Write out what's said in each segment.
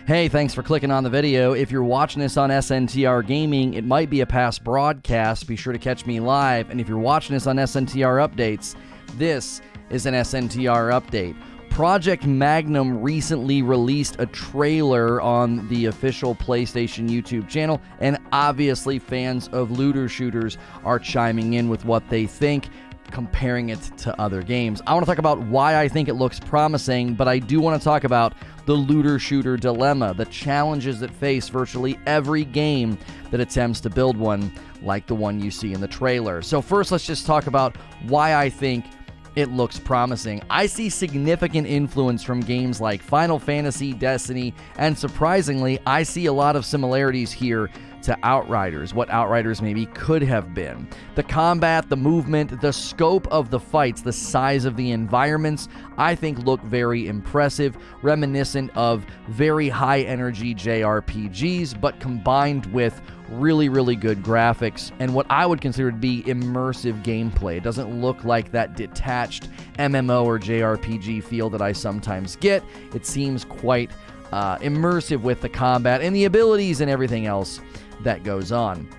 Hey, thanks for clicking on the video. If you're watching this on SNTR Gaming, it might be a past broadcast. Be sure to catch me live. And if you're watching this on SNTR Updates, this is an SNTR update. Project Magnum recently released a trailer on the official PlayStation YouTube channel, and obviously fans of looter shooters are chiming in with what they think, comparing it to other games. I want to talk about why I think it looks promising, but I do want to talk about the looter shooter dilemma, the challenges that face virtually every game that attempts to build one like the one you see in the trailer. So first, let's just talk about why I think it looks promising. I see significant influence from games like Final Fantasy, Destiny, and surprisingly, I see a lot of similarities here to Outriders, what Outriders maybe could have been. The combat, the movement, the scope of the fights, the size of the environments, I think look very impressive, reminiscent of very high-energy JRPGs, but combined with really, really good graphics and what I would consider to be immersive gameplay. It doesn't look like that detached MMO or JRPG feel that I sometimes get. It seems quite immersive with the combat and the abilities and everything else that goes on.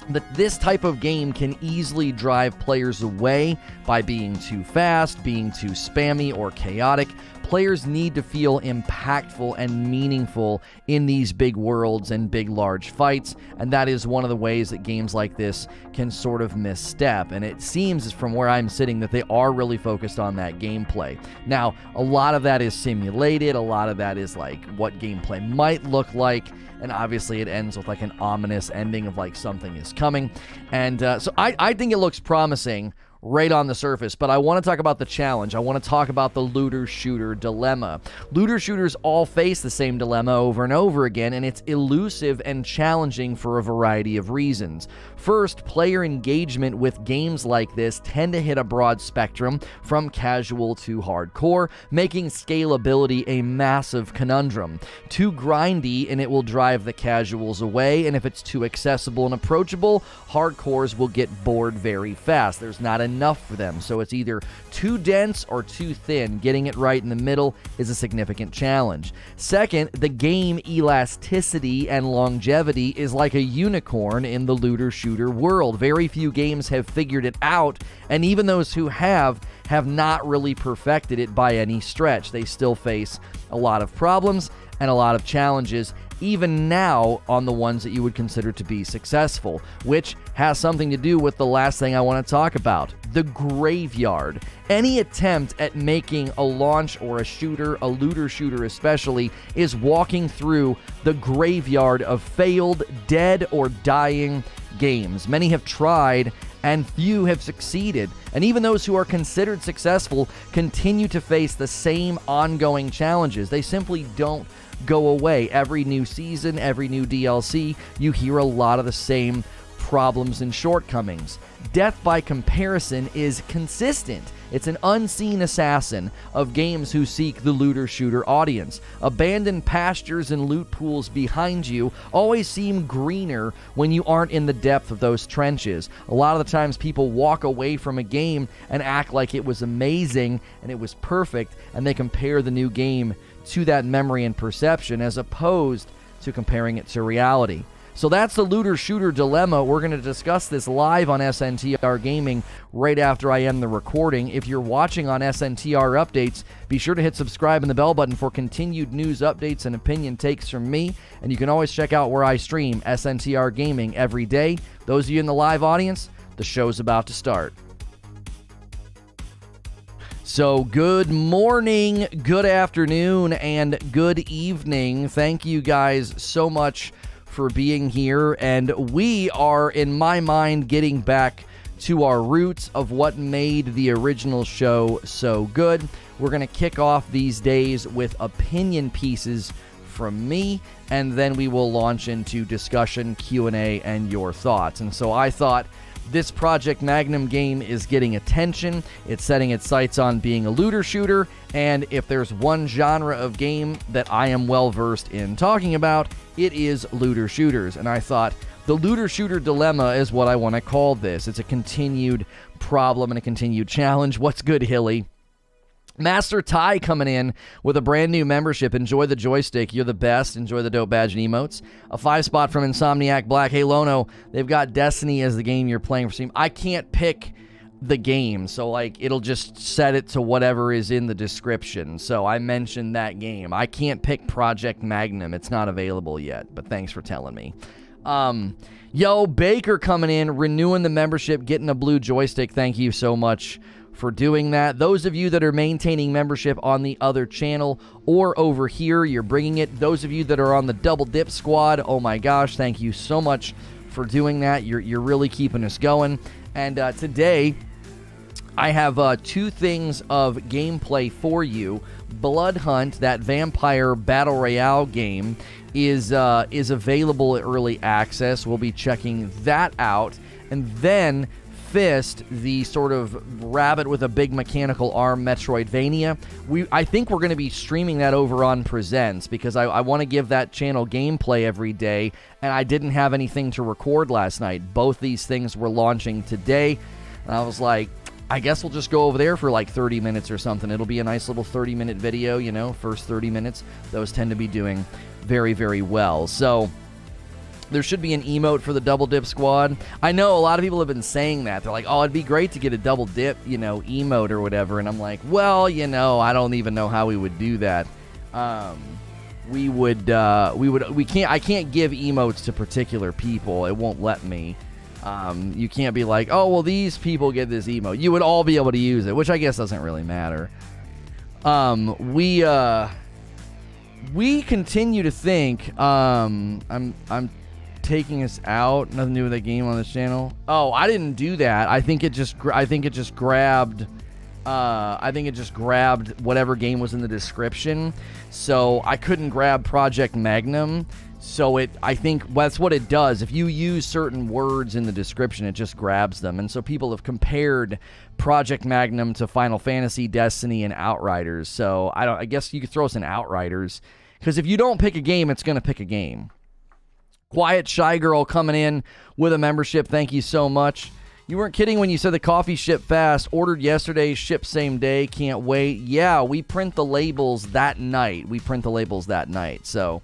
That this type of game can easily drive players away by being too fast, being too spammy or chaotic. Players need to feel impactful and meaningful in these big worlds and big large fights, and that is one of the ways that games like this can sort of misstep. And it seems from where I'm sitting that they are really focused on that gameplay. Now, a lot of that is simulated, a lot of that is like what gameplay might look like, and obviously it ends with like an ominous ending of like something is coming. And so I think it looks promising right on the surface, but I want to talk about the challenge. I want to talk about the looter-shooter dilemma. Looter shooters all face the same dilemma over and over again, and it's elusive and challenging for a variety of reasons. First, player engagement with games like this tend to hit a broad spectrum, from casual to hardcore, making scalability a massive conundrum. Too grindy, and it will drive the casuals away, and if it's too accessible and approachable, hardcores will get bored very fast. There's not enough for them, so it's either too dense or too thin. Getting it right in the middle is a significant challenge. Second, the game elasticity and longevity is like a unicorn in the looter shooter world. Very few games have figured it out, and even those who have not really perfected it by any stretch. They still face a lot of problems and a lot of challenges, even now on the ones that you would consider to be successful, which has something to do with the last thing I want to talk about, the graveyard. Any attempt at making a launch or a shooter, a looter shooter especially, is walking through the graveyard of failed, dead, or dying games. Many have tried, and few have succeeded. And even those who are considered successful continue to face the same ongoing challenges. They simply don't go away. Every new season, every new DLC, you hear a lot of the same problems and shortcomings. Death by comparison is consistent. It's an unseen assassin of games who seek the looter-shooter audience. Abandoned pastures and loot pools behind you always seem greener when you aren't in the depth of those trenches. A lot of the times people walk away from a game and act like it was amazing and it was perfect, and they compare the new game to that memory and perception as opposed to comparing it to reality. So that's the looter-shooter dilemma. We're going to discuss this live on SNTR Gaming right after I end the recording. If you're watching on SNTR Updates, be sure to hit subscribe and the bell button for continued news updates and opinion takes from me. And you can always check out where I stream, SNTR Gaming, every day. Those of you in the live audience, the show's about to start. So good morning, good afternoon, and good evening. Thank you guys so much for being here, and we are, in my mind, getting back to our roots of what made the original show so good. We're going to kick off these days with opinion pieces from me, and then we will launch into discussion, Q&A, and your thoughts. And so I thought this Project Magnum game is getting attention. It's setting its sights on being a looter shooter, and if there's one genre of game that I am well versed in talking about, it is looter shooters. And I thought the looter shooter dilemma is what I want to call this. It's a continued problem and a continued challenge. What's good, Hilly? Master Ty coming in with a brand new membership. Enjoy the joystick. You're the best. Enjoy the dope badge and emotes. A 5-spot from Insomniac Black. Hey, Lono, they've got Destiny as the game you're playing for Steam. I can't pick the game, so like it'll just set it to whatever is in the description. So I mentioned that game. I can't pick Project Magnum. It's not available yet, but thanks for telling me. Yo, Baker coming in, renewing the membership, getting a blue joystick. Thank you so much for doing that. Those of you that are maintaining membership on the other channel or over here, you're bringing it. Those of you that are on the Double Dip Squad, oh my gosh, thank you so much for doing that. You're really keeping us going. And today, I have 2 things of gameplay for you. Blood Hunt, that vampire battle royale game, is available at early access. We'll be checking that out. And then Fist, the sort of rabbit with a big mechanical arm Metroidvania. I think we're going to be streaming that over on Presents because I want to give that channel gameplay every day, and I didn't have anything to record last night. Both these things were launching today, and I was like, I guess we'll just go over there for like 30 minutes or something. It'll be a nice little 30-minute video, you know, first 30 minutes. Those tend to be doing very, very well. So there should be an emote for the Double Dip Squad. I know a lot of people have been saying that. They're like, oh, it'd be great to get a Double Dip, you know, emote or whatever. And I'm like, well, you know, I don't even know how we would do that. I can't give emotes to particular people. It won't let me. You can't be like, oh, well, these people get this emote. You would all be able to use it, which I guess doesn't really matter. We continue to think, I'm taking us out. Nothing to do with that game on this channel. Oh, I didn't do that. I think it just grabbed whatever game was in the description. So I couldn't grab Project Magnum. So I think that's what it does. If you use certain words in the description, it just grabs them. And so people have compared Project Magnum to Final Fantasy, Destiny, and Outriders. So I guess you could throw us in Outriders, because if you don't pick a game, it's going to pick a game. Quiet Shy Girl coming in with a membership. Thank you so much. You weren't kidding when you said the coffee shipped fast. Ordered yesterday, shipped same day. Can't wait. Yeah, we print the labels that night. So,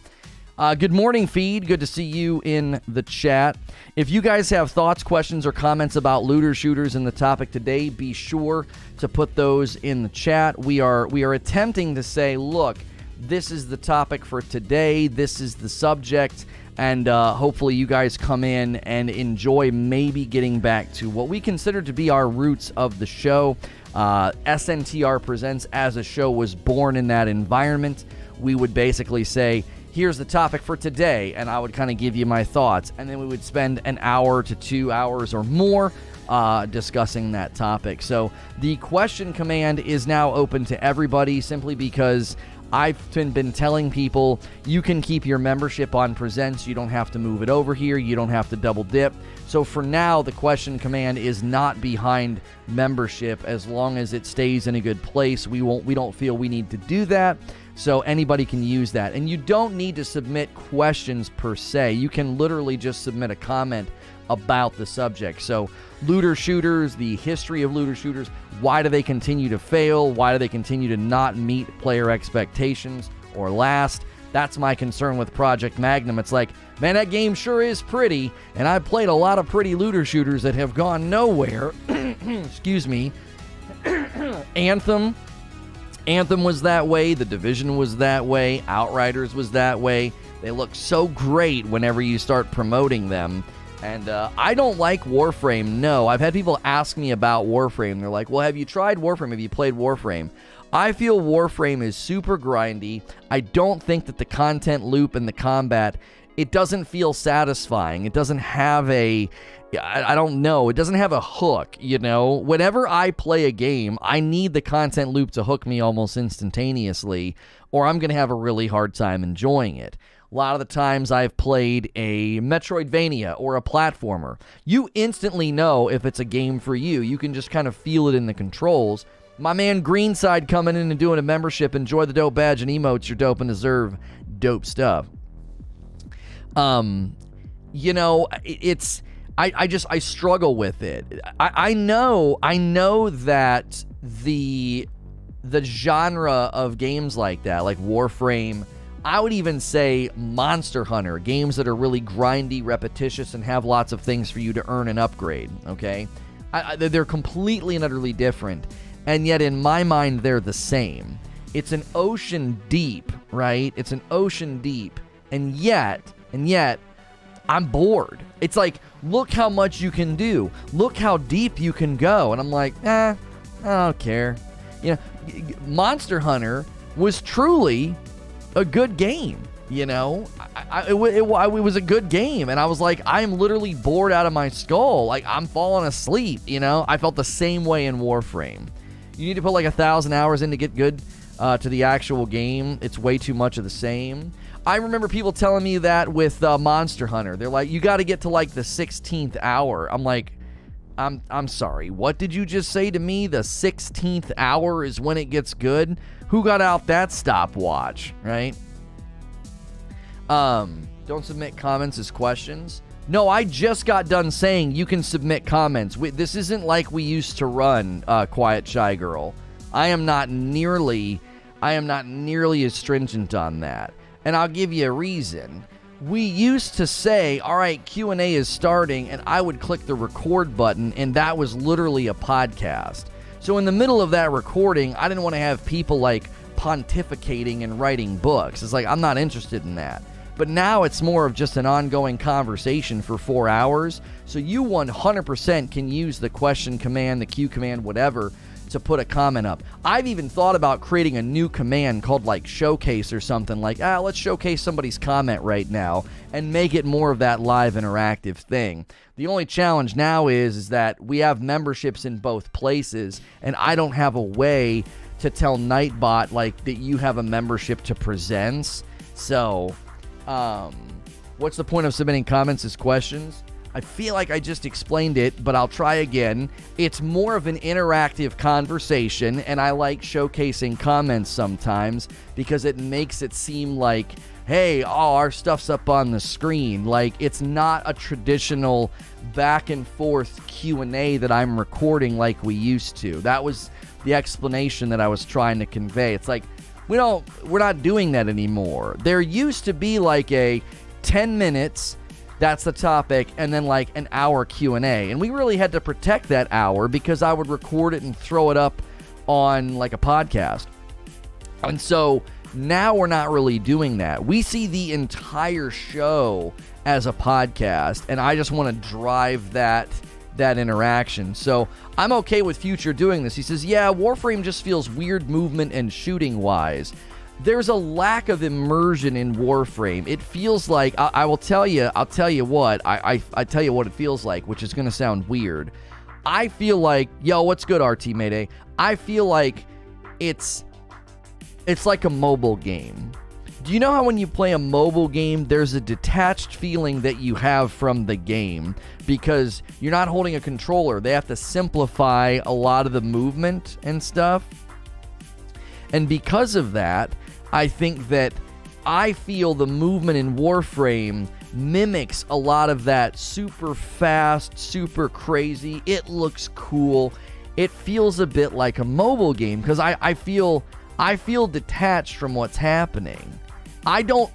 good morning, feed. Good to see you in the chat. If you guys have thoughts, questions, or comments about looter shooters in the topic today, be sure to put those in the chat. We are attempting to say, look, this is the topic for today. This is the subject. And hopefully you guys come in and enjoy maybe getting back to what we consider to be our roots of the show. SNTR Presents as a show was born in that environment. We would basically say, here's the topic for today, and I would kind of give you my thoughts. And then we would spend an hour to 2 hours or more discussing that topic. So the question command is now open to everybody, simply because I've been telling people you can keep your membership on Presents. You don't have to move it over here. You don't have to double dip. So for now, the question command is not behind membership. As long as it stays in a good place, we don't feel we need to do that. So anybody can use that. And you don't need to submit questions per se. You can literally just submit a comment about the subject. So looter shooters, the history of looter shooters, why do they continue to fail? Why do they continue to not meet player expectations or last? That's my concern with Project Magnum. It's like, man, that game sure is pretty, and I've played a lot of pretty looter shooters that have gone nowhere. Excuse me. Anthem was that way. The Division was that way. Outriders was that way. They look so great whenever you start promoting them. And I don't like Warframe, no. I've had people ask me about Warframe. They're like, well, have you tried Warframe? Have you played Warframe? I feel Warframe is super grindy. I don't think that the content loop and the combat, it doesn't feel satisfying. It doesn't have I don't know. It doesn't have a hook, you know? Whenever I play a game, I need the content loop to hook me almost instantaneously, or I'm going to have a really hard time enjoying it. A lot of the times I've played a Metroidvania or a platformer. You instantly know if it's a game for you. You can just kind of feel it in the controls. My man Greenside coming in and doing a membership. Enjoy the dope badge and emotes. You're dope and deserve dope stuff. You know, I struggle with it. I know that the the genre of games like that, like Warframe, I would even say Monster Hunter, games that are really grindy, repetitious, and have lots of things for you to earn and upgrade, okay? They're completely and utterly different, and yet in my mind, they're the same. It's an ocean deep, right? It's an ocean deep, and yet, I'm bored. It's like, look how much you can do. Look how deep you can go. And I'm like, I don't care. You know, Monster Hunter was truly a good game. You know, it was a good game. And I was like, I'm literally bored out of my skull. Like, I'm falling asleep, you know? I felt the same way in Warframe. You need to put like 1,000 hours in to get good to the actual game. It's way too much of the same. I remember people telling me that with Monster Hunter. They're like, you got to get to like the 16th hour. I'm like, I'm sorry. What did you just say to me? The 16th hour is when it gets good? Who got out that stopwatch, right? Don't submit comments as questions. No, I just got done saying you can submit comments. This isn't like we used to run, Quiet Shy Girl. I am not nearly as stringent on that. And I'll give you a reason. We used to say, all right, Q&A is starting, and I would click the record button, and that was literally a podcast. So in the middle of that recording, I didn't want to have people like pontificating and writing books. It's like, I'm not interested in that. But now it's more of just an ongoing conversation for 4 hours. So you 100% can use the question command, the Q command, whatever, to put a comment up. I've even thought about creating a new command called like showcase or something like, let's showcase somebody's comment right now and make it more of that live interactive thing. The only challenge now is that we have memberships in both places, and I don't have a way to tell Nightbot like that you have a membership to presents. So what's the point of submitting comments as questions? I feel like I just explained it, but I'll try again. It's more of an interactive conversation, and I like showcasing comments sometimes because it makes it seem like, hey, our stuff's up on the screen. Like, it's not a traditional back and forth Q&A that I'm recording like we used to. That was the explanation that I was trying to convey. It's like, we're not doing that anymore. There used to be like a 10 minutes, that's the topic, and then like an hour Q&A. And we really had to protect that hour because I would record it and throw it up on like a podcast. And so now we're not really doing that. We see the entire show as a podcast, and I just want to drive that interaction. So I'm okay with Future doing this. He says, yeah, Warframe just feels weird movement and shooting wise. There's a lack of immersion in Warframe. It feels like, I'll tell you what it feels like, which is going to sound weird. I feel like, yo, what's good, RT Mayday? I feel like it's like a mobile game. Do you know how when you play a mobile game, there's a detached feeling that you have from the game because you're not holding a controller? They have to simplify a lot of the movement and stuff. And because of that, I think that I feel the movement in Warframe mimics a lot of that super fast, super crazy. It looks cool. It feels a bit like a mobile game because I feel detached from what's happening. You know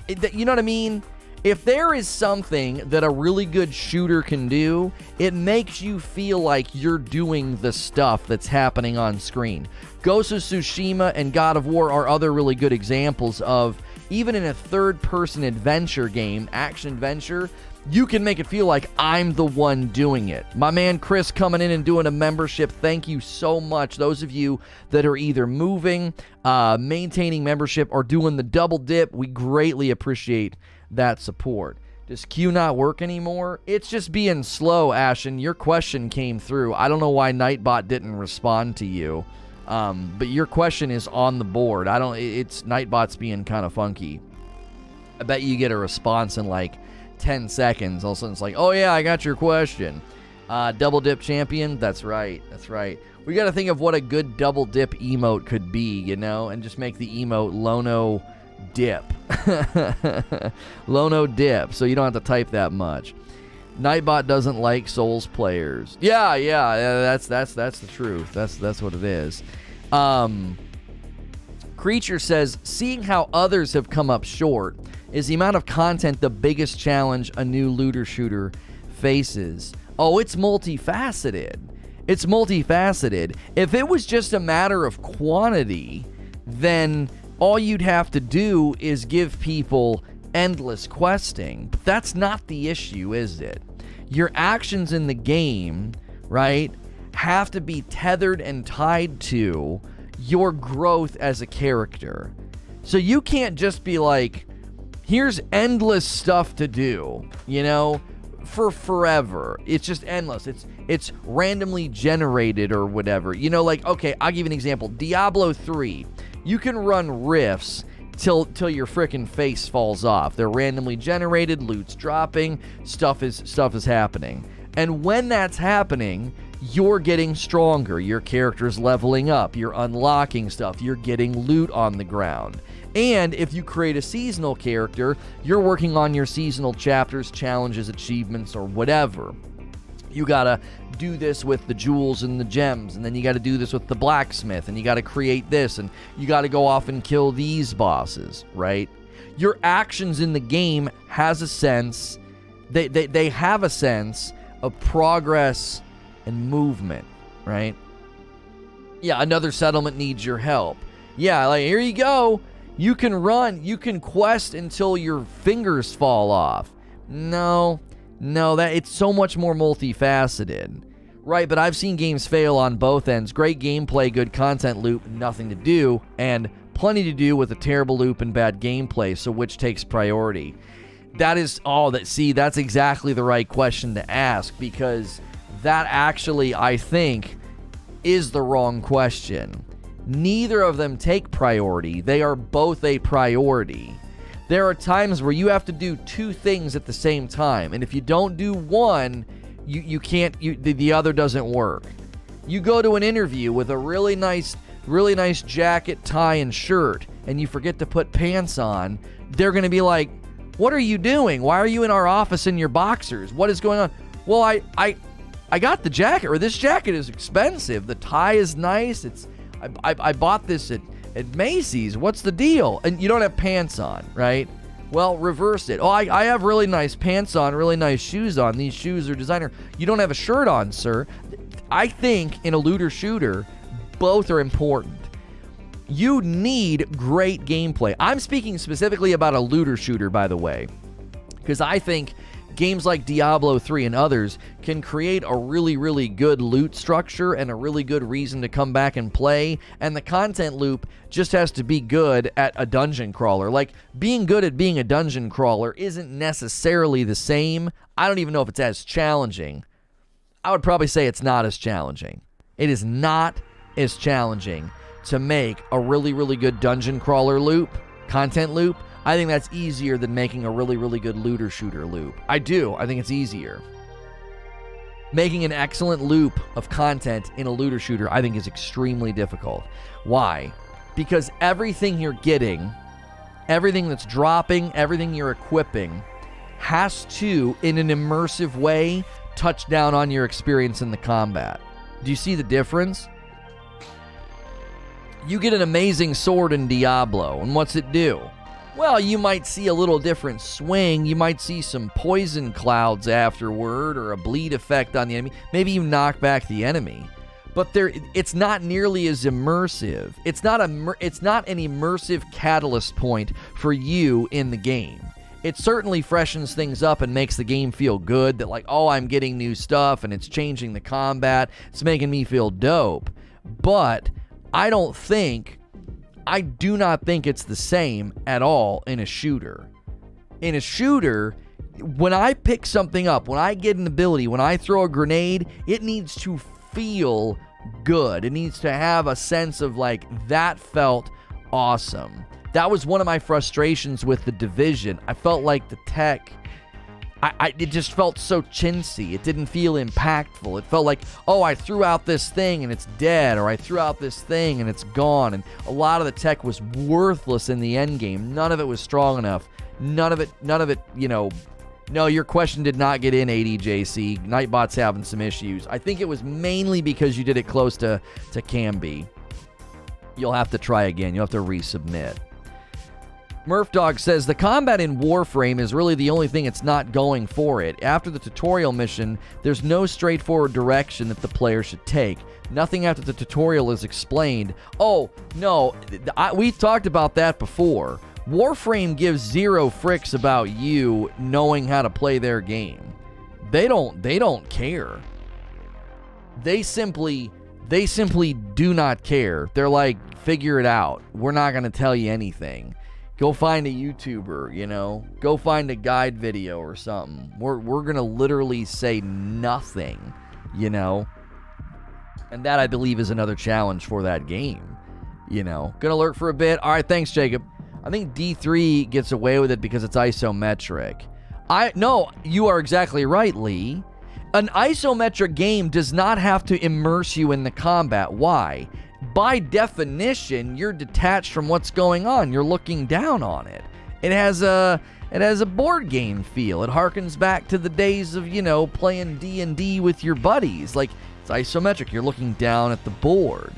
what I mean? If there is something that a really good shooter can do, it makes you feel like you're doing the stuff that's happening on screen. Ghost of Tsushima and God of War are other really good examples of, even in a third-person adventure game, action-adventure, you can make it feel like I'm the one doing it. My man Chris coming in and doing a membership, thank you so much. Those of you that are either moving, maintaining membership, or doing the double dip, we greatly appreciate that support. Does Q not work anymore? It's just being slow, Ashen. Your question came through. I don't know why Nightbot didn't respond to you, but your question is on the board. It's Nightbot's being kind of funky. I bet you get a response in like 10 seconds. All of a sudden it's like, oh yeah, I got your question. Double dip champion, that's right. We got to think of what a good double dip emote could be, you know, and just make the emote Lono dip. Lono dip, so you don't have to type that much. Nightbot doesn't like Souls players. Yeah, that's the truth. That's what it is. Creature says, seeing how others have come up short, is the amount of content the biggest challenge a new looter shooter faces? Oh, it's multifaceted. It's multifaceted. If it was just a matter of quantity, then all you'd have to do is give people endless questing. But that's not the issue, is it? Your actions in the game, right, have to be tethered and tied to your growth as a character. So you can't just be like, here's endless stuff to do, you know, for forever. It's just endless. It's randomly generated or whatever. You know, like, okay, I'll give you an example. Diablo 3, you can run rifts till your freaking face falls off. They're randomly generated, loot's dropping, stuff is happening. And when that's happening, you're getting stronger, your character's leveling up, you're unlocking stuff, you're getting loot on the ground. And if you create a seasonal character, you're working on your seasonal chapters, challenges, achievements, or whatever. You gotta do this with the jewels and the gems, and then you gotta do this with the blacksmith, and you gotta create this, and you gotta go off and kill these bosses, right? Your actions in the game has a sense, they have a sense of progress and movement, right? Yeah, another settlement needs your help. Yeah, like, here you go. You can run, you can quest until your fingers fall off. No, that it's so much more multifaceted. Right, but I've seen games fail on both ends. Great gameplay, good content loop, nothing to do, and plenty to do with a terrible loop and bad gameplay, so which takes priority? That's exactly the right question to ask, because that actually, I think, is the wrong question. Neither of them take priority. They are both a priority. There are times where you have to do two things at the same time, and if you don't do one, you can't. The other doesn't work. You go to an interview with a really nice jacket, tie, and shirt, and you forget to put pants on. They're going to be like, "What are you doing? Why are you in our office in your boxers? What is going on?" Well, I got the jacket, or this jacket is expensive. The tie is nice. I bought this at Macy's. What's the deal? And you don't have pants on, right? Well, reverse it. Oh, I have really nice pants on, really nice shoes on. These shoes are designer. You don't have a shirt on, sir. I think in a looter shooter, both are important. You need great gameplay. I'm speaking specifically about a looter shooter, by the way, because I think games like Diablo 3 and others can create a really, really good loot structure and a really good reason to come back and play, and the content loop just has to be good at a dungeon crawler. Like, being good at being a dungeon crawler isn't necessarily the same. I don't even know if it's as challenging. I would probably say it's not as challenging. It is not as challenging to make a really, really good dungeon crawler loop, content loop. I think that's easier than making a really, really good looter shooter loop. I do. I think it's easier. Making an excellent loop of content in a looter shooter, I think, is extremely difficult. Why? Because everything you're getting, everything that's dropping, everything you're equipping, has to, in an immersive way, touch down on your experience in the combat. Do you see the difference? You get an amazing sword in Diablo, and what's it do? Well, you might see a little different swing. You might see some poison clouds afterward, or a bleed effect on the enemy. Maybe you knock back the enemy. But it's not nearly as immersive. It's not an immersive catalyst point for you in the game. It certainly freshens things up and makes the game feel good, that like, oh, I'm getting new stuff and it's changing the combat. It's making me feel dope. But I do not think it's the same at all in a shooter. In a shooter, when I pick something up, when I get an ability, when I throw a grenade, it needs to feel good. It needs to have a sense of like, that felt awesome. That was one of my frustrations with The Division. I felt like the tech, it just felt so chintzy. It didn't feel impactful. It felt like, oh, I threw out this thing and it's dead, or I threw out this thing and it's gone. And a lot of the tech was worthless in the end game. None of it was strong enough. None of it, you know. No, your question did not get in, ADJC. Nightbot's having some issues. I think it was mainly because you did it close to Camby. you'll have to try again. You'll have to resubmit. Murphdog says, the combat in Warframe is really the only thing it's not going for it. After the tutorial mission, there's no straightforward direction that the player should take. Nothing after the tutorial is explained. Oh, no, we talked about that before. Warframe gives zero fricks about you knowing how to play their game. They don't care. They simply do not care. They're like, figure it out. We're not going to tell you anything. Go find a YouTuber, you know. Go find a guide video or something. We're going to literally say nothing, you know. And that, I believe, is another challenge for that game, you know. Gonna lurk for a bit. All right, thanks, Jacob. I think D3 gets away with it because it's isometric. No, you are exactly right, Lee. An isometric game does not have to immerse you in the combat. Why? By definition, you're detached from what's going on. You're looking down on it. It has a board game feel. It harkens back to the days of, you know, playing D&D with your buddies. Like, it's isometric. You're looking down at the board.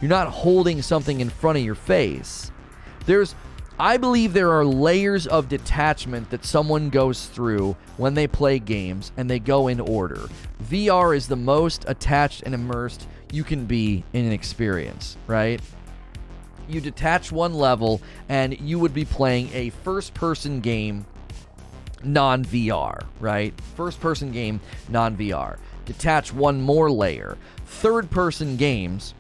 You're not holding something in front of your face. I believe there are layers of detachment that someone goes through when they play games, and they go in order. VR is the most attached and immersed you can be in an experience, right? You detach one level, and you would be playing a first-person game non-VR, right? First-person game non-VR. Detach one more layer. Third-person games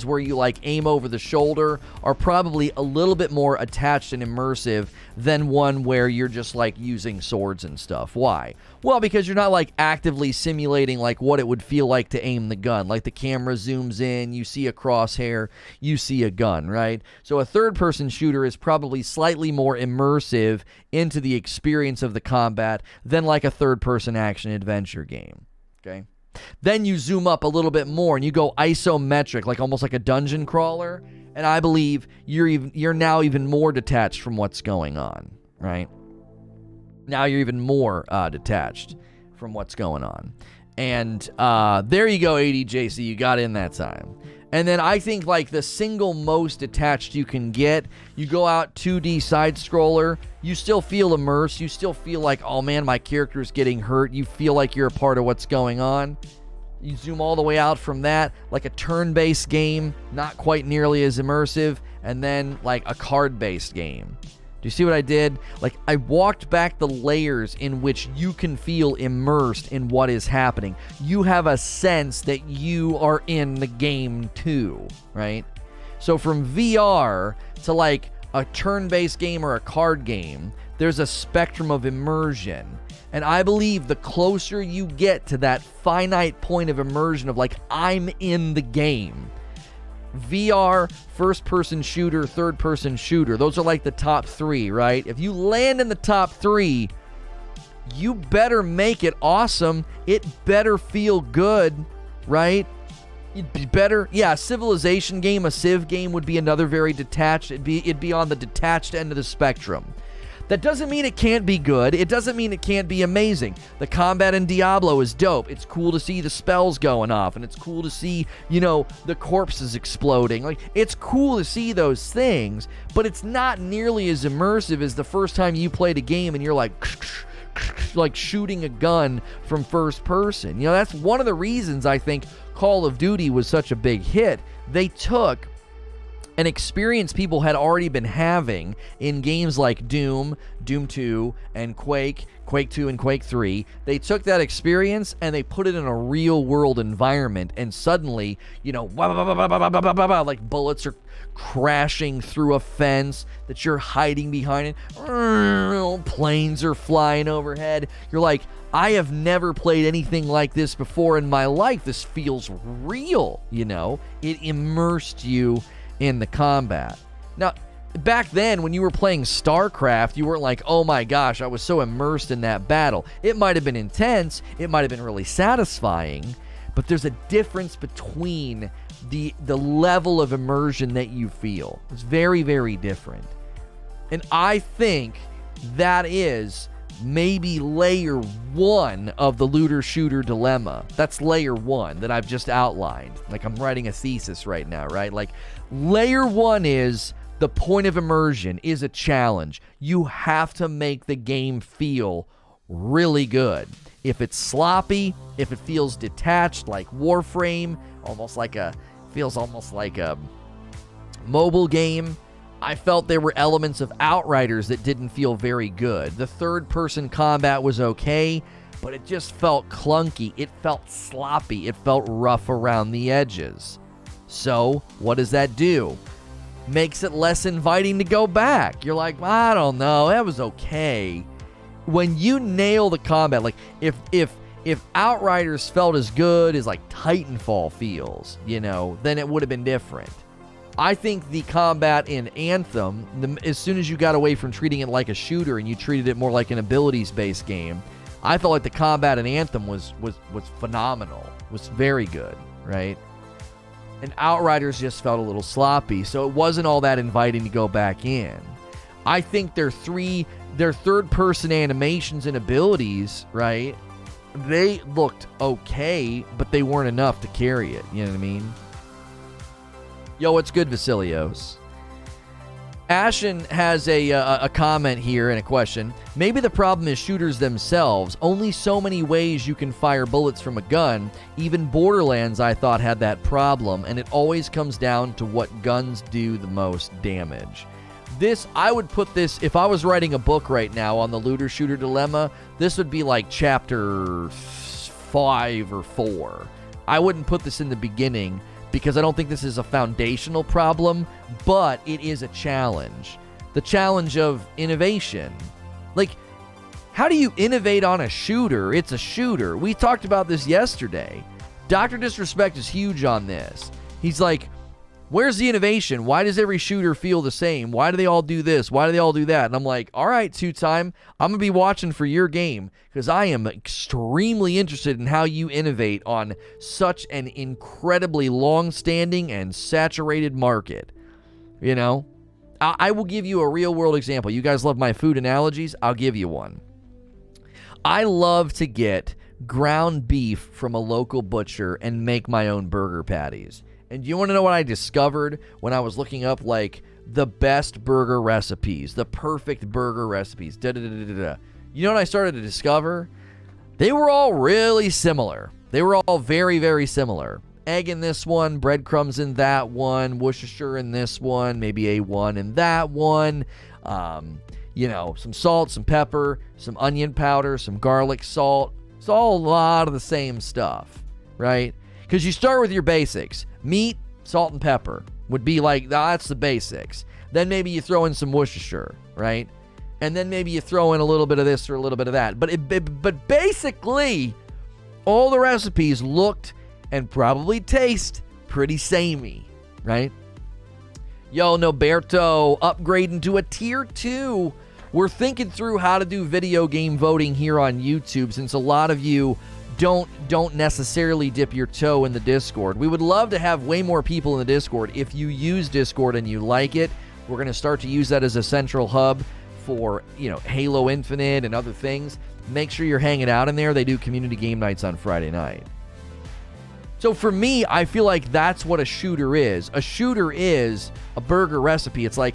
where you like aim over the shoulder are probably a little bit more attached and immersive than one where you're just like using swords and stuff. Why? Well, because you're not like actively simulating like what it would feel like to aim the gun. Like the camera zooms in, you see a crosshair, you see a gun, right? So a third-person shooter is probably slightly more immersive into the experience of the combat than like a third-person action-adventure game, okay? Then you zoom up a little bit more and you go isometric, like almost like a dungeon crawler, and I believe you're now even more detached from what's going on, right? Now you're even more detached from what's going on. And there you go, ADJC, you got in that time. And then I think like the single most detached you can get, you go out 2D side scroller, you still feel immersed, you still feel like, oh man, my character's getting hurt, you feel like you're a part of what's going on. You zoom all the way out from that, like a turn-based game, not quite nearly as immersive, and then like a card-based game. Do you see what I did? Like, I walked back the layers in which you can feel immersed in what is happening. You have a sense that you are in the game too, right? So from VR to like a turn-based game or a card game, there's a spectrum of immersion. And I believe the closer you get to that finite point of immersion of like, I'm in the game, VR, first-person shooter, third-person shooter, those are like the top three, right? If you land in the top three, you better make it awesome. It better feel good, right? It'd be better. Yeah, a Civilization game, a Civ game would be another very detached. It'd be on the detached end of the spectrum. That doesn't mean it can't be good. It doesn't mean it can't be amazing. The combat in Diablo is dope. It's cool to see the spells going off, and it's cool to see, you know, the corpses exploding. Like, it's cool to see those things, but it's not nearly as immersive as the first time you played a game and you're like shooting a gun from first person. You know, that's one of the reasons I think Call of Duty was such a big hit. They took an experience people had already been having in games like Doom, Doom 2, and Quake 2 and Quake 3. They took that experience and they put it in a real-world environment, and suddenly, you know, like bullets are crashing through a fence that you're hiding behind it. Planes are flying overhead. You're like, I have never played anything like this before in my life. This feels real, you know? It immersed you in the combat. Now, back then, when you were playing StarCraft, you weren't like, oh my gosh, I was so immersed in that battle. It might have been intense, it might have been really satisfying, but there's a difference between the level of immersion that you feel. It's very, very different. And I think that is maybe layer 1 of the looter-shooter dilemma. That's layer 1 that I've just outlined. Like, I'm writing a thesis right now, right? Like, layer 1 is the point of immersion is a challenge. You have to make the game feel really good. If it's sloppy, if it feels detached like Warframe, feels almost like a mobile game. I felt there were elements of Outriders that didn't feel very good. The third-person combat was okay, but it just felt clunky. It felt sloppy. It felt rough around the edges. So, what does that do? Makes it less inviting to go back. You're like, I don't know, that was okay. When you nail the combat, like if Outriders felt as good as like Titanfall feels, then it would have been different. I think the combat in Anthem, as soon as you got away from treating it like a shooter and you treated it more like an abilities-based game, I felt like the combat in Anthem was phenomenal. Was very good, right? And Outriders just felt a little sloppy, so it wasn't all that inviting to go back in. I think their third-person animations and abilities, right, they looked okay, but they weren't enough to carry it, you know what I mean? Yo, what's good, Vasilios? Ashen has a comment here and a question. Maybe the problem is shooters themselves. Only so many ways you can fire bullets from a gun. Even Borderlands, I thought, had that problem, and it always comes down to what guns do the most damage. I would put this, if I was writing a book right now on the looter-shooter dilemma, this would be like chapter 5 or 4. I wouldn't put this in the beginning, because I don't think this is a foundational problem, but it is a challenge. The challenge of innovation. Like, how do you innovate on a shooter? It's a shooter. We talked about this yesterday. Dr. Disrespect is huge on this. He's like, where's the innovation? Why does every shooter feel the same? Why do they all do this? Why do they all do that? And I'm like, all right, two-time, I'm going to be watching for your game because I am extremely interested in how you innovate on such an incredibly long-standing and saturated market. I will give you a real-world example. You guys love my food analogies? I'll give you one. I love to get ground beef from a local butcher and make my own burger patties. And you want to know what I discovered when I was looking up, like, the best burger recipes, the perfect burger recipes, da-da-da-da-da. You know what I started to discover? They were all really similar. They were all very, very similar. Egg in this one, breadcrumbs in that one, Worcestershire in this one, maybe A1 in that one, some salt, some pepper, some onion powder, some garlic salt. It's all a lot of the same stuff, right? Because you start with your basics. Meat, salt, and pepper would be like, that's the basics. Then maybe you throw in some Worcestershire, right? And then maybe you throw in a little bit of this or a little bit of that. But basically, all the recipes looked and probably taste pretty samey, right? Yo, Noberto, upgrading to a tier 2. We're thinking through how to do video game voting here on YouTube, since a lot of you don't necessarily dip your toe in the Discord. We would love to have way more people in the Discord. If you use Discord and you like it, we're going to start to use that as a central hub for, Halo Infinite and other things. Make sure you're hanging out in there. They do community game nights on Friday night. So for me, I feel like that's what a shooter is. A shooter is a burger recipe. It's like,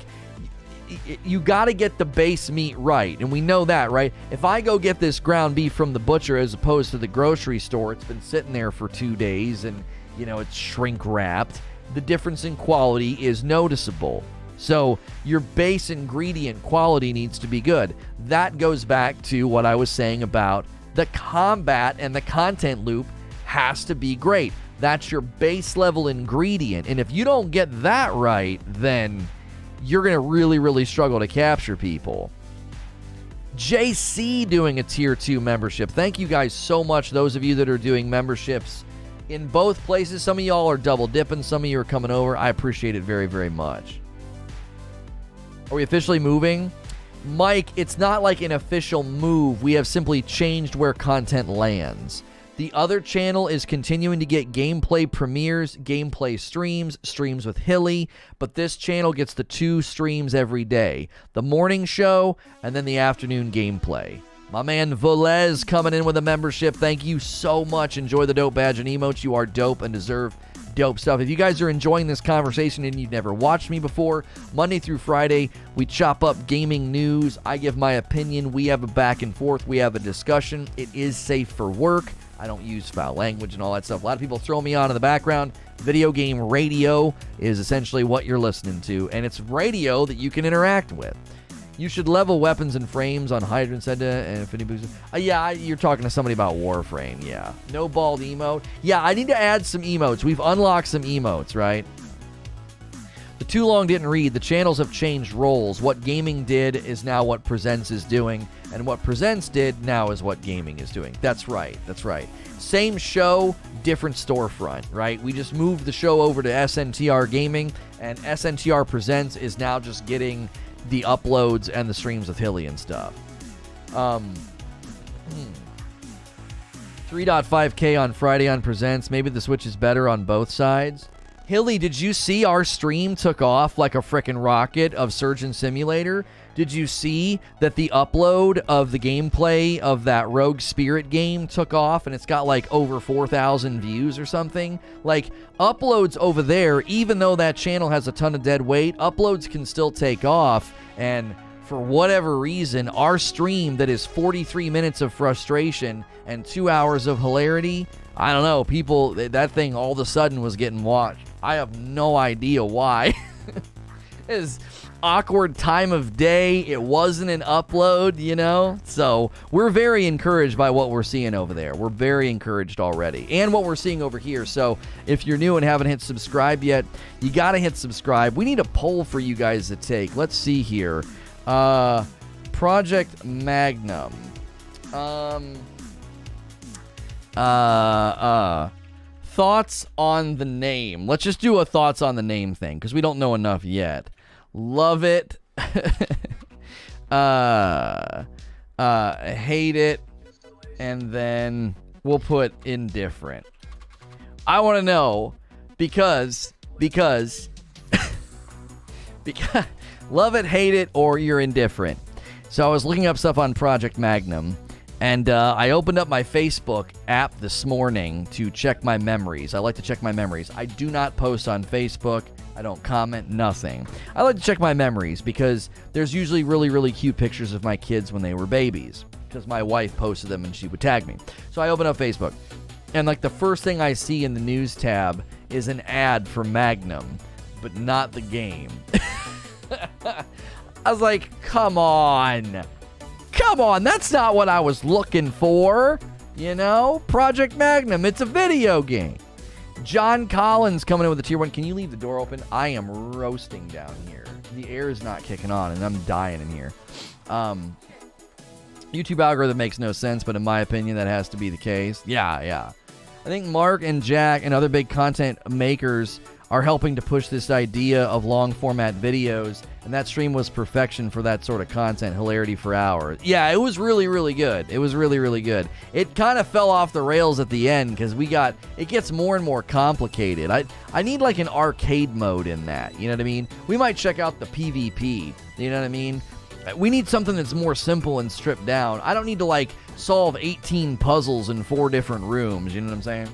you got to get the base meat right, and we know that, right? If I go get this ground beef from the butcher as opposed to the grocery store, it's been sitting there for 2 days and, it's shrink wrapped, the difference in quality is noticeable. So your base ingredient quality needs to be good. That goes back to what I was saying about the combat and the content loop has to be great. That's your base level ingredient, and if you don't get that right, then you're going to really, really struggle to capture people. JC doing a tier 2 membership. Thank you guys so much, those of you that are doing memberships in both places. Some of y'all are double dipping. Some of you are coming over. I appreciate it very, very much. Are we officially moving? Mike, it's not like an official move. We have simply changed where content lands. The other channel is continuing to get gameplay premieres, gameplay streams with Hilly, but this channel gets the 2 streams every day. The morning show and then the afternoon gameplay. My man Velez coming in with a membership. Thank you so much. Enjoy the dope badge and emotes. You are dope and deserve dope stuff. If you guys are enjoying this conversation and you've never watched me before, Monday through Friday, we chop up gaming news. I give my opinion. We have a back and forth. We have a discussion. It is safe for work. I don't use foul language and all that stuff. A lot of people throw me on in the background. Video game radio is essentially what you're listening to, and it's radio that you can interact with. You should level weapons and frames on Hydrant Senda and Infinity Booster. Yeah, you're talking to somebody about Warframe, yeah. No bald emote. Yeah, I need to add some emotes. We've unlocked some emotes, right? The Too Long didn't read. The channels have changed roles. What gaming did is now what Presents is doing, and what Presents did now is what gaming is doing. That's right, that's right. Same show, different storefront, right? We just moved the show over to SNTR Gaming, and SNTR Presents is now just getting the uploads and the streams with Hilly and stuff. 3.5K on Friday on Presents. Maybe the Switch is better on both sides. Hilly, did you see our stream took off like a frickin' rocket of Surgeon Simulator? Did you see that the upload of the gameplay of that Rogue Spirit game took off and it's got like over 4,000 views or something? Like, uploads over there, even though that channel has a ton of dead weight, uploads can still take off, and for whatever reason, our stream that is 43 minutes of frustration and 2 hours of hilarity, I don't know, people, that thing all of a sudden was getting watched. I have no idea why. It's awkward time of day. It wasn't an upload, you know? So we're very encouraged by what we're seeing over there. We're very encouraged already. And what we're seeing over here. So if you're new and haven't hit subscribe yet, you got to hit subscribe. We need a poll for you guys to take. Let's see here. Project Magnum. Thoughts on the name. Let's just do a thoughts on the name thing because we don't know enough yet. Love it. Hate it. And then we'll put indifferent. I want to know because love it, hate it, or you're indifferent. So I was looking up stuff on Project Magnum, and I opened up my Facebook app this morning to check my memories. I like to check my memories. I do not post on Facebook. I don't comment, nothing. I like to check my memories because there's usually really, really cute pictures of my kids when they were babies because my wife posted them and she would tag me. So I open up Facebook, and like the first thing I see in the news tab is an ad for Magnum, but not the game. I was like, come on, that's not what I was looking for, you know? Project Magnum, it's a video game. John Collins coming in with a tier 1. Can you leave the door open? I am roasting down here. The air is not kicking on, and I'm dying in here. YouTube algorithm makes no sense, but in my opinion, that has to be the case. Yeah. I think Mark and Jack and other big content makers are helping to push this idea of long format videos, and that stream was perfection for that sort of content. Hilarity for hours. Yeah, it was really, really good. It was really, really good. It kind of fell off the rails at the end because it gets more and more complicated. I need like an arcade mode in that, you know what I mean? We might check out the PvP, you know what I mean? We need something that's more simple and stripped down. I don't need to like solve 18 puzzles in 4 different rooms, you know what I'm saying?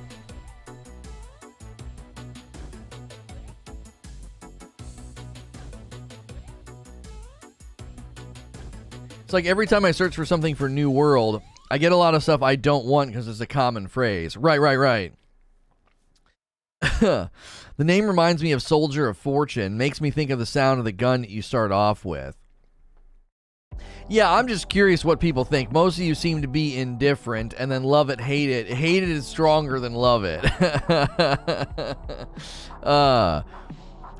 It's like every time I search for something for New World, I get a lot of stuff I don't want because it's a common phrase. Right. The name reminds me of Soldier of Fortune. Makes me think of the sound of the gun that you start off with. Yeah, I'm just curious what people think. Most of you seem to be indifferent, and then love it, hate it. Hate it is stronger than love it.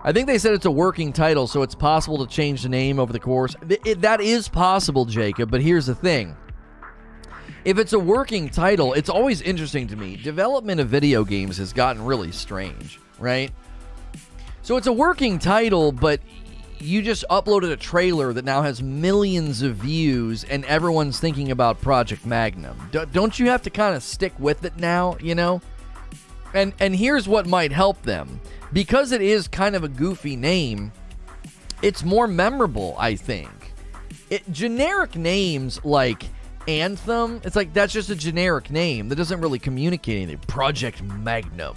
I think they said it's a working title, so it's possible to change the name over the course. That is possible, Jacob, but here's the thing. If it's a working title, it's always interesting to me. Development of video games has gotten really strange, right? So it's a working title, but you just uploaded a trailer that now has millions of views, and everyone's thinking about Project Magnum. Don't you have to kind of stick with it now, you know? And here's what might help them. Because it is kind of a goofy name, it's more memorable, I think. Generic names like Anthem, it's like that's just a generic name that doesn't really communicate anything. Project Magnum.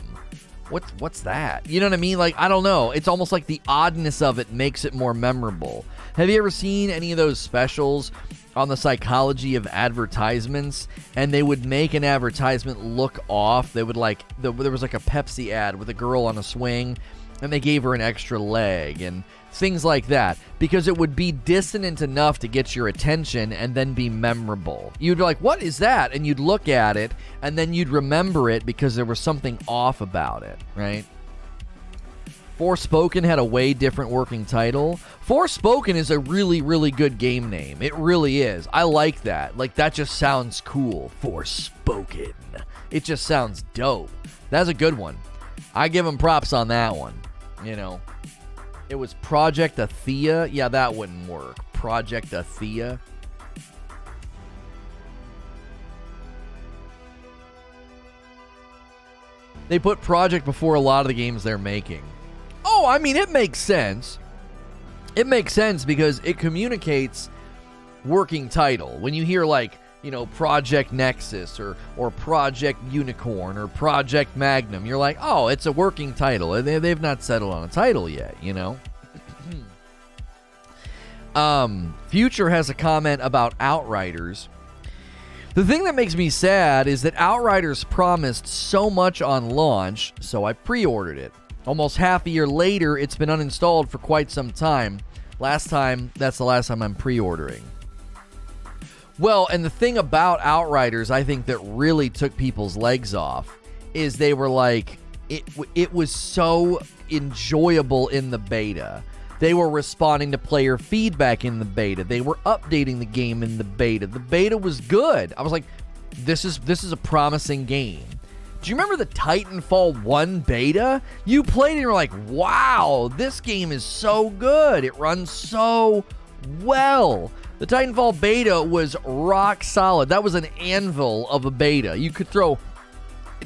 What's that? You know what I mean? Like, I don't know. It's almost like the oddness of it makes it more memorable. Have you ever seen any of those specials on the psychology of advertisements? And they would make an advertisement look off. They would like, there was like a Pepsi ad with a girl on a swing, and they gave her an extra leg and things like that, because it would be dissonant enough to get your attention and then be memorable. You'd be like, what is that? And you'd look at it, and then you'd remember it because there was something off about it, right? Forspoken had a way different working title. Forspoken is a really, really good game name. It really is. I like that. Like, that just sounds cool. Forspoken. It just sounds dope. That's a good one. I give them props on that one, you know. It was Project Athea. Yeah, that wouldn't work. Project Athea. They put project before a lot of the games they're making. Oh, I mean, it makes sense. It makes sense because it communicates working title. When you hear, like, you know, Project Nexus or Project Unicorn or Project Magnum, you're like, oh, it's a working title. They've not settled on a title yet, you know? Future has a comment about Outriders. The thing that makes me sad is that Outriders promised so much on launch, so I pre-ordered it. Almost half a year later, it's been uninstalled for quite some time. That's the last time I'm pre-ordering. Well, and the thing about Outriders, I think that really took people's legs off, is they were like, it was so enjoyable in the beta. They were responding to player feedback in the beta. They were updating the game in the beta. The beta was good. I was like, this is a promising game. Do you remember the Titanfall 1 beta? You played it and you were like, wow, this game is so good. It runs so well. The Titanfall beta was rock solid. That was an anvil of a beta. You could throw...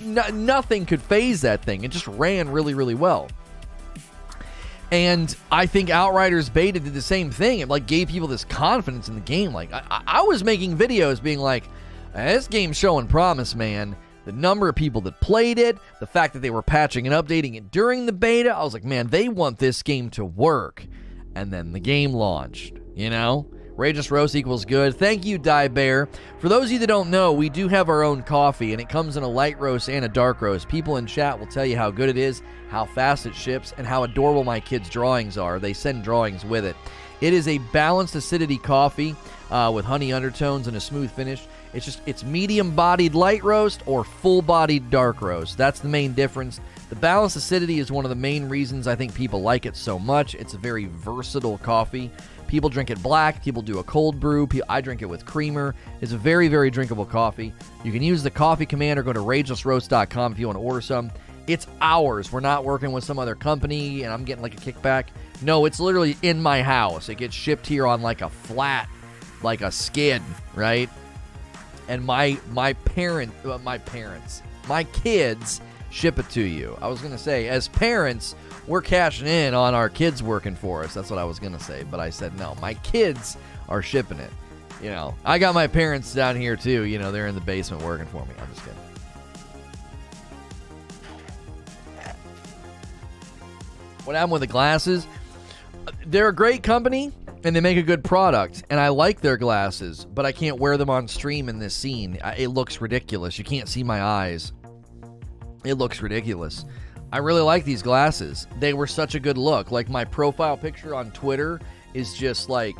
nothing could phase that thing. It just ran really, really well. And I think Outriders beta did the same thing. It like gave people this confidence in the game. Like I was making videos being like, this game's showing promise, man. The number of people that played it, the fact that they were patching and updating it during the beta, I was like, man, they want this game to work. And then the game launched, you know? Rageous Roast equals good. Thank you, Die Bear. For those of you that don't know, we do have our own coffee, and it comes in a light roast and a dark roast. People in chat will tell you how good it is, how fast it ships, and how adorable my kids' drawings are. They send drawings with it. It is a balanced acidity coffee with honey undertones and a smooth finish. It's medium-bodied light roast or full-bodied dark roast. That's the main difference. The balanced acidity is one of the main reasons I think people like it so much. It's a very versatile coffee. People drink it black. People do a cold brew. I drink it with creamer. It's a very, very drinkable coffee. You can use the coffee command or go to ragelessroast.com if you want to order some. It's ours. We're not working with some other company and I'm getting like a kickback. No, it's literally in my house. It gets shipped here on like a flat, like a skid, right? And my kids ship it to you. I was going to say, as parents, we're cashing in on our kids working for us. That's what I was going to say. But I said, no, my kids are shipping it. You know, I got my parents down here too. You know, they're in the basement working for me. I'm just kidding. What happened with the glasses? They're a great company and they make a good product. And I like their glasses, but I can't wear them on stream in this scene. It looks ridiculous. You can't see my eyes. It looks ridiculous. I really like these glasses. They were such a good look. Like my profile picture on Twitter is just like,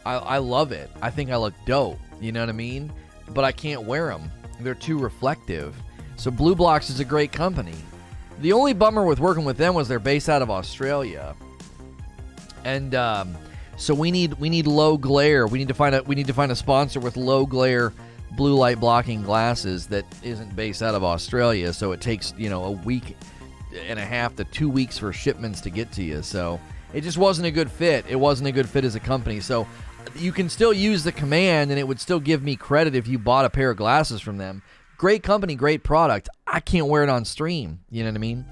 I love it. I think I look dope. You know what I mean? But I can't wear them. They're too reflective. So Blue Blocks is a great company. The only bummer with working with them was they're based out of Australia. And so we need low glare. We need to find a sponsor with low glare blue light blocking glasses that isn't based out of Australia. So it takes, you know, a week and a half to 2 weeks for shipments to get to you. So it just wasn't a good fit. It wasn't a good fit as a company. So you can still use the command and it would still give me credit if you bought a pair of glasses from them. Great company, great product. I can't wear it on stream. You know what I mean?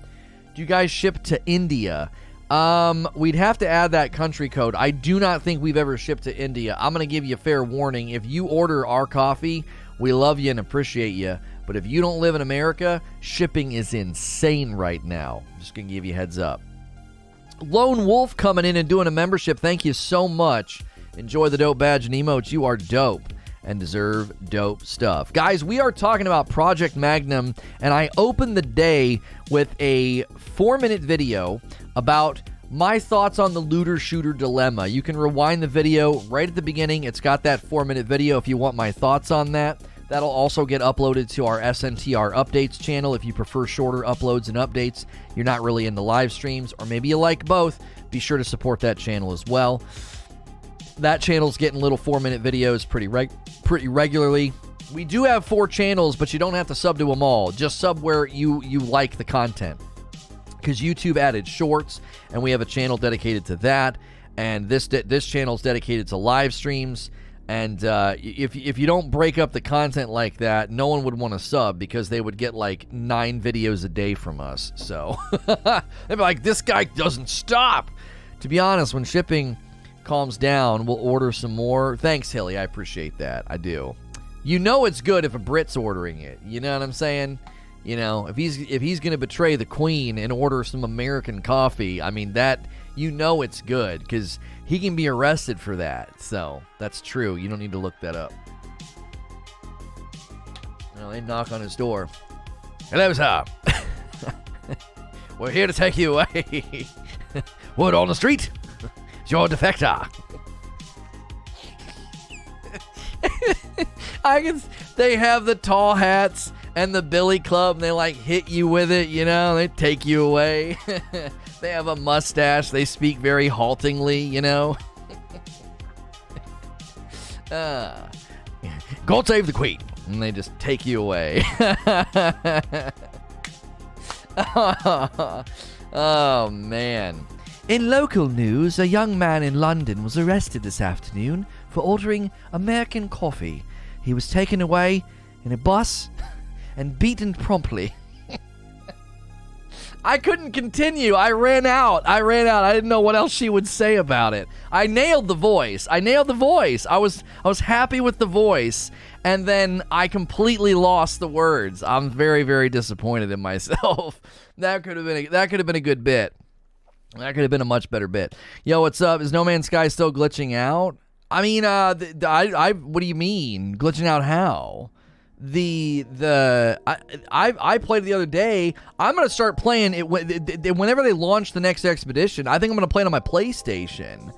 Do you guys ship to India? We'd have to add that country code. I do not think we've ever shipped to India. I'm going to give you a fair warning. If you order our coffee, we love you and appreciate you. But if you don't live in America, shipping is insane right now. Just going to give you a heads up. Lone Wolf coming in and doing a membership. Thank you so much. Enjoy the dope badge and emotes. You are dope and deserve dope stuff. Guys, we are talking about Project Magnum, and I opened the day with a 4-minute video about my thoughts on the looter-shooter dilemma. You can rewind the video right at the beginning. It's got that 4-minute video if you want my thoughts on that. That'll also get uploaded to our SNTR updates channel. If you prefer shorter uploads and updates, you're not really into live streams, or maybe you like both, be sure to support that channel as well. That channel's getting little 4-minute videos pretty regularly. We do have 4 channels, but you don't have to sub to them all. Just sub where you like the content. Because YouTube added shorts, and we have a channel dedicated to that. And this channel is dedicated to live streams. And if you don't break up the content like that, no one would want to sub, because they would get like 9 videos a day from us. So they'd be like, this guy doesn't stop. To be honest, when shipping calms down, we'll order some more. Thanks, Hilly. I appreciate that. I do. You know it's good if a Brit's ordering it. You know what I'm saying? You know, if he's going to betray the Queen and order some American coffee, I mean, that, you know it's good, because he can be arrested for that. So that's true. You don't need to look that up. No, they knock on his door. Hello, sir. We're here to take you away. Word on the street. You're a defector. They have the tall hats and the billy club, and they like hit you with it, you know, they take you away. They have a mustache, they speak very haltingly, you know. God save the Queen, and they just take you away. Oh man. In local news, a young man in London was arrested this afternoon for ordering American coffee. He was taken away in a bus and beaten promptly. I couldn't continue. I ran out. I didn't know what else she would say about it. I nailed the voice. I was happy with the voice, and then I completely lost the words. I'm very, very disappointed in myself. That could have been a good bit. That could have been a much better bit. Yo, what's up? Is No Man's Sky still glitching out? I mean, what do you mean? Glitching out how? I played it the other day. I'm going to start playing it whenever they launch the next expedition. I think I'm going to play it on my PlayStation.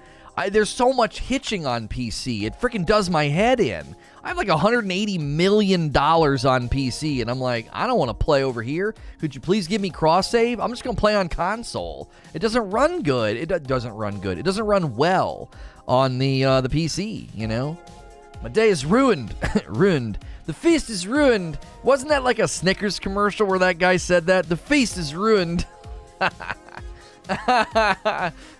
There's so much hitching on PC. It freaking does my head in. I have like $180 million on PC, and I'm like, I don't want to play over here. Could you please give me cross save? I'm just going to play on console. It doesn't run good. It doesn't run good. It doesn't run well on the PC, you know? My day is ruined. Ruined. The feast is ruined. Wasn't that like a Snickers commercial where that guy said that? The feast is ruined. That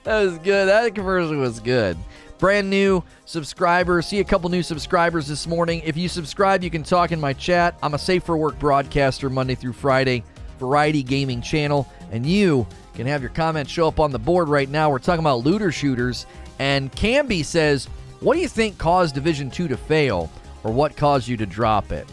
was good. That commercial was good. Brand new subscriber. See a couple new subscribers this morning. If you subscribe, you can talk in my chat. I'm a Safe for Work broadcaster Monday through Friday, variety gaming channel, and you can have your comments show up on the board right now. We're talking about looter shooters, and Camby says, what do you think caused Division 2 to fail, or what caused you to drop it?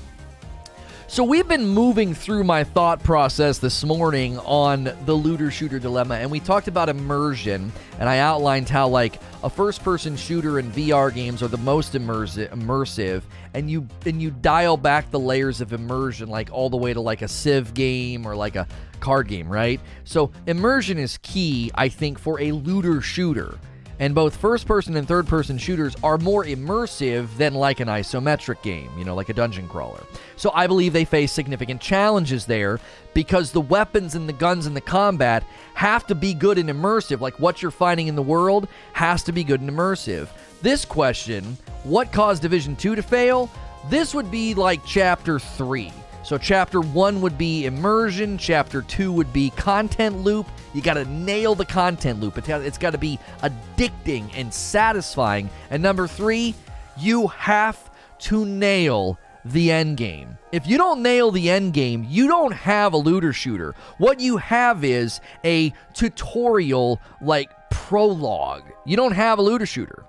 So we've been moving through my thought process this morning on the looter-shooter dilemma, and we talked about immersion, and I outlined how, like, a first-person shooter and VR games are the most immersive, and you dial back the layers of immersion, like, all the way to, like, a Civ game or, like, a card game, right? So immersion is key, I think, for a looter-shooter. And both first-person and third-person shooters are more immersive than like an isometric game, you know, like a dungeon crawler. So I believe they face significant challenges there because the weapons and the guns and the combat have to be good and immersive. Like what you're finding in the world has to be good and immersive. This question, what caused Division 2 to fail? This would be like Chapter 3. So Chapter 1 would be immersion, Chapter 2 would be content loop. You got to nail the content loop. It's got to be addicting and satisfying. And number 3, you have to nail the end game. If you don't nail the end game, you don't have a looter shooter. What you have is a tutorial, like prologue. You don't have a looter shooter.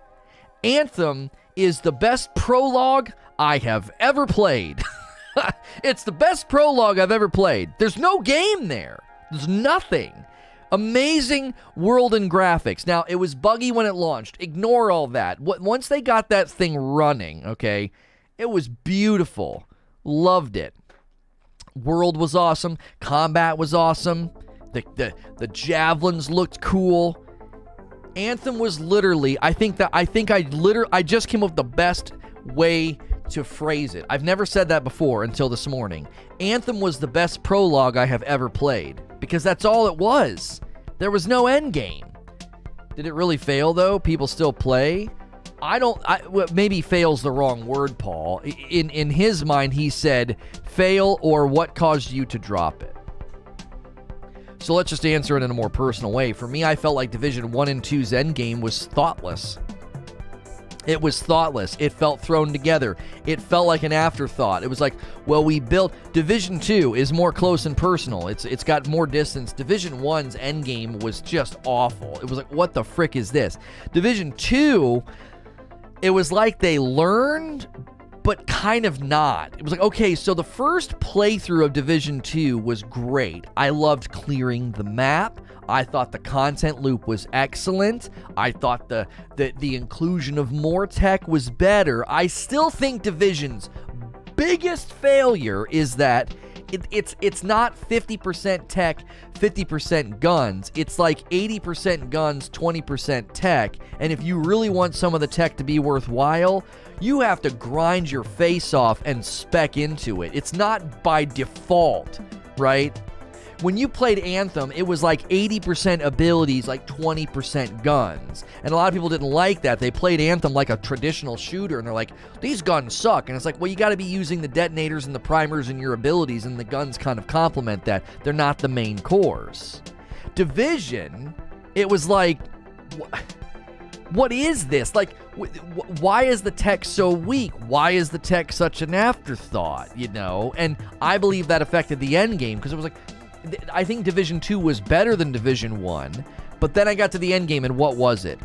Anthem is the best prologue I have ever played. It's the best prologue I've ever played. There's no game there. There's nothing. Amazing world and graphics. Now, it was buggy when it launched. Ignore all that. Once they got that thing running, okay, it was beautiful. Loved it. World was awesome. Combat was awesome. The javelins looked cool. Anthem was literally, I just came up with the best way to phrase it. I've never said that before until this morning. Anthem was the best prologue I have ever played, because that's all it was. There was no end game. Did it really fail though? People still play? Maybe fail's the wrong word, Paul. In his mind, he said fail or what caused you to drop it. So let's just answer it in a more personal way. For me, I felt like Division 1 and 2's endgame was thoughtless. It was thoughtless. It felt thrown together. It felt like an afterthought. It was like, well, we built... Division 2 is more close and personal. It's got more distance. Division 1's endgame was just awful. It was like, what the frick is this? Division 2, it was like they learned, but kind of not. It was like, okay, so the first playthrough of Division 2 was great. I loved clearing the map. I thought the content loop was excellent. I thought the inclusion of more tech was better. I still think Division's biggest failure is that it's not 50% tech, 50% guns. It's like 80% guns, 20% tech. And if you really want some of the tech to be worthwhile, you have to grind your face off and spec into it. It's not by default, right? When you played Anthem, it was like 80% abilities, like 20% guns. And a lot of people didn't like that. They played Anthem like a traditional shooter, and they're like, these guns suck. And it's like, well, you got to be using the detonators and the primers and your abilities, and the guns kind of complement that. They're not the main cores. Division, it was like, what is this? Like, why is the tech so weak? Why is the tech such an afterthought, you know? And I believe that affected the end game, because it was like, I think Division 2 was better than Division 1, but then I got to the end game, and what was it?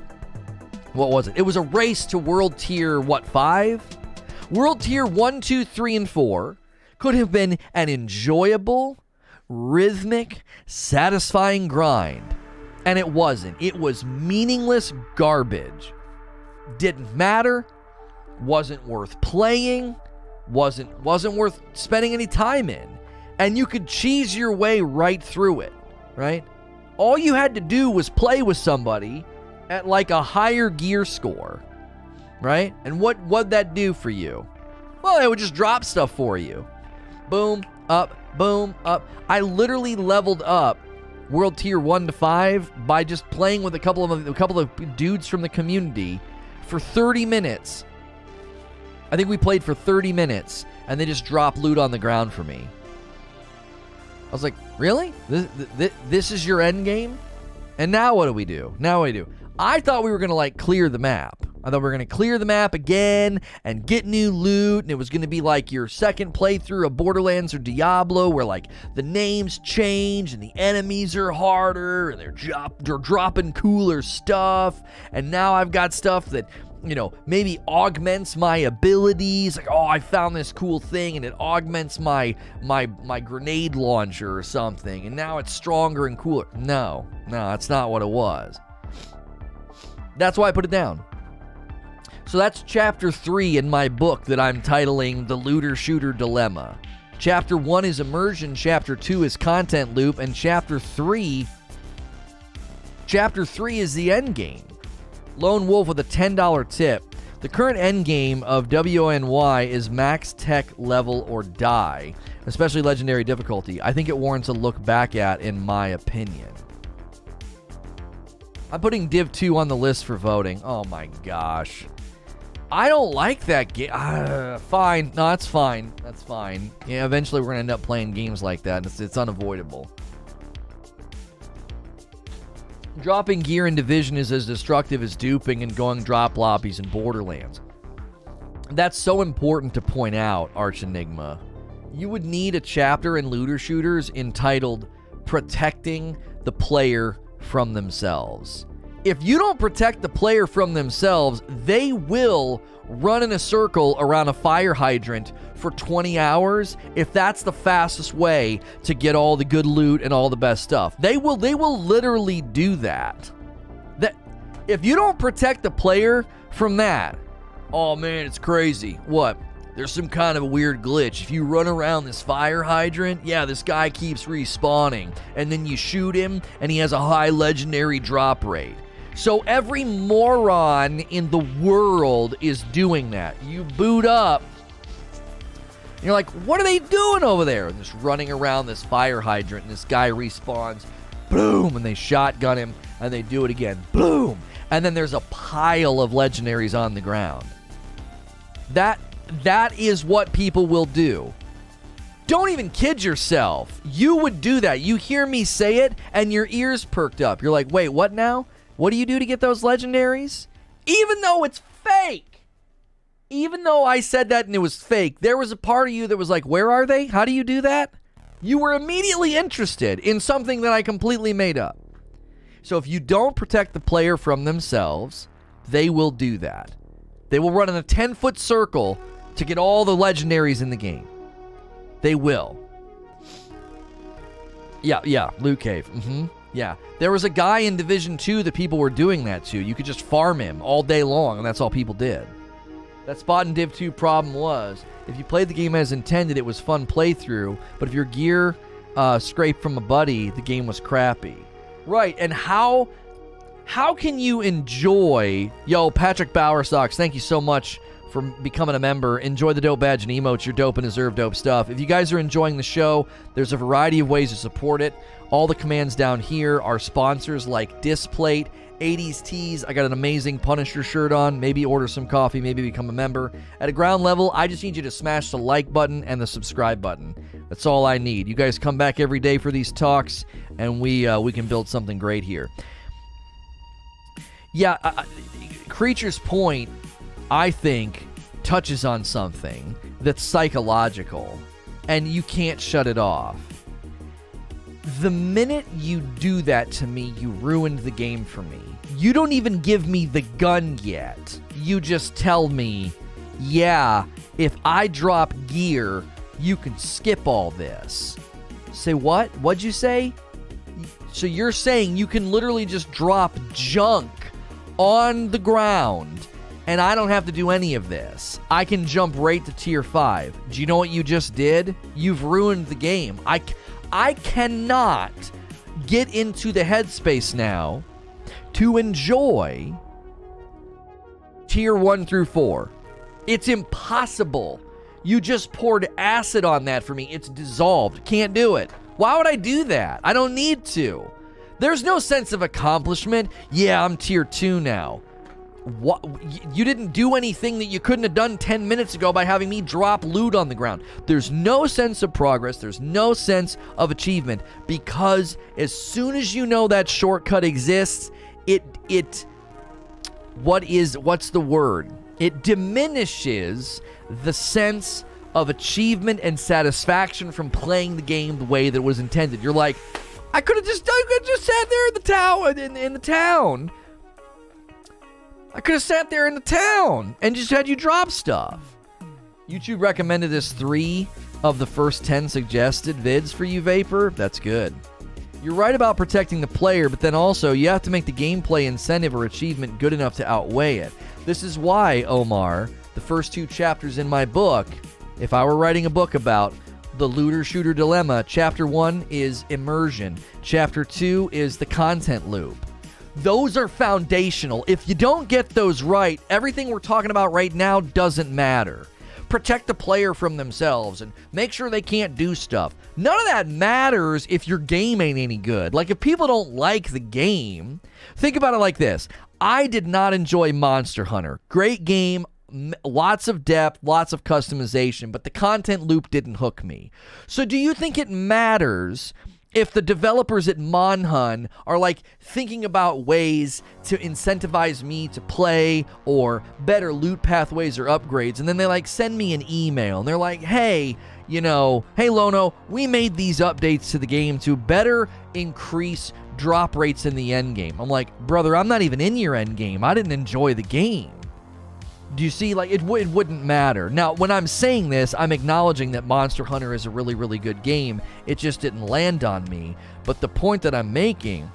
What was it? It was a race to World Tier, 5? World Tier 1, 2, 3, and 4 could have been an enjoyable, rhythmic, satisfying grind, and it wasn't. It was meaningless garbage. Didn't matter, wasn't worth playing, wasn't worth spending any time in. And you could cheese your way right through it, right? All you had to do was play with somebody at like a higher gear score, right? And what'd that do for you? Well, it would just drop stuff for you. Boom, up, boom, up. I literally leveled up World Tier 1 to 5 by just playing with a couple of dudes from the community for 30 minutes. I think we played for 30 minutes, and they just dropped loot on the ground for me. I was like, really? This is your end game? And now what do we do? I thought we were going to like clear the map. I thought we were going to clear the map again and get new loot. And it was going to be like your second playthrough of Borderlands or Diablo, where like the names change and the enemies are harder and they're dropping cooler stuff. And now I've got stuff that, you know, maybe augments my abilities. Like, oh, I found this cool thing and it augments my grenade launcher or something, and now it's stronger and cooler. No, that's not what it was. That's why I put it down. So that's chapter 3 in my book that I'm titling The Looter Shooter Dilemma. Chapter 1 is Immersion, chapter 2 is Content Loop, and chapter 3 is the end game. Lone Wolf with a $10 tip. The current end game of WNY is max tech level or die, especially legendary difficulty. I think it warrants a look back at, in my opinion. I'm putting Div 2 on the list for voting. Oh my gosh. I don't like that game. Fine. No, that's fine. That's fine. Yeah, eventually we're going to end up playing games like that. It's unavoidable. Dropping gear in Division is as destructive as duping and going drop lobbies in Borderlands. That's so important to point out, Arch Enigma. You would need a chapter in looter shooters entitled Protecting the Player from Themselves. If you don't protect the player from themselves, they will run in a circle around a fire hydrant for 20 hours if that's the fastest way to get all the good loot and all the best stuff. They will literally do that. If you don't protect the player from that, oh man, it's crazy. What? There's some kind of a weird glitch. If you run around this fire hydrant, yeah, this guy keeps respawning. And then you shoot him, and he has a high legendary drop rate. So every moron in the world is doing that. You boot up, and you're like, what are they doing over there? And just running around this fire hydrant, and this guy respawns, boom, and they shotgun him, and they do it again, boom. And then there's a pile of legendaries on the ground. That is what people will do. Don't even kid yourself. You would do that. You hear me say it, and your ears perked up. You're like, wait, what now? What do you do to get those legendaries? Even though it's fake. Even though I said that and it was fake, there was a part of you that was like, where are they? How do you do that? You were immediately interested in something that I completely made up. So if you don't protect the player from themselves, they will do that. They will run in a 10-foot circle to get all the legendaries in the game. They will. Yeah, Loot Cave. Yeah. There was a guy in Division 2 that people were doing that to. You could just farm him all day long, and that's all people did. That Spot in Div 2 problem was, if you played the game as intended, it was fun playthrough, but if your gear scraped from a buddy, the game was crappy. Right, and how can you enjoy... Yo, Patrick Bowerstocks, thank you so much for becoming a member. Enjoy the dope badge and emotes. You're dope and deserve dope stuff. If you guys are enjoying the show, there's a variety of ways to support it. All the commands down here are sponsors like Displate, 80s Tees. I got an amazing Punisher shirt on. Maybe order some coffee, maybe become a member. At a ground level, I just need you to smash the like button and the subscribe button. That's all I need. You guys come back every day for these talks, and we can build something great here. Yeah, Creature's Point, I think, touches on something that's psychological, and you can't shut it off. The minute you do that to me, you ruined the game for me. You don't even give me the gun yet. You just tell me, yeah, if I drop gear, you can skip all this. Say what? What'd you say? So you're saying you can literally just drop junk on the ground, and I don't have to do any of this. I can jump right to tier 5. Do you know what you just did? You've ruined the game. I cannot get into the headspace now to enjoy tier 1 through 4. It's impossible. You just poured acid on that for me. It's dissolved. Can't do it. Why would I do that? I don't need to. There's no sense of accomplishment. Yeah, I'm tier 2 now. What? You didn't do anything that you couldn't have done 10 minutes ago by having me drop loot on the ground. There's no sense of progress. There's no sense of achievement, because as soon as you know that shortcut exists, what's the word? It diminishes the sense of achievement and satisfaction from playing the game the way that it was intended. You're like, I could have just sat there in the town. I could have sat there in the town and just had you drop stuff. YouTube recommended this 3 of the first 10 suggested vids for you, Vapor. That's good. You're right about protecting the player, but then also you have to make the gameplay incentive or achievement good enough to outweigh it. This is why, Omar, the first 2 chapters in my book, if I were writing a book about the looter-shooter dilemma, chapter 1 is Immersion. Chapter 2 is the content loop. Those are foundational. If you don't get those right, everything we're talking about right now doesn't matter. Protect the player from themselves and make sure they can't do stuff. None of that matters if your game ain't any good. Like, if people don't like the game, think about it like this. I did not enjoy Monster Hunter. Great game, lots of depth, lots of customization, but the content loop didn't hook me. So do you think it matters if the developers at Monhun are like thinking about ways to incentivize me to play or better loot pathways or upgrades, and then they like send me an email and they're like, hey, you know, hey Lono, we made these updates to the game to better increase drop rates in the end game. I'm like, brother, I'm not even in your end game. I didn't enjoy the game. Do you see? Like, it wouldn't matter. Now, when I'm saying this, I'm acknowledging that Monster Hunter is a really, really good game. It just didn't land on me. But the point that I'm making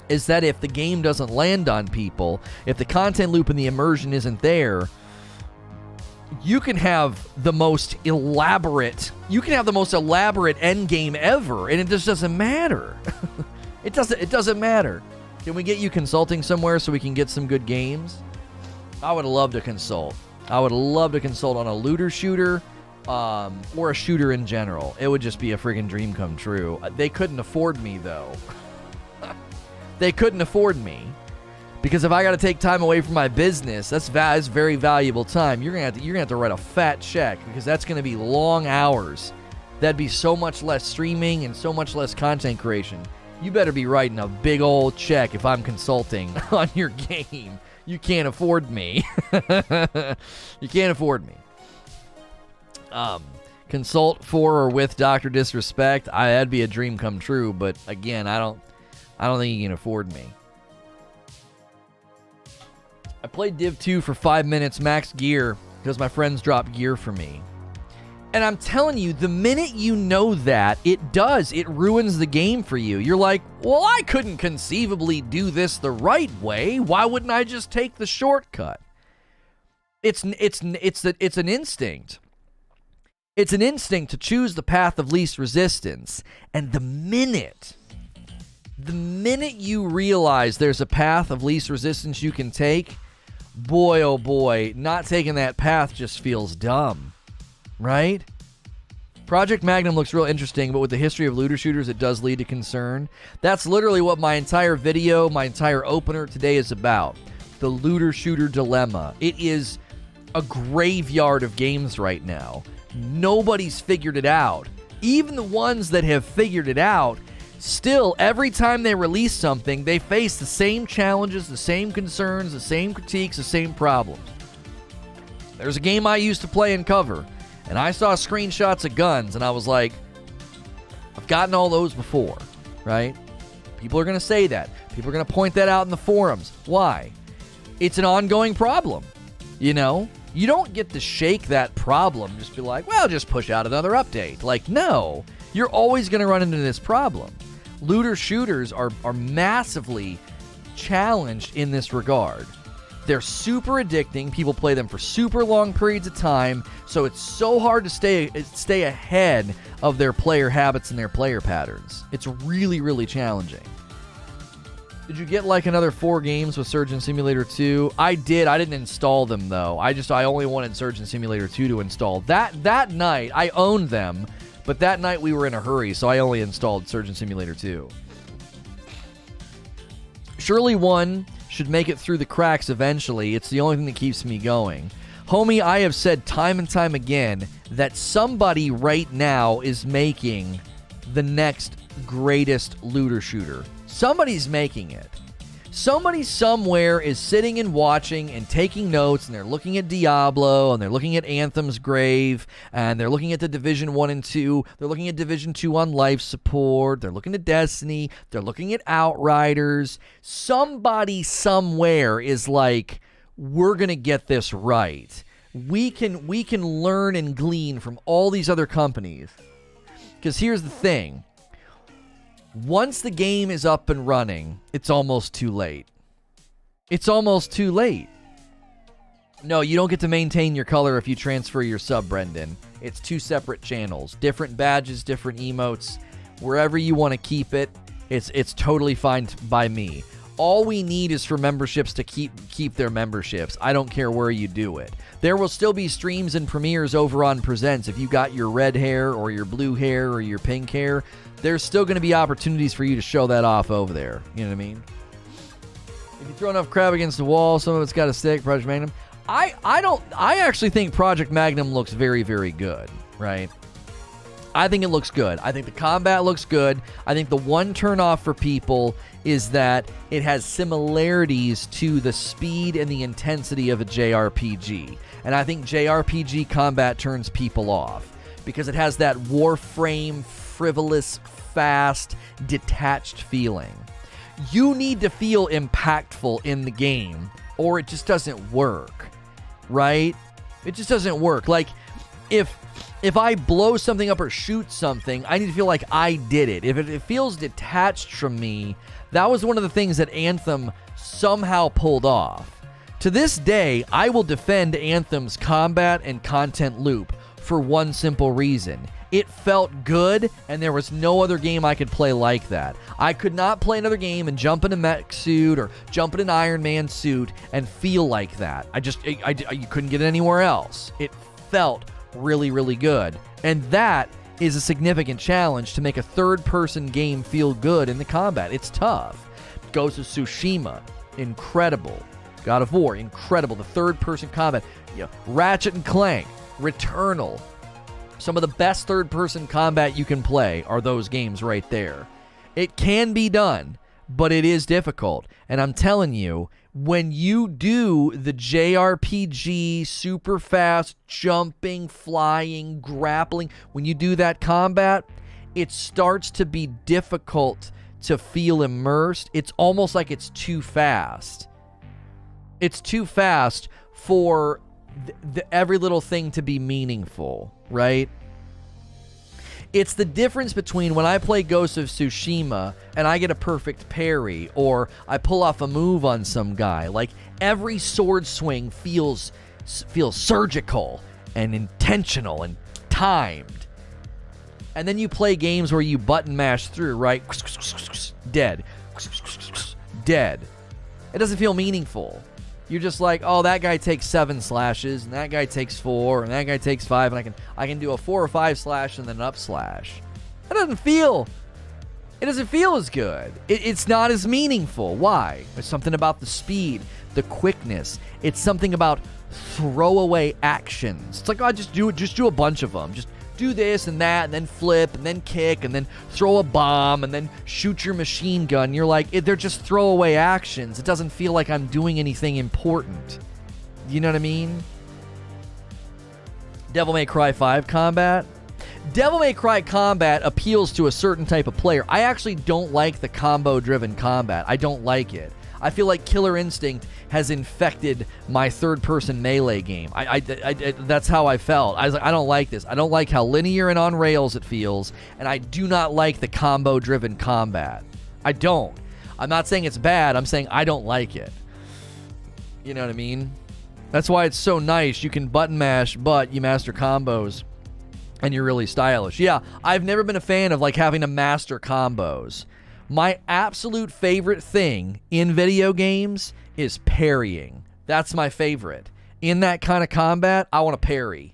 is that if the game doesn't land on people, if the content loop and the immersion isn't there, you can have the most elaborate end game ever, and it just doesn't matter. It doesn't matter. Can we get you consulting somewhere so we can get some good games? I would love to consult. I would love to consult on a looter shooter or a shooter in general. It would just be a friggin' dream come true. They couldn't afford me, though. They couldn't afford me. Because if I got to take time away from my business, that's very valuable time. You're gonna have to write a fat check because that's going to be long hours. That'd be so much less streaming and so much less content creation. You better be writing a big old check if I'm consulting on your game. You can't afford me. You can't afford me. Consult for or with Dr. Disrespect. That'd be a dream come true, but again, I don't think you can afford me. I played Div 2 for 5 minutes max gear because my friends dropped gear for me. And I'm telling you, the minute you know that, it ruins the game for you. You're like, well, I couldn't conceivably do this the right way. Why wouldn't I just take the shortcut? It's an instinct. It's an instinct to choose the path of least resistance. And the minute you realize there's a path of least resistance you can take, boy, oh boy, not taking that path just feels dumb. Right? Project Magnum looks real interesting, but with the history of looter shooters, it does lead to concern. That's literally what my entire video, my entire opener today is about. The looter shooter dilemma. It is a graveyard of games right now. Nobody's figured it out. Even the ones that have figured it out, still, every time they release something, they face the same challenges, the same concerns, the same critiques, the same problems. There's a game I used to play and cover, and I saw screenshots of guns, and I was like, I've gotten all those before, right? People are going to say that. People are going to point that out in the forums. Why? It's an ongoing problem, you know? You don't get to shake that problem, just be like, well, just push out another update. Like, no. You're always going to run into this problem. Looter shooters are massively challenged in this regard. They're super addicting. People play them for super long periods of time, so it's so hard to stay ahead of their player habits and their player patterns. It's really, really challenging. Did you get like another 4 games with Surgeon Simulator 2? I did. I didn't install them though. I only wanted Surgeon Simulator 2 to install. That night, I owned them, but that night we were in a hurry, so I only installed Surgeon Simulator 2. Surely 1 should make it through the cracks eventually. It's the only thing that keeps me going. Homie, I have said time and time again that somebody right now is making the next greatest looter shooter. Somebody's making it. Somebody somewhere is sitting and watching and taking notes, and they're looking at Diablo, and they're looking at Anthem's Grave, and they're looking at the Division 1 and 2. They're looking at Division 2 on life support. They're looking at Destiny. They're looking at Outriders. Somebody somewhere is like, we're going to get this right. We can learn and glean from all these other companies. Because here's the thing. Once the game is up and running, it's almost too late. It's almost too late. No, you don't get to maintain your color if you transfer your sub, Brendan. It's 2 separate channels. Different badges, different emotes. Wherever you want to keep it, it's totally fine by me. All we need is for memberships to keep their memberships. I don't care where you do it. There will still be streams and premieres over on Presents. If you got your red hair or your blue hair or your pink hair, there's still going to be opportunities for you to show that off over there. You know what I mean? If you throw enough crap against the wall, some of it's got to stick. Project Magnum. I actually think Project Magnum looks very, very good, right? I think it looks good. I think the combat looks good. I think the one turnoff for people is that it has similarities to the speed and the intensity of a JRPG. And I think JRPG combat turns people off because it has that Warframe, frivolous, fast, detached feeling. You need to feel impactful in the game or it just doesn't work, right? It just doesn't work. Like, if I blow something up or shoot something, I need to feel like I did it. If it feels detached from me, that was one of the things that Anthem somehow pulled off. To this day, I will defend Anthem's combat and content loop for one simple reason. It felt good, and there was no other game I could play like that. I could not play another game and jump in a mech suit or jump in an Iron Man suit and feel like that. You couldn't get it anywhere else. It felt really, really good. And that is a significant challenge to make a third-person game feel good in the combat. It's tough. Ghost of Tsushima, incredible. God of War, incredible. The third-person combat. Ratchet and Clank, Returnal. Some of the best third-person combat you can play are those games right there. It can be done, but it is difficult. And I'm telling you, when you do the JRPG, super fast, jumping, flying, grappling, when you do that combat, it starts to be difficult to feel immersed. It's almost like it's too fast. It's too fast for every little thing to be meaningful, right? It's the difference between when I play Ghost of Tsushima and I get a perfect parry or I pull off a move on some guy. Like, every sword swing feels surgical and intentional and timed. And then you play games where you button mash through, right? Dead. Dead. It doesn't feel meaningful. You're just like, oh, that guy takes 7 slashes, and that guy takes 4, and that guy takes 5, and I can do a 4 or 5 slash and then an up slash. It doesn't feel as good. It's not as meaningful. Why? There's something about the speed, the quickness. It's something about throwaway actions. It's like, oh, just do a bunch of them. Just do this and that, and then flip, and then kick, and then throw a bomb, and then shoot your machine gun. You're like, they're just throwaway actions. It doesn't feel like I'm doing anything important. You know what I mean? Devil May Cry 5 combat. Devil May Cry combat appeals to a certain type of player. I actually don't like the combo-driven combat. I don't like it. I feel like Killer Instinct has infected my third-person melee game. That's how I felt. I was like, I don't like this. I don't like how linear and on rails it feels, and I do not like the combo-driven combat. I don't. I'm not saying it's bad. I'm saying I don't like it. You know what I mean? That's why it's so nice. You can button mash, but you master combos, and you're really stylish. Yeah, I've never been a fan of like having to master combos. My absolute favorite thing in video games is parrying. That's my favorite. In that kind of combat, I want to parry.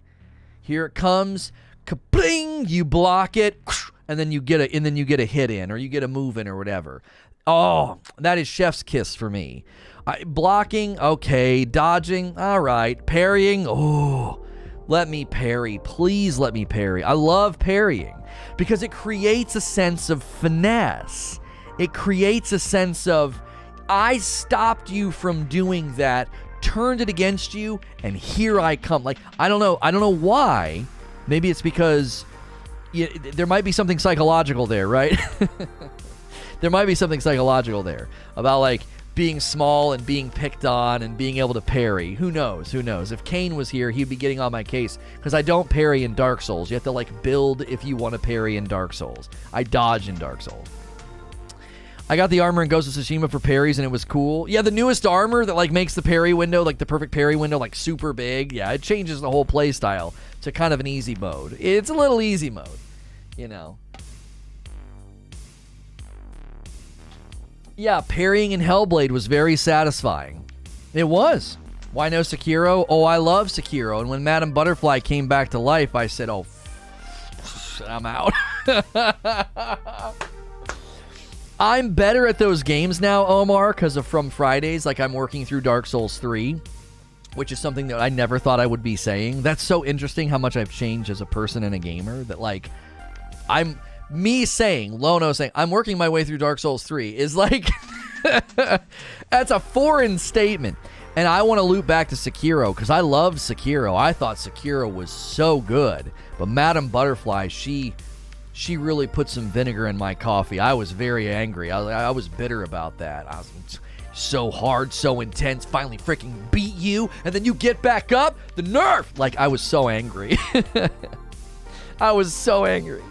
Here it comes, ka-pling, you block it, and then you get a hit in, or you get a move in, or whatever. Oh, that is chef's kiss for me. Blocking, okay. Dodging, all right. Parrying, oh, let me parry. Please let me parry. I love parrying because it creates a sense of finesse. It creates a sense of, I stopped you from doing that, turned it against you, and here I come. Like, I don't know why. Maybe it's because there might be something psychological there, right? There might be something psychological there about like being small and being picked on and being able to parry. Who knows? If Kane was here, he'd be getting on my case because I don't parry in Dark Souls. You have to like build if you want to parry in Dark Souls. I dodge in Dark Souls. I got the armor in Ghost of Tsushima for parries, and it was cool. Yeah, the newest armor that like makes the parry window, like the perfect parry window, like super big. Yeah, it changes the whole play style to kind of an easy mode. It's a little easy mode, you know. Yeah, parrying in Hellblade was very satisfying. It was. Why no Sekiro? Oh, I love Sekiro. And when Madame Butterfly came back to life, I said, oh, I'm out. I'm better at those games now, Omar, because of From Fridays. Like, I'm working through Dark Souls 3, which is something that I never thought I would be saying. That's so interesting how much I've changed as a person and a gamer, that, like, me saying, Lono saying, I'm working my way through Dark Souls 3 is like, that's a foreign statement. And I want to loop back to Sekiro because I loved Sekiro. I thought Sekiro was so good. But Madame Butterfly, she really put some vinegar in my coffee. I was very angry. I was bitter about that. I was so hard, so intense, finally freaking beat you, and then you get back up? The nerf! Like, I was so angry. I was so angry.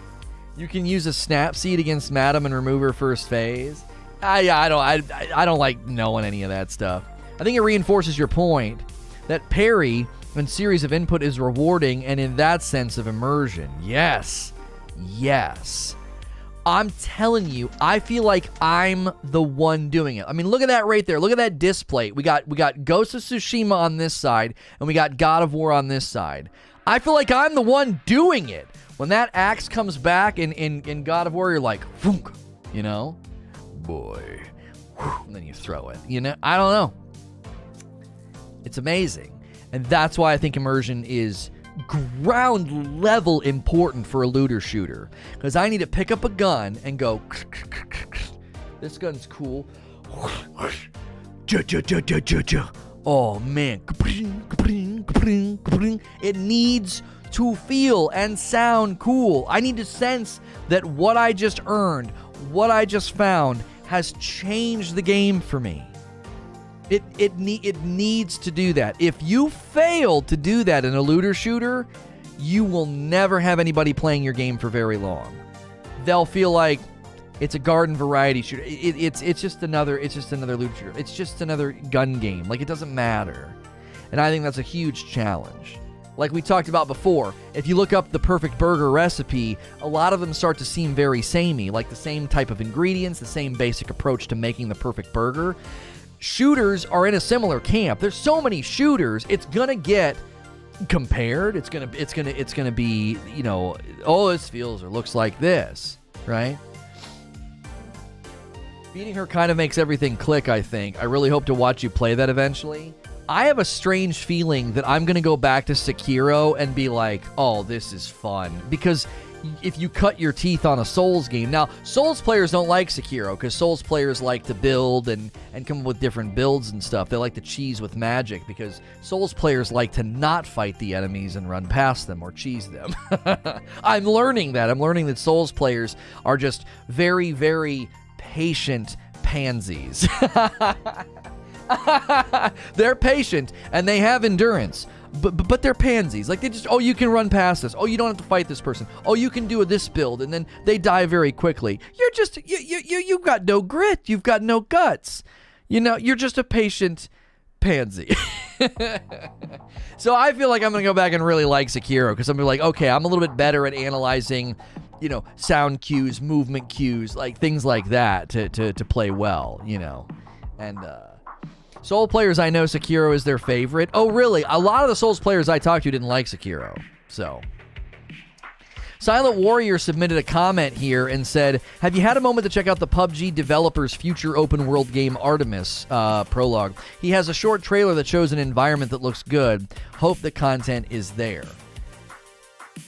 You can use a snap seed against Madame and remove her first phase. I don't like knowing any of that stuff. I think it reinforces your point that parry and series of input is rewarding, and in that sense of immersion. Yes. I'm telling you, I feel like I'm the one doing it. I mean, look at that right there. Look at that display. We got Ghost of Tsushima on this side, and we got God of War on this side. I feel like I'm the one doing it. When that axe comes back in God of War, you're like, Foonk, you know? Boy. And then you throw it. You know? I don't know. It's amazing. And that's why I think immersion is ground level important for a looter shooter, because I need to pick up a gun and go, this gun's cool. Oh man, it needs to feel and sound cool. I need to sense that what I just earned, what I just found, has changed the game for me. It needs to do that. If you fail to do that in a looter shooter, you will never have anybody playing your game for very long. They'll feel like it's a garden variety shooter. It's just another looter shooter. It's just another gun game. Like, it doesn't matter. And I think that's a huge challenge. Like we talked about before, if you look up the perfect burger recipe, a lot of them start to seem very samey, like the same type of ingredients, the same basic approach to making the perfect burger. Shooters are in a similar camp. There's so many shooters, it's gonna get compared. It's gonna be, you know, oh, this feels or looks like this, right? Beating her kind of makes everything click, I think. I really hope to watch you play that eventually. I have a strange feeling that I'm gonna go back to Sekiro and be like, oh, this is fun. Because if you cut your teeth on a Souls game. Now, Souls players don't like Sekiro because Souls players like to build and come up with different builds and stuff. They like to cheese with magic because Souls players like to not fight the enemies and run past them or cheese them. I'm learning that. I'm learning that Souls players are just very, very patient pansies. They're patient and they have endurance. But they're pansies. Like, they just, oh, you can run past this. Oh, you don't have to fight this person. Oh, you can do this build, and then they die very quickly. You're just, you've got no grit. You've got no guts. You know, you're just a patient pansy. So I feel like I'm going to go back and really like Sekiro, because I'm going to be like, okay, I'm a little bit better at analyzing, you know, sound cues, movement cues, like things like that to play well, you know. And, Soul players, I know Sekiro is their favorite. Oh, really? A lot of the Souls players I talked to didn't like Sekiro. So, Silent Warrior submitted a comment here and said, have you had a moment to check out the PUBG developer's future open world game Artemis prologue? He has a short trailer that shows an environment that looks good. Hope the content is there.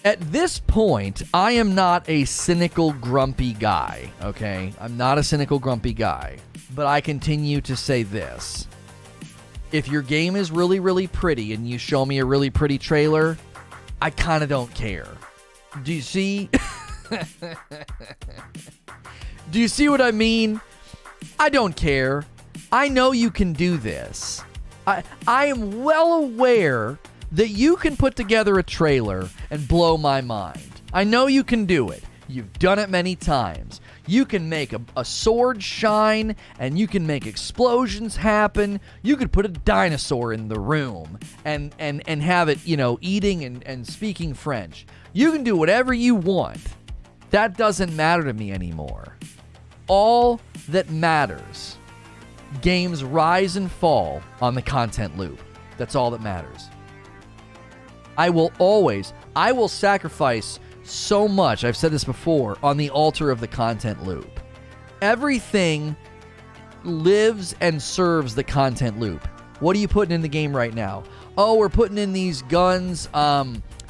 At this point, I am not a cynical, grumpy guy, okay? I'm not a cynical, grumpy guy. But I continue to say this. If your game is really, really pretty and you show me a really pretty trailer, I kind of don't care. Do you see? Do you see what I mean? I don't care. I know you can do this. I am well aware that you can put together a trailer and blow my mind. I know you can do it. You've done it many times. You can make a sword shine, and you can make explosions happen. You could put a dinosaur in the room and have it, you know, eating and speaking French. You can do whatever you want. That doesn't matter to me anymore. All that matters, games rise and fall on the content loop. That's all that matters. I will sacrifice so much, I've said this before, on the altar of the content loop. Everything lives and serves the content loop. What are you putting in the game right now? Oh, we're putting in these guns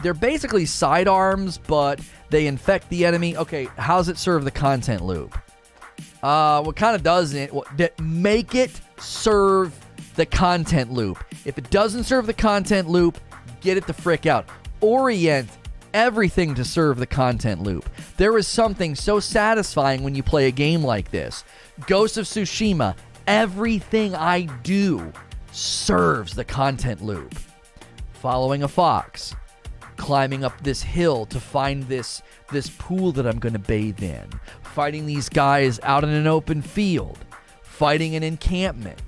They're basically sidearms, but they infect the enemy. Okay, how's it serve the content loop? What kind of doesn't? Make it serve the content loop. If it doesn't serve the content loop, get it the frick out. Orient everything to serve the content loop. There is something so satisfying when you play a game like this. Ghost of Tsushima, everything I do serves the content loop. Following a fox, climbing up this hill to find this pool that I'm going to bathe in, fighting these guys out in an open field, fighting an encampment.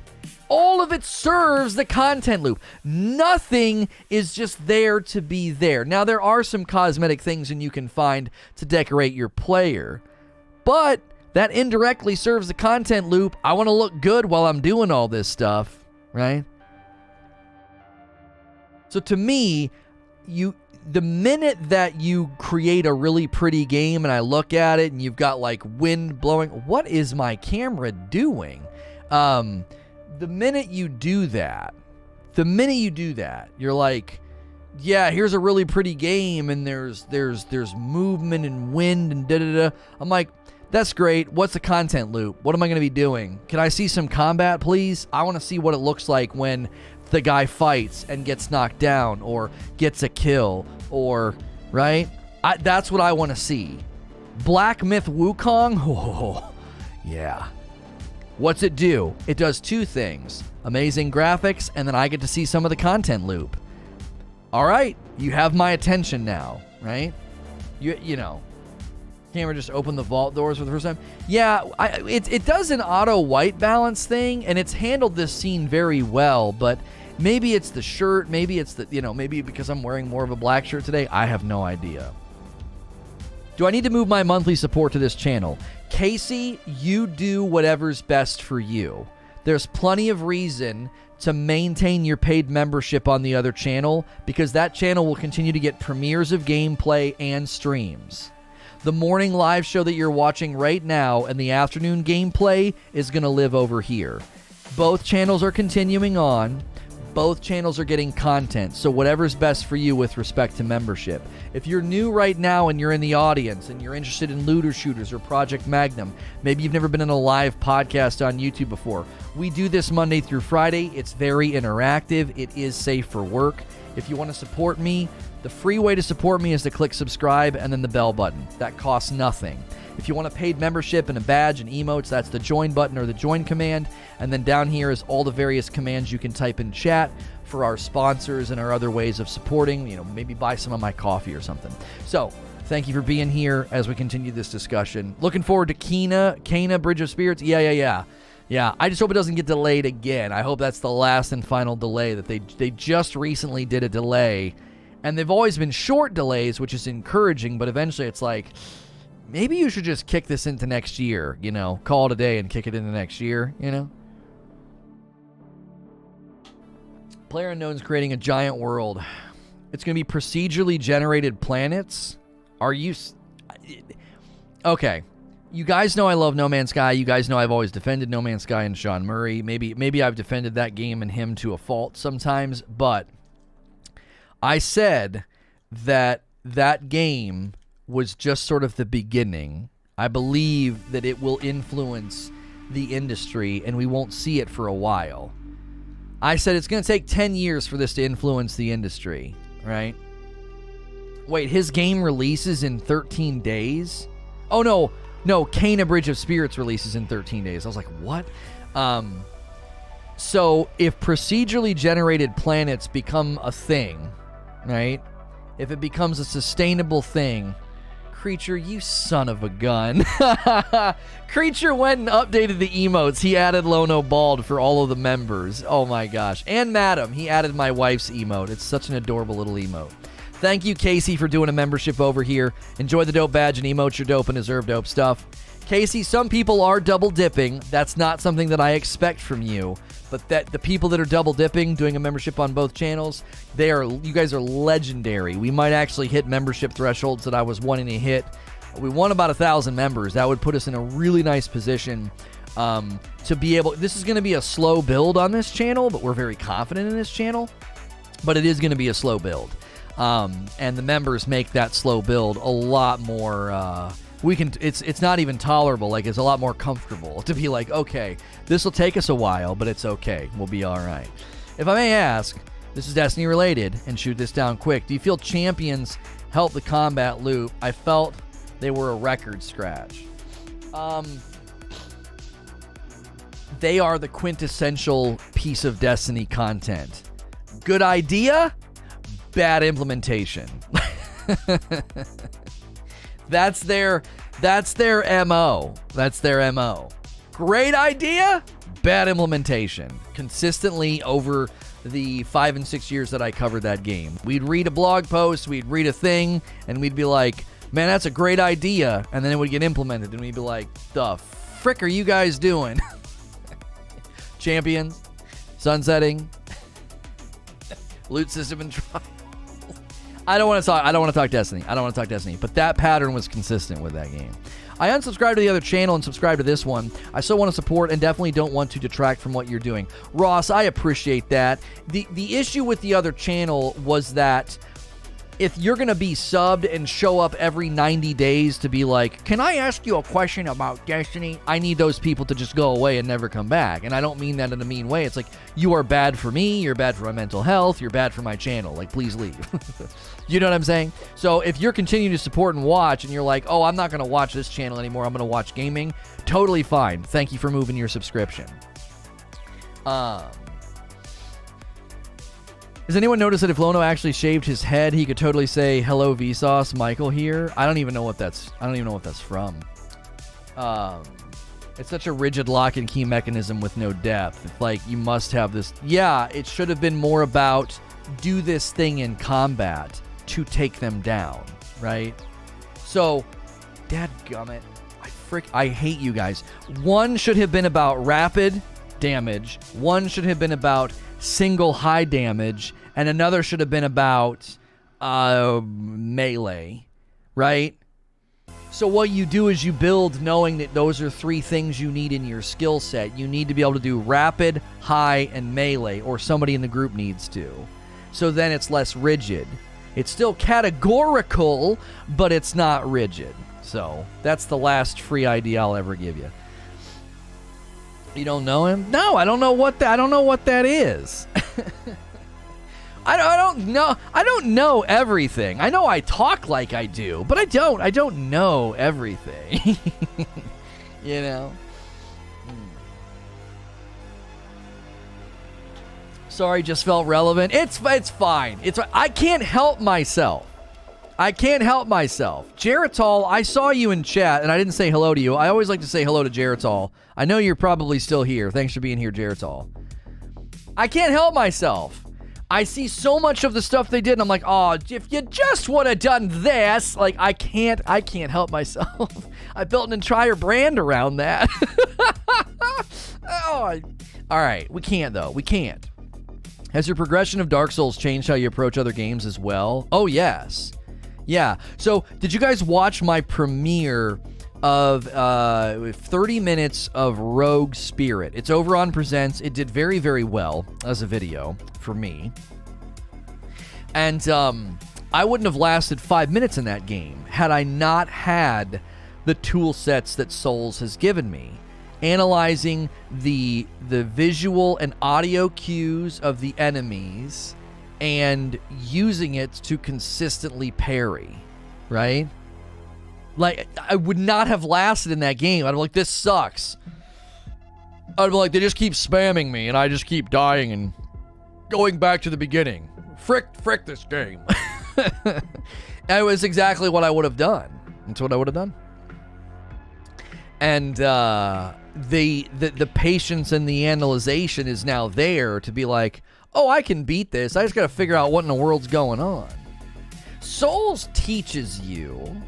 All of it serves the content loop. Nothing is just there to be there. Now, there are some cosmetic things and you can find to decorate your player, but that indirectly serves the content loop. I want to look good while I'm doing all this stuff, right? So to me, the minute that you create a really pretty game and I look at it and you've got like wind blowing, what is my camera doing? The minute you do that, you're like, yeah, here's a really pretty game and there's movement and wind and da-da-da. I'm like, that's great. What's the content loop? What am I going to be doing? Can I see some combat, please? I want to see what it looks like when the guy fights and gets knocked down or gets a kill or, right? That's what I want to see. Black Myth Wukong? Oh, yeah. What's it do? It does two things. Amazing graphics, and then I get to see some of the content loop. All right, you have my attention now, right? You know, camera just opened the vault doors for the first time. Yeah, it does an auto white balance thing, and it's handled this scene very well, but maybe it's the shirt, maybe it's the, maybe because I'm wearing more of a black shirt today. I have no idea. Do I need to move my monthly support to this channel? Casey, you do whatever's best for you. There's plenty of reason to maintain your paid membership on the other channel because that channel will continue to get premieres of gameplay and streams. The morning live show that you're watching right now and the afternoon gameplay is going to live over here. Both channels are continuing on. Both channels are getting content, so whatever's best for you with respect to membership. If you're new right now and you're in the audience and you're interested in looter shooters or Project Magnum, maybe you've never been in a live podcast on YouTube before, we do this Monday through Friday. It's very interactive. It is safe for work. If you want to support me, the free way to support me is to click subscribe and then the bell button. That costs nothing. If you want a paid membership and a badge and emotes, that's the join button or the join command. And then down here is all the various commands you can type in chat for our sponsors and our other ways of supporting, maybe buy some of my coffee or something. So thank you for being here as we continue this discussion. Looking forward to Cana Bridge of Spirits. Yeah. I just hope it doesn't get delayed again. I hope that's the last and final delay that they just recently did a delay. And they've always been short delays, which is encouraging, but eventually it's like, maybe you should just kick this into next year, call it a day and kick it into next year, PlayerUnknown's creating a giant world. It's going to be procedurally generated planets. Are you... Okay. You guys know I love No Man's Sky. You guys know I've always defended No Man's Sky and Sean Murray. Maybe I've defended that game and him to a fault sometimes, but I said that game was just sort of the beginning. I believe that it will influence the industry and we won't see it for a while. I said it's going to take 10 years for this to influence the industry, right? Wait, his game releases in 13 days? Oh, no, Cana Bridge of Spirits releases in 13 days. I was like, what? So if procedurally generated planets become a thing, right? If it becomes a sustainable thing, Creature, you son of a gun. Creature went and updated the emotes. He added Lono Bald for all of the members. Oh my gosh. And Madam, he added my wife's emote. It's such an adorable little emote. Thank you, Casey, for doing a membership over here. Enjoy the dope badge and emotes. You're dope and deserve dope stuff. Casey, some people are double dipping. That's not something that I expect from you. But that the people that are double dipping, doing a membership on both channels, you guys are legendary. We might actually hit membership thresholds that I was wanting to hit. We want about 1,000 members. That would put us in a really nice position to be able... This is going to be a slow build on this channel, but we're very confident in this channel. But it is going to be a slow build. And the members make that slow build a lot more, it's not even tolerable. Like, it's a lot more comfortable to be like, okay, this will take us a while, but it's okay. We'll be all right. If I may ask, this is Destiny related, and shoot this down quick. Do you feel champions help the combat loop? I felt they were a record scratch. They are the quintessential piece of Destiny content. Good idea, bad implementation. That's their MO. That's their MO. Great idea, bad implementation. Consistently over the 5 and 6 years that I covered that game. We'd read a blog post, we'd read a thing, and we'd be like, man, that's a great idea. And then it would get implemented, and we'd be like, the frick are you guys doing? Champions, sunsetting, loot system and trial. I don't want to talk Destiny. But that pattern was consistent with that game. I unsubscribed to the other channel and subscribed to this one. I still want to support and definitely don't want to detract from what you're doing. Ross, I appreciate that. The issue with the other channel was that if you're going to be subbed and show up every 90 days to be like, can I ask you a question about Destiny? I need those people to just go away and never come back. And I don't mean that in a mean way. It's like, you are bad for me. You're bad for my mental health. You're bad for my channel. Like, please leave. You know what I'm saying? So if you're continuing to support and watch and you're like, oh, I'm not going to watch this channel anymore, I'm going to watch gaming, totally fine. Thank you for moving your subscription. Has anyone noticed that if Lono actually shaved his head, he could totally say, hello, Vsauce, Michael here? I don't even know what that's from. It's such a rigid lock and key mechanism with no depth. It's like, you must have this. Yeah, it should have been more about do this thing in combat to take them down, right? So, dadgummit, I hate you guys. One should have been about rapid damage. One should have been about single high damage, and another should have been about melee, right? So what you do is you build knowing that those are three things you need in your skill set. You need to be able to do rapid, high, and melee, or somebody in the group needs to. So then it's less rigid. It's still categorical, but it's not rigid. So that's the last free idea I'll ever give you. You don't know him? No, I don't know what that is. I don't know. I don't know everything. I know I talk like I do, but I don't know everything. You know. Sorry, just felt relevant. It's fine. I can't help myself. Geritol, I saw you in chat, and I didn't say hello to you. I always like to say hello to Geritol. I know you're probably still here. Thanks for being here, Geritol. I can't help myself. I see so much of the stuff they did, and I'm like, oh, if you just would have done this. Like, I can't help myself. I built an entire brand around that. All right, we can't, though. We can't. Has your progression of Dark Souls changed how you approach other games as well? Oh, yes. Yeah. So, did you guys watch my premiere of 30 minutes of Rogue Spirit? It's over on Presents. It did very, very well as a video for me. And I wouldn't have lasted 5 minutes in that game had I not had the tool sets that Souls has given me. Analyzing the visual and audio cues of the enemies and using it to consistently parry, right? Like, I would not have lasted in that game. I'd be like, this sucks. I'd be like, they just keep spamming me and I just keep dying and going back to the beginning. Frick this game. And it was exactly what I would have done. That's what I would have done. And the patience and the analyzation is now there to be like, oh, I can beat this. I just got to figure out what in the world's going on. Souls teaches you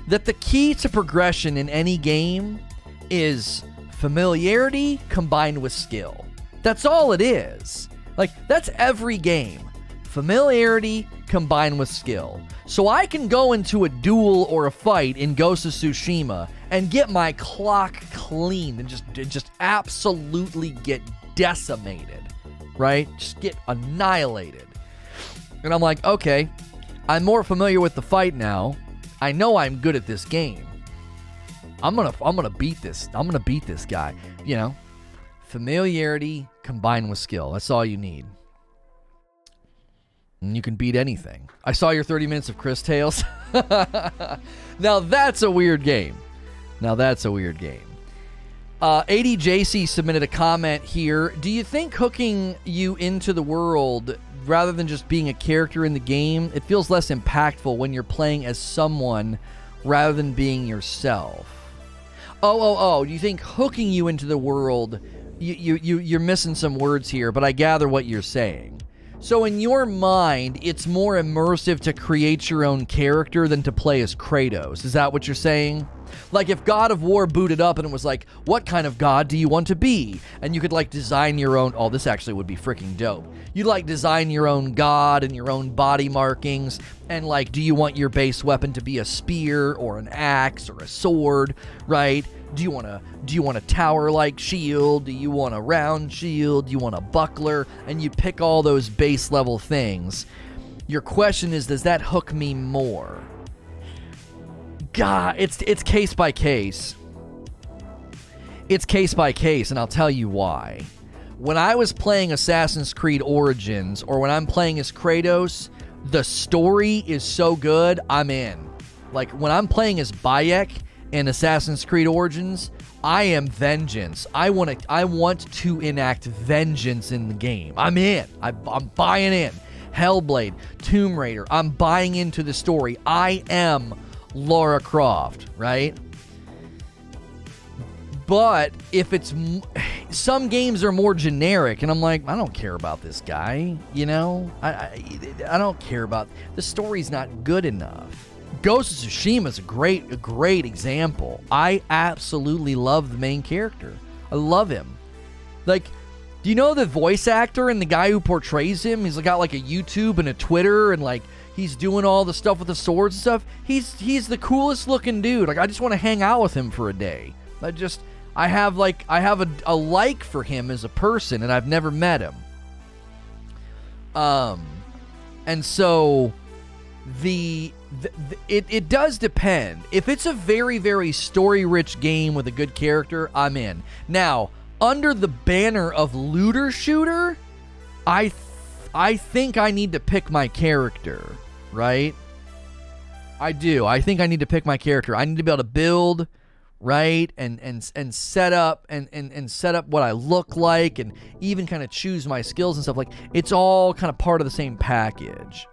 that the key to progression in any game is familiarity combined with skill. That's all it is. Like, that's every game. Familiarity combined with skill. So I can go into a duel or a fight in Ghost of Tsushima and get my clock cleaned and just absolutely get decimated, right? Just get annihilated. And I'm like, okay, I'm more familiar with the fight now. I know I'm good at this game. I'm gonna beat this. I'm gonna beat this guy. You know, familiarity combined with skill. That's all you need. And you can beat anything. I saw your 30 minutes of Chris Tales. Now that's a weird game. ADJC submitted a comment here. Do you think hooking you into the world rather than just being a character in the game, it feels less impactful when you're playing as someone rather than being yourself? Do you think hooking you into the world, you're missing some words here, but I gather what you're saying. So in your mind, it's more immersive to create your own character than to play as Kratos. Is that what you're saying? Like if God of War booted up and it was like, what kind of God do you want to be? And you could like design your own, oh, this actually would be freaking dope. You'd like design your own God and your own body markings. And like, do you want your base weapon to be a spear or an axe or a sword, right? Do you want a tower-like shield? Do you want a round shield? Do you want a buckler? And you pick all those base level things. Your question is, does that hook me more? God, it's case by case. It's case by case, and I'll tell you why. When I was playing Assassin's Creed Origins, or when I'm playing as Kratos, the story is so good, I'm in. Like, when I'm playing as Bayek in Assassin's Creed Origins, I am vengeance. I want to enact vengeance in the game. I'm in. I'm buying in. Hellblade, Tomb Raider, I'm buying into the story. I am Lara Croft, right? But if it's... Some games are more generic, and I'm like, I don't care about this guy, you know? I don't care about... The story's not good enough. Ghost of Tsushima is a great example. I absolutely love the main character. I love him. Like, do you know the voice actor and the guy who portrays him? He's got like a YouTube and a Twitter, and like he's doing all the stuff with the swords and stuff. He's the coolest looking dude. Like, I just want to hang out with him for a day. I have a like for him as a person, and I've never met him. And so it does depend. If it's a very, very story-rich game with a good character, I'm in. Now, under the banner of looter shooter, I think I need to pick my character, right? I do. I think I need to pick my character. I need to be able to build, right, and set up and set up what I look like, and even kind of choose my skills and stuff. Like, it's all kind of part of the same package.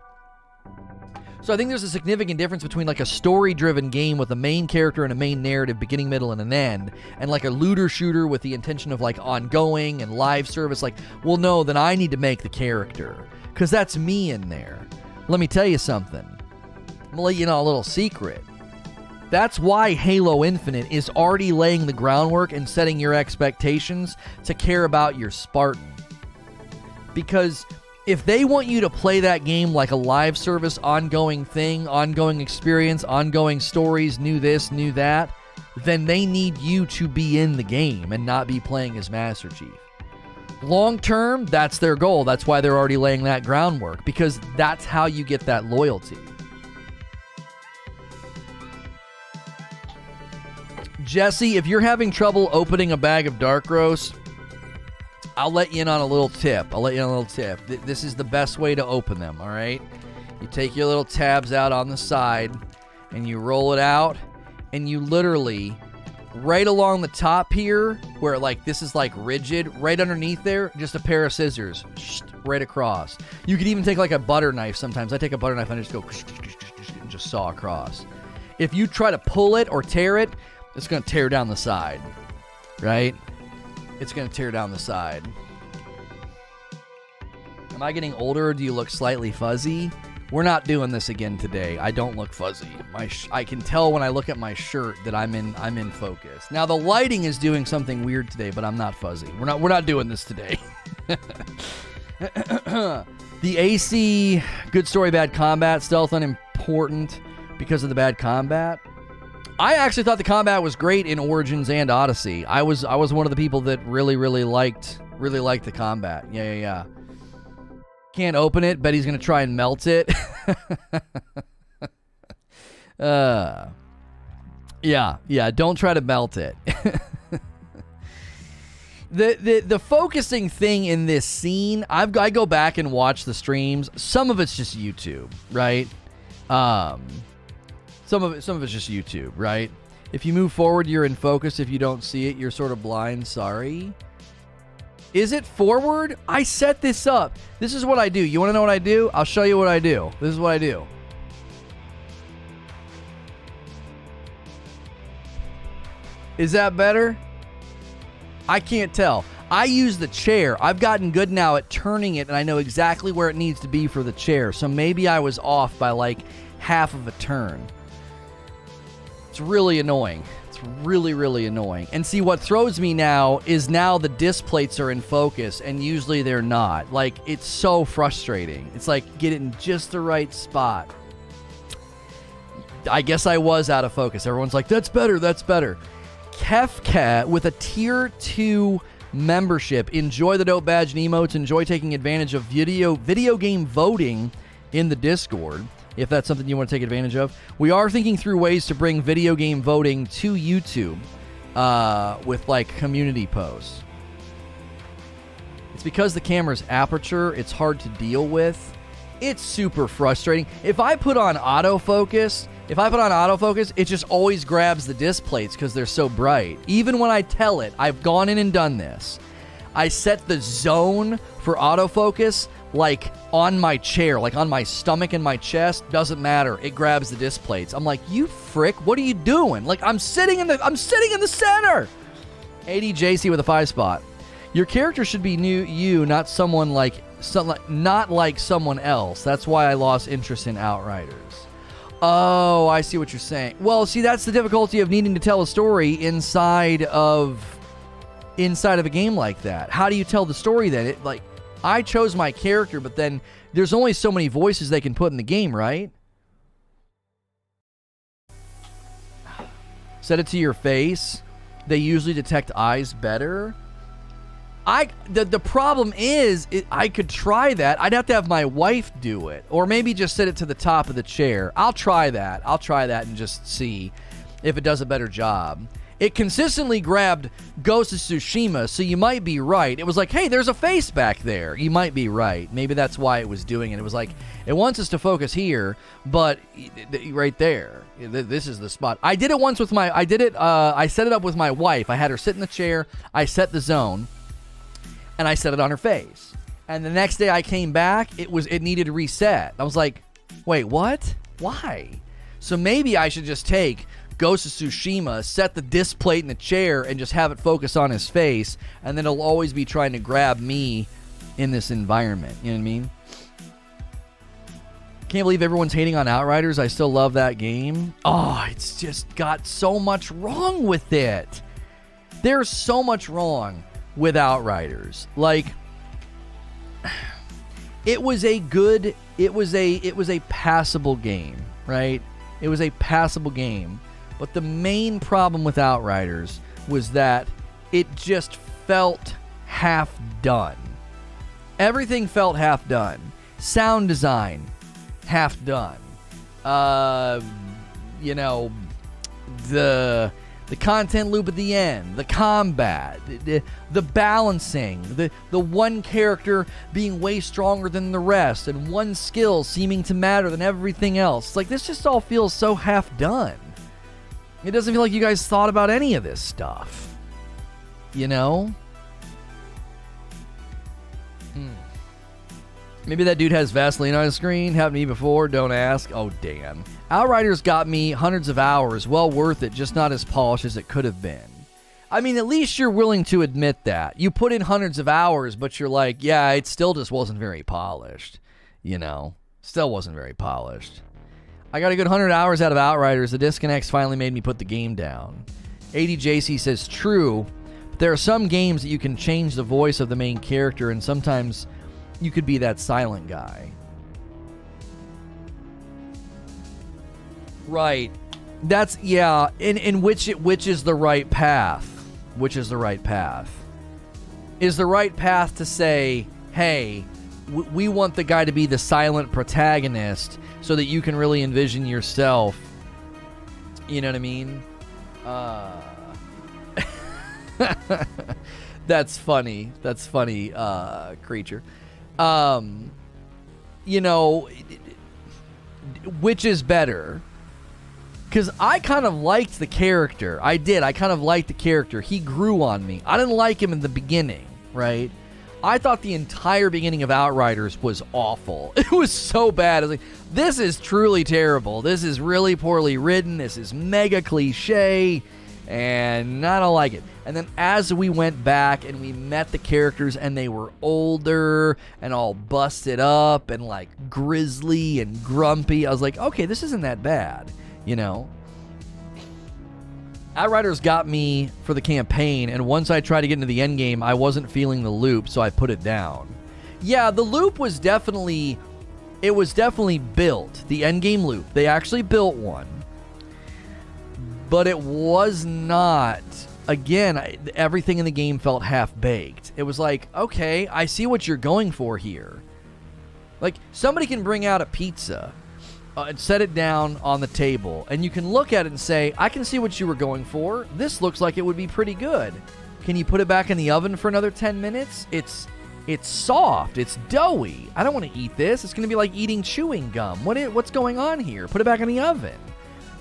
So I think there's a significant difference between like a story-driven game with a main character and a main narrative, beginning, middle, and an end, and like a looter shooter with the intention of like ongoing and live service. Like, well, no, then I need to make the character, because that's me in there. Let me tell you something. I'm gonna let you know a little secret. That's why Halo Infinite is already laying the groundwork and setting your expectations to care about your Spartan. Because if they want you to play that game like a live service, ongoing thing, ongoing experience, ongoing stories, new this, new that, then they need you to be in the game and not be playing as Master Chief. Long term, that's their goal. That's why they're already laying that groundwork, because that's how you get that loyalty. Jesse, if you're having trouble opening a bag of dark roast, I'll let you in on a little tip. This is the best way to open them, all right? You take your little tabs out on the side, and you roll it out, and you literally, right along the top here, where like this is like rigid, right underneath there, just a pair of scissors, right across. You could even take like a butter knife sometimes. I take a butter knife and I just go, and just saw across. If you try to pull it or tear it, it's going to tear down the side, right? It's going to tear down the side. Am I getting older, or do you look slightly fuzzy? We're not doing this again today. I don't look fuzzy. I can tell when I look at my shirt that I'm in focus. Now the lighting is doing something weird today, but I'm not fuzzy. We're not doing this today. The AC, good story, bad combat, stealth unimportant because of the bad combat. I actually thought the combat was great in Origins and Odyssey. I was one of the people that really liked the combat. Yeah. Can't open it. Bet he's gonna try and melt it. Yeah, don't try to melt it. The focusing thing in this scene, I go back and watch the streams. Some of it's just YouTube, right? Some of it's just YouTube, right? If you move forward, you're in focus. If you don't see it, you're sort of blind. Sorry. Is it forward? I set this up. This is what I do. You want to know what I do? I'll show you what I do. This is what I do. Is that better? I can't tell. I use the chair. I've gotten good now at turning it, and I know exactly where it needs to be for the chair. So maybe I was off by like half of a turn. It's really annoying. It's really, really annoying. And see, what throws me now is now the disc plates are in focus, and usually they're not. Like, it's so frustrating. It's like, get it in just the right spot. I guess I was out of focus. Everyone's like, that's better, that's better. Kefka with a tier 2 membership. Enjoy the dope badge and emotes. Enjoy taking advantage of video game voting in the Discord, if that's something you want to take advantage of. We are thinking through ways to bring video game voting to YouTube with like community posts. It's because the camera's aperture, it's hard to deal with. It's super frustrating. If I put on autofocus, it just always grabs the disc plates because they're so bright. Even when I tell it, I've gone in and done this. I set the zone for autofocus like on my chair, like on my stomach and my chest. Doesn't matter. It grabs the disc plates. I'm like, you frick, what are you doing? Like, I'm sitting in the center. ADJC with a 5 spot. Your character should be you, not someone not like someone else. That's why I lost interest in Outriders. Oh, I see what you're saying. Well, see, that's the difficulty of needing to tell a story inside of a game like that. How do you tell the story then? I chose my character, but then there's only so many voices they can put in the game, right? Set it to your face. They usually detect eyes better. The problem is, I could try that. I'd have to have my wife do it. Or maybe just set it to the top of the chair. I'll try that and just see if it does a better job. It consistently grabbed Ghost of Tsushima, so you might be right. It was like, hey, there's a face back there. You might be right. Maybe that's why it was doing it. It was like, it wants us to focus here, but right there. This is the spot. I did it once with I set it up with my wife. I had her sit in the chair. I set the zone. And I set it on her face. And the next day I came back, it needed to reset. I was like, wait, what? Why? So maybe I should just take Ghost of Tsushima, set the disc plate in the chair, and just have it focus on his face, and then it'll always be trying to grab me in this environment. You know what I mean? Can't believe everyone's hating on Outriders. I still love that game. Oh, it's just got so much wrong with it. There's so much wrong with Outriders. Like, it was a passable game, right? It was a passable game. But the main problem with Outriders was that it just felt half done. Everything felt half done. Sound design, half done. The content loop at the end, the combat, the balancing, the one character being way stronger than the rest, and one skill seeming to matter than everything else. It's like, this just all feels so half done. It doesn't feel like you guys thought about any of this stuff. You know? Maybe that dude has Vaseline on his screen. Happened to me before. Don't ask. Oh, damn. Outriders got me hundreds of hours. Well worth it, just not as polished as it could have been. I mean, at least you're willing to admit that. You put in hundreds of hours, but you're like, yeah, it still just wasn't very polished. You know? Still wasn't very polished. I got a good 100 hours out of Outriders. The disconnects finally made me put the game down. ADJC says, true, but there are some games that you can change the voice of the main character, and sometimes you could be that silent guy. Right. That's, yeah, in which is the right path? Which is the right path? Is the right path to say, hey, we want the guy to be the silent protagonist so that you can really envision yourself. You know what I mean? That's funny. That's funny, creature. You know, which is better? Because I kind of liked the character. I did. I kind of liked the character. He grew on me. I didn't like him in the beginning, right? I thought the entire beginning of Outriders was awful. It was so bad. I was like, this is truly terrible. This is really poorly written. This is mega cliche. And I don't like it. And then as we went back and we met the characters and they were older and all busted up and like grizzly and grumpy, I was like, okay, this isn't that bad, you know? Outriders got me for the campaign, and once I tried to get into the end game, I wasn't feeling the loop, so I put it down. Yeah, the loop was definitely built, the end game loop. They actually built one. But it was not, again, everything in the game felt half-baked. It was like, okay, I see what you're going for here. Like, somebody can bring out a pizza and set it down on the table, and you can look at it and say, I can see what you were going for. This looks like it would be pretty good. Can you put it back in the oven for another 10 minutes? It's soft. It's doughy. I don't want to eat this. It's going to be like eating chewing gum. What's going on here? Put it back in the oven.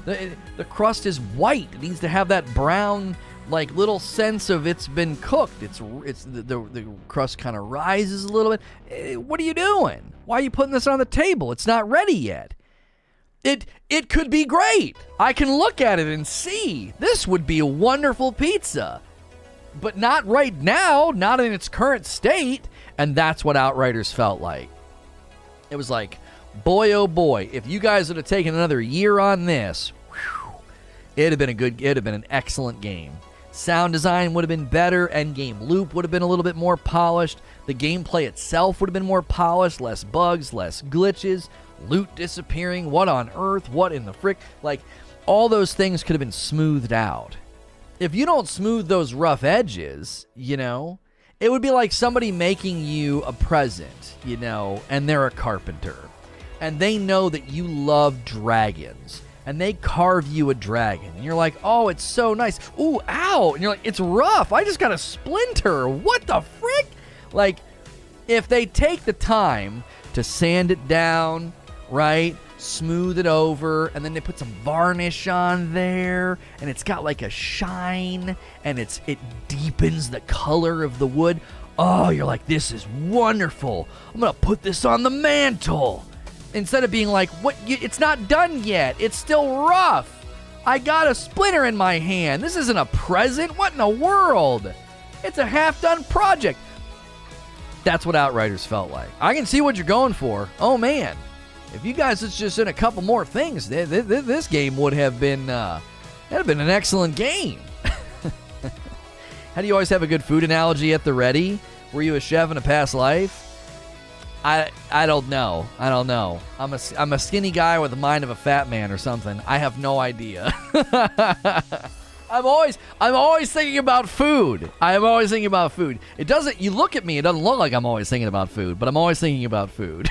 The crust is white. It needs to have that brown, like, little sense of it's been cooked. The crust kind of rises a little bit. What are you doing? Why are you putting this on the table? It's not ready yet. It could be great. I can look at it and see this would be a wonderful pizza, but not right now, not in its current state. And that's what Outriders felt like. It was like, boy, oh boy, if you guys would have taken another year on this, it'd have been an excellent game. Sound design would have been better, end game loop would have been a little bit more polished, the gameplay itself would have been more polished, less bugs, less glitches, loot disappearing, what on earth, what in the frick, like, all those things could have been smoothed out. If you don't smooth those rough edges, you know, it would be like somebody making you a present, you know, and they're a carpenter. And they know that you love dragons. And they carve you a dragon. And you're like, oh, it's so nice. Ooh, ow. And you're like, it's rough. I just got a splinter. What the frick? Like, if they take the time to sand it down, right? Smooth it over. And then they put some varnish on there. And it's got like a shine. And it deepens the color of the wood. Oh, you're like, this is wonderful. I'm going to put this on the mantle. Instead of being like, it's not done yet. It's still rough. I got a splinter in my hand. This isn't a present. What in the world? It's a half-done project. That's what Outriders felt like. I can see what you're going for. Oh, man. If you guys had just in a couple more things, this game would have been, that'd have been an excellent game. How do you always have a good food analogy at the ready? Were you a chef in a past life? I don't know. I'm a skinny guy with the mind of a fat man or something. I have no idea. I'm always thinking about food. It doesn't, you look at me, it doesn't look like I'm always thinking about food, but I'm always thinking about food.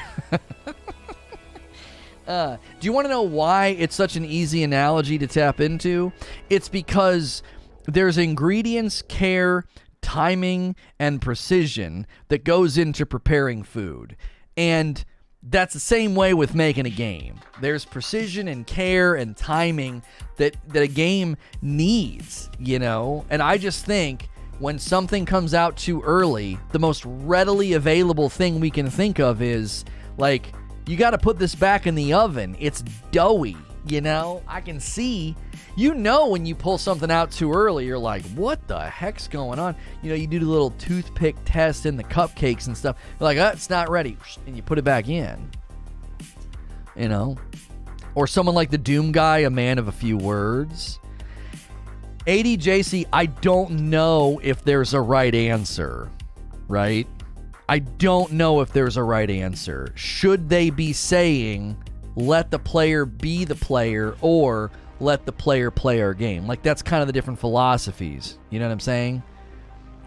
Do you want to know why it's such an easy analogy to tap into? It's because there's ingredients, care, timing, and precision that goes into preparing food. And that's the same way with making a game. There's precision and care and timing that a game needs, you know? And I just think when something comes out too early, the most readily available thing we can think of is, like, you got to put this back in the oven. It's doughy, you know? I can see... You know when you pull something out too early, you're like, what the heck's going on? You know, you do the little toothpick test in the cupcakes and stuff. You're like, it's not ready. And you put it back in. You know? Or someone like the Doom guy, a man of a few words. ADJC, I don't know if there's a right answer. Right? I don't know if there's a right answer. Should they be saying, let the player be the player, or... let the player play our game? Like, that's kind of the different philosophies. You know what I'm saying?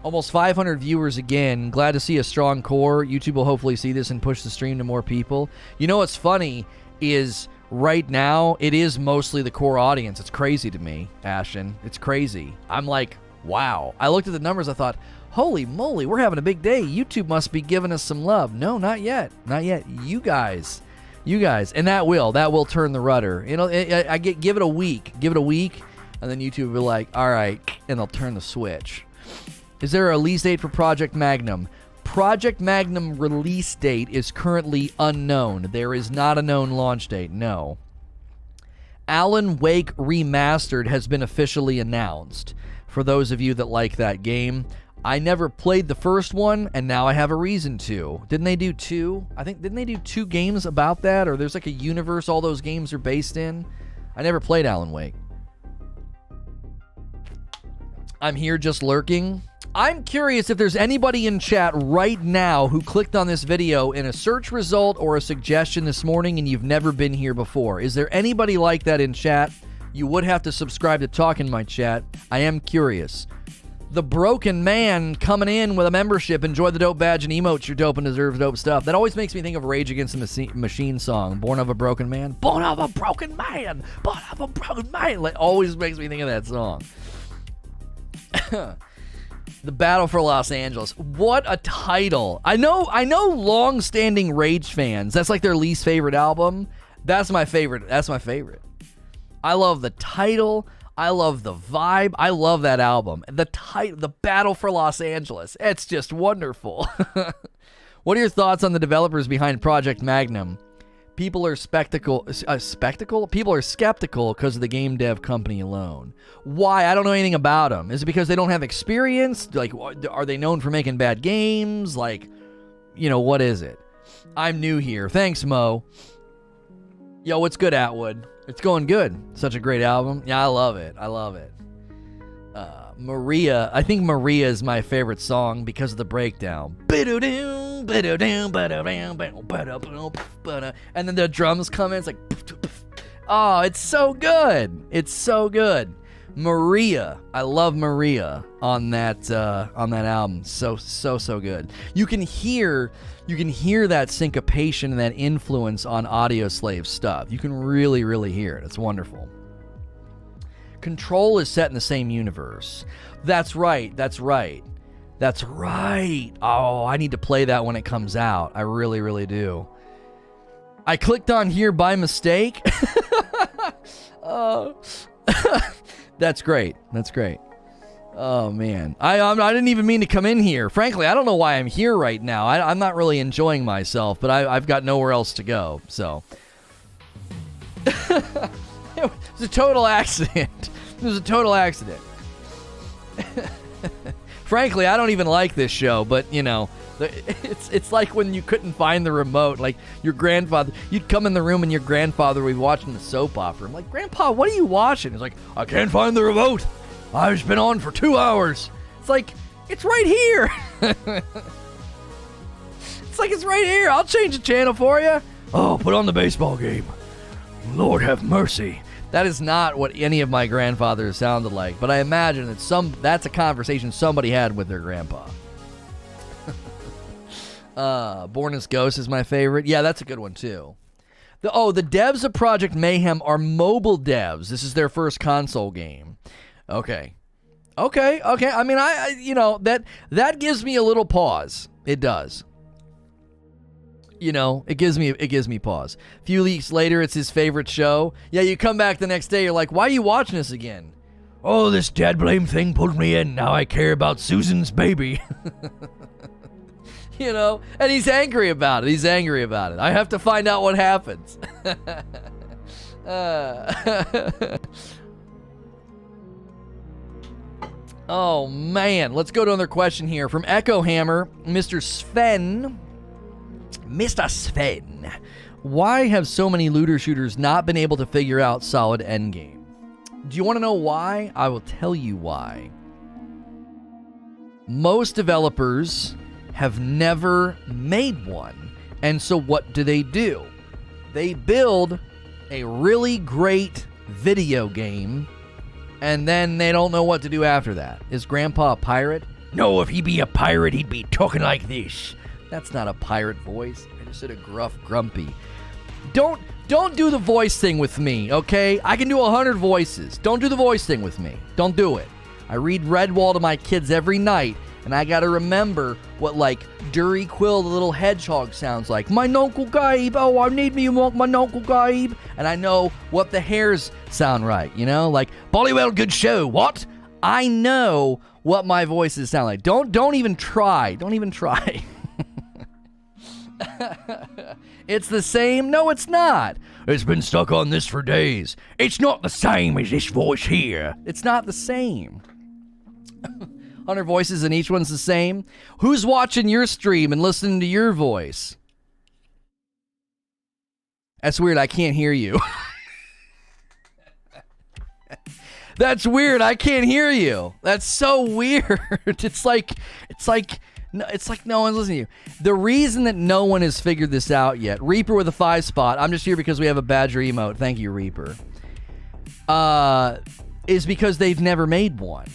Almost 500 viewers again. Glad to see a strong core. YouTube will hopefully see this and push the stream to more people. You know what's funny is right now it is mostly the core audience. It's crazy to me, Ashton. It's crazy. I'm like, wow. I looked at the numbers. I thought, holy moly, we're having a big day. YouTube must be giving us some love. No, not yet. Not yet. You guys. And that will turn the rudder. You know, give it a week. Give it a week, and then YouTube will be like, all right, and they'll turn the switch. Is there a release date for Project Magnum? Project Magnum release date is currently unknown. There is not a known launch date, no. Alan Wake Remastered has been officially announced. For those of you that like that game, I never played the first one, and now I have a reason to. Didn't they do two? Didn't they do 2 games about that? Or there's like a universe all those games are based in? I never played Alan Wake. I'm here just lurking. I'm curious if there's anybody in chat right now who clicked on this video in a search result or a suggestion this morning and you've never been here before. Is there anybody like that in chat? You would have to subscribe to Talk in My Chat. I am curious. The Broken Man coming in with a membership. Enjoy the dope badge and emotes. You're dope and deserve dope stuff. That always makes me think of Rage Against the Machine song. Born of a Broken Man. Born of a Broken Man. Born of a Broken Man. Like, always makes me think of that song. The Battle for Los Angeles. What a title. I know long-standing Rage fans, that's like their least favorite album. That's my favorite. I love the title. I love the vibe. I love that album. The Battle for Los Angeles. It's just wonderful. What are your thoughts on the developers behind Project Magnum? People are People are skeptical because of the game dev company alone. Why? I don't know anything about them. Is it because they don't have experience? Like, are they known for making bad games? Like, what is it? I'm new here. Thanks, Mo. Yo, what's good, Atwood? It's going good. Such a great album. Yeah, I love it. Maria. I think Maria is my favorite song because of the breakdown. And then the drums come in. It's like, oh, it's so good. Maria. I love Maria on that album. So good. You can hear that syncopation and that influence on Audioslave stuff. You can really hear it. It's wonderful. Control is set in the same universe. That's right. Oh, I need to play that when it comes out. I really do. I clicked on here by mistake. That's great. Oh, man. I didn't even mean to come in here. Frankly, I don't know why I'm here right now. I'm not really enjoying myself, but I've got nowhere else to go, so. It was a total accident. Frankly, I don't even like this show, but, it's like when you couldn't find the remote. Like, your grandfather, you'd come in the room and your grandfather would be watching the soap opera. I'm like, Grandpa, what are you watching? He's like, I can't find the remote. I've been on for 2 hours. It's like, it's right here. It's right here. I'll change the channel for you. Oh, put on the baseball game. Lord have mercy. That is not what any of my grandfathers sounded like, but I imagine that's a conversation somebody had with their grandpa. Born as Ghost is my favorite. Yeah, that's a good one too. The devs of Project Mayhem are mobile devs. This is their first console game. Okay. I mean, that gives me a little pause. It does. It gives me pause. A few weeks later, it's his favorite show. Yeah, you come back the next day, you're like, why are you watching this again? Oh, this dad blame thing pulled me in. Now I care about Susan's baby. And he's angry about it. I have to find out what happens. Oh, man. Let's go to another question here from Echo Hammer, Mr. Sven. Why have so many looter shooters not been able to figure out solid endgame? Do you want to know why? I will tell you why. Most developers have never made one. And so what do? They build a really great video game, and then they don't know what to do after that. Is Grandpa a pirate? No, if he be a pirate, he'd be talking like this. That's not a pirate voice. I just said a gruff, grumpy. Don't do the voice thing with me, okay? I can do 100 voices. Don't do the voice thing with me. Don't do it. I read Redwall to my kids every night, and I gotta remember what, like, Dury Quill, the little hedgehog, sounds like. My Nuncle Gabe, oh, I need me my Nuncle Gabe. And I know what the hairs sound right, you know? Like, Bollywell, good show, what? I know what my voices sound like. Don't even try. Don't even try. It's the same? No, it's not. It's been stuck on this for days. It's not the same as this voice here. It's not the same. 100 voices and each one's the same. Who's watching your stream and listening to your voice? That's weird. I can't hear you. That's weird. I can't hear you. That's so weird. It's like no one's listening to you. The reason that no one has figured this out yet, Reaper with a 5 spot, I'm just here because we have a Badger emote. Thank you, Reaper. Is because they've never made one.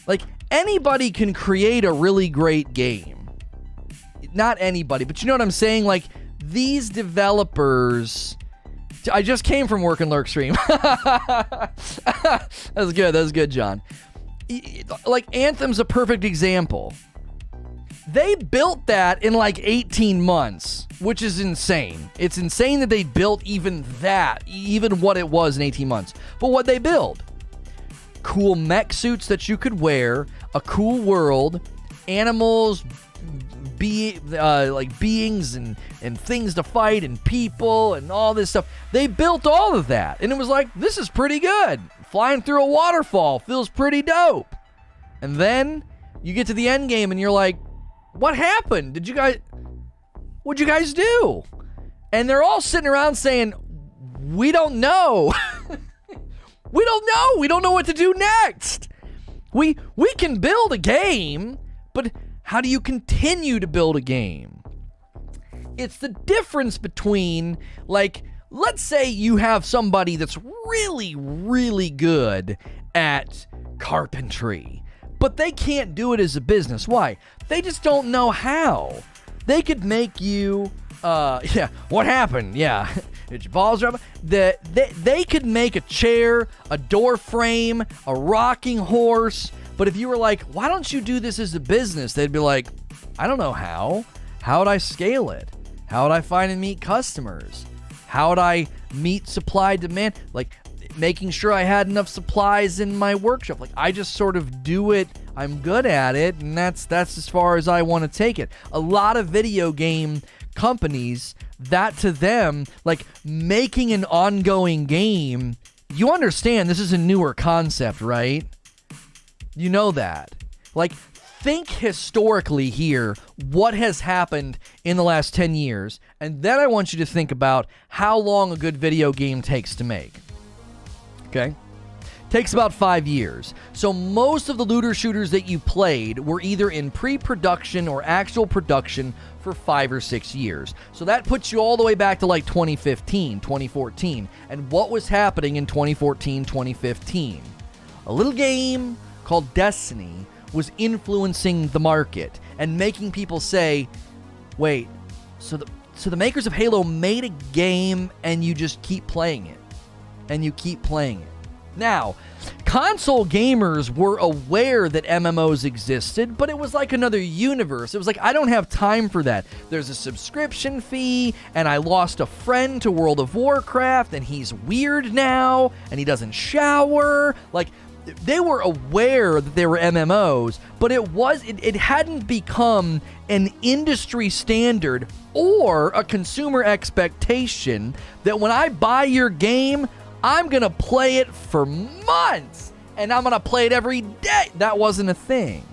Like, anybody can create a really great game. Not anybody, but you know what I'm saying? Like, these developers... I just came from Work and Lurk stream. That's good. That was good, John. Like, Anthem's a perfect example. They built that in like 18 months, which is insane. It's insane that they built even what it was in 18 months. But what they build? Cool mech suits that you could wear, a cool world, animals, beings and things to fight and people and all this stuff. They built all of that, and it was like, this is pretty good. Flying through a waterfall feels pretty dope. And then you get to the end game and you're like, what happened? What'd you guys do? And they're all sitting around saying, we don't know. We don't know. We don't know what to do next. We can build a game, but how do you continue to build a game? It's the difference between, like, let's say you have somebody that's really, really good at carpentry, but they can't do it as a business. Why? They just don't know how. They could make you, what happened? Yeah, did your balls drop? They could make a chair, a door frame, a rocking horse. But if you were like, why don't you do this as a business? They'd be like, I don't know how. How would I scale it? How would I find and meet customers? How would I meet supply demand? Like, making sure I had enough supplies in my workshop. Like, I just sort of do it. I'm good at it, and that's as far as I want to take it. A lot of video game companies, that to them, like, making an ongoing game, you understand this is a newer concept, right? You know that. Like, think historically here, what has happened in the last 10 years, and then I want you to think about how long a good video game takes to make. Okay? Takes about 5 years. So most of the looter shooters that you played were either in pre-production or actual production for 5 or 6 years. So that puts you all the way back to like 2015, 2014. And what was happening in 2014, 2015? A little game called Destiny was influencing the market and making people say, wait, so the makers of Halo made a game and you just keep playing it. And you keep playing it. Now, console gamers were aware that MMOs existed, but it was like another universe. It was like, I don't have time for that. There's a subscription fee, and I lost a friend to World of Warcraft, and he's weird now, and he doesn't shower. Like, they were aware that they were MMOs, but it hadn't become an industry standard or a consumer expectation that when I buy your game, I'm going to play it for months, and I'm going to play it every day. That wasn't a thing.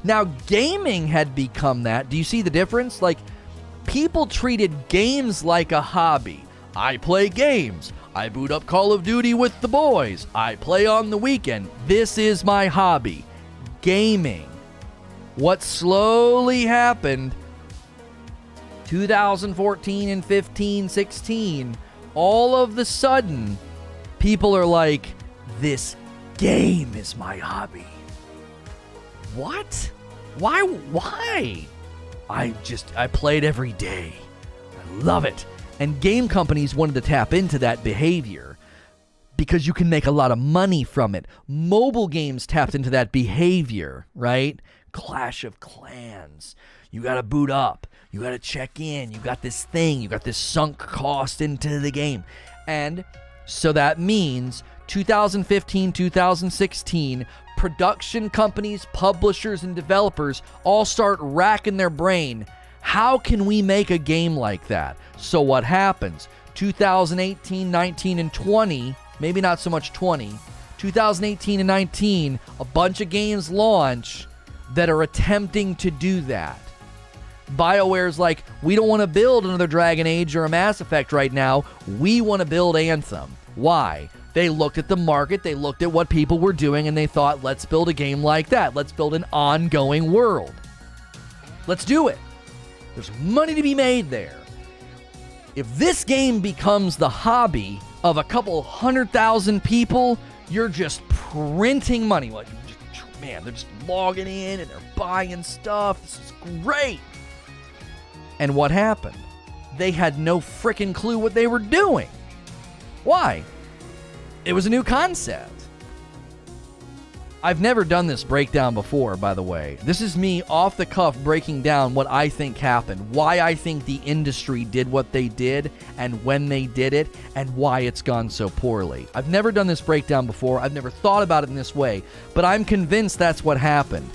Now, gaming had become that. Do you see the difference? Like, people treated games like a hobby. I play games. I boot up Call of Duty with the boys. I play on the weekend. This is my hobby. Gaming. What slowly happened, 2014 and 15, 16, all of the sudden, people are like, this game is my hobby. what? Why? I play it every day. I love it. And game companies wanted to tap into that behavior because you can make a lot of money from it. Mobile games tapped into that behavior, right? Clash of Clans. You got to boot up. You got to check in. You got this thing. You got this sunk cost into the game. And so that means 2015, 2016, production companies, publishers, and developers all start racking their brain. How can we make a game like that? So what happens? 2018, 19, and 20, maybe not so much 20, 2018 and 19, a bunch of games launch that are attempting to do that. BioWare's like, we don't want to build another Dragon Age or a Mass Effect right now. We want to build Anthem. Why? They looked at the market, they looked at what people were doing, and they thought, let's build a game like that. Let's build an ongoing world. Let's do it. There's money to be made there. If this game becomes the hobby of a couple 100,000 people, you're just printing money. Like, man, they're just logging in and they're buying stuff. This is great. And what happened? They had no freaking clue what they were doing. Why? It was a new concept. I've never done this breakdown before, by the way. This is me off the cuff breaking down what I think happened, why I think the industry did what they did, and when they did it, and why it's gone so poorly. I've never done this breakdown before. I've never thought about it in this way, but I'm convinced that's what happened.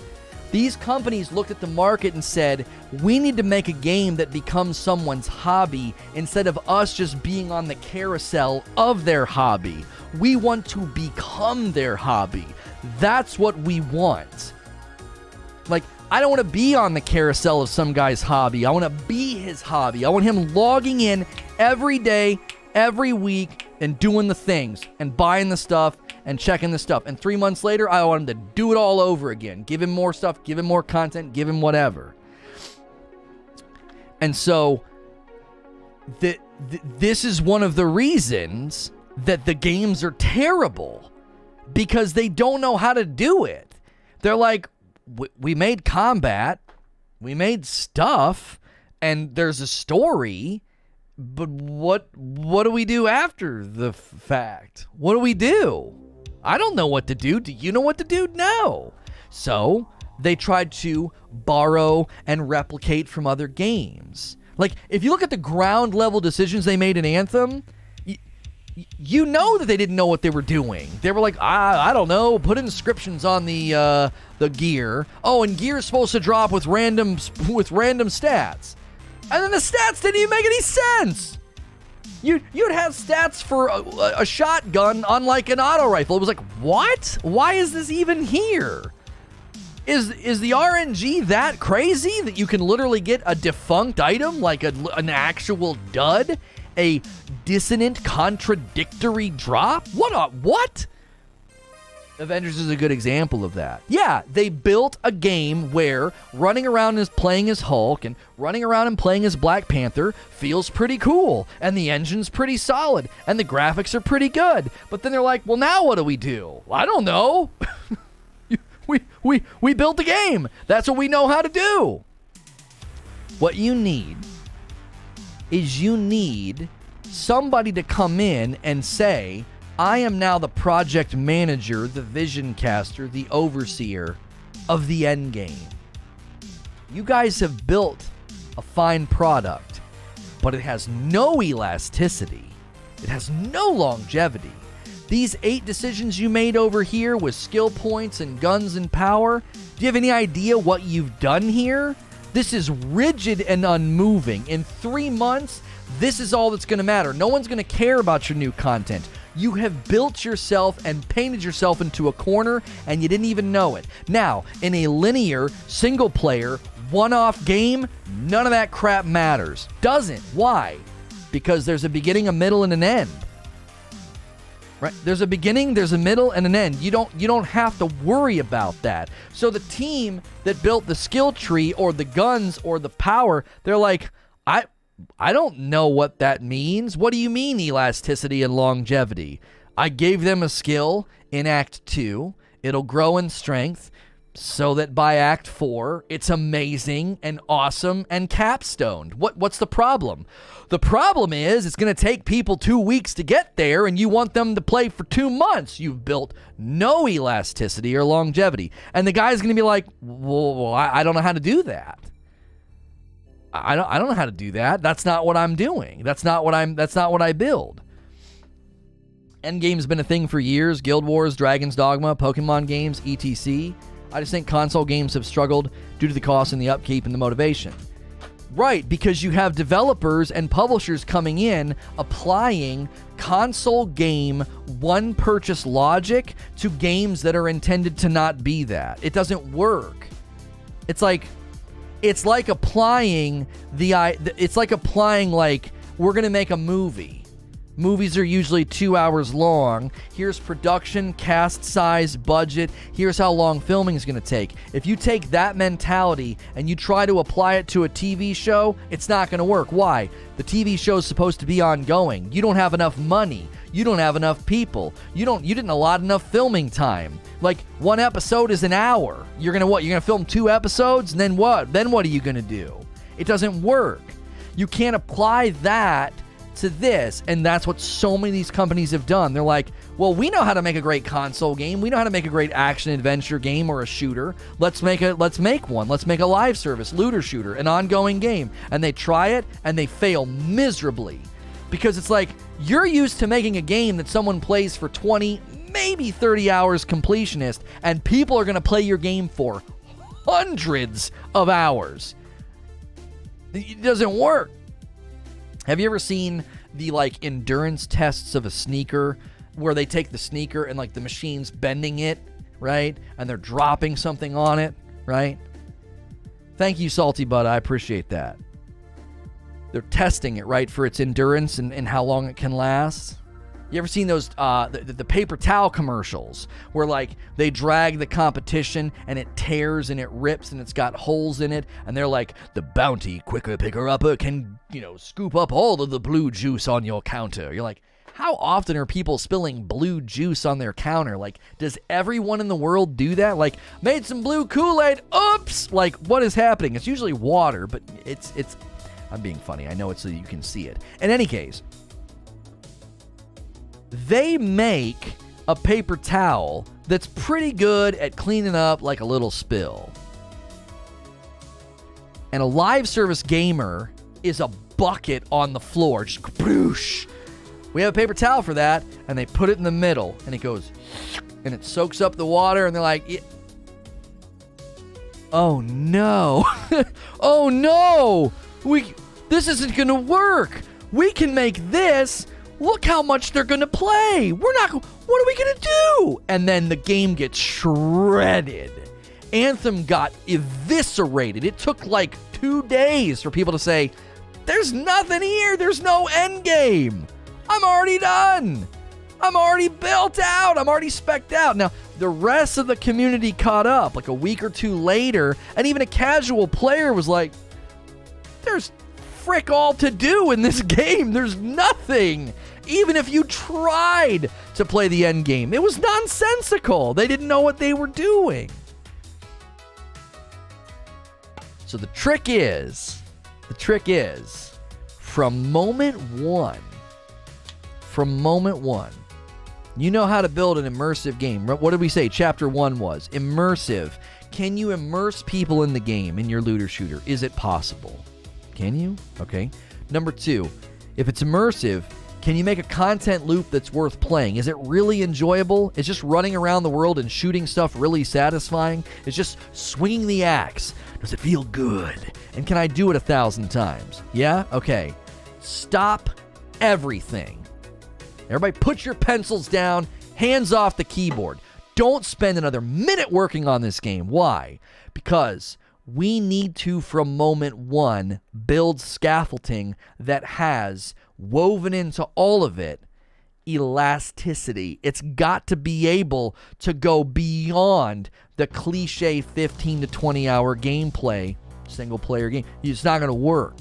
These companies looked at the market and said, we need to make a game that becomes someone's hobby instead of us just being on the carousel of their hobby. We want to become their hobby. That's what we want. Like, I don't want to be on the carousel of some guy's hobby. I want to be his hobby. I want him logging in every day, every week, and doing the things, and buying the stuff, and checking the stuff. And 3 months later, I want him to do it all over again. Give him more stuff, give him more content, give him whatever. And so, this is one of the reasons that the games are terrible. Because they don't know how to do it. They're like, we made combat, we made stuff, and there's a story, but what do we do after the fact? What do we do? I don't know what to do. Do you know what to do? No. So they tried to borrow and replicate from other games. Like, if you look at the ground level decisions they made in Anthem, you know that they didn't know what they were doing. They were like, I don't know, put inscriptions on the gear. Oh, and gear is supposed to drop with random stats. And then the stats didn't even make any sense. You'd have stats for a shotgun on like an auto rifle. It was like, what? Why is this even here? Is the RNG that crazy that you can literally get a defunct item like an actual dud? A dissonant, contradictory drop? What? Avengers is a good example of that. Yeah, they built a game where running around and playing as Hulk and running around and playing as Black Panther feels pretty cool, and the engine's pretty solid, and the graphics are pretty good. But then they're like, well, now what do we do? I don't know. we built the game. That's what we know how to do. What you need is somebody to come in and say, I am now the project manager, the vision caster, the overseer of the end game. You guys have built a fine product, but it has no elasticity. It has no longevity. These 8 decisions you made over here with skill points and guns and power, do you have any idea what you've done here? This is rigid and unmoving. In 3 months, this is all that's going to matter. No one's going to care about your new content. You have built yourself and painted yourself into a corner, and you didn't even know it. Now, in a linear, single-player, one-off game, none of that crap matters. Doesn't. Why? Because there's a beginning, a middle, and an end. Right? There's a beginning, there's a middle, and an end. You don't have to worry about that. So the team that built the skill tree or the guns or the power, they're like, I don't know what that means. What do you mean elasticity and longevity? I gave them a skill in Act 2. It'll grow in strength. so that by Act 4, it's amazing and awesome and capstoned. What's the problem? The problem is it's going to take people 2 weeks to get there, and you want them to play for 2 months. You've built no elasticity or longevity. And the guy's going to be like, well, I don't know how to do that. I don't know how to do that. That's not what I'm doing. That's not what I build. Endgame's been a thing for years. Guild Wars, Dragon's Dogma, Pokemon games, etc. I just think console games have struggled due to the cost and the upkeep and the motivation. Right, because you have developers and publishers coming in applying console game one purchase logic to games that are intended to not be that. It doesn't work. It's like applying like we're going to make a movie. Movies are usually 2 hours long. Here's production, cast size, budget. Here's how long filming is going to take. If you take that mentality and you try to apply it to a TV show, it's not going to work. Why? The TV show is supposed to be ongoing. You don't have enough money. You don't have enough people. You didn't allot enough filming time. Like, one episode is an hour. You're going to what? You're going to film 2 episodes? And then what? Then what are you going to do? It doesn't work. You can't apply that to this, and that's what so many of these companies have done. They're like, well, we know how to make a great console game. We know how to make a great action adventure game or a shooter. Let's make one. Let's make a live service, looter shooter, an ongoing game. And they try it and they fail miserably because it's like you're used to making a game that someone plays for 20, maybe 30 hours completionist, and people are going to play your game for hundreds of hours. It doesn't work. Have you ever seen the endurance tests of a sneaker where they take the sneaker and the machine's bending it, right? And they're dropping something on it, right? Thank you, Salty Bud. I appreciate that. They're testing it, right, for its endurance and how long it can last. You ever seen those the paper towel commercials where they drag the competition and it tears and it rips and it's got holes in it and they're like, the bounty quicker picker upper can scoop up all of the blue juice on your counter. You're like, how often are people spilling blue juice on their counter? Does everyone in the world do that? Made some blue Kool-Aid. Oops! What is happening? It's usually water, but it's I'm being funny. I know it's so you can see it. In any case, they make a paper towel that's pretty good at cleaning up a little spill. And a live service gamer is a bucket on the floor. Just kaboosh. We have a paper towel for that, and they put it in the middle, and it goes, and it soaks up the water, and they're like, yeah. Oh no. Oh no. This isn't going to work. We can make this. Look how much they're going to play. What are we going to do? And then the game gets shredded. Anthem got eviscerated. It took 2 days for people to say, there's nothing here. There's no end game. I'm already done. I'm already built out. I'm already specced out. Now, the rest of the community caught up a week or 2 later, and even a casual player was like, there's frick all to do in this game. There's nothing. Even if you tried to play the end game, it was nonsensical. They didn't know what they were doing. So the trick is, from moment one, you know how to build an immersive game. What did we say? Chapter 1 was immersive. Can you immerse people in the game, in your looter shooter? Is it possible? Can you? Okay. Number 2, if it's immersive, can you make a content loop that's worth playing? Is it really enjoyable? Is just running around the world and shooting stuff really satisfying? Is just swinging the axe? Does it feel good? And can I do it 1,000 times? Yeah? Okay. Stop everything. Everybody put your pencils down, hands off the keyboard. Don't spend another minute working on this game. Why? Because we need to, from moment 1, build scaffolding that has woven into all of it elasticity. It's got to be able to go beyond the cliche 15 to 20 hour gameplay, single player game. It's not going to work.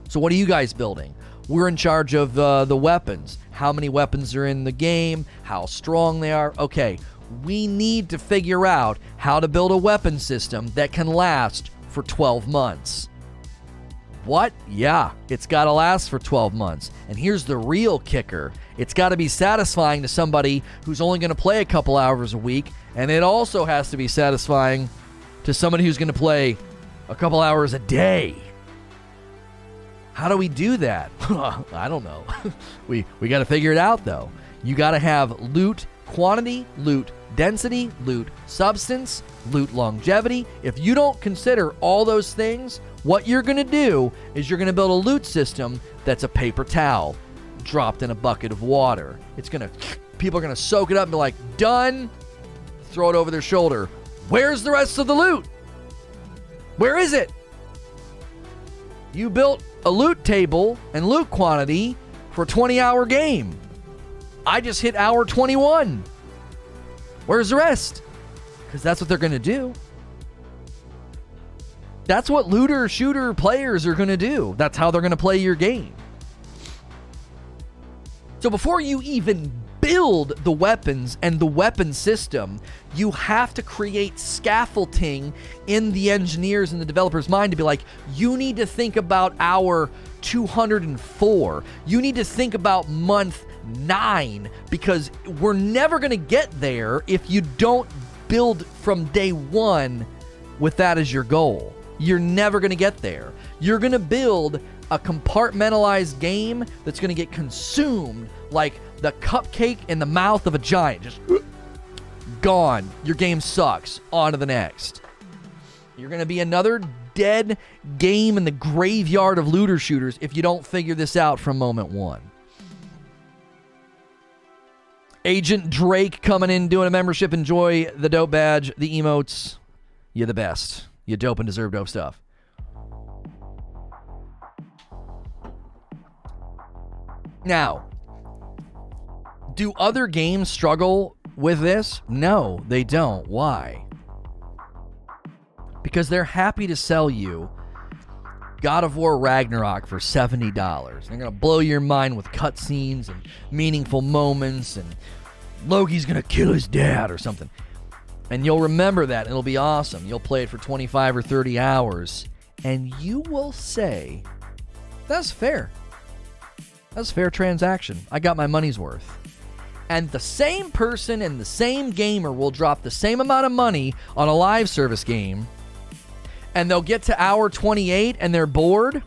So what are you guys building? We're in charge of the weapons. How many weapons are in the game? How strong they are? Okay, We need to figure out how to build a weapon system that can last for 12 months. What? Yeah, it's got to last for 12 months. And here's the real kicker. It's got to be satisfying to somebody who's only going to play a couple hours a week, and it also has to be satisfying to somebody who's going to play a couple hours a day. How do we do that? I don't know. We got to figure it out, though. You got to have loot quantity, loot density, loot substance, loot longevity. If you don't consider all those things, what you're going to do is you're going to build a loot system that's a paper towel dropped in a bucket of water. People are going to soak it up and be like, done. Throw it over their shoulder. Where's the rest of the loot? Where is it? You built a loot table and loot quantity for a 20-hour game. I just hit hour 21. Where's the rest? Because that's what they're going to do. That's what looter shooter players are going to do. That's how they're going to play your game. So before you even build the weapons and the weapon system, you have to create scaffolding in the engineers and the developers' mind to be like, you need to think about hour 204. You need to think about month 9, because we're never going to get there if you don't build from day one with that as your goal. You're never going to get there. You're going to build a compartmentalized game that's going to get consumed like the cupcake in the mouth of a giant. Just gone. Your game sucks. On to the next. You're going to be another dead game in the graveyard of looter shooters if you don't figure this out from moment one. Agent Drake coming in, doing a membership. Enjoy the dope badge, the emotes. You're the best. You dope and deserve dope stuff. Now, do other games struggle with this? No, they don't. Why? Because they're happy to sell you God of War Ragnarok for $70. They're going to blow your mind with cutscenes and meaningful moments, and Loki's going to kill his dad or something. And you'll remember that, and it'll be awesome. You'll play it for 25 or 30 hours, and you will say, that's fair. That's a fair transaction. I got my money's worth. And the same person and the same gamer will drop the same amount of money on a live service game, and they'll get to hour 28 and they're bored,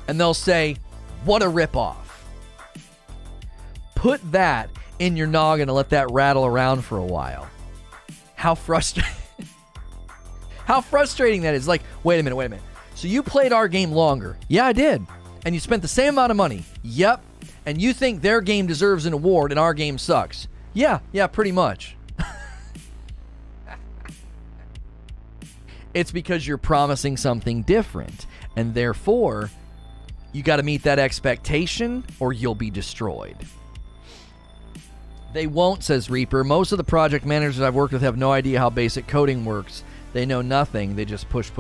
and they'll say, what a ripoff. Put that in your noggin and let that rattle around for a while. How frustrating that is. Like, wait a minute. So you played our game longer. Yeah, I did. And you spent the same amount of money. Yep. And you think their game deserves an award and our game sucks. Yeah, pretty much. It's because you're promising something different. And therefore, you got to meet that expectation or you'll be destroyed. They won't, says Reaper. Most of the project managers I've worked with have no idea how basic coding works. They know nothing. They just push.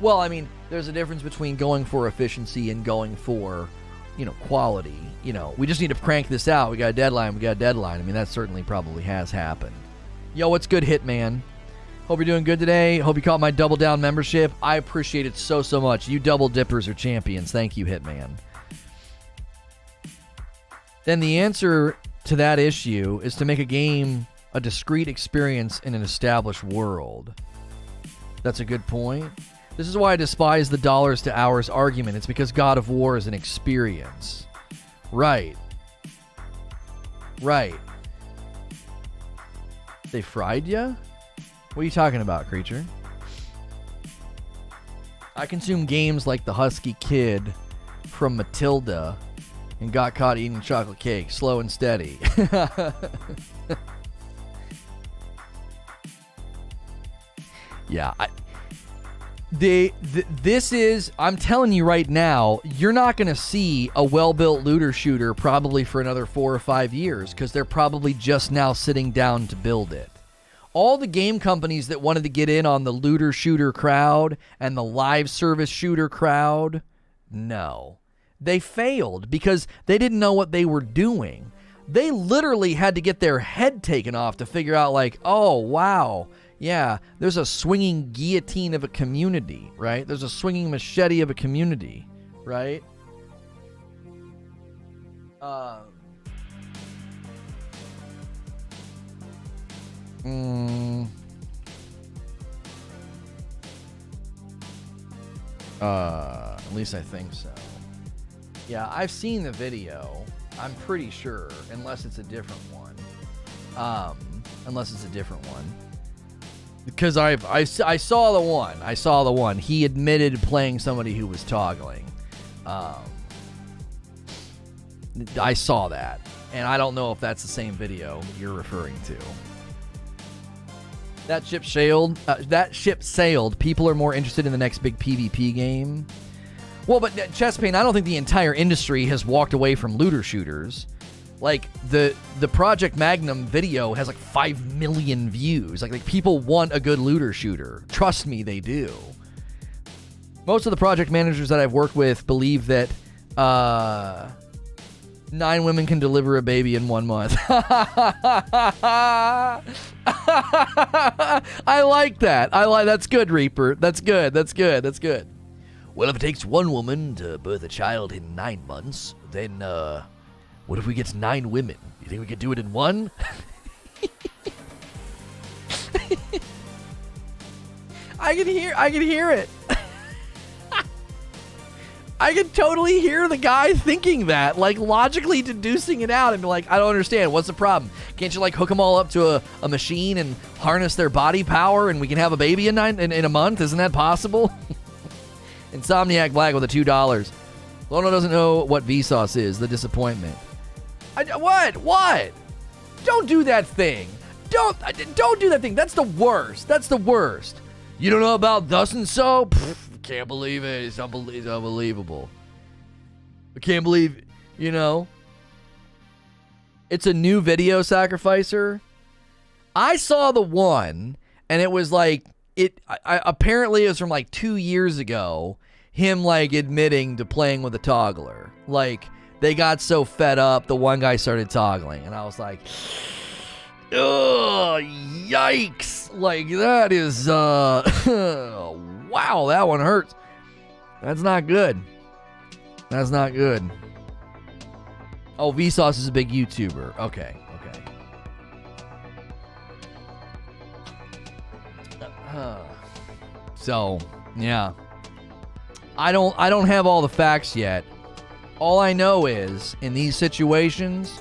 Well, I mean, there's a difference between going for efficiency and going for, quality. We just need to crank this out. We got a deadline. I mean, that certainly probably has happened. Yo, what's good, Hitman? Hope you're doing good today. Hope you caught my Double Down membership. I appreciate it so much. You double dippers are champions. Thank you, Hitman. Then the answer to that issue is to make a game a discrete experience in an established world. That's a good point. This is why I despise the dollars to hours argument. It's because God of War is an experience. Right. They fried ya? What are you talking about, creature? I consume games like the Husky Kid from Matilda and got caught eating chocolate cake, slow and steady. Yeah, this is, I'm telling you right now, you're not going to see a well-built looter shooter probably for another 4 or 5 years because they're probably just now sitting down to build it. All the game companies that wanted to get in on the looter shooter crowd and the live service shooter crowd, no. They failed because they didn't know what they were doing. They literally had to get their head taken off to figure out, like, oh, wow, yeah, there's a swinging guillotine of a community, right? There's a swinging machete of a community, right? At least I think so. Yeah, I've seen the video. I'm pretty sure, unless it's a different one. Because I saw the one. I saw the one. He admitted playing somebody who was toggling. I saw that, and I don't know if that's the same video you're referring to. That ship sailed. People are more interested in the next big PvP game. Well, but Chesspain, I don't think the entire industry has walked away from looter shooters. Like, the Project Magnum video has like 5 million views. Like people want a good looter shooter. Trust me, they do. Most of the project managers that I've worked with believe that 9 women can deliver a baby in 1 month. I like that. That's good, Reaper. That's good. Well, if it takes 1 woman to birth a child in 9 months, then what if we get 9 women? You think we could do it in 1? I can hear it. I can totally hear the guy thinking that, like logically deducing it out and be like, I don't understand. What's the problem? Can't you like hook them all up to a machine and harness their body power and we can have a baby in a month? Isn't that possible? Insomniac Black with a $2. Lono doesn't know what Vsauce is. The disappointment. What? Don't do that thing. Don't do that thing. That's the worst. You don't know about thus and so? Pfft, can't believe it. It's unbelievable. I can't believe, it's a new video sacrificer. I saw the one, and it was like, apparently it was from like 2 years ago, him like admitting to playing with a toggler. Like, they got so fed up, the one guy started toggling, and I was like, ugh, yikes. Like, that is, wow, that one hurts. That's not good. Oh, Vsauce is a big YouTuber. Okay. So, yeah. I don't have all the facts yet. All I know is, in these situations,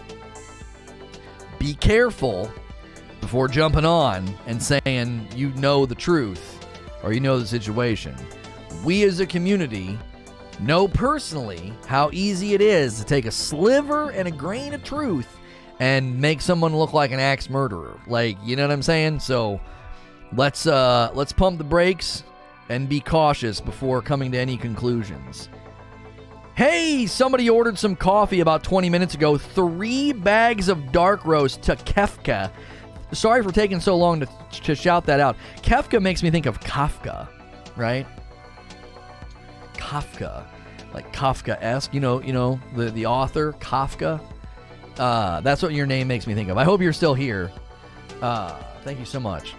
be careful before jumping on and saying you know the truth or you know the situation. We as a community know personally how easy it is to take a sliver and a grain of truth and make someone look like an axe murderer. Like, you know what I'm saying? So let's pump the brakes and be cautious before coming to any conclusions. Hey, somebody ordered some coffee about 20 minutes ago. 3 bags of dark roast to Kefka. Sorry for taking so long to shout that out. Kefka makes me think of Kafka, right? Kafka, like Kafka-esque, the author, Kafka. That's what your name makes me think of. I hope you're still here. Thank you so much.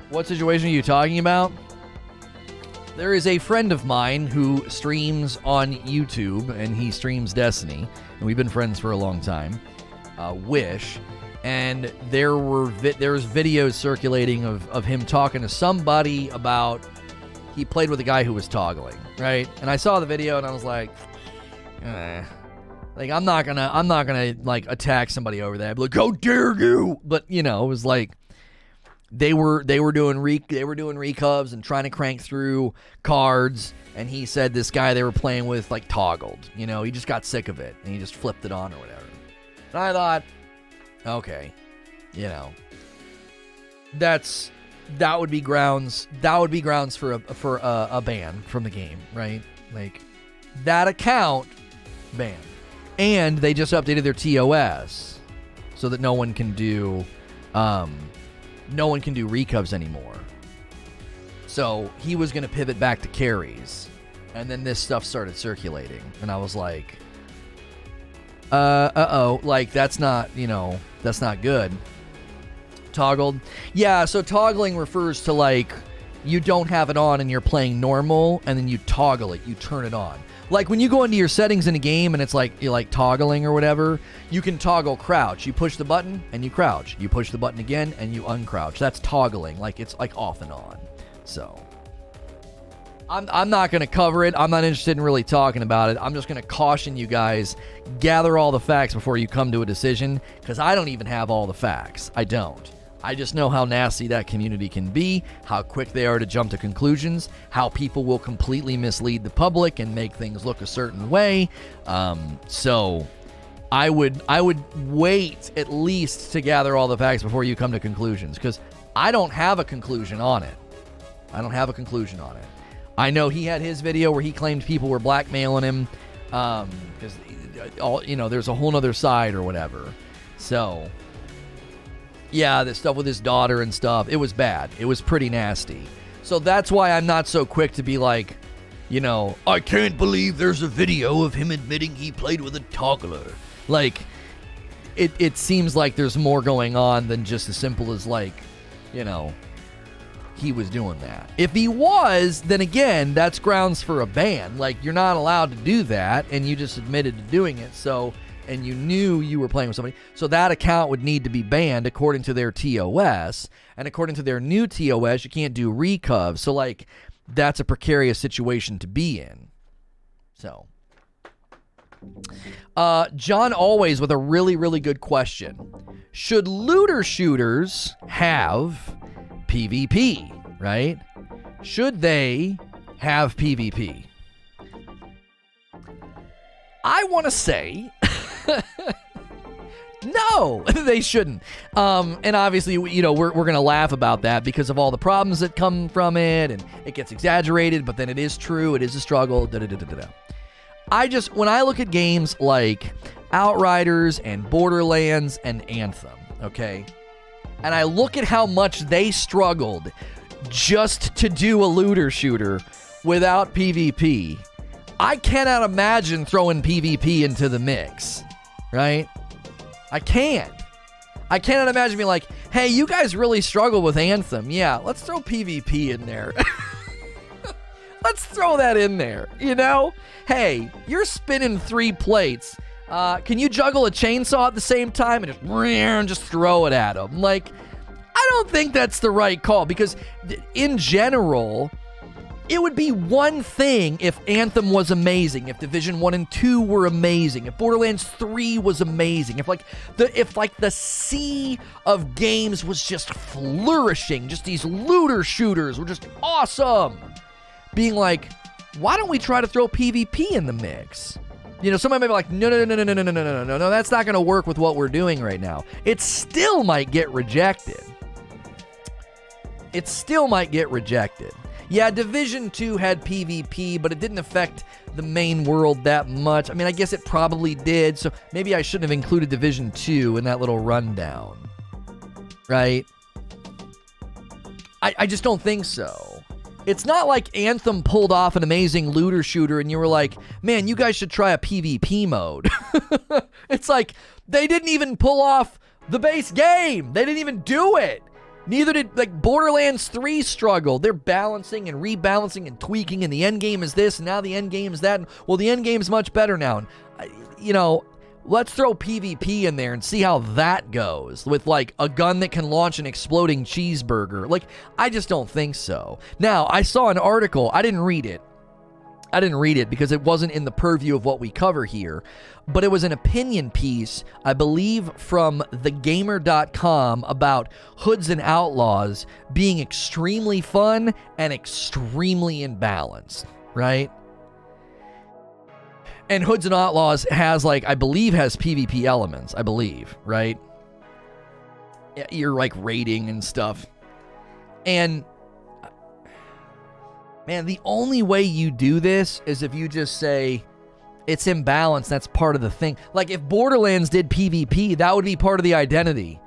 What situation are you talking about? There is a friend of mine who streams on YouTube, and he streams Destiny, and we've been friends for a long time. Wish, and there's videos circulating of him talking to somebody about he played with a guy who was toggling, right? And I saw the video, and I was like, like I'm not gonna like attack somebody over that. I'd be like, how dare you? But it was like. They were doing recubs and trying to crank through cards, and he said this guy they were playing with like toggled. He just got sick of it and he just flipped it on or whatever. And I thought, okay, that would be grounds for a ban from the game, right? Like that account banned, and they just updated their TOS so that no one can do recubs anymore. So he was going to pivot back to carries. And then this stuff started circulating, and I was like, uh-oh, like, that's not, you know, that's not good. Toggled. Yeah, so toggling refers to, like, you don't have it on and you're playing normal, and then you toggle it, you turn it on. Like, when you go into your settings in a game and it's like, you're like toggling or whatever, you can toggle crouch. You push the button and you crouch. You push the button again and you uncrouch. That's toggling. Like, it's like off and on. So, I'm not going to cover it. I'm not interested in really talking about it. I'm just going to caution you guys, gather all the facts before you come to a decision, because I don't even have all the facts. I don't. I just know how nasty that community can be, how quick they are to jump to conclusions, how people will completely mislead the public and make things look a certain way. So I would wait at least to gather all the facts before you come to conclusions, because I don't have a conclusion on it. I know he had his video where he claimed people were blackmailing him, because there's a whole nother side or whatever. So yeah, this stuff with his daughter and stuff, it was bad. It was pretty nasty. So that's why I'm not so quick to be like, you know, I can't believe there's a video of him admitting he played with a toggler. Like, it seems like there's more going on than just as simple as, like, you know, he was doing that. If he was, then again, that's grounds for a ban. Like, you're not allowed to do that, and you just admitted to doing it, so, and you knew you were playing with somebody, so that account would need to be banned according to their TOS, and according to their new TOS, you can't do recov, so, like, that's a precarious situation to be in. So, John Always with a really, really good question. Should looter shooters have PvP, right? Should they have PvP? I want to say no, they shouldn't. And obviously, you know, we're going to laugh about that because of all the problems that come from it, and it gets exaggerated, but then it is true. It is a struggle. When I look at games like Outriders and Borderlands and Anthem, okay, and I look at how much they struggled just to do a looter shooter without PvP, I cannot imagine throwing PvP into the mix, right? I can't. I cannot imagine being like, hey, you guys really struggle with Anthem. Yeah, let's throw PvP in there. Let's throw that in there, you know? Hey, you're spinning 3 plates. Can you juggle a chainsaw at the same time and just throw it at them? Like, I don't think that's the right call, because in general, it would be one thing if Anthem was amazing, if Division 1 and 2 were amazing, if Borderlands 3 was amazing, if the sea of games was just flourishing, just these looter shooters were just awesome. Being like, why don't we try to throw PvP in the mix? You know, somebody may be like, no, that's not going to work with what we're doing right now. It still might get rejected. Yeah, Division 2 had PvP, but it didn't affect the main world that much. I mean, I guess it probably did, so maybe I shouldn't have included Division 2 in that little rundown. Right? I just don't think so. It's not like Anthem pulled off an amazing looter shooter and you were like, man, you guys should try a PvP mode. It's like, they didn't even pull off the base game. They didn't even do it. Neither did, like, Borderlands 3 struggle. They're balancing and rebalancing and tweaking, and the end game is this, and now the end game is that. And, well, the end game's much better now. And, you know, let's throw PvP in there and see how that goes with, like, a gun that can launch an exploding cheeseburger. Like, I just don't think so. Now, I saw an article. I didn't read it because it wasn't in the purview of what we cover here, but it was an opinion piece, I believe, from thegamer.com about Hoods and Outlaws being extremely fun and extremely imbalanced, right? And Hoods and Outlaws has, like, I believe has PvP elements, I believe, right? You're, like, raiding and stuff. And man, the only way you do this is if you just say it's imbalanced, that's part of the thing. Like, if Borderlands did PvP, that would be part of the identity.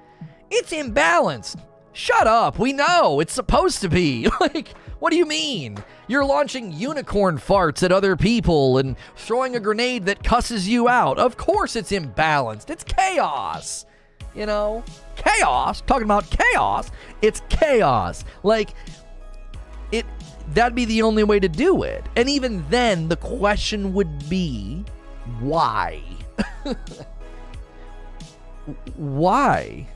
It's imbalanced. Shut up. We know. It's supposed to be. Like, What do you mean? You're launching unicorn farts at other people and throwing a grenade that cusses you out. Of course it's imbalanced. It's chaos. You know? Chaos. Talking about chaos. It's chaos. Like, that'd be the only way to do it. And even then, the question would be, why? Why?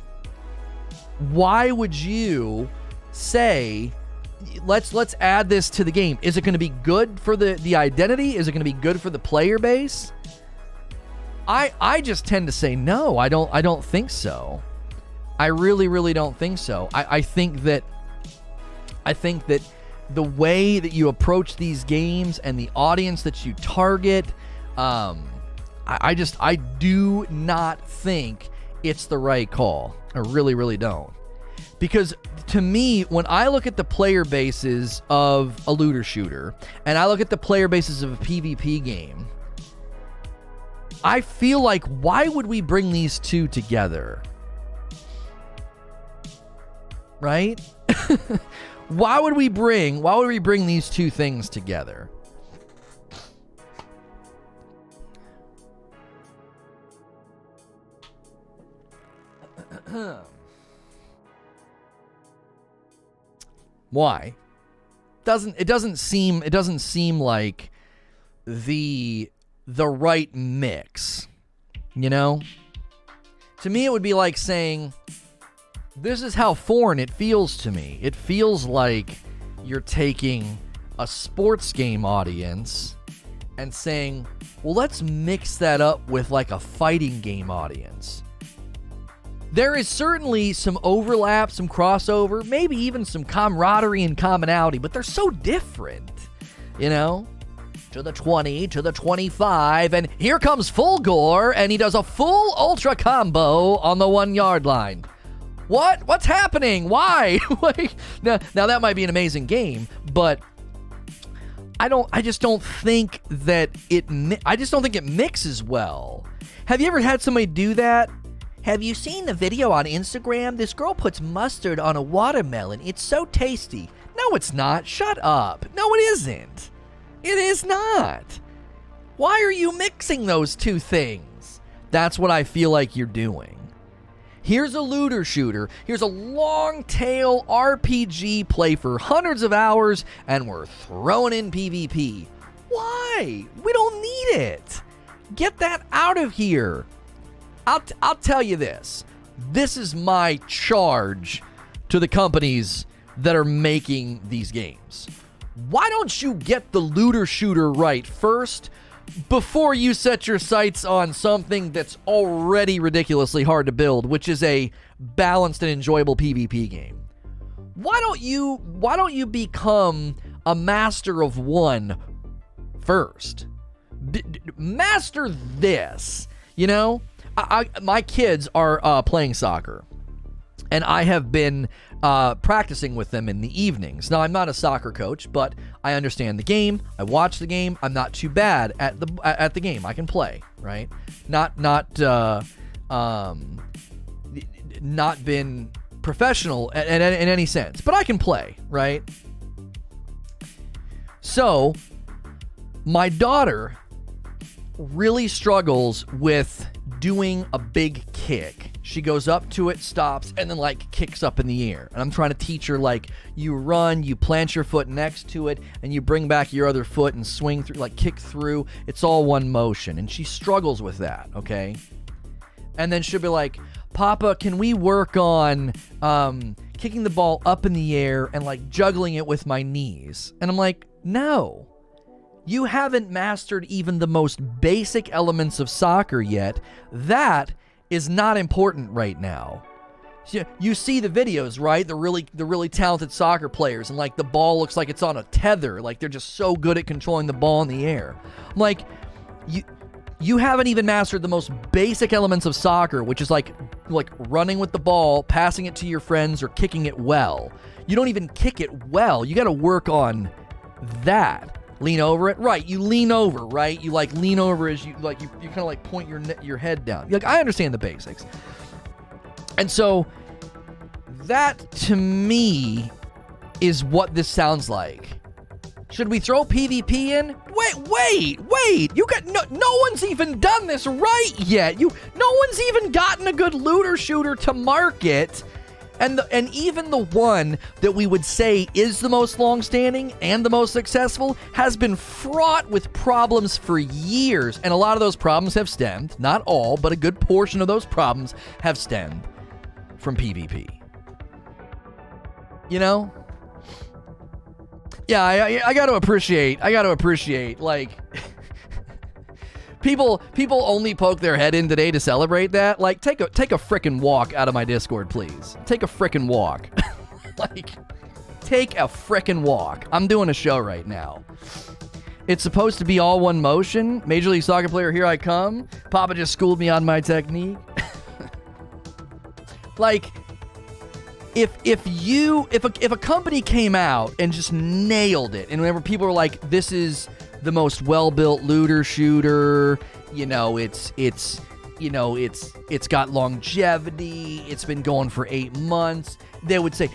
Why would you say, let's add this to the game? Is it going to be good for the identity? Is it going to be good for the player base? I just tend to say no. I don't think so. I really don't think so. I think that the way that you approach these games and the audience that you target, I do not think it's the right call. I really don't. Because to me, when I look at the player bases of a looter shooter and I look at the player bases of a PvP game, I feel like, why would we bring these two together? Right? Why would we bring these two things together? Why? It doesn't seem like the right mix, you know? To me, it would be like saying, this is how foreign it feels to me. It feels like you're taking a sports game audience and saying, well, let's mix that up with like a fighting game audience. There is certainly some overlap, some crossover, maybe even some camaraderie and commonality, but they're so different, you know? To the 20, to the 25, and here comes Full Gore, and he does a full ultra combo on the 1 yard line. What's happening? Why? now that might be an amazing game, but I just don't think it mixes well. Have you ever had somebody do that? Have you seen the video on Instagram? This girl puts mustard on a watermelon. It's so tasty. No, it's not. Shut up. No, it isn't. It is not. Why are you mixing those two things? That's what I feel like you're doing. Here's a looter shooter. Here's a long tail RPG play for hundreds of hours, and we're throwing in PvP. Why? We don't need it. Get that out of here. I'll tell you this. This is my charge to the companies that are making these games. Why don't you get the looter shooter right first before you set your sights on something that's already ridiculously hard to build, which is a balanced and enjoyable PvP game? Why don't you become a master of one first? Master this, you know? My kids are playing soccer, and I have been practicing with them in the evenings. Now, I'm not a soccer coach, but I understand the game. I watch the game. I'm not too bad at the game. I can play, right? Not been professional in any sense, but I can play, right? So, my daughter really struggles with doing a big kick. She goes up to it, stops, and then like kicks up in the air. And I'm trying to teach her, like, you run, you plant your foot next to it, and you bring back your other foot and swing through, like kick through. It's all one motion. And she struggles with that, okay? And then she'll be like, Papa, can we work on kicking the ball up in the air and like juggling it with my knees? And I'm like, no. You haven't mastered even the most basic elements of soccer yet. That is not important right now. You see the videos, right? The really talented soccer players, and like the ball looks like it's on a tether. Like they're just so good at controlling the ball in the air. I'm like, you haven't even mastered the most basic elements of soccer, which is like running with the ball, passing it to your friends, or kicking it well. You don't even kick it well. You got to work on that. Lean over it, right? You lean over, right? You like lean over as you like you kind of like point your head down. Like, I understand the basics, and so that to me is what this sounds like. Should we throw PvP in? Wait! You got no one's even done this right yet. No one's even gotten a good looter shooter to market. And even the one that we would say is the most long-standing and the most successful has been fraught with problems for years. And a lot of those problems have stemmed, not all, but a good portion of those problems have stemmed from PvP. You know? Yeah, I got to appreciate, like, people only poke their head in today to celebrate that. Like, take a frickin' walk out of my Discord, please. Take a frickin' walk. Like, take a frickin' walk. I'm doing a show right now. It's supposed to be all one motion. Major League Soccer player, here I come. Papa just schooled me on my technique. Like, if a company came out and just nailed it, and whenever people were like, this is the most well-built looter shooter, it's got longevity, it's been going for 8 months, they would say,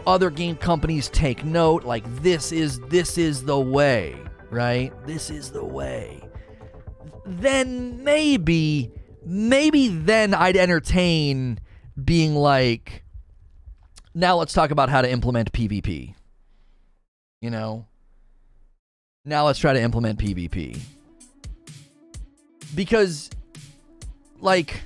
other game companies take note, like, this is the way, right? This is the way. Then maybe then I'd entertain being like, now let's talk about how to implement PvP. Now let's try to implement PvP. Because, like,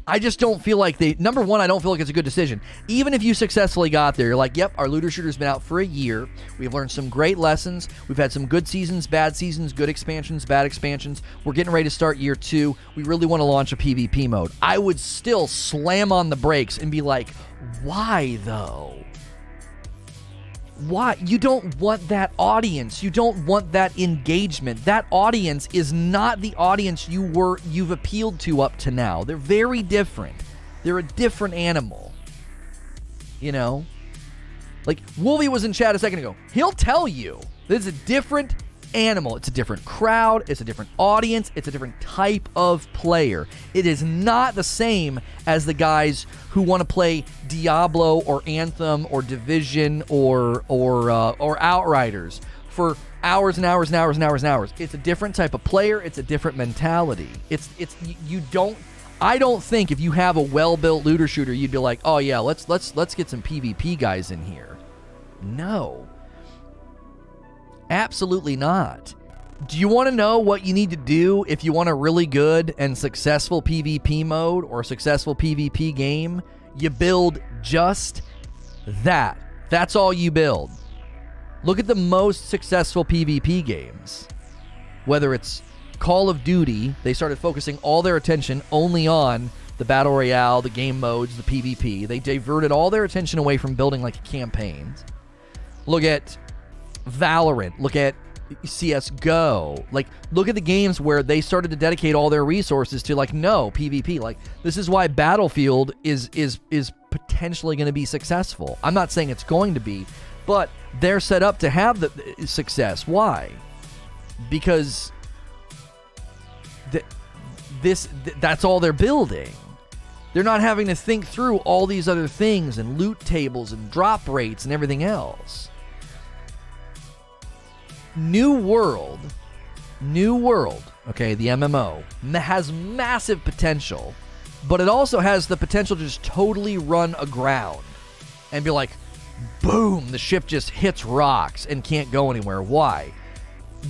I just don't feel like number one, I don't feel like it's a good decision. Even if you successfully got there, you're like, yep, our looter shooter's been out for a year. We've learned some great lessons. We've had some good seasons, bad seasons, good expansions, bad expansions. We're getting ready to start year 2. We really want to launch a PvP mode. I would still slam on the brakes and be like, why though? Why? You don't want that audience. You don't want that engagement. That audience is not the audience you've appealed to up to now. They're very different. They're a different animal. Like, Wolvie was in chat a second ago. He'll tell you this is a different animal. It's a different crowd. It's a different audience. It's a different type of player. It is not the same as the guys who want to play Diablo or Anthem or Division or Outriders for hours and hours and hours and hours and hours. It's a different type of player. It's a different mentality. I don't think if you have a well-built looter shooter, you'd be like, oh yeah, let's get some PvP guys in here. No. Absolutely not. Do you want to know what you need to do if you want a really good and successful PvP mode or a successful PvP game? You build just that. That's all you build. Look at the most successful PvP games. Whether it's Call of Duty, they started focusing all their attention only on the Battle Royale, the game modes, the PvP. They diverted all their attention away from building like campaigns. Look at Valorant, look at CSGO, like, look at the games where they started to dedicate all their resources to, like, no, PvP. Like, this is why Battlefield is potentially going to be successful. I'm not saying it's going to be, but they're set up to have the success. Why? Because that's all they're building. They're not having to think through all these other things and loot tables and drop rates and everything else. New World, okay, the MMO, has massive potential, but it also has the potential to just totally run aground and be like, boom, the ship just hits rocks and can't go anywhere. Why?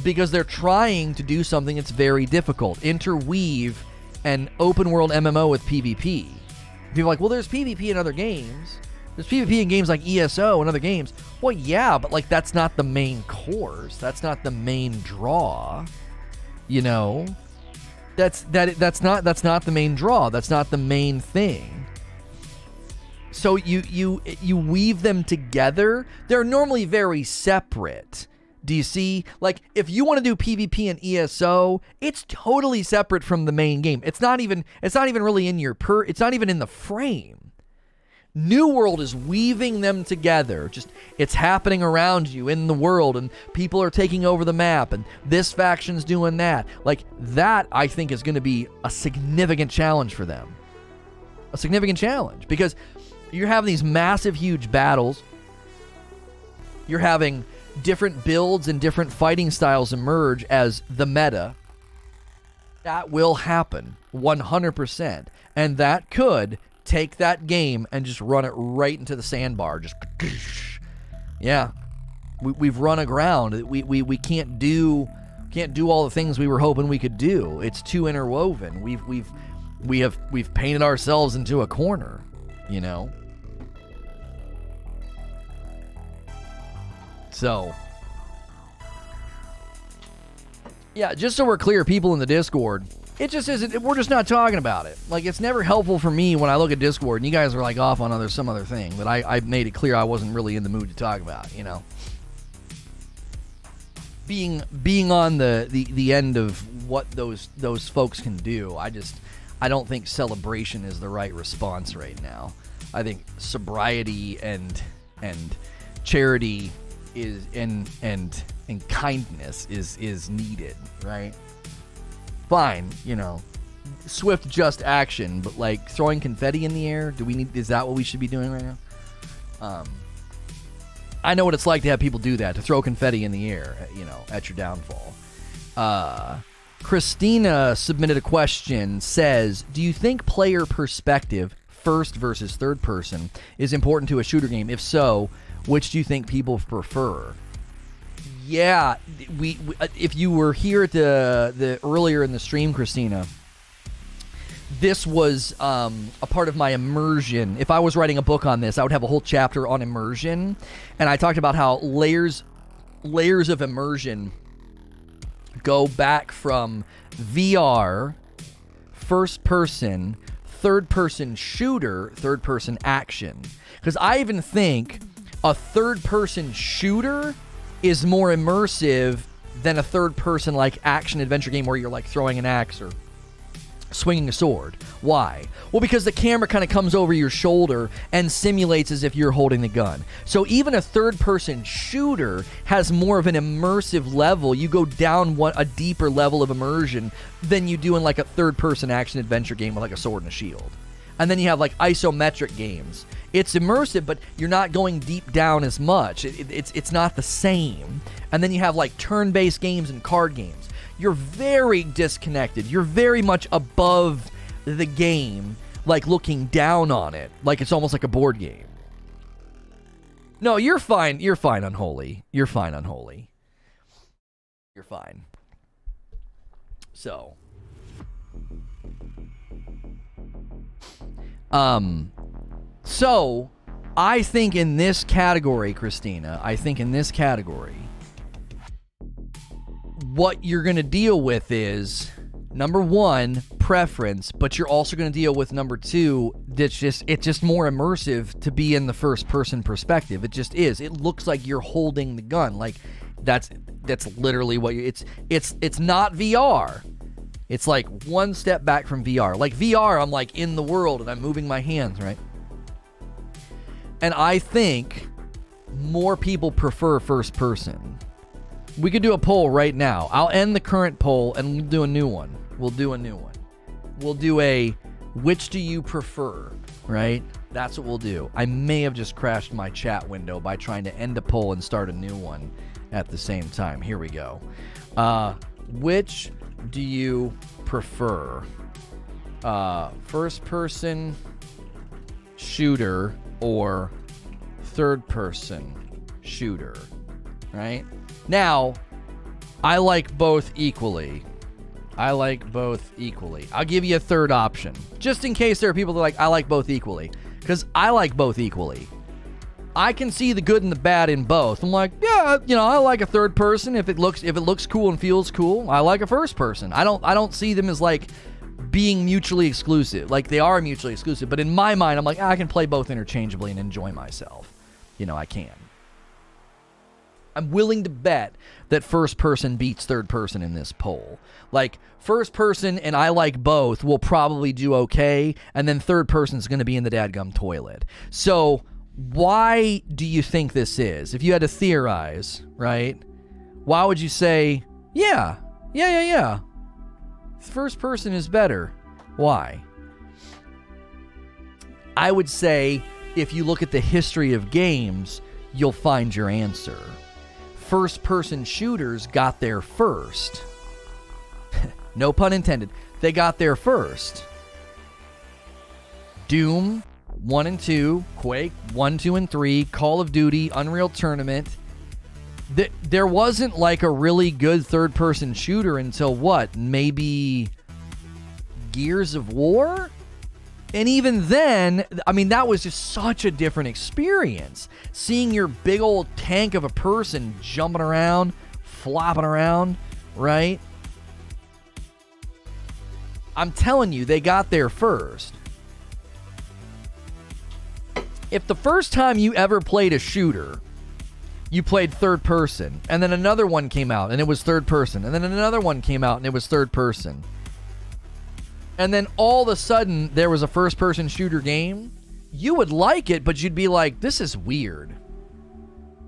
Because they're trying to do something that's very difficult. Interweave an open world MMO with PvP. People are like, well, there's PvP in other games. There's PvP in games like ESO and other games. Well, yeah, but like that's not the main course. That's not the main draw. That's not the main draw. That's not the main thing. So you weave them together. They're normally very separate. Do you see? Like, if you want to do PvP and ESO, it's totally separate from the main game. It's not even really in your it's not even in the frame. New World is weaving them together. Just, it's happening around you in the world, and people are taking over the map, and this faction's doing that. Like, that, I think, is going to be a significant challenge for them. A significant challenge, because you're having these massive, huge battles. You're having different builds and different fighting styles emerge as the meta. That will happen 100%. And that could take that game and just run it right into the sandbar. Just, yeah. We've run aground. We can't do all the things we were hoping we could do. It's too interwoven. We've painted ourselves into a corner, you know. So, yeah, just so we're clear, people in the Discord, it just isn't, we're just not talking about it. Like, it's never helpful for me when I look at Discord and you guys are like off on some other thing that I made it clear I wasn't really in the mood to talk about, you know. Being on the end of what those folks can do, I don't think celebration is the right response right now. I think sobriety and charity is and kindness is needed, right? Fine, you know, swift just action, but like throwing confetti in the air, is that what we should be doing right now? I know what it's like to have people do that, to throw confetti in the air, you know, at your downfall. Christina submitted a question, says, do you think player perspective, first versus third person, is important to a shooter game? If so, which do you think people prefer? Yeah, we if you were here at the earlier in the stream, Christina, this was a part of my immersion. If I was writing a book on this, I would have a whole chapter on immersion, and I talked about how layers of immersion go back from VR, first person, third person shooter, third person action. Because I even think a third person shooter is more immersive than a third person like action adventure game where you're like throwing an axe or swinging a sword. Why? Well, because the camera kind of comes over your shoulder and simulates as if you're holding the gun. So even a third-person shooter has more of an immersive level. You go down a deeper level of immersion than you do in like a third-person action-adventure game with like a sword and a shield. And then you have like isometric games. It's immersive, but you're not going deep down as much. It's not the same. And then you have like turn-based games and card games. You're very disconnected. You're very much above the game, like looking down on it, like it's almost like a board game. No, you're fine. You're fine, Unholy. You're fine, Unholy. You're fine. So, so I think in this category, Christina, what you're going to deal with is, number one, preference, but you're also going to deal with number two, it's just more immersive to be in the first person perspective. It just is. It looks like you're holding the gun. Like that's literally what it's not VR. It's like one step back from VR. Like VR, I'm like in the world and I'm moving my hands, right? And I think more people prefer first person. We could do a poll right now. I'll end the current poll and we'll do a new one. We'll do a which do you prefer, right? That's what we'll do. I may have just crashed my chat window by trying to end a poll and start a new one at the same time. Here we go. Which do you prefer? First person shooter or third person shooter, right? Now, I like both equally. I'll give you a third option, just in case there are people that are like, I like both equally. Because I like both equally. I can see the good and the bad in both. I'm like, yeah, you know, I like a third person if it looks cool and feels cool. I like a first person. I don't see them as like being mutually exclusive. Like they are mutually exclusive, but in my mind, I'm like, I can play both interchangeably and enjoy myself. You know, I can. I'm willing to bet that first person beats third person in this poll. Like, first person and I like both will probably do okay, and then third person's going to be in the dadgum toilet. So, why do you think this is? If you had to theorize, right? Why would you say, yeah. First person is better. Why? I would say, if you look at the history of games, you'll find your answer. First-person shooters got there first. No pun intended. They got there first. Doom 1 and 2, Quake 1, 2, and 3, Call of Duty, Unreal Tournament. There wasn't like a really good third-person shooter until what? Maybe Gears of War? And even then, I mean, that was just such a different experience. Seeing your big old tank of a person jumping around, flopping around, right? I'm telling you, they got there first. If the first time you ever played a shooter, you played third person, and then another one came out and it was third person, and then another one came out and it was third person, and then all of a sudden there was a first person shooter game, you would like it, but you'd be like, this is weird.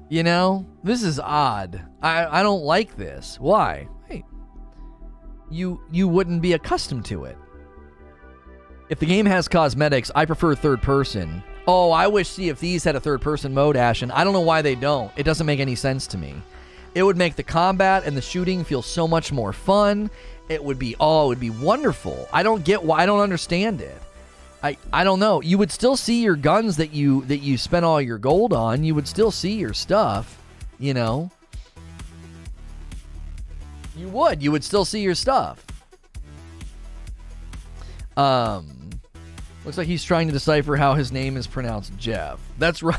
You know? This is odd. I don't like this. Why? Hey, you wouldn't be accustomed to it. If the game has cosmetics, I prefer third person. Oh, I wish Sea of Thieves had a third-person mode, Ashen. I don't know why they don't. It doesn't make any sense to me. It would make the combat and the shooting feel so much more fun. It would be wonderful. I don't get why. I don't understand it. I don't know. You would still see your guns that you spent all your gold on. You would still see your stuff, you know. You would still see your stuff. Looks like he's trying to decipher how his name is pronounced, Jeff. That's right.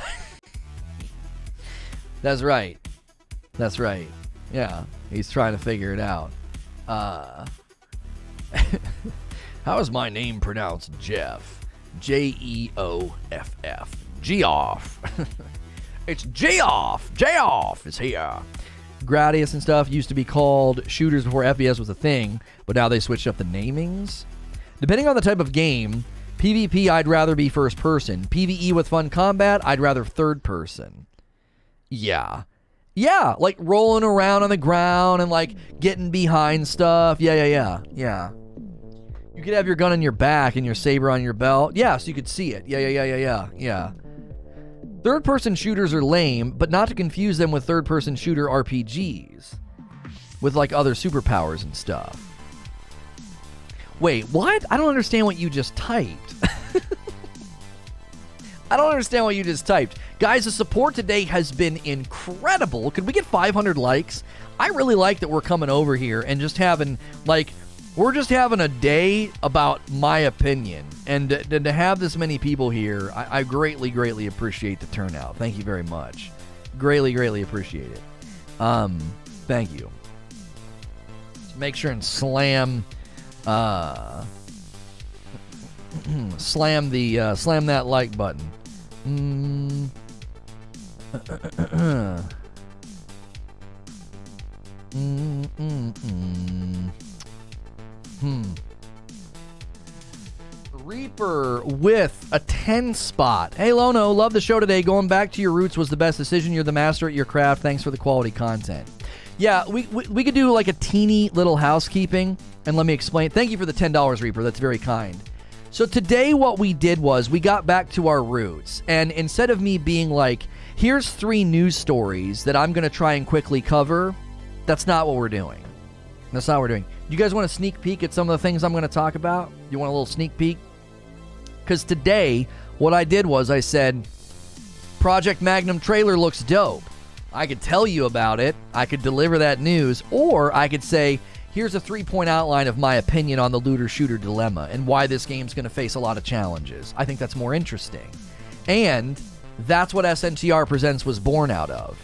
That's right. That's right. Yeah, he's trying to figure it out. How is my name pronounced, Jeff? Jeoff. Geoff. It's Geoff. Geoff is here. Gradius and stuff used to be called shooters before FPS was a thing, but now they switched up the namings. Depending on the type of game, PvP, I'd rather be first person. PvE with fun combat, I'd rather third person. Yeah. Yeah, like rolling around on the ground and like getting behind stuff. Yeah. You could have your gun on your back and your saber on your belt. Yeah, so you could see it. Yeah. Third person shooters are lame, but not to confuse them with third person shooter RPGs. With like other superpowers and stuff. Wait, what? I don't understand what you just typed. I don't understand what you just typed. Guys, the support today has been incredible. Could we get 500 likes? I really like that we're coming over here and just having, like, we're just having a day about my opinion. And to have this many people here, I greatly, greatly appreciate the turnout. Thank you very much. Greatly, greatly appreciate it. Thank you. Make sure and slam that like button. Reaper with a 10 spot. Hey Lono, love the show today. Going back to your roots was the best decision. You're the master at your craft. Thanks for the quality content. Yeah, we could do like a teeny little housekeeping, and let me explain. Thank you for the $10, Reaper. That's very kind. So today what we did was we got back to our roots, and instead of me being like, here's 3 news stories that I'm going to try and quickly cover, that's not what we're doing. That's not what we're doing. You guys want a sneak peek at some of the things I'm going to talk about? You want a little sneak peek? Because today, what I did was I said, Project Magnum trailer looks dope. I could tell you about it, I could deliver that news, or I could say, here's a 3-point outline of my opinion on the looter-shooter dilemma and why this game's going to face a lot of challenges. I think that's more interesting. And that's what SNTR Presents was born out of.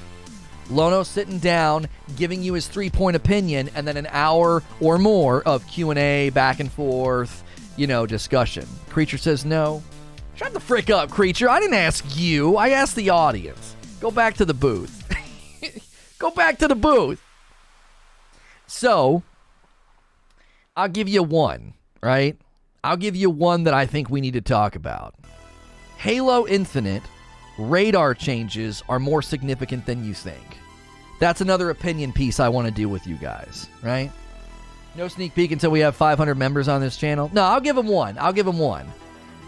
Lono sitting down, giving you his 3-point opinion, and then an hour or more of Q&A, back and forth, discussion. Creature says no. Shut the frick up, Creature. I didn't ask you. I asked the audience. Go back to the booth. Go back to the booth. So, I'll give you one, right? I'll give you one that I think we need to talk about. Halo Infinite radar changes are more significant than you think. That's another opinion piece I want to do with you guys, right? No sneak peek until we have 500 members on this channel. No, I'll give them one.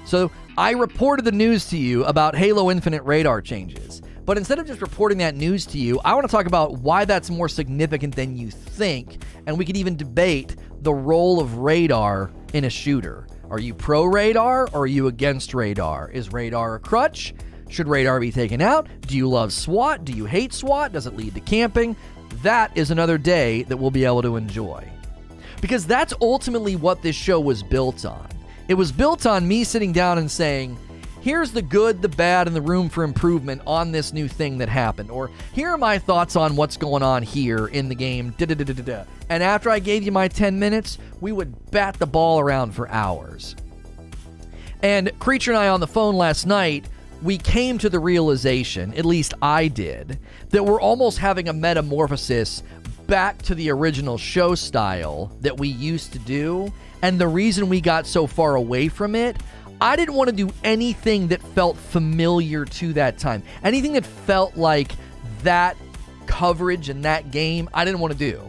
So, I reported the news to you about Halo Infinite radar changes. But instead of just reporting that news to you, I want to talk about why that's more significant than you think, and we could even debate the role of radar in a shooter. Are you pro radar or are you against radar? Is radar a crutch? Should radar be taken out? Do you love SWAT? Do you hate SWAT? Does it lead to camping? That is another day that we'll be able to enjoy. Because that's ultimately what this show was built on. It was built on me sitting down and saying, here's the good, the bad, and the room for improvement on this new thing that happened. Or here are my thoughts on what's going on here in the game. And after I gave you my 10 minutes, we would bat the ball around for hours. And Creature and I on the phone last night, we came to the realization, at least I did, that we're almost having a metamorphosis back to the original show style that we used to do. And the reason we got so far away from it, I didn't want to do anything that felt familiar to that time. Anything that felt like that coverage and that game, I didn't want to do.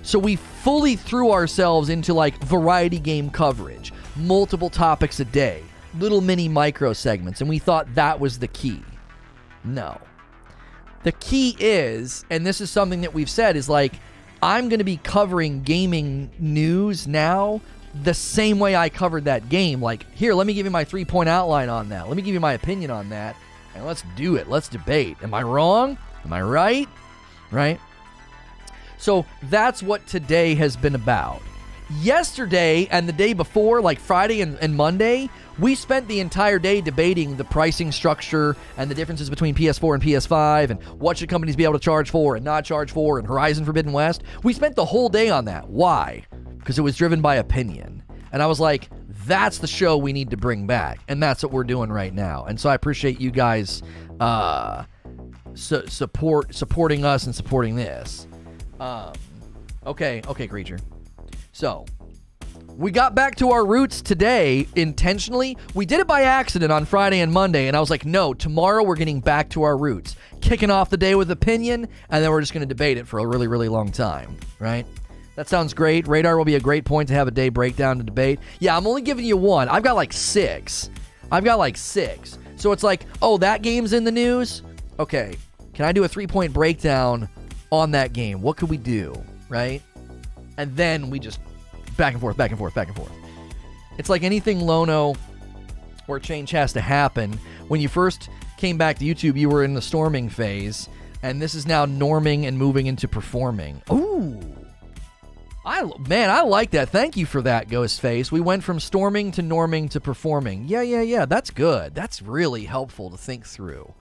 So we fully threw ourselves into like variety game coverage, multiple topics a day, little mini micro segments, and we thought that was the key. No. The key is, and this is something that we've said, is like, I'm going to be covering gaming news now the same way I covered that game. Like, here, let me give you my 3-point outline on that. Let me give you my opinion on that, and let's do it. Let's debate. Am I wrong? Am I right? Right? So that's what today has been about. Yesterday and the day before, like Friday and Monday, we spent the entire day debating the pricing structure and the differences between PS4 and PS5 and what should companies be able to charge for and not charge for and Horizon Forbidden West. We spent the whole day on that. Why? Because it was driven by opinion. And I was like, that's the show we need to bring back. And that's what we're doing right now. And so I appreciate you guys supporting us and supporting this. Okay, Creature. So, we got back to our roots today intentionally. We did it by accident on Friday and Monday, and I was like, no, tomorrow we're getting back to our roots. Kicking off the day with opinion, and then we're just going to debate it for a really, really long time, right? That sounds great. Radar will be a great point to have a day breakdown to debate. Yeah, I'm only giving you one. I've got like six. So it's like, oh, that game's in the news? Okay, can I do a 3-point breakdown on that game? What could we do, right? And then we just back and forth. It's like anything Lono where change has to happen. When you first came back to YouTube, you were in the storming phase, and this is now norming and moving into performing. Ooh. I like that. Thank you for that, Ghostface. We went from storming to norming to performing. Yeah. That's good. That's really helpful to think through.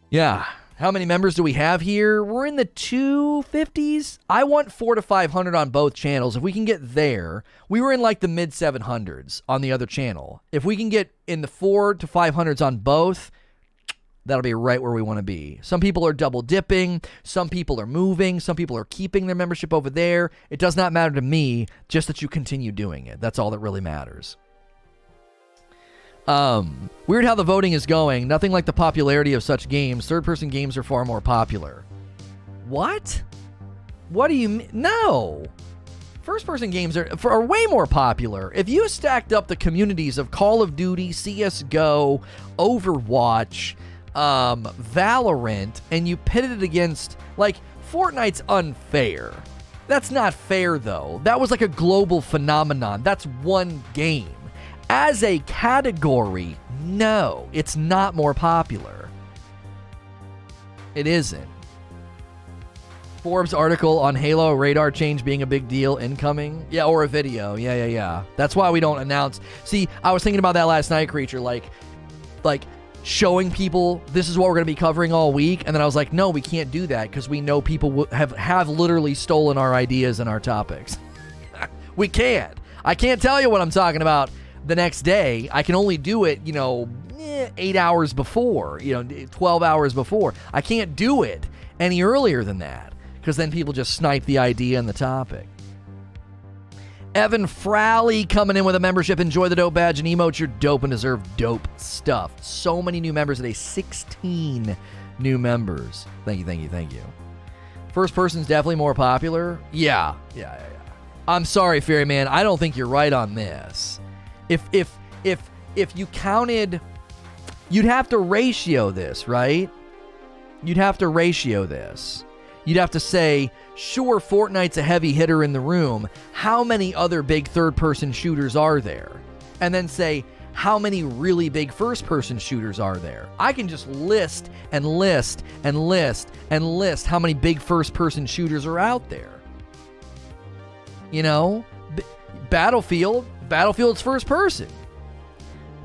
Yeah. How many members do we have here? We're in the 250s. I want 400 to 500 on both channels. If we can get there, we were in like the mid 700s on the other channel. If we can get in the 400 to 500s on both, that'll be right where we want to be. Some people are double dipping. Some people are moving. Some people are keeping their membership over there. It does not matter to me, just that you continue doing it. That's all that really matters. Weird how the voting is going. Nothing like the popularity of such games. Third-person games are far more popular. What? What do you mean? No. First-person games are way more popular. If you stacked up the communities of Call of Duty, CSGO, Overwatch, Valorant, and you pitted it against, like, Fortnite's unfair. That's not fair, though. That was like a global phenomenon. That's one game. As a category, no, it's not more popular. It isn't. Forbes article on Halo radar change being a big deal incoming. Yeah, or a video. Yeah. That's why we don't announce. See, I was thinking about that last night, Creature, like showing people this is what we're going to be covering all week, and then I was like, no, we can't do that because we know people have literally stolen our ideas and our topics. We can't. I can't tell you what I'm talking about the next day. I can only do it, 8 hours before, 12 hours before. I can't do it any earlier than that because then people just snipe the idea and the topic. Evan Frowley coming in with a membership. Enjoy the dope badge and emotes. You're dope and deserve dope stuff. So many new members today. 16 new members. Thank you. First person's definitely more popular. Yeah. I'm sorry, Fairyman. I don't think you're right on this. If you counted, you'd have to ratio this, right? You'd have to ratio this. You'd have to say, sure, Fortnite's a heavy hitter in the room. How many other big third-person shooters are there? And then say, how many really big first-person shooters are there? I can just list and list and list and list how many big first-person shooters are out there. You know? Battlefield's first-person.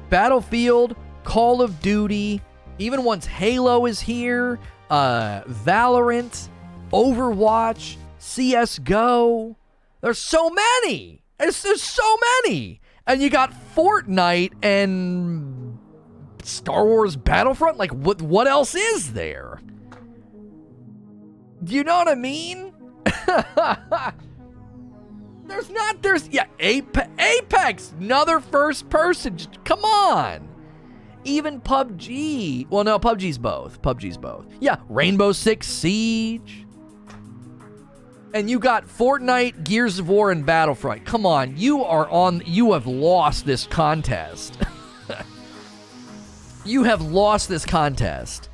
Battlefield, Call of Duty, even once Halo is here, Valorant, Overwatch, CSGO. There's so many. There's so many. And you got Fortnite and Star Wars Battlefront. Like, what else is there? Do you know what I mean? There's Apex, another first person. Come on. Even PUBG. Well, no, PUBG's both. Yeah, Rainbow Six Siege. And you got Fortnite, Gears of War, and Battlefront. Come on, you have lost this contest. You have lost this contest.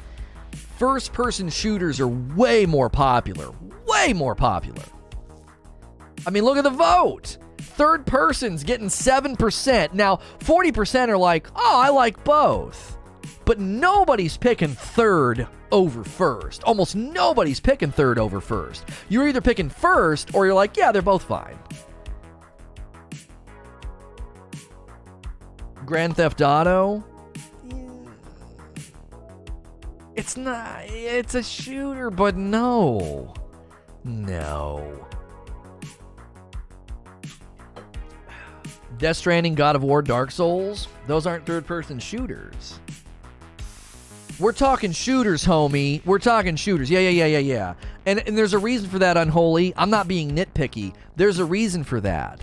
First-person shooters are way more popular. Way more popular. I mean, look at the vote. Third person's getting 7%. Now, 40% are like, oh, I like both. But nobody's picking third over first. Almost nobody's picking third over first. You're either picking first or you're like, yeah, they're both fine. Grand Theft Auto. It's not, it's a shooter, but no. Death Stranding, God of War, Dark Souls, those aren't third-person shooters. We're talking shooters, homie. We're talking shooters. Yeah. And there's a reason for that, Unholy. I'm not being nitpicky. There's a reason for that.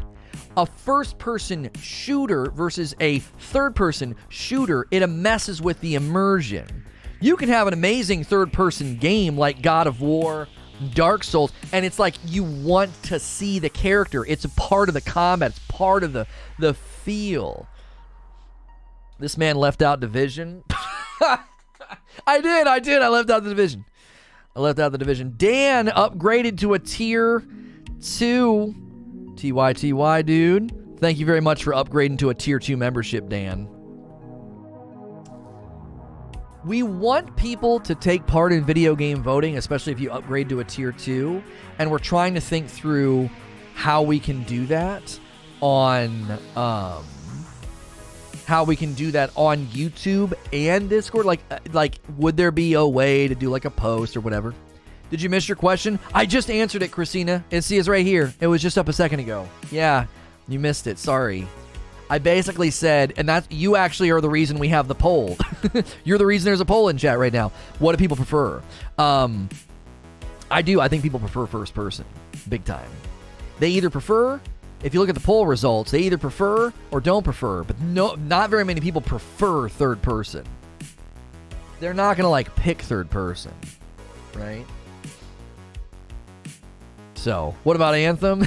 A first-person shooter versus a third-person shooter, it messes with the immersion. You can have an amazing third-person game like God of War, Dark Souls, and it's like you want to see the character. It's a part of the combat. It's part of the feel. This man left out Division. I did. I left out the Division. Dan upgraded to a tier 2. TY, dude. Thank you very much for upgrading to a tier 2 membership, Dan. We want people to take part in video game voting, especially if you upgrade to a tier 2, and we're trying to think through how we can do that on YouTube and Discord. Like would there be a way to do like a post or whatever? Did you miss your question? I just answered it, Christina. It's right here. It was just up a second ago. Yeah, you missed it. Sorry. I basically said, and that's, you actually are the reason we have the poll. You're the reason there's a poll in chat right now. What do people prefer? I think people prefer first person. Big time. They either prefer, if you look at the poll results, they either prefer or don't prefer. But not very many people prefer third person. They're not going to like pick third person. Right? So, what about Anthem?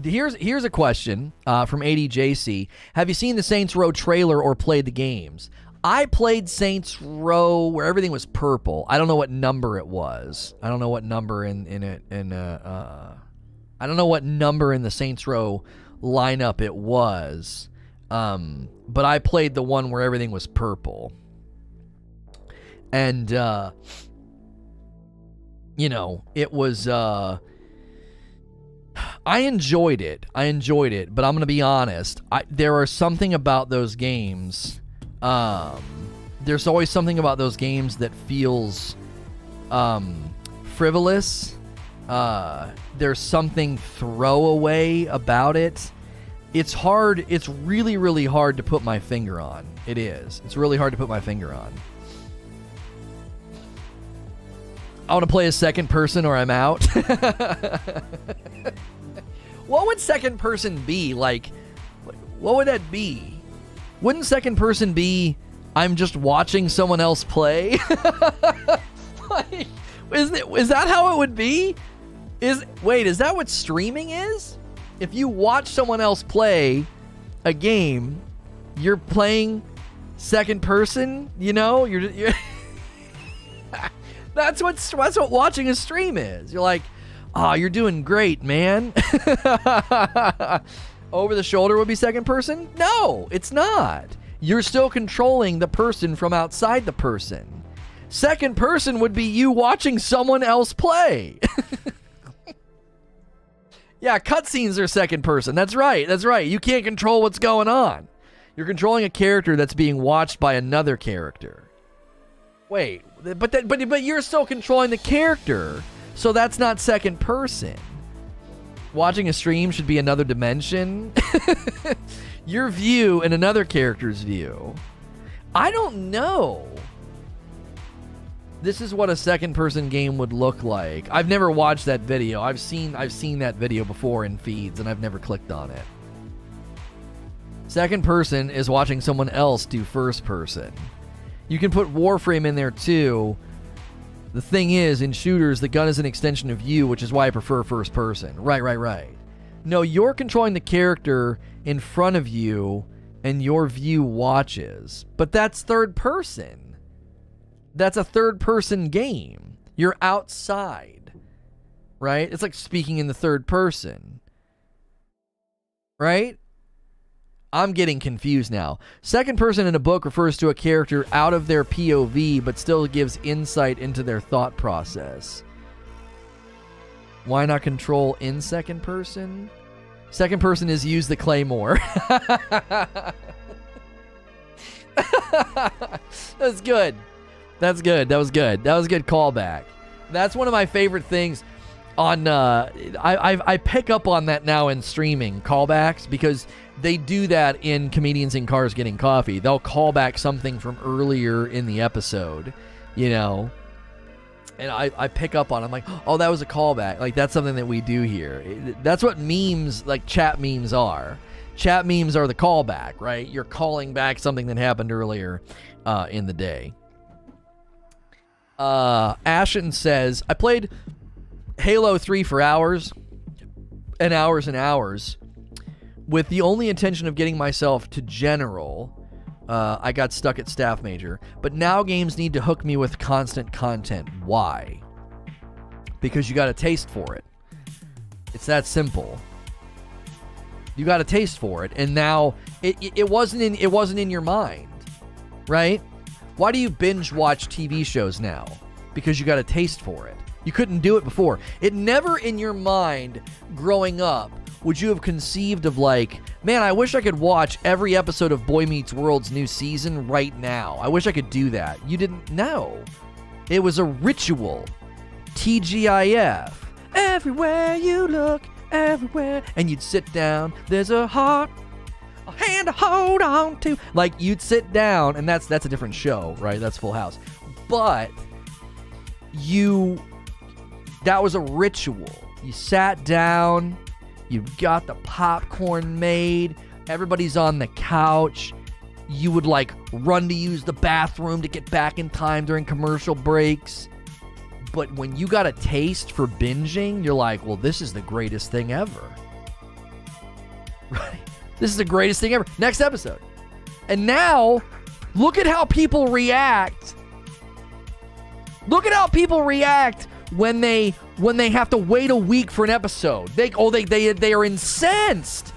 Here's a question from ADJC. Have you seen the Saints Row trailer or played the games? I played Saints Row where everything was purple. I don't know what number it was. I don't know what number in the Saints Row lineup it was. But I played the one where everything was purple. And it was I enjoyed it, but I'm going to be honest. There are something about those games. There's always something about those games that feels frivolous. There's something throwaway about it. It's hard. It's really, really hard to put my finger on. It is. It's really hard to put my finger on. I want to play a second person or I'm out. What would second person be? Like, what would that be? Wouldn't second person be I'm just watching someone else play? Like, is that how it would be? Is that what streaming is? If you watch someone else play a game, you're playing Second person, you're that's what watching a stream is. You're like, oh, you're doing great, man. Over the shoulder would be second person? No, it's not. You're still controlling the person from outside the person. Second person would be you watching someone else play. Yeah, cutscenes are second person. That's right. You can't control what's going on. You're controlling a character that's being watched by another character. Wait, but you're still controlling the character, so that's not second person. Watching a stream should be another dimension. Your view and another character's view. I don't know. This is what a second person game would look like. I've never watched that video. I've seen that video before in feeds, and I've never clicked on it. Second person is watching someone else do first person. You can put Warframe in there too. The thing is, in shooters, the gun is an extension of you, which is why I prefer first person. Right. No, you're controlling the character in front of you, and your view watches. But that's third person. That's a third person game. You're outside. Right? It's like speaking in the third person. Right? I'm getting confused now. Second person in a book refers to a character out of their POV, but still gives insight into their thought process. Why not control in second person? Second person is use the claymore. That's good. That was good. That was a good callback. That's one of my favorite things on I pick up on that now in streaming, callbacks, because they do that in Comedians in Cars Getting Coffee. They'll call back something from earlier in the episode, and I pick up on it. I'm like, oh, that was a callback. Like, that's something that we do here. That's what memes, like chat memes are. Chat memes are the callback, right? You're calling back something that happened earlier in the day. Ashen says, I played Halo 3 for hours and hours and hours with the only intention of getting myself to general. I got stuck at staff major, but now games need to hook me with constant content. Why? Because you got a taste for it. It's that simple. You got a taste for it, and now it wasn't in your mind, right? Why do you binge watch TV shows now? Because you got a taste for it. You couldn't do it before. It never in your mind growing up would you have conceived of like, man, I wish I could watch every episode of Boy Meets World's new season right now. I wish I could do that. You didn't know. It was a ritual. TGIF. Everywhere you look, everywhere. And you'd sit down. There's a heart, a hand to hold on to. Like, you'd sit down, and that's a different show, right? That's Full House. But that was a ritual. You sat down, you got the popcorn made, everybody's on the couch. You would like run to use the bathroom to get back in time during commercial breaks. But when you got a taste for binging, you're like, well, this is the greatest thing ever. Right? This is the greatest thing ever. Next episode. And now, look at how people react. Look at how people react when they have to wait a week for an episode. They are incensed.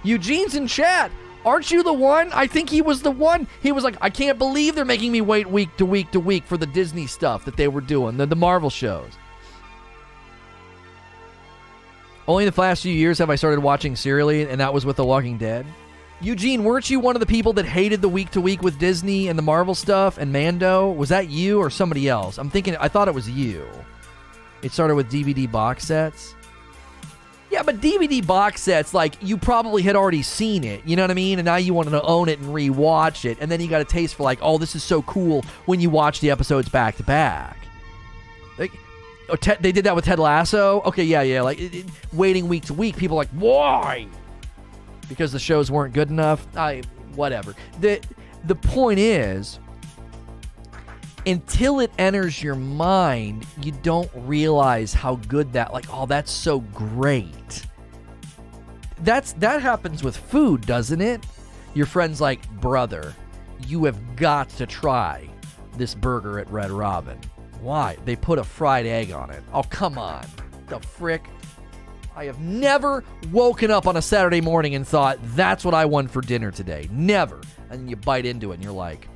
Eugene's in chat. Aren't you the one? I think he was the one. He was like, I can't believe they're making me wait week to week to week for the Disney stuff that they were doing, the Marvel shows. Only in the last few years have I started watching serially, and that was with The Walking Dead. Eugene, weren't you one of the people that hated the week to week with Disney and the Marvel stuff and Mando? Was that you or somebody else? I thought it was you. It started with DVD box sets. Yeah, but DVD box sets, like, you probably had already seen it, you know what I mean? And now you wanted to own it and rewatch it, and then you got a taste for like, oh, this is so cool when you watch the episodes back to back. Like, they did that with Ted Lasso? Okay, yeah, like, waiting week to week, people are like, why? Because the shows weren't good enough? Whatever. The point is, until it enters your mind, you don't realize how good that, like, oh, that's so great. That happens with food, doesn't it? Your friend's like, brother, you have got to try this burger at Red Robin. Why? They put a fried egg on it. Oh, come on. The frick? I have never woken up on a Saturday morning and thought, that's what I want for dinner today. Never. And then you bite into it and you're like,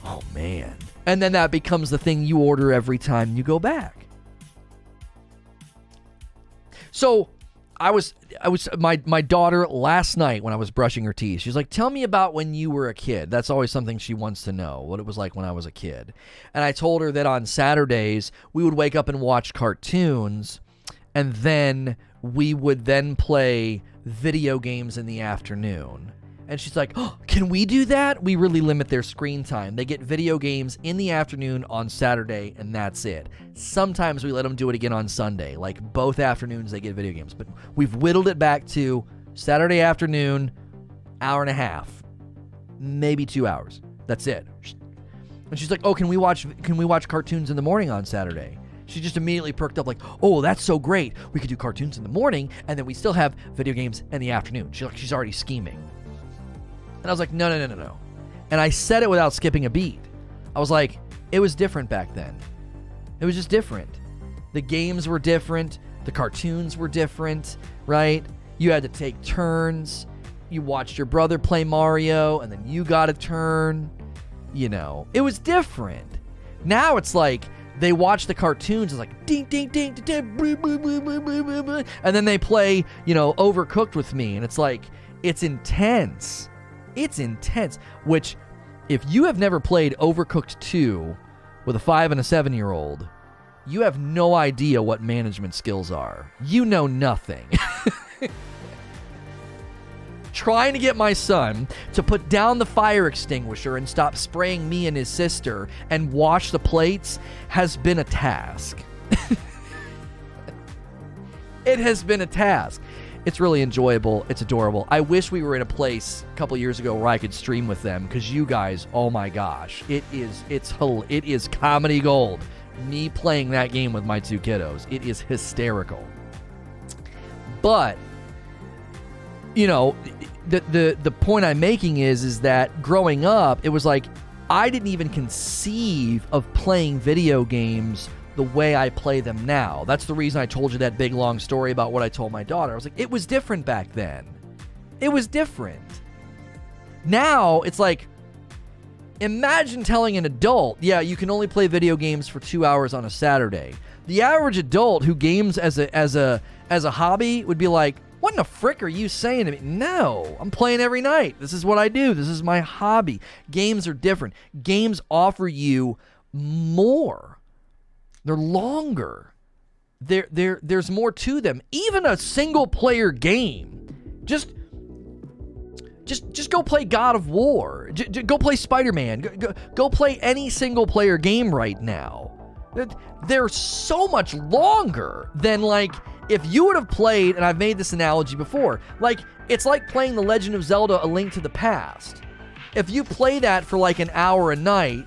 oh, man. And then that becomes the thing you order every time you go back. So my daughter last night when I was brushing her teeth, she's like, tell me about when you were a kid. That's always something she wants to know, what it was like when I was a kid. And I told her that on Saturdays, we would wake up and watch cartoons, and then we would then play video games in the afternoon. And she's like, oh, can we do that? We really limit their screen time. They get video games in the afternoon on Saturday, and that's it. Sometimes we let them do it again on Sunday. Like both afternoons, they get video games. But we've whittled it back to Saturday afternoon, hour and a half, maybe 2 hours. That's it. And she's like, oh, can we watch cartoons in the morning on Saturday? She just immediately perked up like, oh, that's so great. We could do cartoons in the morning, and then we still have video games in the afternoon. She's already scheming. And I was like, no. And I said it without skipping a beat. I was like, it was different back then. It was just different. The games were different. The cartoons were different, right? You had to take turns. You watched your brother play Mario, and then you got a turn. You know, it was different. Now it's like they watch the cartoons. It's like, ding, ding, ding, ding, ding, blah, blah, blah, blah, blah, blah. And then they play, Overcooked with me. And it's like, it's intense. It's intense, which if you have never played Overcooked 2 with a 5 and a 7-year-old, you have no idea what management skills are. You know nothing. Trying to get my son to put down the fire extinguisher and stop spraying me and his sister and wash the plates has been a task. It has been a task. It's really enjoyable. It's adorable. I wish we were in a place a couple years ago where I could stream with them, because you guys, oh my gosh, it is comedy gold. Me playing that game with my two kiddos, it is hysterical. But the point I'm making is that growing up, it was like I didn't even conceive of playing video games the way I play them now. That's the reason I told you that big long story about what I told my daughter. I was like, it was different back then. It was different. Now it's like, imagine telling an adult, yeah, you can only play video games for 2 hours on a Saturday. The average adult who games as a hobby would be like, what in the frick are you saying to me? No, I'm playing every night. This is what I do. This is my hobby. Games are different. Games offer you more. They're longer. There's more to them. Even a single player game. Just go play God of War. Go play Spider-Man. Go play any single player game right now. They're so much longer than, like, if you would have played, and I've made this analogy before, like, it's like playing The Legend of Zelda: A Link to the Past. If you play that for like an hour a night,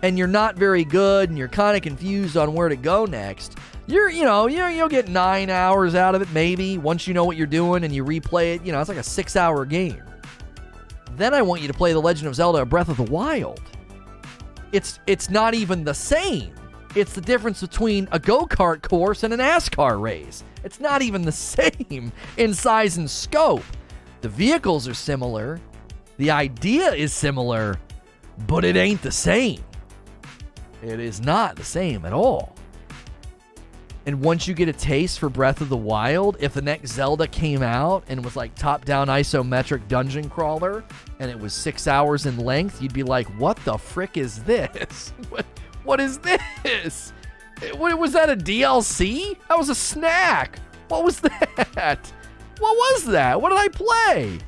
and you're not very good, and you're kind of confused on where to go next, you'll get 9 hours out of it, maybe, once you know what you're doing and you replay it. It's like a 6-hour game. Then I want you to play The Legend of Zelda: Breath of the Wild. It's not even the same. It's the difference between a go-kart course and a NASCAR race. It's not even the same in size and scope. The vehicles are similar. The idea is similar, but it ain't the same. It is not the same at all. And once you get a taste for Breath of the Wild, if the next Zelda came out and was like top-down isometric dungeon crawler, and it was 6 hours in length, you'd be like, what the frick is this? What is this? Was that a DLC? That was a snack. What was that? What was that? What did I play?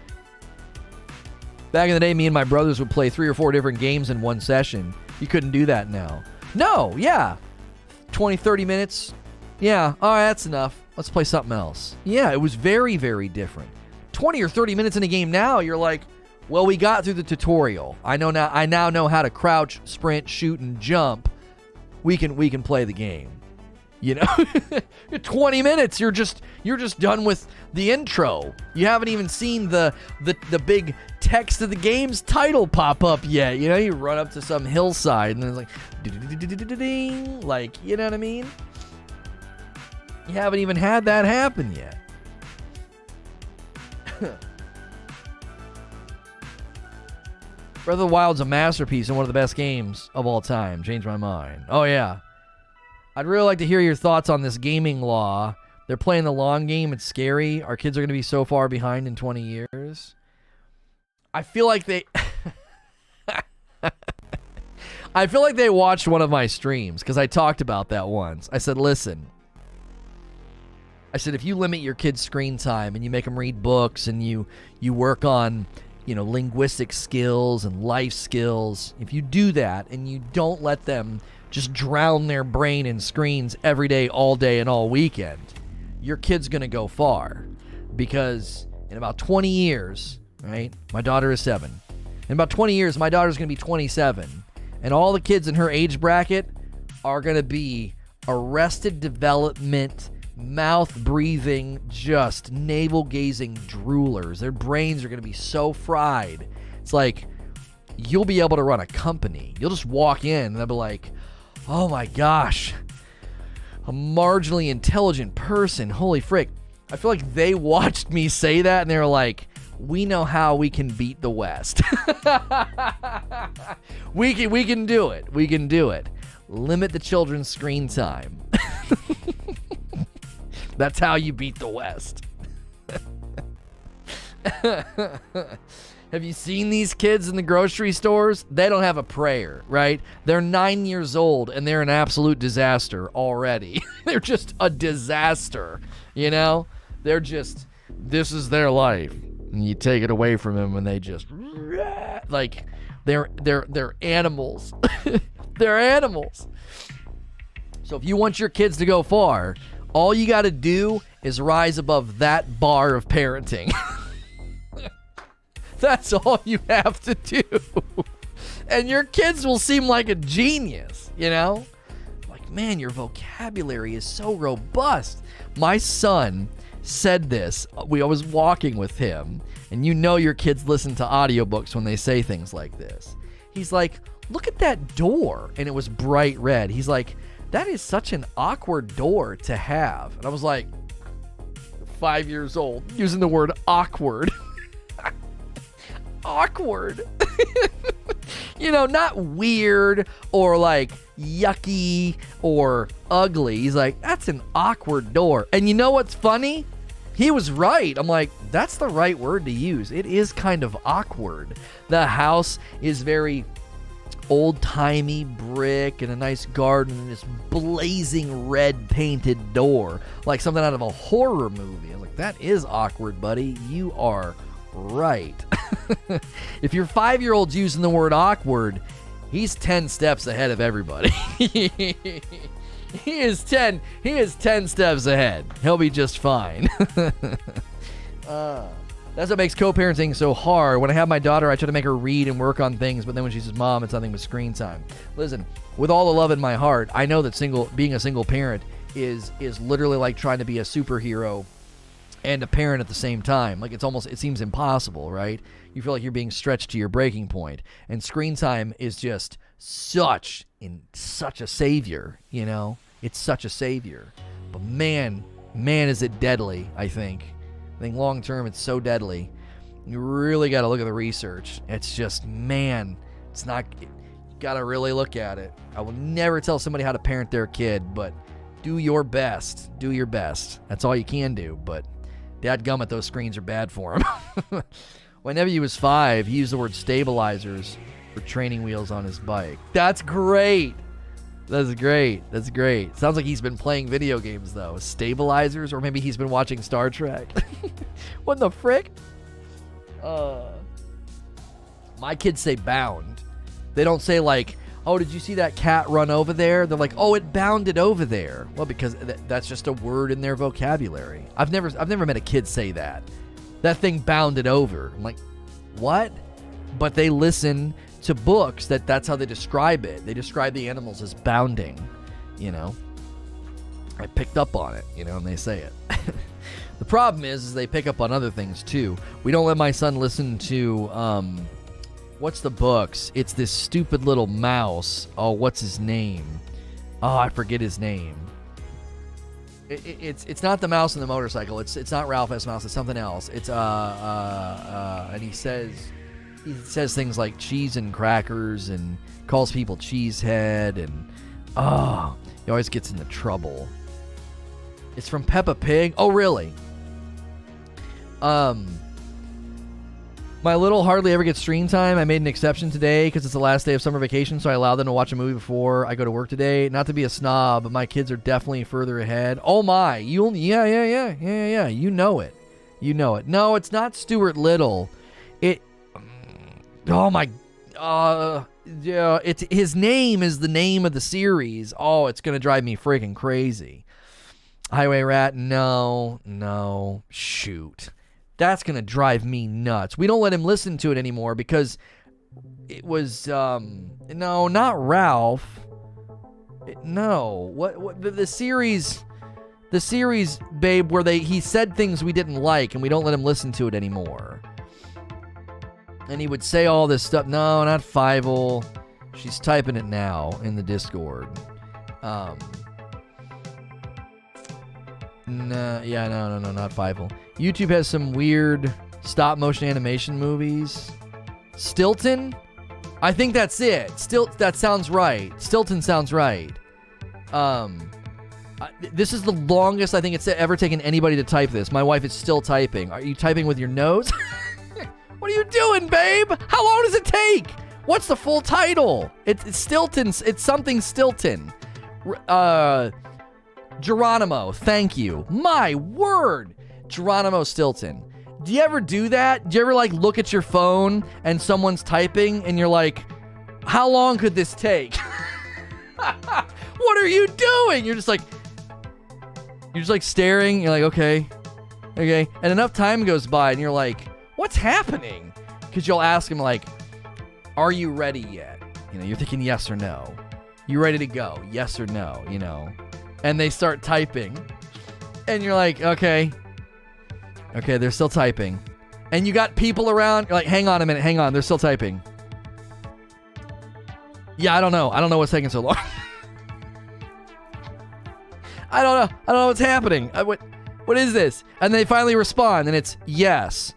Back in the day, me and my brothers would play 3 or 4 different games in one session. You couldn't do that now. No, yeah. 20, 30 minutes. Yeah, all right, that's enough. Let's play something else. Yeah, it was very, very different. 20 or 30 minutes in a game now, you're like, well, we got through the tutorial. I now know how to crouch, sprint, shoot, and jump. We can play the game. 20 minutes, you're just done with the intro. You haven't even seen the big text to the game's title pop up yet. You know, you run up to some hillside and it's like, ding, like, you know what I mean? You haven't even had that happen yet. Breath of the Wild's a masterpiece and one of the best games of all time. Changed my mind. Oh, yeah. I'd really like to hear your thoughts on this gaming law. They're playing the long game. It's scary. Our kids are going to be so far behind in 20 years. I feel like they... I feel like they watched one of my streams because I talked about that once. I said, listen. I said, if you limit your kids' screen time and you make them read books and you work on... linguistic skills and life skills. If you do that and you don't let them just drown their brain in screens every day, all day, and all weekend, your kid's going to go far. Because in about 20 years, right, my daughter is 7. In about 20 years, my daughter's going to be 27. And all the kids in her age bracket are going to be arrested development, mouth-breathing, just navel-gazing droolers. Their brains are going to be so fried. It's like, you'll be able to run a company. You'll just walk in and they'll be like, oh my gosh, a marginally intelligent person. Holy frick. I feel like they watched me say that and they were like, we know how we can beat the West. We can do it. We can do it. Limit the children's screen time. That's how you beat the West. Have you seen these kids in the grocery stores? They don't have a prayer, right? They're 9 years old and they're an absolute disaster already. They're just a disaster, you know? They're just, this is their life. And you take it away from them and they just, like, they're animals. They're animals. So if you want your kids to go far, all you got to do is rise above that bar of parenting. That's all you have to do. And your kids will seem like a genius, you know? Like, man, your vocabulary is so robust. My son said this. I was walking with him, and you know your kids listen to audiobooks when they say things like this. He's like, look at that door. And it was bright red. He's like, that is such an awkward door to have. And I was like, 5 years old, using the word awkward. Awkward. You know, not weird or like yucky or ugly. He's like, that's an awkward door. And you know what's funny? He was right. I'm like, that's the right word to use. It is kind of awkward. The house is very old-timey brick and a nice garden and this blazing red painted door, like something out of a horror movie. I'm like, that is awkward, buddy. You are right. If your 5-year-old's using the word awkward, he's 10 steps ahead of everybody. He is 10 steps ahead. He'll be just fine. That's what makes co-parenting so hard. When I have my daughter, I try to make her read and work on things, but then when she says, Mom, it's nothing but screen time. Listen, with all the love in my heart, I know that being a single parent is literally like trying to be a superhero and a parent at the same time. Like, it seems impossible, right? You feel like you're being stretched to your breaking point. And screen time is just such a savior, you know? It's such a savior. But man, is it deadly, I think. I think long term it's so deadly. You really got to look at the research. It's just, man, it's not, you got to really look at it. I will never tell somebody how to parent their kid, but do your best. Do your best. That's all you can do, but dadgummit, those screens are bad for him. When nephew was 5, he used the word stabilizers for training wheels on his bike. That's great. That's great. That's great. Sounds like he's been playing video games, though. Stabilizers? Or maybe he's been watching Star Trek. What the frick? My kids say bound. They don't say like, oh, did you see that cat run over there? They're like, oh, it bounded over there. Well, because that's just a word in their vocabulary. I've never met a kid say that. That thing bounded over. I'm like, what? But they listen to books that's how they describe it. They describe the animals as bounding, you know. I picked up on it, you know, and they say it. The problem is they pick up on other things too. We don't let my son listen to, what's the books? It's this stupid little mouse. Oh, what's his name? Oh, I forget his name. It's not the mouse and the motorcycle. It's not Ralph S. Mouse. It's something else. It's and he says things like cheese and crackers and calls people cheesehead and he always gets into trouble. It's from Peppa Pig. Oh, really? My little hardly ever gets screen time. I made an exception today because it's the last day of summer vacation, so I allowed them to watch a movie before I go to work today. Not to be a snob, but my kids are definitely further ahead. Oh my, yeah. You know it. No, it's not Stuart Little. It's his name is the name of the series. Oh, it's gonna drive me freaking crazy. Highway Rat. No. Shoot. That's going to drive me nuts. We don't let him listen to it anymore because it was, no, not Ralph. The series, babe, where he said things we didn't like and we don't let him listen to it anymore. And he would say all this stuff. No, not Fievel. She's typing it now in the Discord. No, not Fievel. YouTube has some weird stop-motion animation movies. Stilton? I think that's it. That sounds right. Stilton sounds right. This is the longest I think it's ever taken anybody to type this. My wife is still typing. Are you typing with your nose? What are you doing, babe? How long does it take? What's the full title? It's Stilton. It's something Stilton. Geronimo, thank you. My word. Geronimo Stilton. Do you ever do that? Do you ever look at your phone and someone's typing and you're like, how long could this take? What are you doing? You're just staring. You're like, okay. And enough time goes by and you're like, what's happening? Because you'll ask him are you ready yet? You're thinking yes or no. You ready to go? Yes or no, And they start typing. And you're like, okay, they're still typing. And you got people around. You're like, hang on a minute. Hang on. They're still typing. Yeah, I don't know. I don't know what's taking so long. I don't know what's happening. What is this? And they finally respond, and it's yes.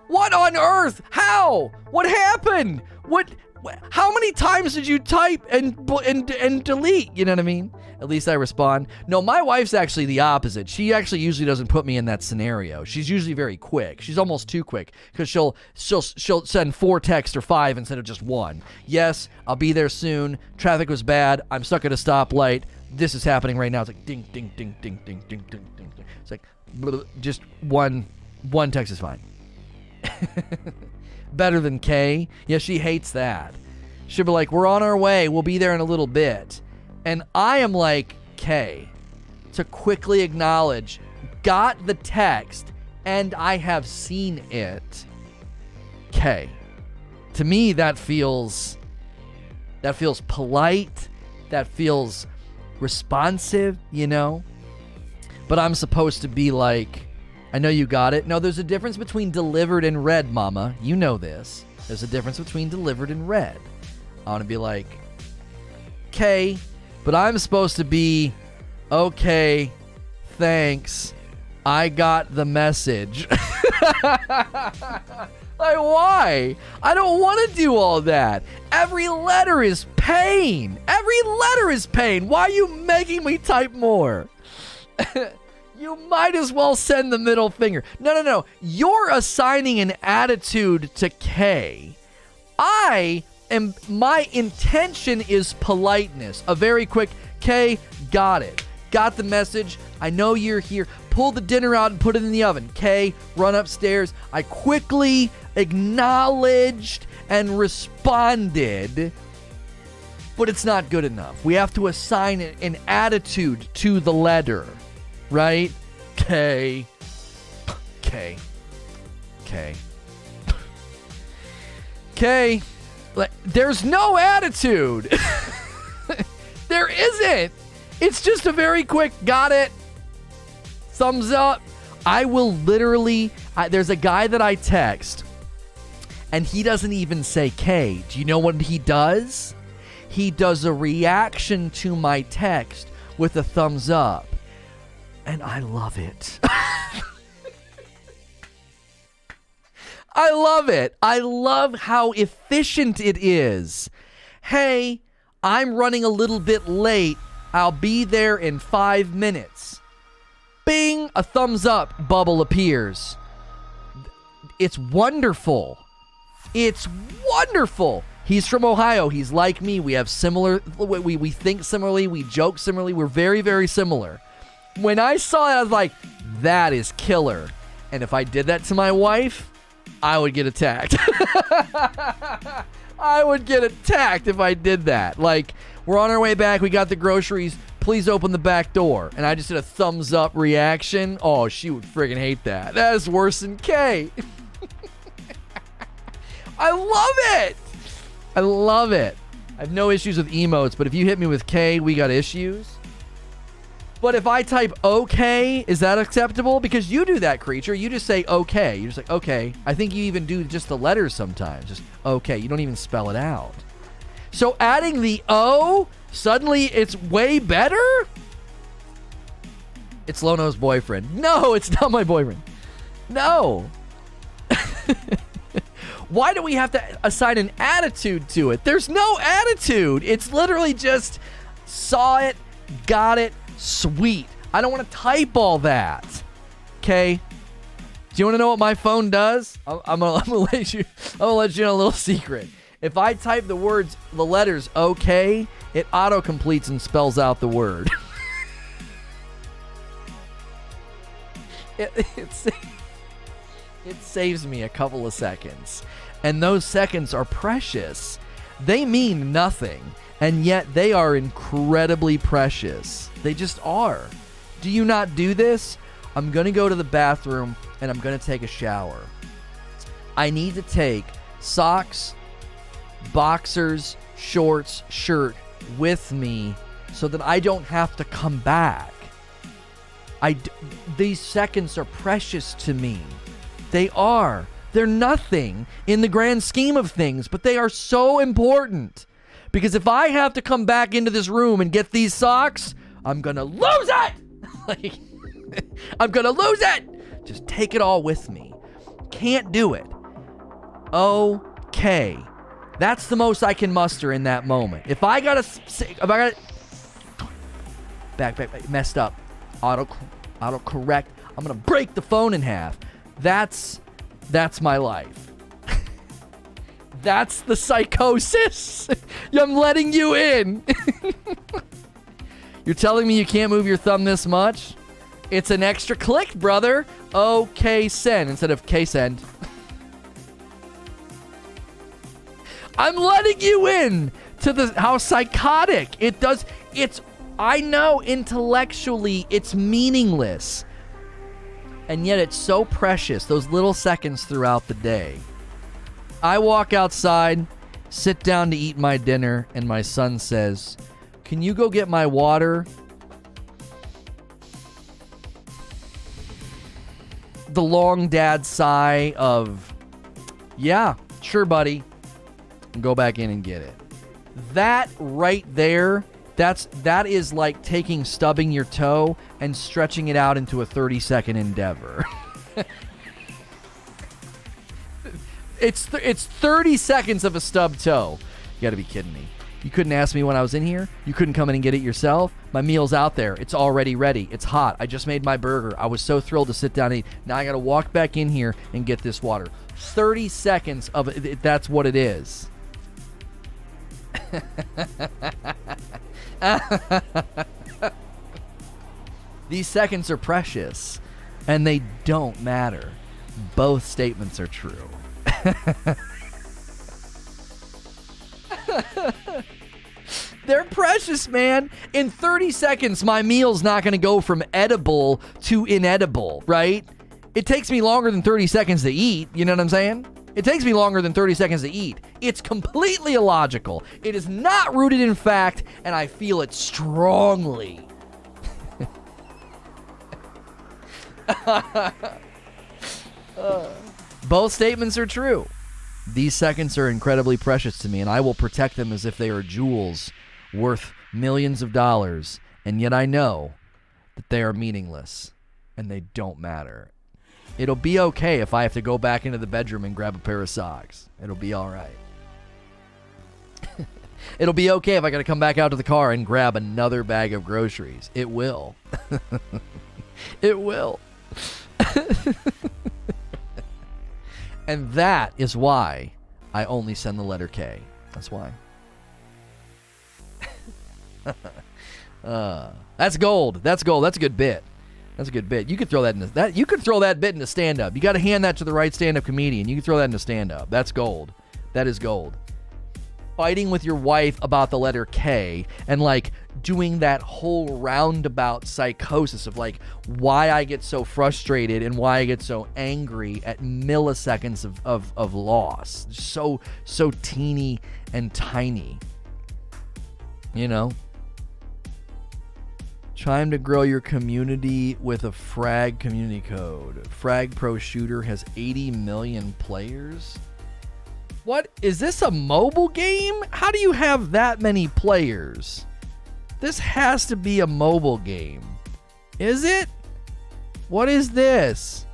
What on earth? How? What happened? How many times did you type and delete? You know what I mean? At least I respond. No, my wife's actually the opposite. She actually usually doesn't put me in that scenario. She's usually very quick. She's almost too quick because she'll send 4 texts or 5 instead of just 1. Yes, I'll be there soon. Traffic was bad. I'm stuck at a stoplight. This is happening right now. It's like ding, ding, ding, ding, ding, ding, ding, ding, ding. It's like just one text is fine. Better than K. Yeah, she hates that. She'll be like, we're on our way. We'll be there in a little bit. And I am like, K, to quickly acknowledge, got the text, and I have seen it. K. To me, that feels polite. That feels responsive, But I'm supposed to be like, I know you got it. No, there's a difference between delivered and read, mama. You know this. There's a difference between delivered and read. I want to be like, okay, but I'm supposed to be, okay, thanks. I got the message. Why? I don't want to do all that. Every letter is pain. Why are you making me type more? You might as well send the middle finger. No. You're assigning an attitude to K. My intention is politeness. A very quick, K, got it. Got the message. I know you're here. Pull the dinner out and put it in the oven. K, run upstairs. I quickly acknowledged and responded, but it's not good enough. We have to assign an attitude to the letter. Right? K. There's no attitude. There isn't. It's just a very quick, got it. Thumbs up. I will literally, there's a guy that I text, and he doesn't even say K. Do you know what he does? He does a reaction to my text with a thumbs up. And I love it. I love it. I love how efficient it is. Hey, I'm running a little bit late. I'll be there in 5 minutes. Bing, a thumbs up bubble appears. It's wonderful. It's wonderful. He's from Ohio. He's like me. We have similar, we think similarly. We joke similarly. We're very, very similar. When I saw it, I was like, that is killer. And if I did that to my wife, I would get attacked. I would get attacked if I did that. Like, we're on our way back. We got the groceries. Please open the back door. And I just did a thumbs up reaction. Oh, she would friggin' hate that. That is worse than K. I love it. I love it. I have no issues with emotes, but if you hit me with K, we got issues. But if I type okay, is that acceptable? Because you do that, creature. You just say okay. You're just like, okay. I think you even do just the letters sometimes. Just okay. You don't even spell it out. So adding the O, suddenly it's way better? It's Lono's boyfriend. No, it's not my boyfriend. No. Why do we have to assign an attitude to it? There's no attitude. It's literally just saw it, got it, sweet. I don't want to type all that. Okay? Do you want to know what my phone does? I'm gonna let you know a little secret. If I type the letters okay, it auto-completes and spells out the word. It saves me a couple of seconds. And those seconds are precious. They mean nothing, and yet they are incredibly precious. They just are. Do you not do this? I'm going to go to the bathroom, and I'm going to take a shower. I need to take socks, boxers, shorts, shirt with me so that I don't have to come back. These seconds are precious to me. They are. They're nothing in the grand scheme of things, but they are so important. Because if I have to come back into this room and get these socks, I'm going to lose it. Like, I'm going to lose it. Just take it all with me. Can't do it. Okay. That's the most I can muster in that moment. If I got to back, messed up. Auto correct. I'm going to break the phone in half. That's my life. That's the psychosis. I'm letting you in. You're telling me you can't move your thumb this much? It's an extra click, brother. Okay, send instead of K send. I'm letting you in to how psychotic it does. I know intellectually it's meaningless. And yet it's so precious, those little seconds throughout the day. I walk outside, sit down to eat my dinner, and my son says, "Can you go get my water?" The long dad sigh of, "Yeah, sure, buddy." And go back in and get it. That right there, that is like stubbing your toe and stretching it out into a 30-second endeavor. It's 30 seconds of a stub toe. You gotta be kidding me. You couldn't ask me when I was in here? You couldn't come in and get it yourself? My meal's out there. It's already ready. It's hot. I just made my burger. I was so thrilled to sit down and eat. Now I gotta walk back in here and get this water. 30 seconds of it, that's what it is. These seconds are precious, and they don't matter. Both statements are true. They're precious, man. In 30 seconds, my meal's not going to go from edible to inedible, right? It takes me longer than 30 seconds to eat. You know what I'm saying? It takes me longer than 30 seconds to eat. It's completely illogical. It is not rooted in fact, and I feel it strongly. Both statements are true. These seconds are incredibly precious to me, and I will protect them as if they are jewels worth millions of dollars, and yet I know that they are meaningless, and they don't matter. It'll be okay if I have to go back into the bedroom and grab a pair of socks. It'll be all right. It'll be okay if I got to come back out to the car and grab another bag of groceries. It will. It will. And that is why I only send the letter K. That's why. That's gold. That's gold. That's a good bit. That's a good bit. You could throw that in that. You could throw that bit into stand-up. You got to hand that to the right stand-up comedian. You can throw that into stand-up. That's gold. That is gold. Fighting with your wife about the letter K and like doing that whole roundabout psychosis of like why I get so frustrated and why I get so angry at milliseconds of loss. So teeny and tiny. You know? Trying to grow your community with a frag community code. Frag Pro Shooter has 80 million players. What? Is this a mobile game? How do you have that many players? This has to be a mobile game. Is it? What is this?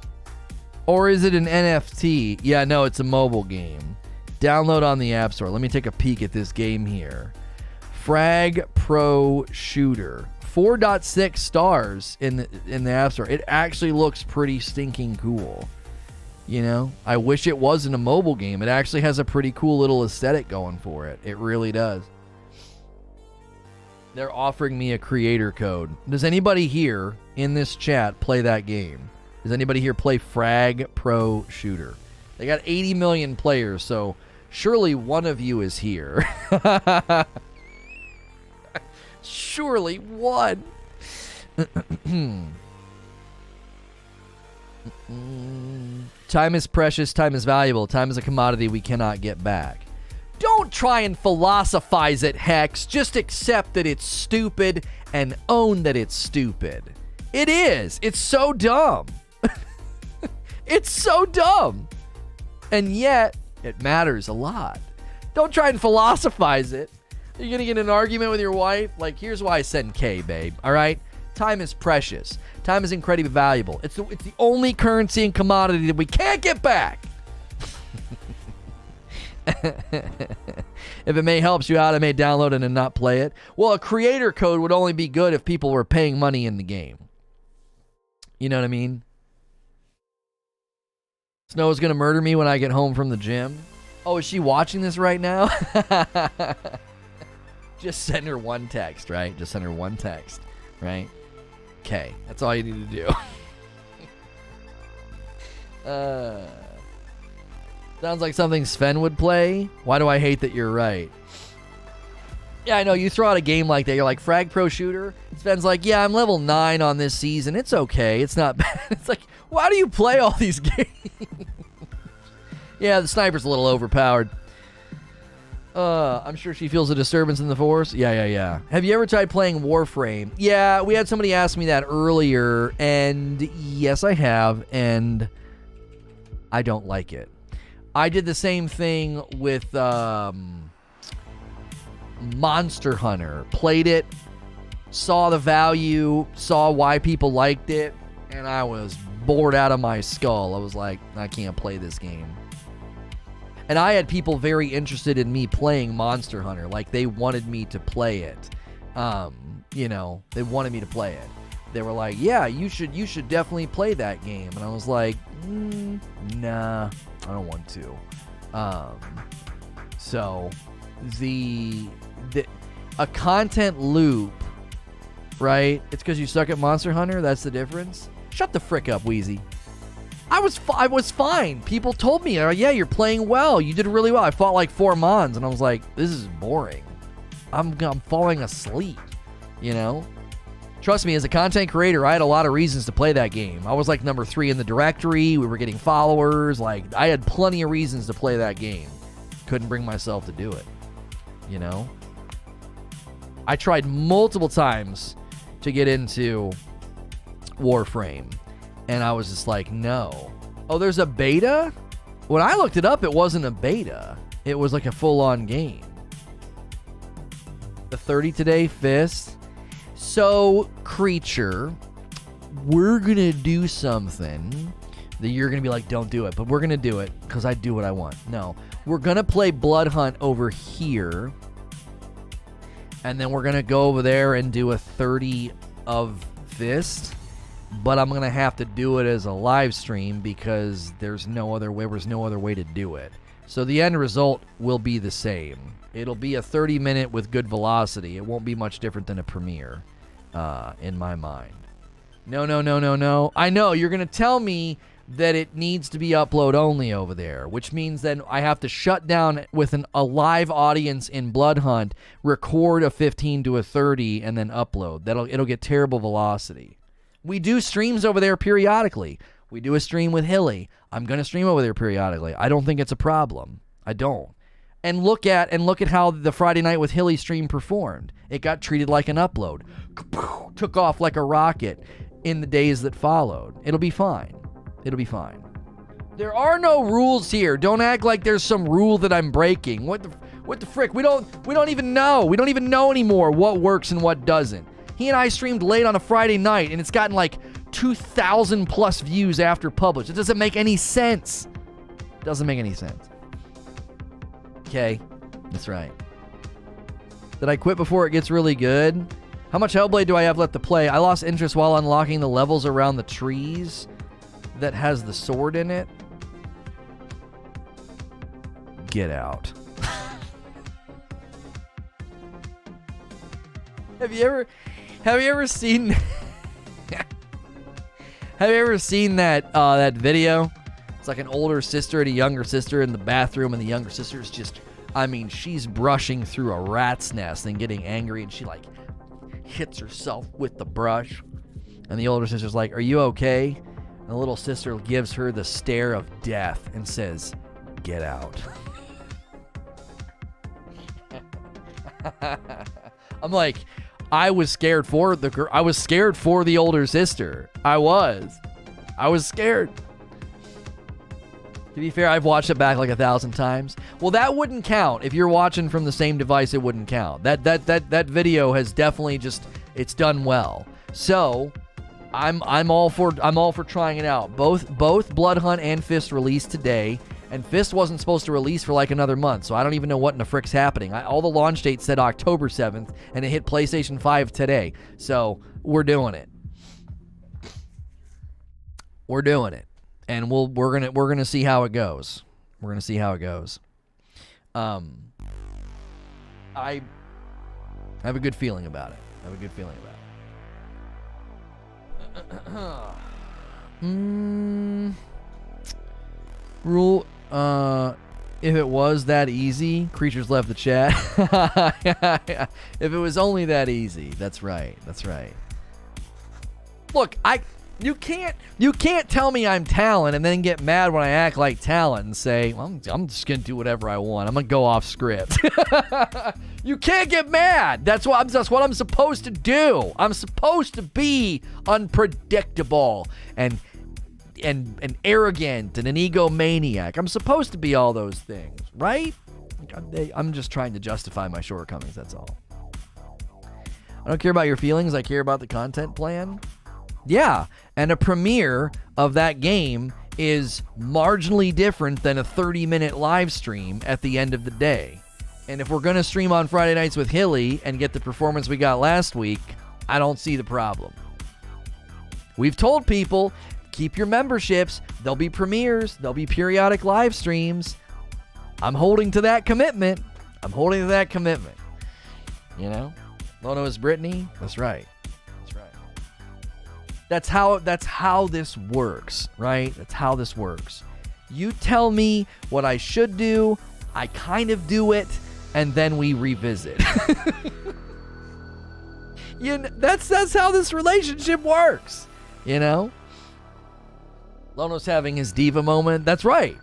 Or is it an NFT? Yeah, no, it's a mobile game. Download on the App Store. Let me take a peek at this game here. Frag Pro Shooter. 4.6 stars in the App Store. It actually looks pretty stinking cool. You know, I wish it wasn't a mobile game. It actually has a pretty cool little aesthetic going for it. It really does. They're offering me a creator code. Does anybody here in this chat play that game? Does anybody here play Frag Pro Shooter? They got 80 million players, so surely one of you is here. Surely one. Time is precious, time is valuable, time is a commodity we cannot get back. Don't try and philosophize it, Hex. Just accept that it's stupid and own that it's stupid. It is. It's so dumb. It's so dumb. And yet, it matters a lot. Don't try and philosophize it. You're going to get in an argument with your wife? Like, here's why I send K, babe. All right? Time is precious. Time is incredibly valuable. It's the only currency and commodity that we can't get back. If it may help you out, I may download it and not play it. Well, a creator code would only be good if people were paying money in the game. You know what I mean? Snow is going to murder me when I get home from the gym. Oh, is she watching this right now? Just send her one text, right? Just send her one text, right? Okay, that's all you need to do. Sounds like something Sven would play. Why do I hate that you're right? Yeah, I know. You throw out a game like that. You're like, Frag Pro Shooter? Sven's like, yeah, I'm level 9 on this season. It's okay. It's not bad. It's like, why do you play all these games? Yeah, the sniper's a little overpowered. I'm sure she feels a disturbance in the force. Yeah. Have you ever tried playing Warframe? Yeah, we had somebody ask me that earlier, and yes, I have, and I don't like it. I did the same thing with Monster Hunter. Played it, saw the value, saw why people liked it, and I was bored out of my skull. I was like, I can't play this game. And I had people very interested in me playing Monster Hunter. Like, they wanted me to play it. You know, they wanted me to play it. They were like, yeah, you should definitely play that game. And I was like, nah, I don't want to. So, a content loop, right? It's because you suck at Monster Hunter? That's the difference? Shut the frick up, Wheezy. I was fine. People told me, yeah, you're playing well. You did really well. I fought like 4 Mons, and I was like, this is boring. I'm falling asleep, you know? Trust me, as a content creator, I had a lot of reasons to play that game. I was like number 3 in the directory. We were getting followers. Like, I had plenty of reasons to play that game. Couldn't bring myself to do it, you know? I tried multiple times to get into Warframe. And I was just like, no. Oh, there's a beta? When I looked it up, it wasn't a beta. It was like a full-on game. The 30 today, Fist. So, Creature, we're going to do something that you're going to be like, don't do it. But we're going to do it because I do what I want. No. We're going to play Blood Hunt over here. And then we're going to go over there and do a 30 of Fist. But I'm going to have to do it as a live stream because there's no other way. There's no other way to do it. So the end result will be the same. It'll be a 30-minute with good velocity. It won't be much different than a premiere in my mind. No. I know, you're going to tell me that it needs to be upload only over there, which means then I have to shut down with a live audience in Blood Hunt, record a 15 to a 30, and then upload. It'll get terrible velocity. We do streams over there periodically. We do a stream with Hilly. I'm going to stream over there periodically. I don't think it's a problem. I don't. And look at how the Friday Night with Hilly stream performed. It got treated like an upload. Took off like a rocket in the days that followed. It'll be fine. It'll be fine. There are no rules here. Don't act like there's some rule that I'm breaking. What the frick? We don't even know. We don't even know anymore what works and what doesn't. He and I streamed late on a Friday night, and it's gotten like 2,000 plus views after published. It doesn't make any sense. Doesn't make any sense. Okay, that's right. Did I quit before it gets really good? How much Hellblade do I have left to play? I lost interest while unlocking the levels around the trees that has the sword in it. Get out. Have you ever seen Have you ever seen that video? It's like an older sister and a younger sister in the bathroom, and the younger sister's just, she's brushing through a rat's nest and getting angry, and she like hits herself with the brush. And the older sister's like, "Are you okay?" And the little sister gives her the stare of death and says, "Get out." I'm like, I was scared for the girl. I was scared for the older sister. I was scared. To be fair, I've watched it back like 1,000 times. Well, that wouldn't count. If you're watching from the same device, it wouldn't count. That video has definitely it's done well. So, I'm all for trying it out. Both Blood Hunt and Fist released today, and Fist wasn't supposed to release for like another month, so I don't even know what in the frick's happening. All the launch dates said October 7th, and it hit PlayStation 5 today. So, we're doing it. We're doing it. And we're gonna see how it goes. We're gonna see how it goes. I have a good feeling about it. Rule. If it was that easy, Creatures left the chat. If it was only that easy, that's right. Look, You can't tell me I'm talent and then get mad when I act like talent and say, well, I'm just going to do whatever I want. I'm going to go off script. You can't get mad. That's what I'm supposed to do. I'm supposed to be unpredictable and arrogant and an egomaniac. I'm supposed to be all those things, right? I'm just trying to justify my shortcomings, that's all. I don't care about your feelings. I care about the content plan. Yeah, and a premiere of that game is marginally different than a 30-minute live stream at the end of the day. And if we're going to stream on Friday nights with Hilly and get the performance we got last week, I don't see the problem. We've told people, keep your memberships. There'll be premieres. There'll be periodic live streams. I'm holding to that commitment. You know? Lono is Brittany? That's right. That's how this works, right? That's how this works. You tell me what I should do, I kind of do it, and then we revisit. That's how this relationship works, you know? Lono's having his diva moment. That's right.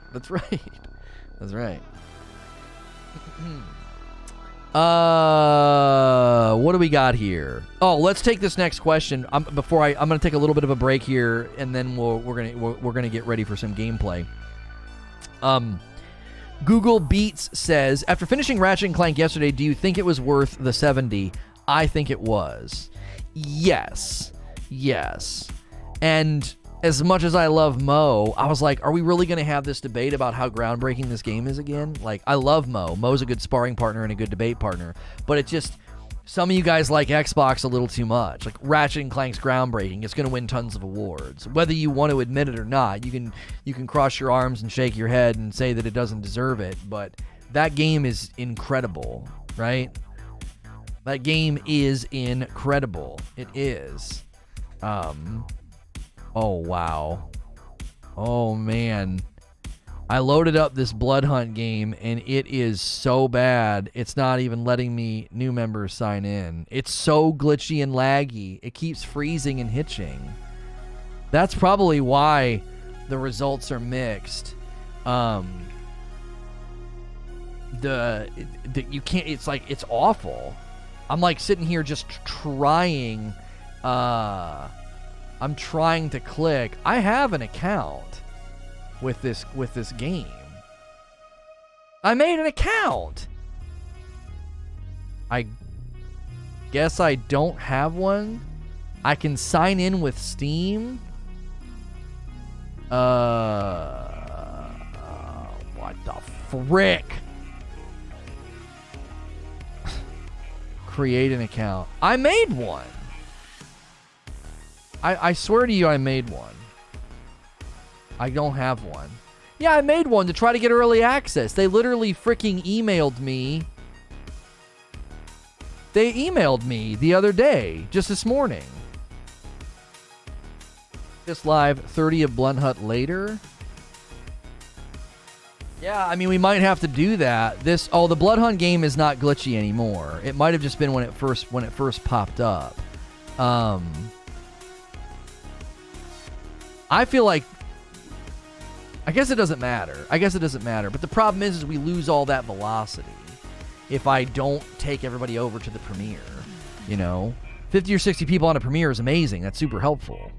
What do we got here? Oh, let's take this next question. I'm going to take a little bit of a break here, and then we're gonna get ready for some gameplay. Google Beats says, after finishing Ratchet and Clank yesterday, do you think it was worth the $70? I think it was. Yes. And as much as I love Mo, I was like, are we really going to have this debate about how groundbreaking this game is again? Like, I love Mo. Mo's a good sparring partner and a good debate partner. But it just, some of you guys like Xbox a little too much. Like, Ratchet and Clank's groundbreaking. It's going to win tons of awards. Whether you want to admit it or not, you can cross your arms and shake your head and say that it doesn't deserve it. But that game is incredible, right? That game is incredible. It is. Oh, wow. Oh, man. I loaded up this Blood Hunt game, and it is so bad, it's not even letting me new members sign in. It's so glitchy and laggy. It keeps freezing and hitching. That's probably why the results are mixed. You can't, it's like, it's awful. I'm like sitting here just trying, I'm trying to click. I have an account with this game. I made an account. I guess I don't have one. I can sign in with Steam. What the frick? Create an account. I made one. I swear to you, I made one. I don't have one. Yeah, I made one to try to get early access. They literally freaking emailed me. They emailed me the other day, just this morning. This live 30 of Blunt Hut later. Yeah, I mean, we might have to do that. The Blood Hunt game is not glitchy anymore. It might have just been when it first popped up. I feel like, I guess it doesn't matter. But the problem is we lose all that velocity if I don't take everybody over to the premiere. 50 or 60 people on a premiere is amazing. That's super helpful.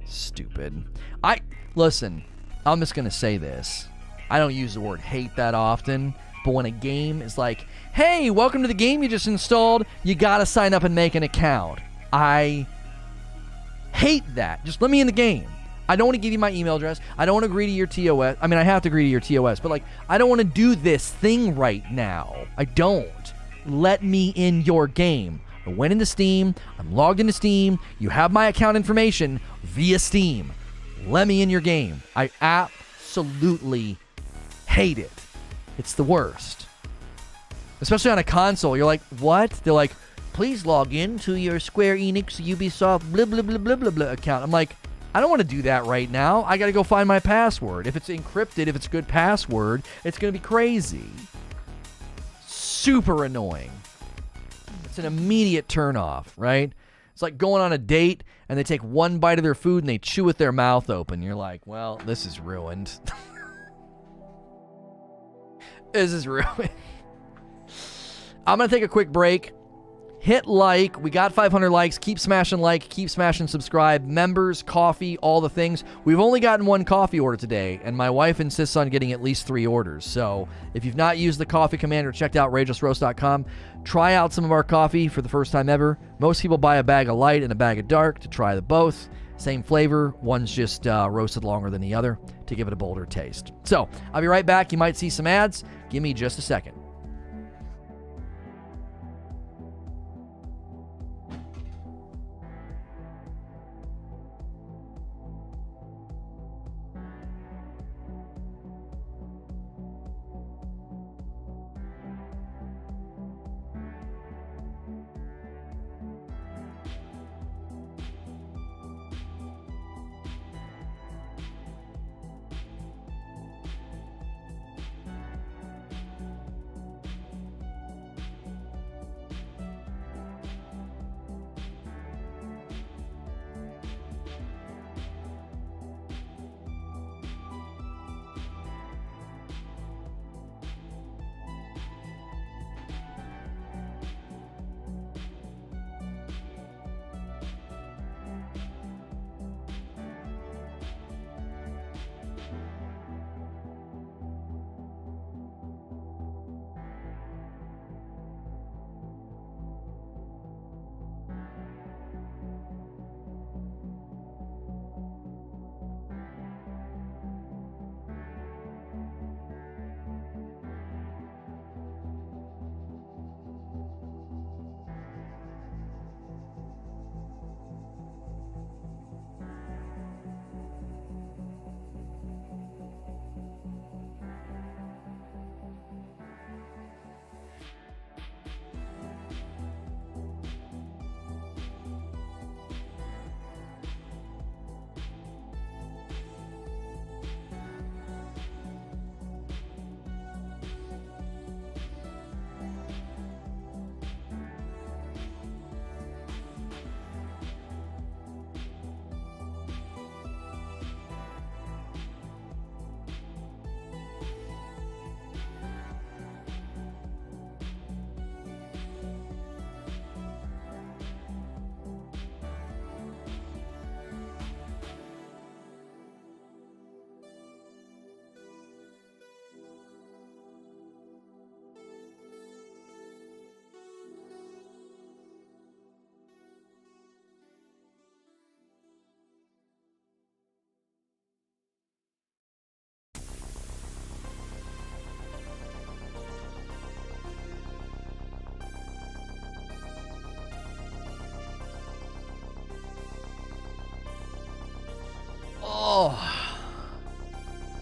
Stupid. Listen, I'm just going to say this. I don't use the word hate that often, but when a game is like, hey, welcome to the game you just installed, you got to sign up and make an account. I hate that. Just let me in the game. I don't want to give you my email address. I don't want to agree to your TOS. I mean, I have to agree to your TOS, but like, I don't want to do this thing right now. I don't. Let me in your game. I went into Steam. I'm logged into Steam. You have my account information via Steam. Let me in your game. I absolutely hate it. It's the worst. Especially on a console. You're like, what? They're like, please log in to your Square Enix Ubisoft blah, blah, blah, blah, blah, blah account. I'm like, I don't want to do that right now. I got to go find my password. If it's encrypted, if it's a good password, it's going to be crazy. Super annoying. It's an immediate turnoff, right? It's like going on a date and they take one bite of their food and they chew with their mouth open. You're like, well, this is ruined. This is ruined. I'm going to take a quick break. Hit like. We got 500 likes. Keep smashing like. Keep smashing subscribe. Members, coffee, all the things. We've only gotten one coffee order today, and my wife insists on getting at least 3 orders. So if you've not used the coffee command or checked out outrageousroast.com, try out some of our coffee for the first time ever. Most people buy a bag of light and a bag of dark to try the both. Same flavor. One's just roasted longer than the other to give it a bolder taste. So I'll be right back. You might see some ads. Give me just a second.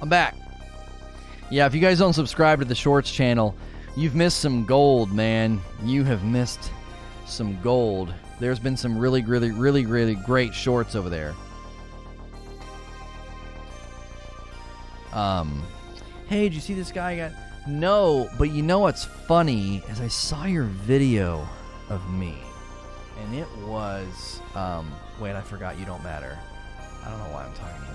I'm back. Yeah, if you guys don't subscribe to the Shorts channel, you've missed some gold, man. You have missed some gold. There's been some really great shorts over there. Hey, did you see this guy? No, but you know what's funny is I saw your video of me, and it was, wait, I forgot you don't matter. I don't know why I'm talking to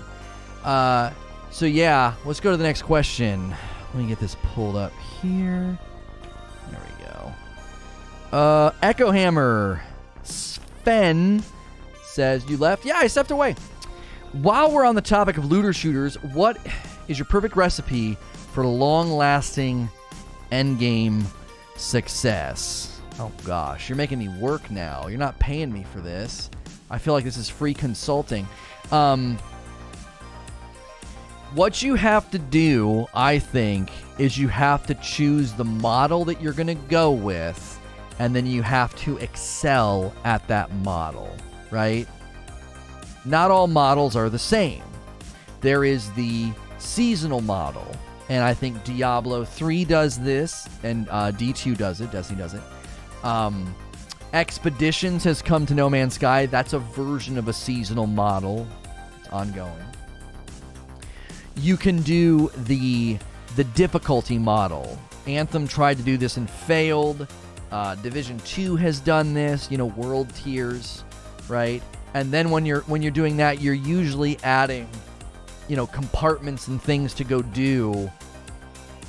you. So yeah, let's go to the next question. Let me get this pulled up here. There we go. Echo Hammer Sven says, you left? Yeah, I stepped away. While we're on the topic of looter shooters, what is your perfect recipe for long-lasting endgame success? Oh gosh, you're making me work now. You're not paying me for this. I feel like this is free consulting. What you have to do, I think, is you have to choose the model that you're going to go with, and then you have to excel at that model, right? Not all models are the same. There is the seasonal model, and I think Diablo 3 does this, and D2 does it, Destiny does it. Expeditions has come to No Man's Sky. That's a version of a seasonal model. It's ongoing. You can do the difficulty model. Anthem tried to do this and failed. Division 2 has done this, world tiers, right? And then when you're doing that, you're usually adding, compartments and things to go do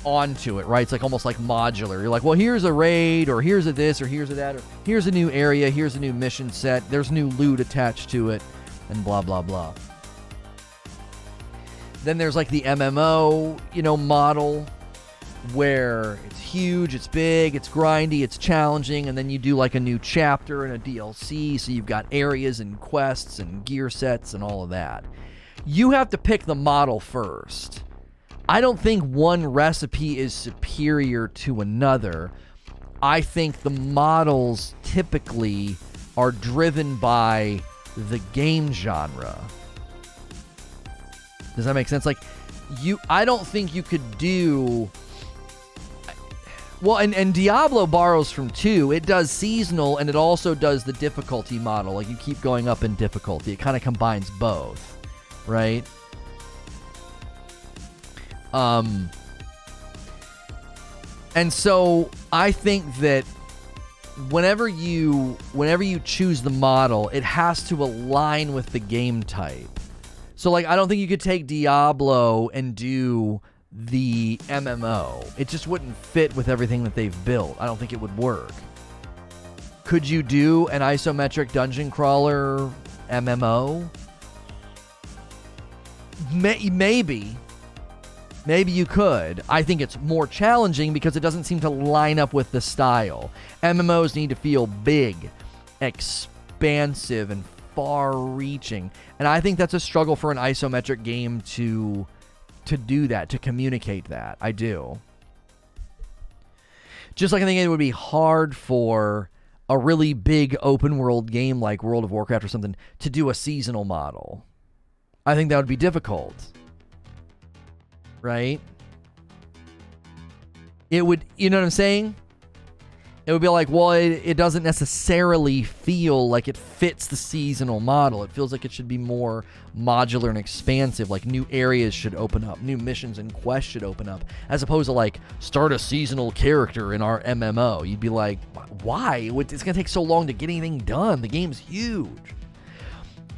onto it, right? It's like almost like modular. You're like, well, here's a raid, or here's a this, or here's a that, or here's a new area, here's a new mission set, there's new loot attached to it, and blah, blah, blah. Then there's like the MMO, model where it's huge, it's big, it's grindy, it's challenging, and then you do like a new chapter and a DLC, so you've got areas and quests and gear sets and all of that. You have to pick the model first. I don't think one recipe is superior to another. I think the models typically are driven by the game genre. Does that make sense? Like, I don't think you could do... Well, and Diablo borrows from 2. It does seasonal, and it also does the difficulty model. Like, you keep going up in difficulty. It kind of combines both, right? And so I think that whenever you choose the model, it has to align with the game type. So, like, I don't think you could take Diablo and do the MMO. It just wouldn't fit with everything that they've built. I don't think it would work. Could you do an isometric dungeon crawler MMO? Maybe. Maybe you could. I think it's more challenging because it doesn't seem to line up with the style. MMOs need to feel big, expansive, and far-reaching. And I think that's a struggle for an isometric game to do that, to communicate that. I do. Just like I think it would be hard for a really big open-world game like World of Warcraft or something to do a seasonal model. I think that would be difficult. Right? It would, you know what I'm saying? It would be like, well, it doesn't necessarily feel like it fits the seasonal model. It feels like it should be more modular and expansive, like new areas should open up, new missions and quests should open up, as opposed to like, start a seasonal character in our MMO. You'd be like, why? It's going to take so long to get anything done. The game's huge.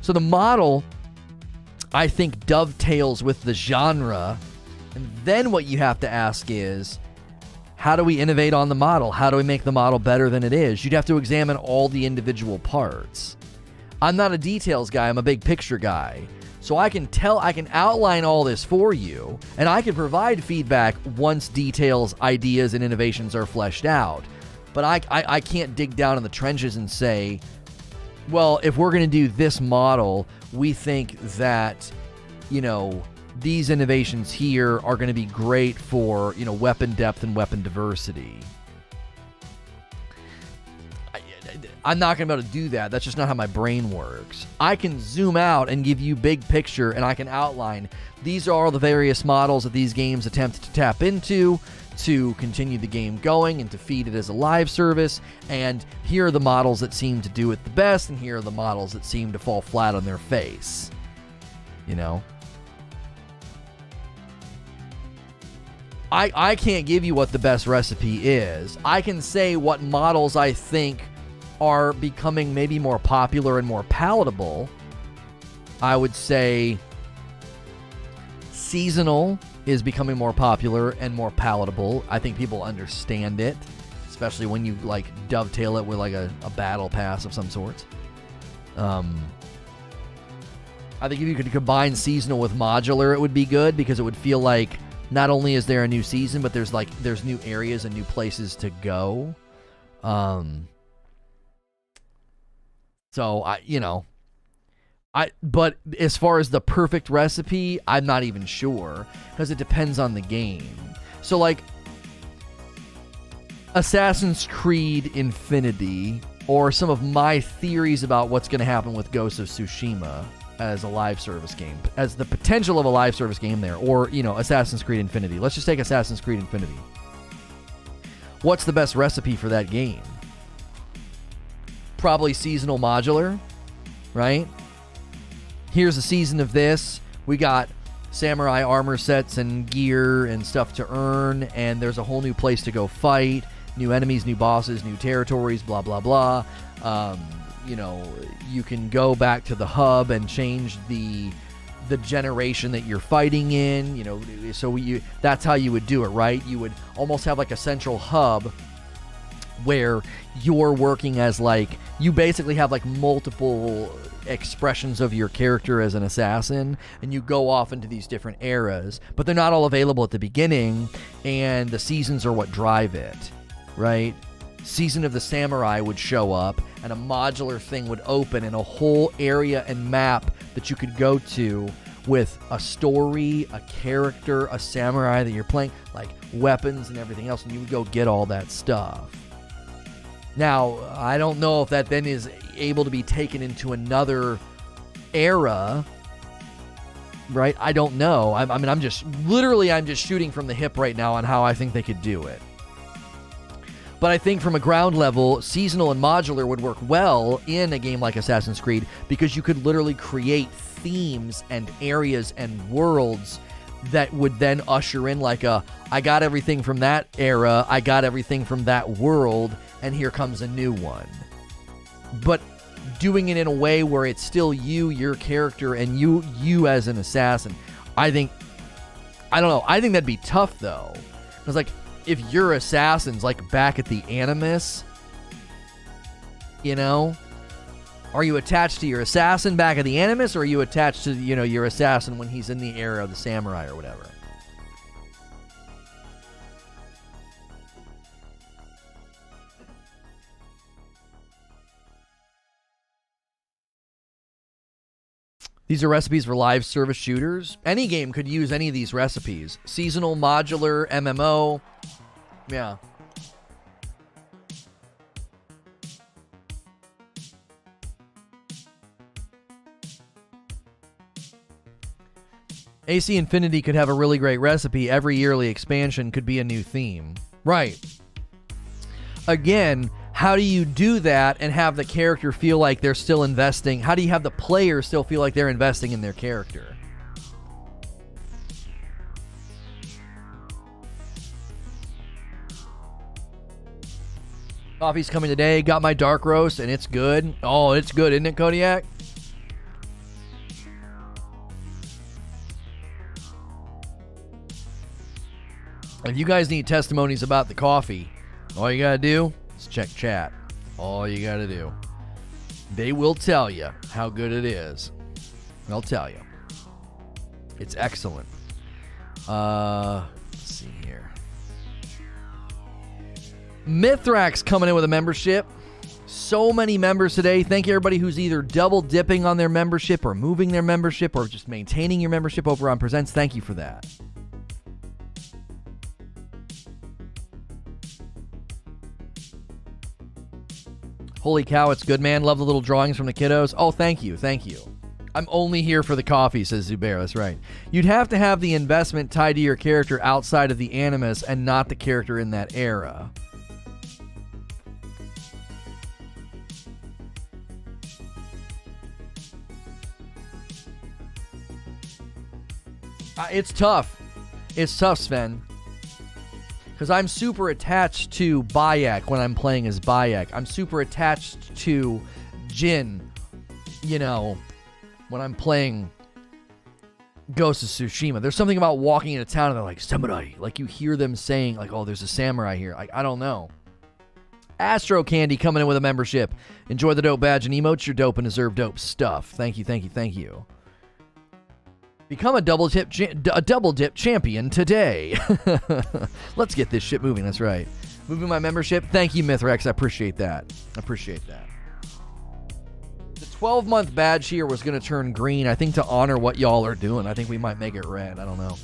So the model, I think, dovetails with the genre. And then what you have to ask is, how do we innovate on the model? How do we make the model better than it is? You'd have to examine all the individual parts. I'm not a details guy, I'm a big picture guy. So I can outline all this for you, and I can provide feedback once details, ideas, and innovations are fleshed out. But I can't dig down in the trenches and say, well, if we're going to do this model, we think that, these innovations here are going to be great for, weapon depth and weapon diversity. I'm not going to be able to do that. That's just not how my brain works. I can zoom out and give you big picture, and I can outline these are all the various models that these games attempt to tap into to continue the game going and to feed it as a live service. And here are the models that seem to do it the best, and here are the models that seem to fall flat on their face. You know? I can't give you what the best recipe is. I can say what models I think are becoming maybe more popular and more palatable. I would say seasonal is becoming more popular and more palatable. I think people understand it, especially when you like dovetail it with like a battle pass of some sort. I think if you could combine seasonal with modular, it would be good, because it would feel like not only is there a new season, but there's new areas and new places to go. So but as far as the perfect recipe, I'm not even sure, because it depends on the game. So like Assassin's Creed Infinity, or some of my theories about what's going to happen with Ghost of Tsushima as a live service game, as the potential of a live service game there, or, Assassin's Creed Infinity. Let's just take Assassin's Creed Infinity. What's the best recipe for that game? Probably seasonal modular, right? Here's a season of this. We got samurai armor sets and gear and stuff to earn, and there's a whole new place to go fight, new enemies, new bosses, new territories, blah, blah, blah. You can go back to the hub and change the generation that you're fighting in, that's how you would do it, right? You would almost have like a central hub where you're working as you basically have like multiple expressions of your character as an assassin, and you go off into these different eras, but they're not all available at the beginning, and the seasons are what drive it, right? Season of the Samurai would show up, and a modular thing would open, and a whole area and map that you could go to with a story, a character, a samurai that you're playing, like weapons and everything else, and you would go get all that stuff. Now, I don't know if that then is able to be taken into another era, right? I don't know. I'm just shooting from the hip right now on how I think they could do it. But I think from a ground level, seasonal and modular would work well in a game like Assassin's Creed, because you could literally create themes and areas and worlds that would then usher in I got everything from that era, I got everything from that world, and here comes a new one. But doing it in a way where it's still you, your character, and you as an assassin, I think that'd be tough, though. Because if your assassin's back at the Animus, are you attached to your assassin back at the Animus, or are you attached to your assassin when he's in the era of the samurai or whatever? These are recipes for live service shooters. Any game could use any of these recipes. Seasonal, modular, MMO. Yeah. AC Infinity could have a really great recipe. Every yearly expansion could be a new theme. Right. Again, how do you do that and have the character feel like they're still investing? How do you have the player still feel like they're investing in their character? Coffee's coming today. Got my dark roast, and it's good. Oh, it's good, isn't it, Kodiak? If you guys need testimonies about the coffee, all you gotta do is check chat. All you gotta do. They will tell you how good it is. They'll tell you. It's excellent. Let's see here. Mithrax coming in with a membership. So many members today. Thank you, everybody who's either double dipping on their membership or moving their membership or just maintaining your membership over on Presents. Thank you for that. Holy cow, it's good, man. Love the little drawings from the kiddos. Oh, thank you. Thank you. I'm only here for the coffee, says Zubair. That's right. You'd have to have the investment tied to your character outside of the animus and not the character in that era. It's tough. It's tough, Sven. Because I'm super attached to Bayek when I'm playing as Bayek. I'm super attached to Jin, you know, when I'm playing Ghost of Tsushima. There's something about walking into town and they're like, samurai. Like you hear them saying, like, oh, there's a samurai here. I don't know. Astro Candy coming in with a membership. Enjoy the dope badge and emotes. You're dope and deserve dope stuff. Thank you, thank you, thank you. Become a double dip champion today. Let's get this shit moving. That's right. Moving my membership. Thank you, Mithrex. I appreciate that. I appreciate that. The 12-month badge here was going to turn green. I think to honor what y'all are doing. I think we might make it red. I don't know.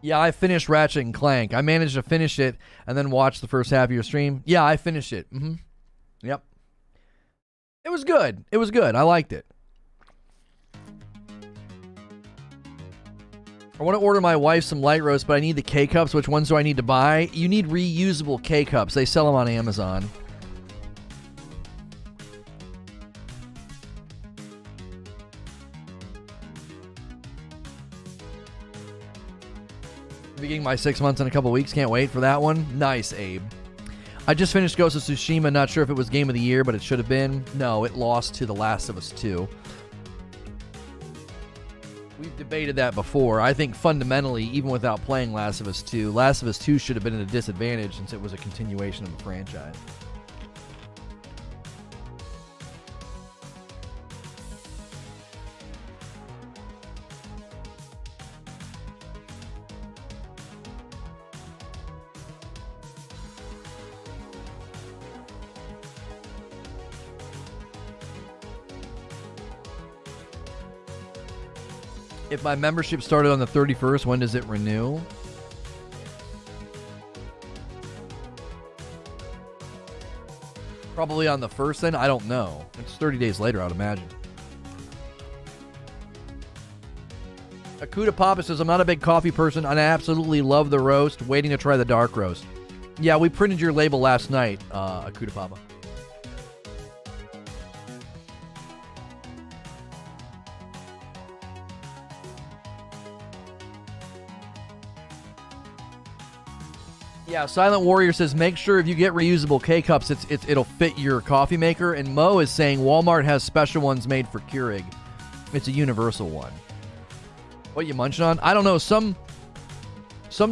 Yeah, I finished Ratchet and Clank. I managed to finish it and then watch the first half of your stream. Yeah, I finished it. Yep. It was good. It was good. I liked it. I want to order my wife some light roast, but I need the K-Cups. Which ones do I need to buy? You need reusable K-Cups. They sell them on Amazon. Beginning my 6 months in a couple weeks. Can't wait for that one. Nice, Abe. I just finished Ghost of Tsushima. Not sure if it was Game of the Year, but it should have been. No, it lost to The Last of Us 2. We've debated that before. I think fundamentally, even without playing Last of Us 2, Last of Us 2 should have been at a disadvantage since it was a continuation of the franchise. If my membership started on the 31st, when does it renew? Probably on the 1st then? I don't know. It's 30 days later, I would imagine. Akuda Papa says, I'm not a big coffee person, and I absolutely love the roast. Waiting to try the dark roast. Yeah, we printed your label last night, Akuda Papa. Yeah, Silent Warrior says, make sure if you get reusable K-Cups, it'll fit your coffee maker. And Mo is saying Walmart has special ones made for Keurig. It's a universal one. What you munching on? I don't know. Some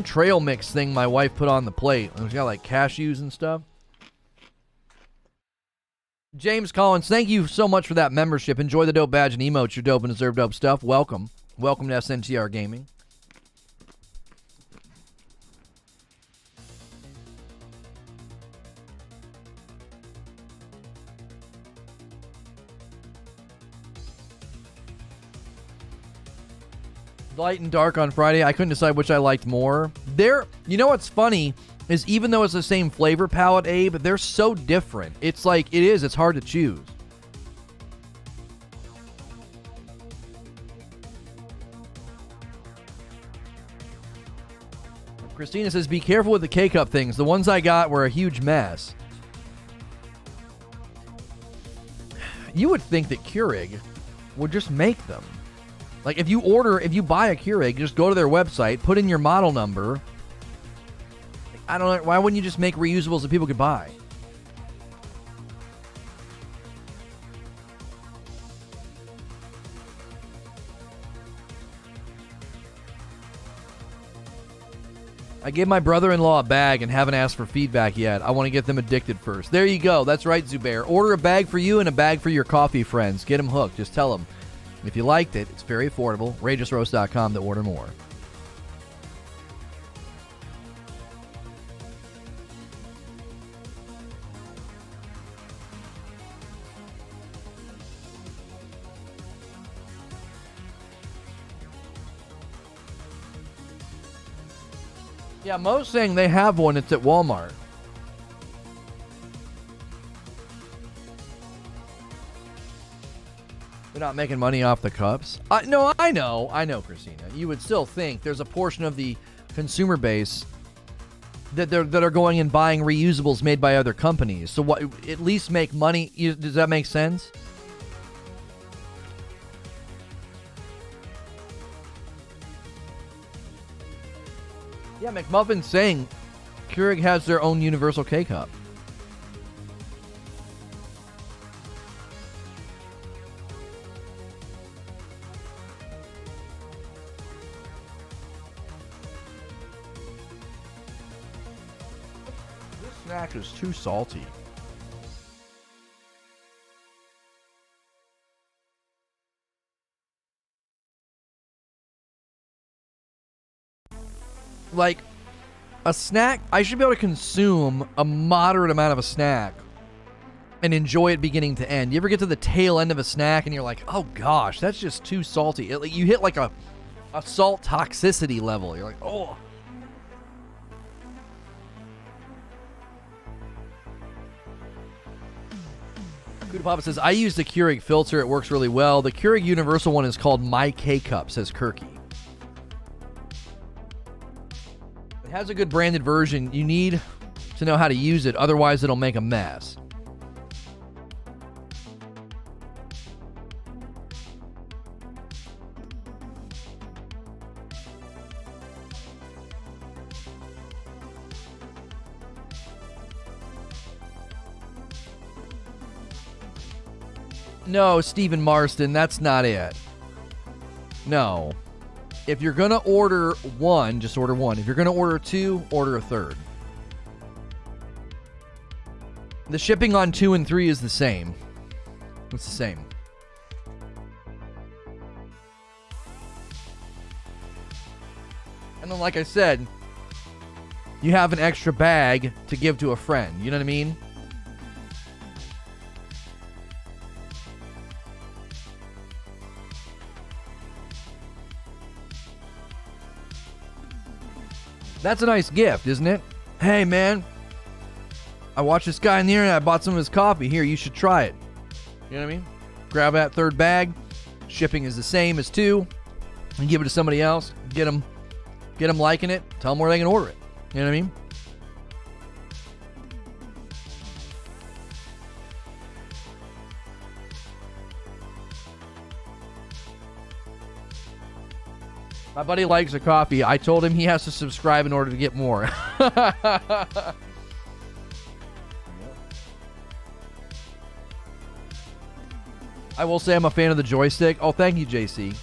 trail mix thing my wife put on the plate. It's got like cashews and stuff. James Collins, thank you so much for that membership. Enjoy the dope badge and emotes. You're dope and deserve dope stuff. Welcome. Welcome to SNTR Gaming. Light and dark on Friday. I couldn't decide which I liked more. You know what's funny is even though it's the same flavor palette, Abe, they're so different. It's like, it's hard to choose. Christina says, be careful with the K-Cup things. The ones I got were a huge mess. You would think that Keurig would just make them. Like, if you buy a Keurig, just go to their website, put in your model number. I don't know, why wouldn't you just make reusables that people could buy? I gave my brother-in-law a bag and haven't asked for feedback yet. I want to get them addicted first. There you go. That's right, Zubair. Order a bag for you and a bag for your coffee friends. Get them hooked. Just tell them. If you liked it, it's very affordable. RageousRoast.com to order more. Yeah, Mo's saying they have one. It's at Walmart. They're not making money off the cups. No, I know, Christina. You would still think there's a portion of the consumer base that are going and buying reusables made by other companies. So what? At least make money. Does that make sense? Yeah, McMuffin's saying Keurig has their own universal K-Cup. This snack is too salty. Like, a snack, I should be able to consume a moderate amount of a snack and enjoy it beginning to end. You ever get to the tail end of a snack and you're like, oh gosh, that's just too salty. You hit like a salt toxicity level. You're like, oh. Kuda Papa says, I use the Keurig filter. It works really well. The Keurig Universal one is called My K-Cup, says Kirky. It has a good branded version. You need to know how to use it, otherwise it'll make a mess. No, Stephen Marston, that's not it. No. If you're going to order one, just order one. If you're going to order two, order a third. The shipping on 2 and 3 is the same. It's the same. And then, like I said, you have an extra bag to give to a friend. You know what I mean? That's a nice gift, isn't it? Hey, man, I watched this guy in the internet. I bought some of his coffee. Here, you should try it. You know what I mean? Grab that third bag. Shipping is the same as 2. And give it to somebody else. Get them liking it. Tell them where they can order it. You know what I mean? My buddy likes the coffee. I told him he has to subscribe in order to get more. I will say I'm a fan of the joystick. Oh, thank you, JC.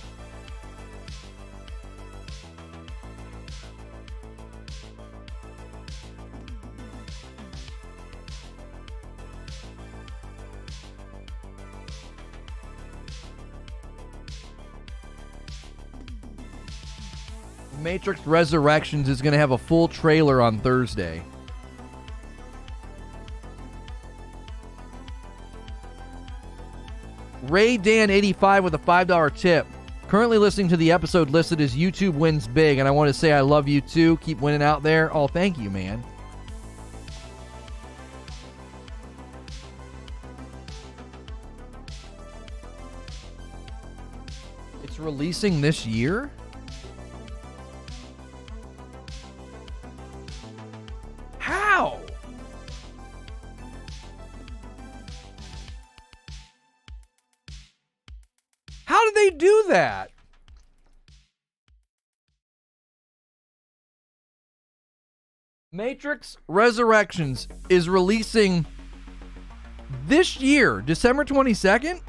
Matrix Resurrections is going to have a full trailer on Thursday. Ray Dan 85 with a $5 tip. Currently listening to the episode listed as YouTube wins big, and I want to say I love you too. Keep winning out there. Oh, thank you, man. It's releasing this year? How? How did they do that? Matrix Resurrections is releasing this year, December 22nd?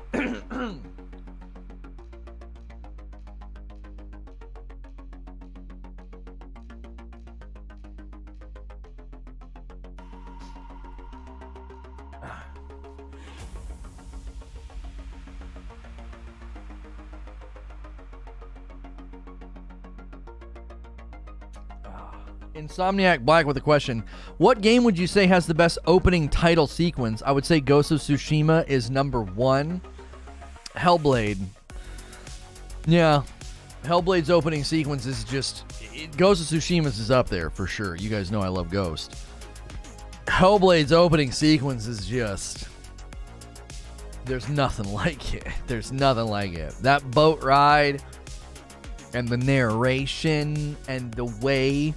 Insomniac Black with a question. What game would you say has the best opening title sequence? I would say Ghost of Tsushima is number 1. Hellblade. Yeah. Hellblade's opening sequence is just... Ghost of Tsushima's is up there for sure. You guys know I love Ghost. Hellblade's opening sequence is just... There's nothing like it. There's nothing like it. That boat ride and the narration and the way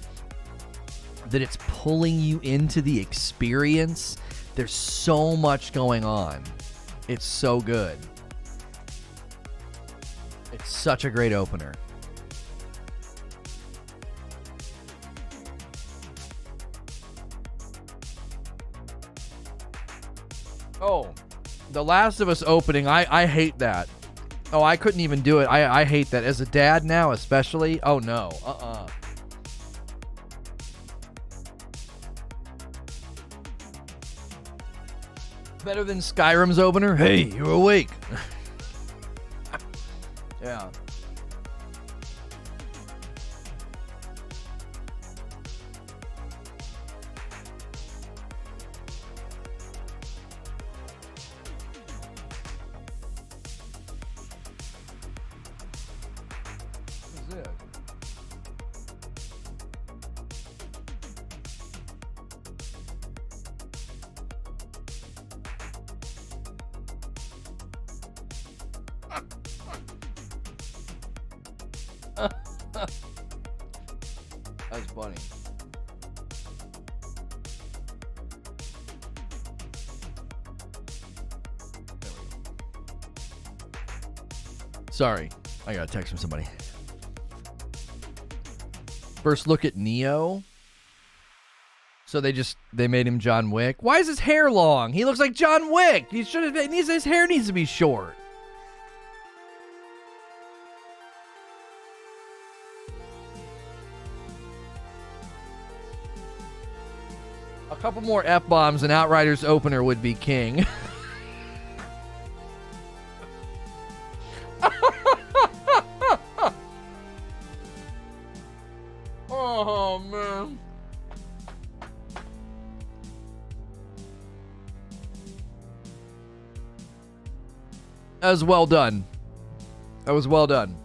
that it's pulling you into the experience. There's so much going on. It's so good. It's such a great opener. Oh, The Last of Us opening, I hate that. Oh, I couldn't even do it. I hate that. As a dad now, especially. Oh, no. Better than Skyrim's opener? Hey, you're awake. Yeah. What is it? That's funny. Sorry, I got a text from somebody. First look at Neo. So they made him John Wick. Why is his hair long? He looks like John Wick. He should have. His hair needs to be short. A couple more F-bombs and Outriders opener would be king. Oh, man. That was well done. That was well done.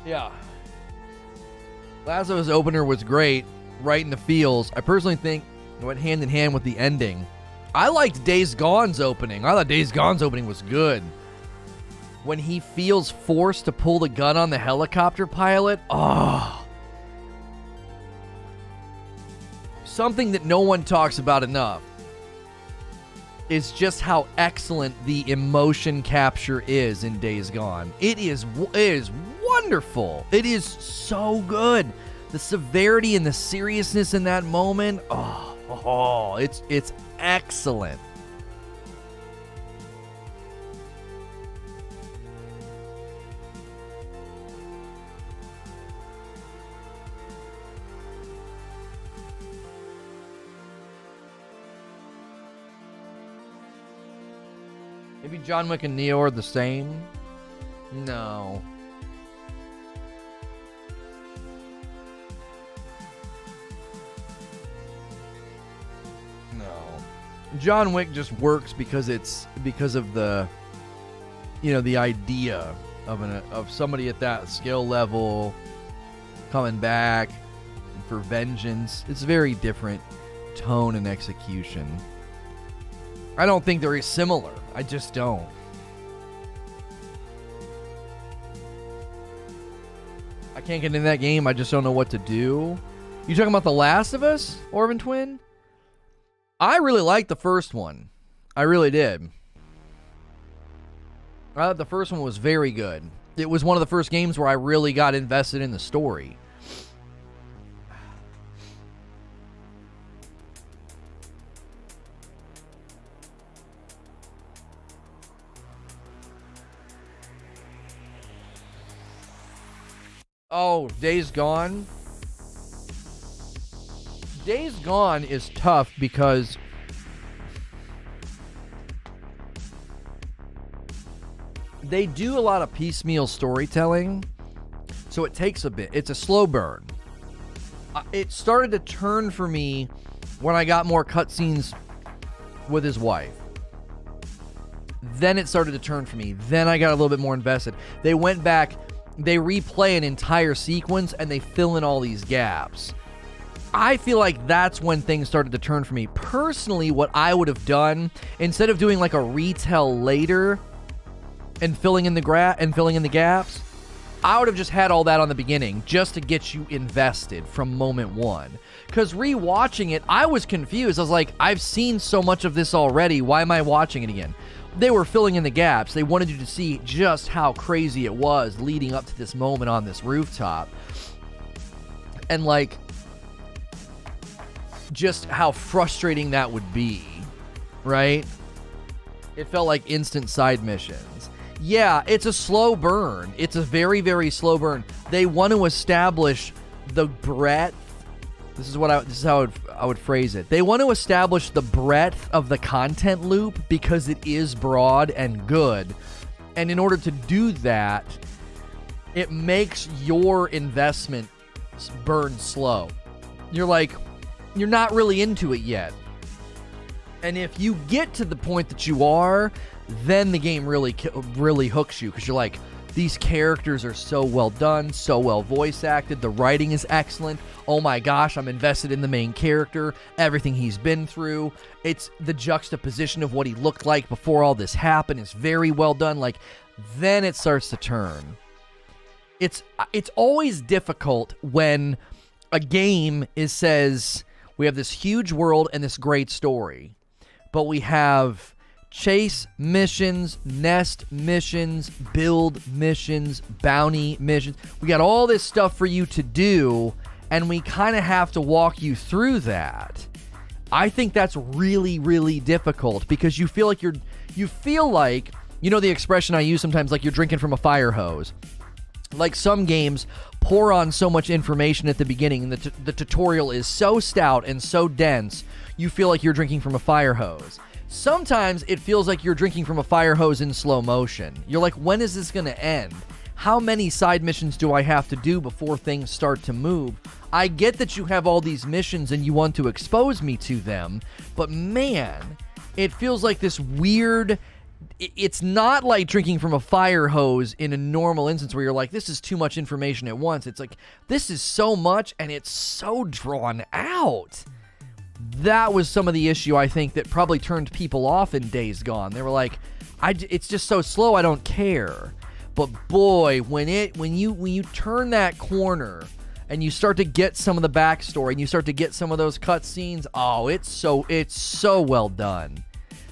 Yeah. Last of Us opener was great, right in the feels. I personally think it went hand in hand with the ending. I liked Days Gone's opening. I thought Days Gone's opening was good. When he feels forced to pull the gun on the helicopter pilot, oh. Something that no one talks about enough is just how excellent the emotion capture is in Days Gone. It is wonderful. It is so good. The severity and the seriousness in that moment, it's excellent. Maybe John Wick and Neo are the same? No. No. John Wick just works because of the, the idea of somebody at that skill level coming back for vengeance. It's very different tone and execution. I don't think they're similar. I just don't. I can't get in that game. I just don't know what to do. You talking about The Last of Us, Orphan Twin? I really liked the first one. I really did. I thought the first one was very good. It was one of the first games where I really got invested in the story. Oh, Days Gone. Days Gone is tough because they do a lot of piecemeal storytelling, so it takes a bit. It's a slow burn. It started to turn for me when I got more cutscenes with his wife. Then it started to turn for me. Then I got a little bit more invested. They went back, they replay an entire sequence, and they fill in all these gaps. I feel like that's when things started to turn for me. Personally, what I would have done, instead of doing like a retell later and filling in the gaps, I would have just had all that on the beginning just to get you invested from moment one. Because rewatching it, I was confused. I was like, I've seen so much of this already. Why am I watching it again? They were filling in the gaps. They wanted you to see just how crazy it was leading up to this moment on this rooftop. And like, just how frustrating that would be, right? It felt like instant side missions. Yeah, it's a slow burn. It's a very, very slow burn. They want to establish the breadth. This is how I would phrase it. They want to establish the breadth of the content loop because it is broad and good. And in order to do that, it makes your investment burn slow. You're not really into it yet. And if you get to the point that you are, then the game really hooks you because you're like, these characters are so well done, so well voice acted, the writing is excellent. Oh my gosh, I'm invested in the main character, everything he's been through. It's the juxtaposition of what he looked like before all this happened is very well done. Like, then it starts to turn. It's always difficult when a game says, we have this huge world and this great story, but we have chase missions, nest missions, build missions, bounty missions. We got all this stuff for you to do, and we kind of have to walk you through that. I think that's really, really difficult because you feel like, you know the expression I use sometimes, like you're drinking from a fire hose. Like some games pour on so much information at the beginning, and the tutorial is so stout and so dense, you feel like you're drinking from a fire hose. Sometimes it feels like you're drinking from a fire hose in slow motion. You're like, when is this going to end? How many side missions do I have to do before things start to move? I get that you have all these missions and you want to expose me to them, but man, it feels like this weird... It's not like drinking from a fire hose in a normal instance where you're like, this is too much information at once. It's like, this is so much and it's so drawn out. That was some of the issue, I think, that probably turned people off in Days Gone. They were like, it's just so slow, I don't care. But boy, when you turn that corner and you start to get some of the backstory and you start to get some of those cutscenes, oh, it's so well done.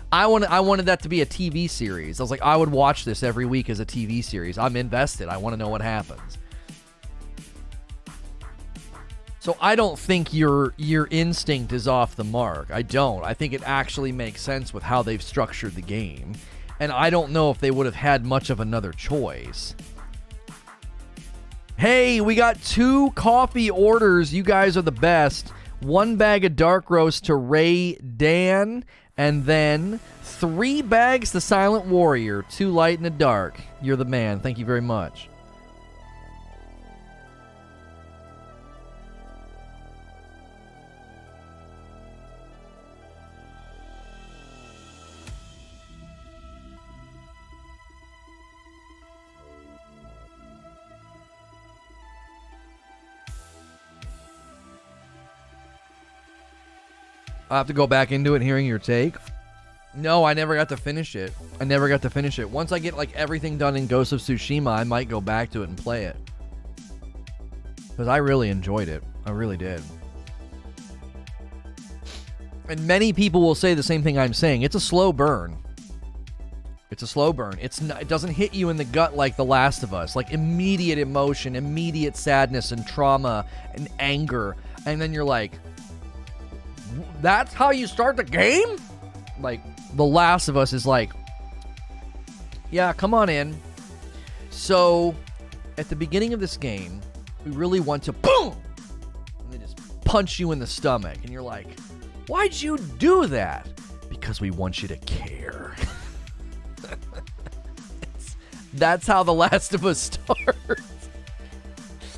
I wanted that to be a TV series. I was like, I would watch this every week as a TV series. I'm invested. I want to know what happens. So I don't think your instinct is off the mark. I don't. I think it actually makes sense with how they've structured the game. And I don't know if they would have had much of another choice. Hey, we got 2 coffee orders. You guys are the best. 1 bag of dark roast to Ray Dan. And then 3 bags to Silent Warrior. 2 light and a dark. You're the man. Thank you very much. I'll have to go back into it hearing your take. No, I never got to finish it. Once I get like everything done in Ghost of Tsushima, I might go back to it and play it. Because I really enjoyed it. I really did. And many people will say the same thing I'm saying. It's a slow burn. It doesn't hit you in the gut like The Last of Us. Like immediate emotion, immediate sadness and trauma and anger. And then you're like, that's how you start the game? Like, The Last of Us is like, yeah, come on in. So, at the beginning of this game, we really want to boom! And they just punch you in the stomach. And you're like, why'd you do that? Because we want you to care. That's how The Last of Us starts.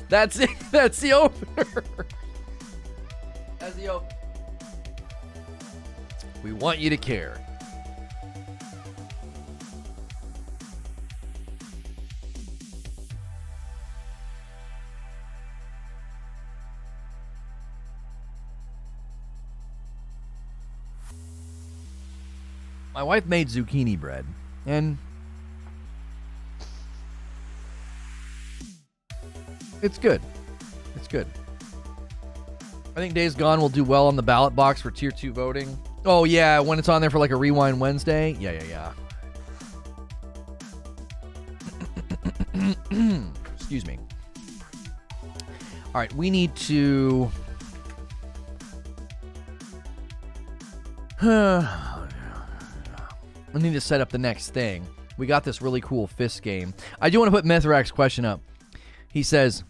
That's it. That's the opener. That's the opener. We want you to care. My wife made zucchini bread, and it's good. It's good. I think Days Gone will do well on the ballot box for Tier 2 voting. Oh, yeah, when it's on there for like a Rewind Wednesday. Yeah. Excuse me. All right, we need to... We need to set up the next thing. We got this really cool fist game. I do want to put Mithrax's question up. He says,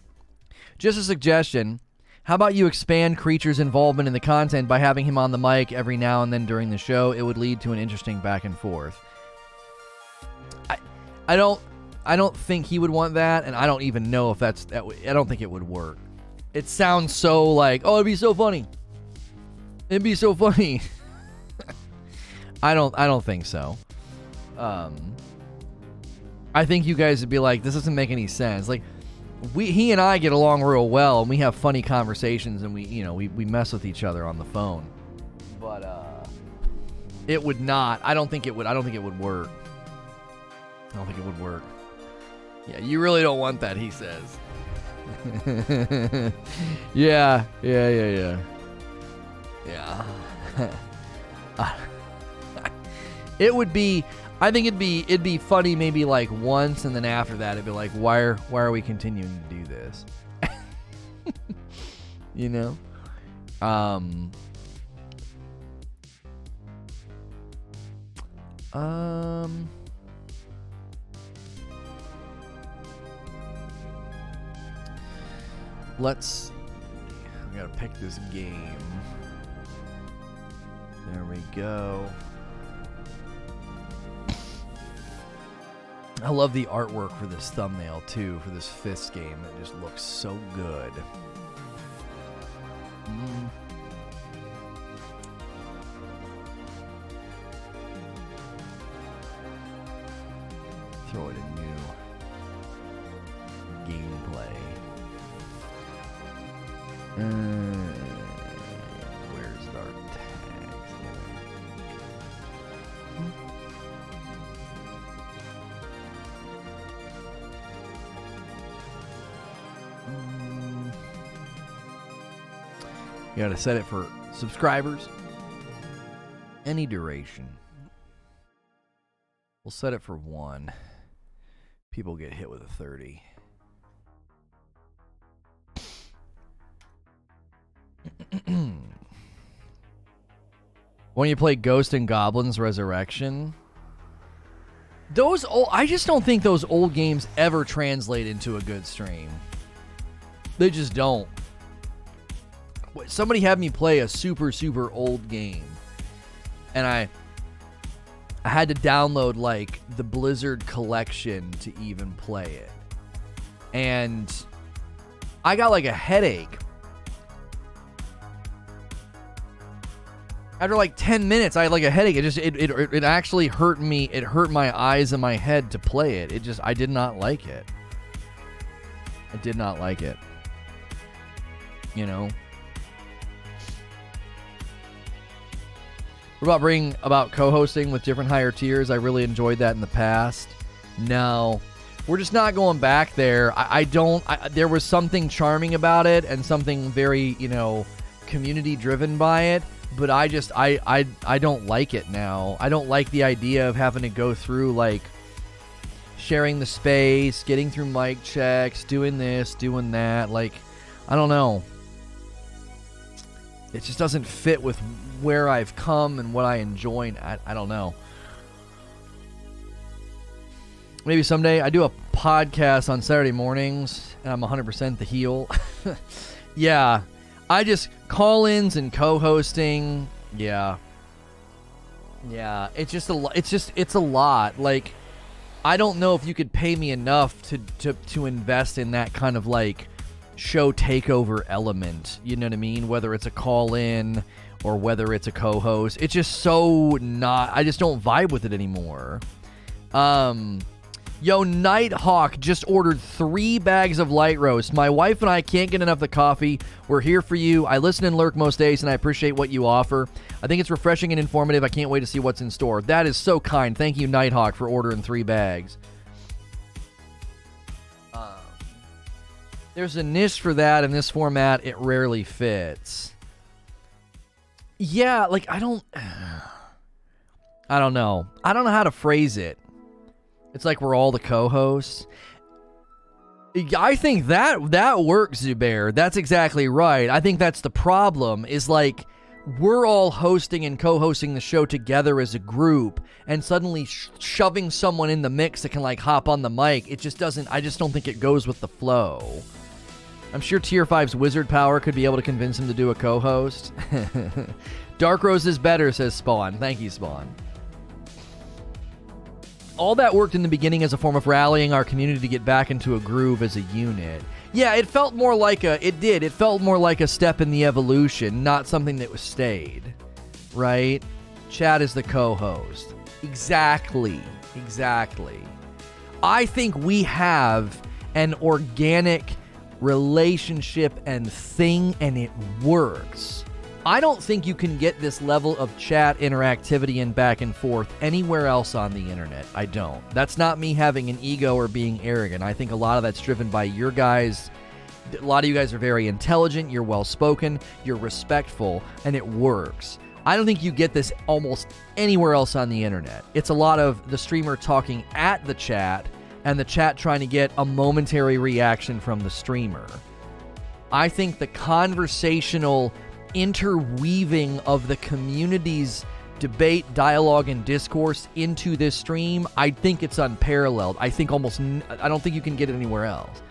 just a suggestion, how about you expand Creature's involvement in the content by having him on the mic every now and then during the show? It would lead to an interesting back and forth. I don't think he would want that, and I don't even know if that's... I don't think it would work. It sounds so like, oh, it'd be so funny. It'd be so funny. I don't think so. I think you guys would be like, this doesn't make any sense. Like, he and I get along real well, and we have funny conversations, and we mess with each other on the phone. But it would not. I don't think it would work. I don't think it would work. Yeah, you really don't want that, he says. Yeah. It would be, I think it'd be funny maybe like once, and then after that it'd be like, why are we continuing to do this? You know? Let's, we gotta pick this game. There we go. I love the artwork for this thumbnail too, for this fist game. It just looks so good. Throw it in new gameplay. Where's our tags? You gotta set it for subscribers. Any duration. We'll set it for 1. People get hit with a 30. When you play Ghost and Goblins Resurrection, those old, I just don't think those old games ever translate into a good stream. They just don't. Somebody had me play a super old game, and I had to download like the Blizzard collection to even play it, and I got like a headache. After like 10 minutes, I had like a headache. It actually hurt me. It hurt my eyes and my head to play it. I did not like it. I did not like it. You know? What about co-hosting with different higher tiers? I really enjoyed that in the past. No. We're just not going back there. There was something charming about it and something very, community driven by it. But I don't like it now. I don't like the idea of having to go through, like, sharing the space, getting through mic checks, doing this, doing that. Like, I don't know. It just doesn't fit with where I've come and what I enjoy. I don't know. Maybe someday. I do a podcast on Saturday mornings, and I'm 100% the heel. Yeah. I just call-ins and co-hosting. Yeah. It's a lot. Like, I don't know if you could pay me enough to invest in that kind of like show takeover element. You know what I mean? Whether it's a call-in or whether it's a co-host, it's just so not. I just don't vibe with it anymore. Yo, Nighthawk just ordered 3 bags of light roast. My wife and I can't get enough of the coffee. We're here for you. I listen and lurk most days, and I appreciate what you offer. I think it's refreshing and informative. I can't wait to see what's in store. That is so kind. Thank you, Nighthawk, for ordering 3 bags. There's a niche for that. In this format, it rarely fits. Yeah, like, I don't know. I don't know how to phrase it. It's like we're all the co-hosts. I think that works, Zubair. That's exactly right. I think that's the problem, is like we're all hosting and co-hosting the show together as a group, and suddenly shoving someone in the mix that can like hop on the mic, it just doesn't, I just don't think it goes with the flow. I'm sure Tier 5's wizard power could be able to convince him to do a co-host. Dark Rose is better, says Spawn. Thank you, Spawn. All that worked in the beginning as a form of rallying our community to get back into a groove as a unit. Yeah, it felt more like it felt more like a step in the evolution, not something that was stayed. Right? Chad is the co-host. Exactly. I think we have an organic relationship and thing, and it works. I don't think you can get this level of chat interactivity and back and forth anywhere else on the internet. I don't. That's not me having an ego or being arrogant. I think a lot of that's driven by your guys. A lot of you guys are very intelligent, you're well-spoken, you're respectful, and it works. I don't think you get this almost anywhere else on the internet. It's a lot of the streamer talking at the chat and the chat trying to get a momentary reaction from the streamer. I think the conversational interweaving of the community's debate, dialogue, and discourse into this stream, I think it's unparalleled. I don't think you can get it anywhere else.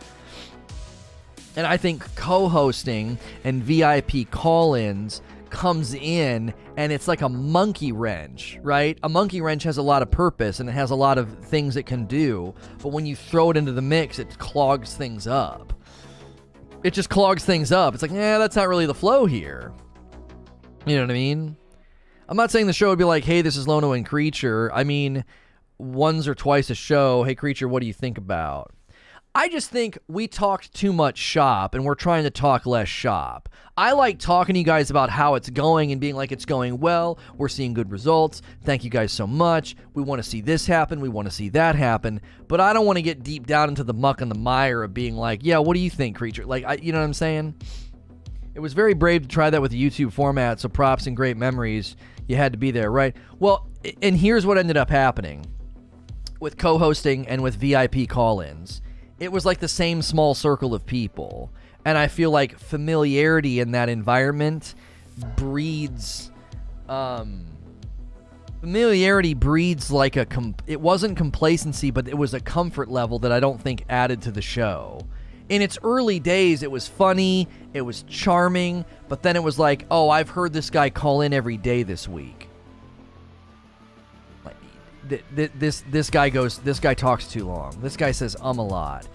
And I think co-hosting and VIP call-ins comes in, and it's like a monkey wrench, right? A monkey wrench has a lot of purpose, and it has a lot of things it can do, but when you throw it into the mix, it clogs things up. It just clogs things up. It's like, that's not really the flow here. You know what I mean? I'm not saying the show would be like, hey, this is Lono and Creature. I mean, once or twice a show, hey, Creature, what do you think about? I just think we talked too much shop, and we're trying to talk less shop. I like talking to you guys about how it's going and being like, it's going well, we're seeing good results, thank you guys so much, we want to see this happen, we want to see that happen, but I don't want to get deep down into the muck and the mire of being like, yeah, what do you think, Creature? Like, you know what I'm saying? It was very brave to try that with the YouTube format, so props and great memories. You had to be there, right? Well, and here's what ended up happening with co-hosting and with VIP call-ins. It was like the same small circle of people. And I feel like familiarity in that environment breeds... familiarity breeds like a... it wasn't complacency, but it was a comfort level that I don't think added to the show. In its early days, it was funny, it was charming, but then it was like, oh, I've heard this guy call in every day this week. This guy talks too long. This guy says a lot.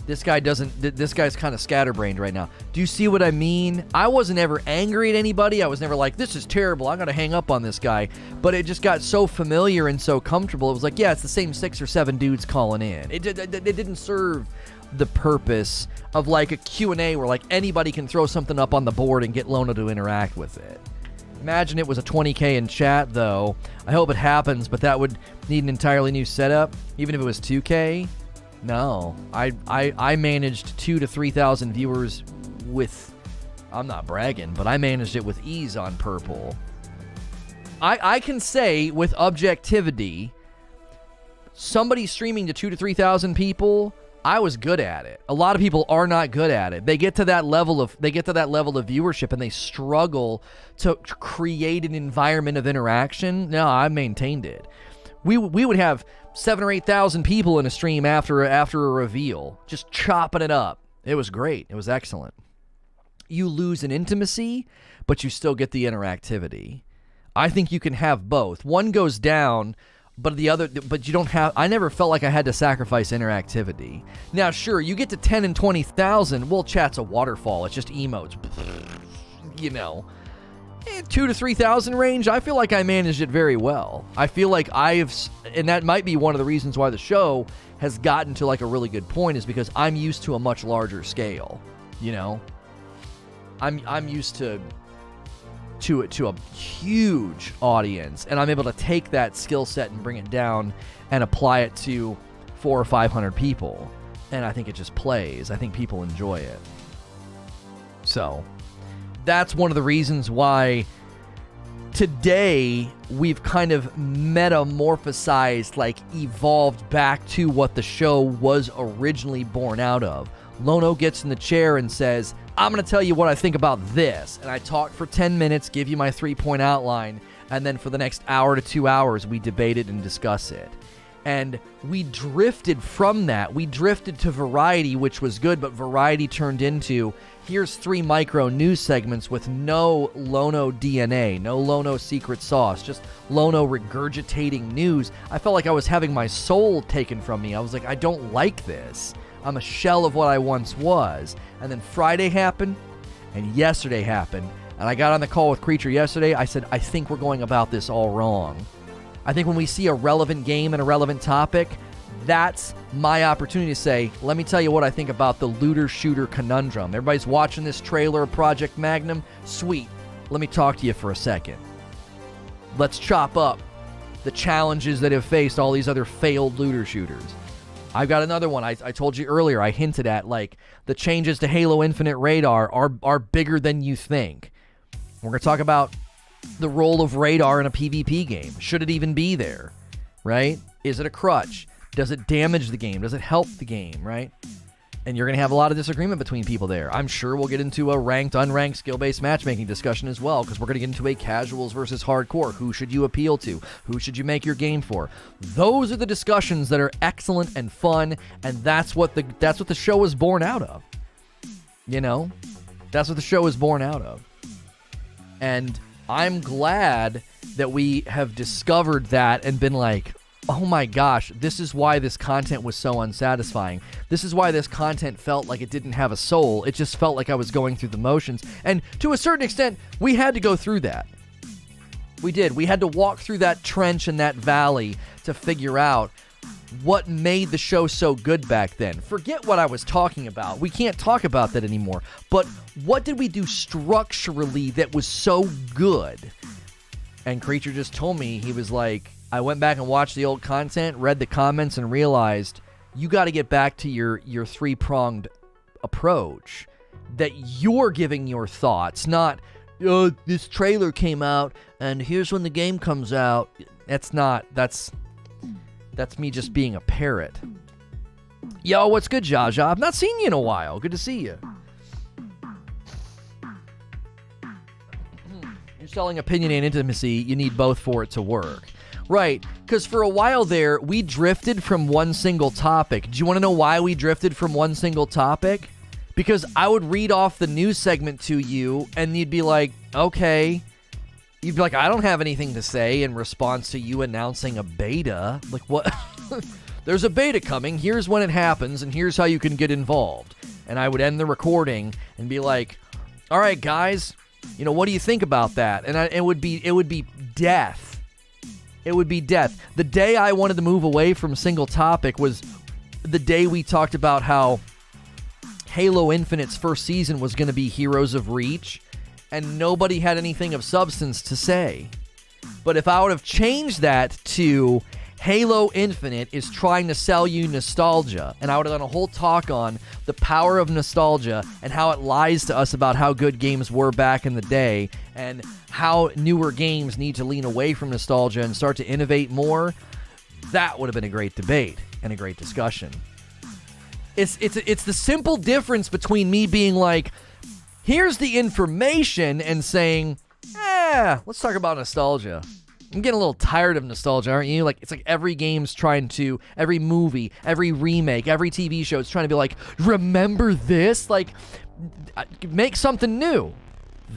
This guy's kind of scatterbrained right now. Do you see what I mean? I wasn't ever angry at anybody. I was never like, this is terrible, I'm gonna hang up on this guy. But it just got so familiar and so comfortable. It was like, yeah, it's the same 6 or 7 dudes calling in. It didn't serve the purpose of like a Q&A where like anybody can throw something up on the board and get Lona to interact with it. Imagine it was a 20K in chat, though. I hope it happens, but that would need an entirely new setup. Even if it was 2K, no. I managed 2,000 to 3,000 viewers with... I'm not bragging, but I managed it with ease on Purple. I can say with objectivity, somebody streaming to 2,000 to 3,000 people, I was good at it. A lot of people are not good at it. They get to that level of viewership and they struggle to create an environment of interaction. No, I maintained it. We would have 7,000 or 8,000 people in a stream after a reveal, just chopping it up. It was great. It was excellent. You lose in intimacy, but you still get the interactivity. I think you can have both. One goes down, but the other, but you don't have, I never felt like I had to sacrifice interactivity. Now, sure, you get to 10 and 20,000, well, chat's a waterfall. It's just emotes, you know. 2 to 3,000 range. I feel like I managed it very well. I feel like and that might be one of the reasons why the show has gotten to like a really good point, is because I'm used to a much larger scale. You know, I'm used to a huge audience, and I'm able to take that skill set and bring it down and apply it to 400 or 500 people, and I think it just plays. I think people enjoy it. So that's one of the reasons why today we've kind of metamorphosized, like evolved back to what the show was originally born out of. Lono gets in the chair and says, I'm going to tell you what I think about this. And I talk for 10 minutes, give you my 3-point outline, and then for the next hour to 2 hours, we debate it and discuss it. And we drifted from that. We drifted to variety, which was good, but variety turned into, here's 3 micro news segments with no Lono DNA, no Lono secret sauce, just Lono regurgitating news. I felt like I was having my soul taken from me. I was like, I don't like this. I'm a shell of what I once was. And then Friday happened, and yesterday happened, and I got on the call with Creature yesterday. I said, I think we're going about this all wrong. I think when we see a relevant game and a relevant topic, that's my opportunity to say, let me tell you what I think about the looter-shooter conundrum. Everybody's watching this trailer of Project Magnum. Sweet. Let me talk to you for a second. Let's chop up the challenges that have faced all these other failed looter-shooters. I've got another one. I told you earlier, I hinted at, like, the changes to Halo Infinite radar are bigger than you think. We're going to talk about the role of radar in a PvP game. Should it even be there, right? Is it a crutch? Does it damage the game? Does it help the game, right? And you're going to have a lot of disagreement between people there. I'm sure we'll get into a ranked, unranked, skill-based matchmaking discussion as well, because we're going to get into a casuals versus hardcore. Who should you appeal to? Who should you make your game for? Those are the discussions that are excellent and fun, and that's what the show was born out of. You know? That's what the show is born out of. And I'm glad that we have discovered that and been like, oh my gosh, this is why this content was so unsatisfying. This is why this content felt like it didn't have a soul. It just felt like I was going through the motions. And to a certain extent, we had to go through that. We did. We had to walk through that trench and that valley to figure out what made the show so good back then. Forget what I was talking about. We can't talk about that anymore. But what did we do structurally that was so good? And Creature just told me, he was like, I went back and watched the old content, read the comments, and realized you got to get back to your 3-pronged approach. That you're giving your thoughts, not, this trailer came out, and here's when the game comes out. That's me just being a parrot. Yo, what's good, Jaja? I've not seen you in a while. Good to see you. You're selling opinion and intimacy. You need both for it to work. Right, because for a while there, we drifted from one single topic. Do you want to know why we drifted from one single topic? Because I would read off the news segment to you, and you'd be like, okay. You'd be like, I don't have anything to say in response to you announcing a beta. Like, what? There's a beta coming. Here's when it happens, and here's how you can get involved. And I would end the recording and be like, all right, guys, what do you think about that? And it would be death. It would be death. The day I wanted to move away from single topic was the day we talked about how Halo Infinite's first season was going to be Heroes of Reach, and nobody had anything of substance to say. But if I would have changed that to Halo Infinite is trying to sell you nostalgia, and I would have done a whole talk on the power of nostalgia and how it lies to us about how good games were back in the day, and how newer games need to lean away from nostalgia and start to innovate more, that would have been a great debate and a great discussion. It's the simple difference between me being like, here's the information, and saying, let's talk about nostalgia. I'm getting a little tired of nostalgia, aren't you? Like, it's like every game's every movie, every remake, every TV show is trying to be like, remember this? Like, make something new.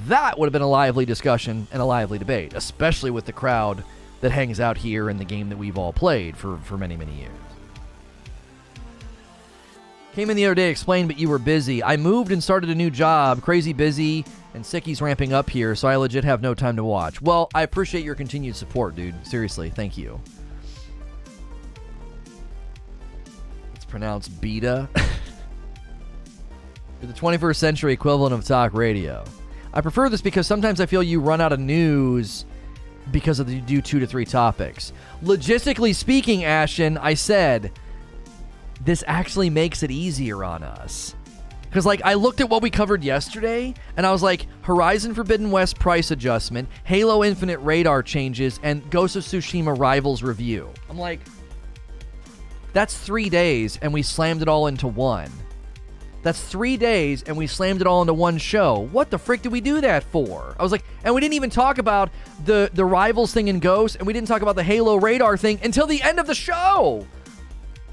That would have been a lively discussion and a lively debate, especially with the crowd that hangs out here in the game that we've all played for many, many years. Came in the other day, explained, but you were busy. I moved and started a new job. Crazy busy. And Sicky's ramping up here, so I legit have no time to watch. Well, I appreciate your continued support, dude. Seriously, thank you. It's pronounced beta. You're the 21st century equivalent of talk radio. I prefer this because sometimes I feel you run out of news because of you do 2 to 3 topics. Logistically speaking, Ashton, I said this actually makes it easier on us. Because, like, I looked at what we covered yesterday, and I was like, Horizon Forbidden West price adjustment, Halo Infinite radar changes, and Ghost of Tsushima Rivals review. I'm like, that's 3 days, and we slammed it all into one. That's 3 days, and we slammed it all into one show. What the frick did we do that for? I was like, and we didn't even talk about the Rivals thing in Ghost, and we didn't talk about the Halo radar thing until the end of the show.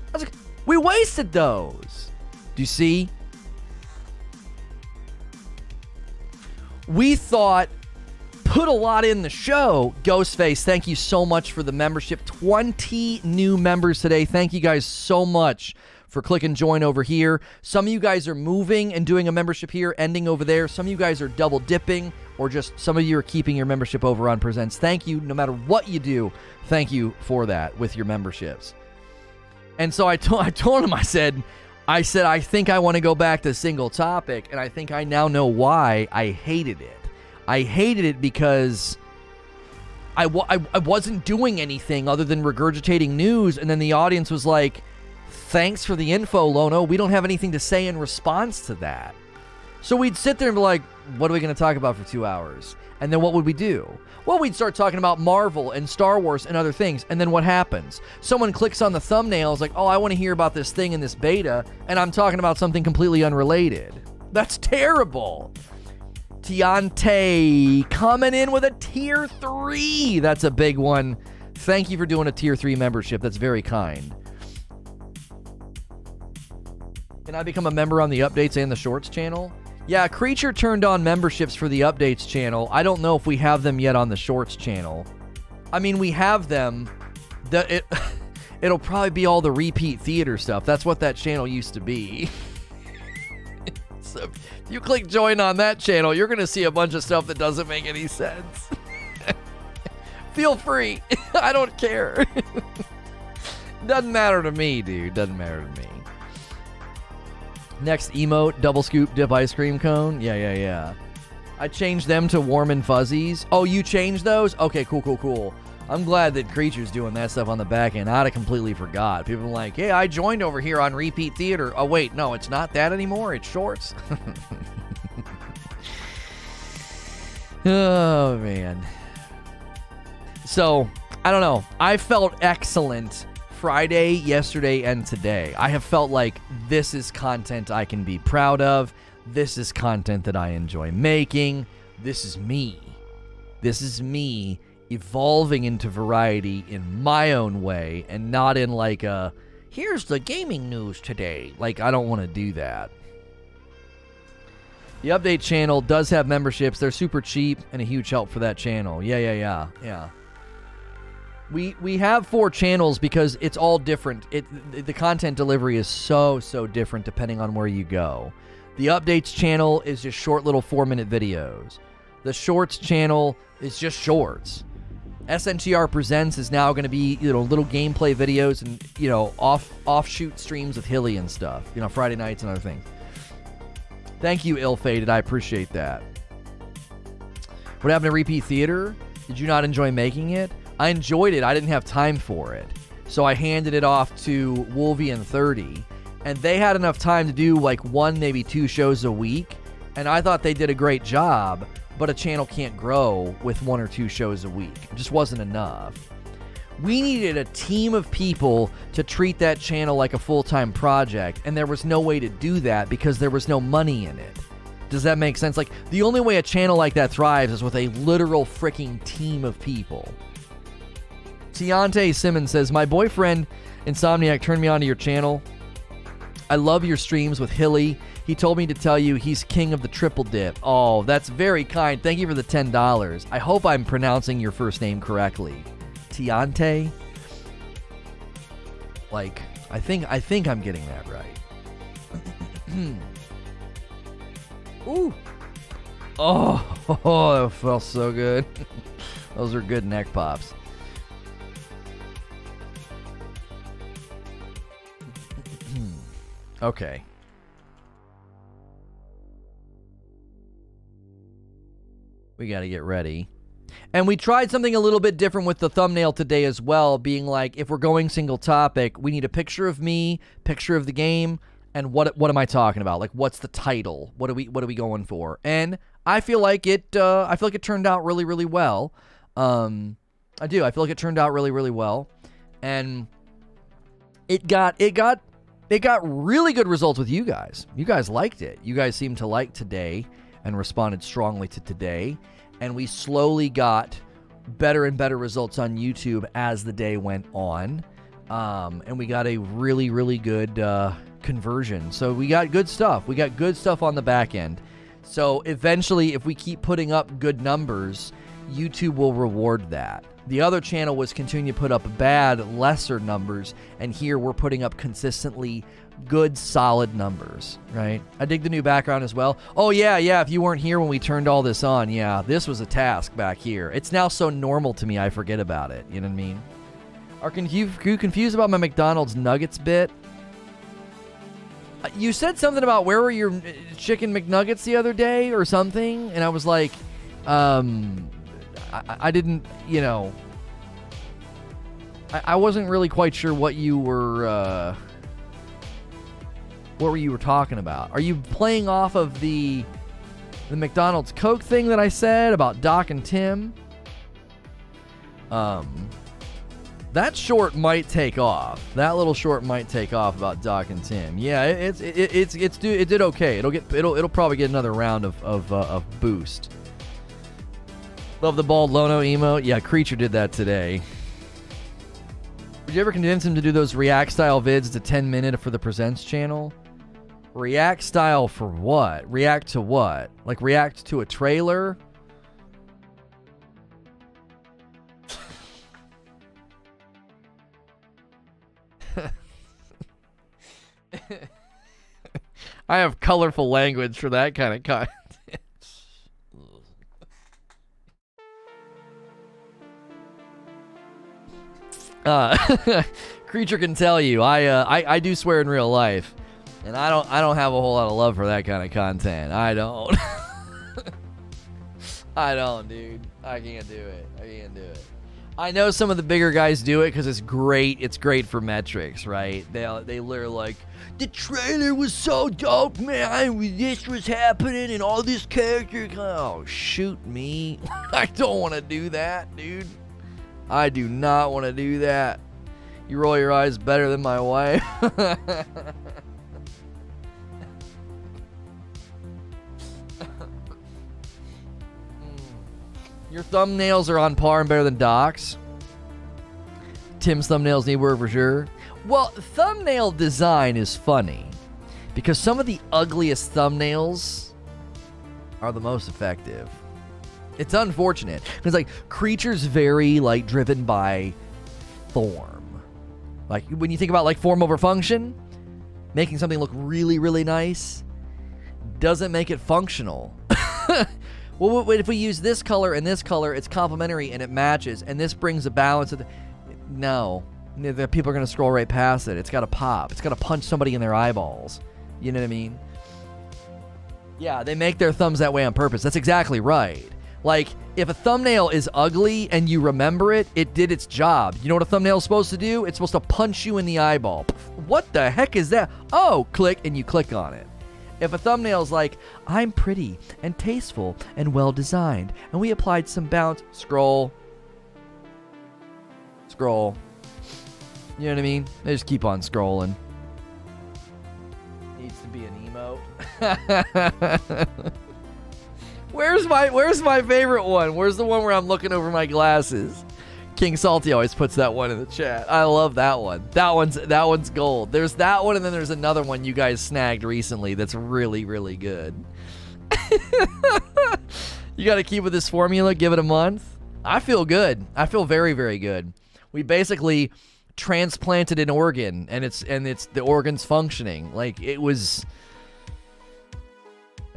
I was like, we wasted those. Do you see? We thought, put a lot in the show. Ghostface, thank you so much for the membership. 20 new members today. Thank you guys so much for click and join over here. Some of you guys are moving and doing a membership here, ending over there. Some of you guys are double dipping, or just some of you are keeping your membership over on Presents. Thank you, no matter what you do. Thank you for that with your memberships. And so I told him, I said, I think I want to go back to single topic, and I think I now know why I hated it. I hated it because I wasn't doing anything other than regurgitating news, and then the audience was like, thanks for the info, Lono. We don't have anything to say in response to that. So we'd sit there and be like, what are we going to talk about for 2 hours? And then what would we do? Well, we'd start talking about Marvel and Star Wars and other things. And then what happens? Someone clicks on the thumbnail, is like, oh, I want to hear about this thing in this beta, and I'm talking about something completely unrelated. That's terrible. Tiante coming in with a tier 3. That's a big one. Thank you for doing a tier 3 membership. That's very kind. Can I become a member on the updates and the shorts channel? Yeah, Creature turned on memberships for the updates channel. I don't know if we have them yet on the shorts channel. I mean, we have them. It'll probably be all the repeat theater stuff. That's what that channel used to be. So if you click join on that channel, you're going to see a bunch of stuff that doesn't make any sense. Feel free. I don't care. Doesn't matter to me, dude. Doesn't matter to me. Next emote, double scoop dip ice cream cone. Yeah. I changed them to warm and fuzzies. Oh, you changed those? Okay, cool. I'm glad that Creature's doing that stuff on the back end. I'd have completely forgot. People are like, hey, I joined over here on repeat theater. Oh, wait, no, it's not that anymore. It's shorts. Oh, man. So, I don't know. I felt excellent Friday, yesterday, and today. I have felt like this is content I can be proud of. This is content that I enjoy making. This is me. This is me evolving into variety in my own way and not in like a, here's the gaming news today. Like, I don't want to do that. The update channel does have memberships. They're super cheap and a huge help for that channel. Yeah. We have 4 channels because it's all different. The content delivery is so different depending on where you go. The updates channel is just short little 4-minute videos. The shorts channel is just shorts. SNTR Presents is now going to be, little gameplay videos and, offshoot streams with Hilly and stuff. Friday nights and other things. Thank you, Ill-Fated. I appreciate that. What happened to repeat theater? Did you not enjoy making it? I enjoyed it. I didn't have time for it. So I handed it off to Wolvie and 30. And they had enough time to do like 1, maybe 2 shows a week. And I thought they did a great job. But a channel can't grow with 1 or 2 shows a week. It just wasn't enough. We needed a team of people to treat that channel like a full-time project. And there was no way to do that because there was no money in it. Does that make sense? Like, the only way a channel like that thrives is with a literal freaking team of people. Tiante Simmons says, my boyfriend, Insomniac, turned me onto your channel. I love your streams with Hilly. He told me to tell you he's king of the triple dip. Oh, that's very kind. Thank you for the $10. I hope I'm pronouncing your first name correctly. Tiante? Like, I think I'm getting that right. Ooh. Oh, that felt so good. Those are good neck pops. Okay. We got to get ready. And we tried something a little bit different with the thumbnail today as well, being like, if we're going single topic, we need a picture of me, picture of the game, and what am I talking about? Like, what's the title? What are we going for? And I feel like it turned out really, really well. I do. I feel like it turned out really, really well. And it got really good results with you guys. You guys liked it. You guys seemed to like today and responded strongly to today. And we slowly got better and better results on YouTube as the day went on. And we got a really, really good conversion. So we got good stuff. We got good stuff on the back end. So eventually, if we keep putting up good numbers, YouTube will reward that. The other channel was continuing to put up bad, lesser numbers, and here we're putting up consistently good, solid numbers, right? I dig the new background as well. Oh, yeah, if you weren't here when we turned all this on, yeah, this was a task back here. It's now so normal to me, I forget about it, you know what I mean? Are you confused about my McDonald's nuggets bit? You said something about where were your chicken McNuggets the other day or something, and I was like, I didn't, you know, I wasn't really quite sure what you were talking about. Are you playing off of the McDonald's Coke thing that I said about Doc and Tim? That short might take off. That little short might take off about Doc and Tim. Yeah, it did okay. It'll probably get another round of boost. Love the bald Lono emote. Yeah, Creature did that today. Would you ever convince him to do those React style vids? It's a 10-minute for the Presents channel. React style for what? React to what? Like react to a trailer? I have colorful language for that kind of content. Creature can tell you, I do swear in real life, and I don't have a whole lot of love for that kind of content. I don't. I don't, dude. I can't do it. I know some of the bigger guys do it because it's great. It's great for metrics, right? They literally like, the trailer was so dope, man. This was happening and all this character. Oh, shoot me. I don't want to do that, dude. I do not want to do that. You roll your eyes better than my wife. Your thumbnails are on par and better than Doc's. Tim's thumbnails need work for sure. Well, thumbnail design is funny because some of the ugliest thumbnails are the most effective. It's unfortunate because like Creature's very like driven by form. Like when you think about like form over function, making something look really, really nice doesn't make it functional. Well, if we use this color and this color, it's complementary and it matches, and this brings a balance. No, the people are going to scroll right past it. It's got to pop. It's got to punch somebody in their eyeballs. You know what I mean? Yeah, they make their thumbs that way on purpose. That's exactly right. Like, if a thumbnail is ugly and you remember it, it did its job. You know what a thumbnail is supposed to do? It's supposed to punch you in the eyeball. What the heck is that? Oh, click, and you click on it. If a thumbnail's like, I'm pretty and tasteful and well designed, and we applied some bounce, scroll. You know what I mean? They just keep on scrolling. Needs to be an emote. Where's my favorite one? Where's the one where I'm looking over my glasses? King Salty always puts that one in the chat. I love that one. That one's gold. There's that one, and then there's another one you guys snagged recently that's really, really good. You got to keep with this formula. Give it a month. I feel good. I feel very, very good. We basically transplanted an organ, and it's the organ's functioning. Like it was.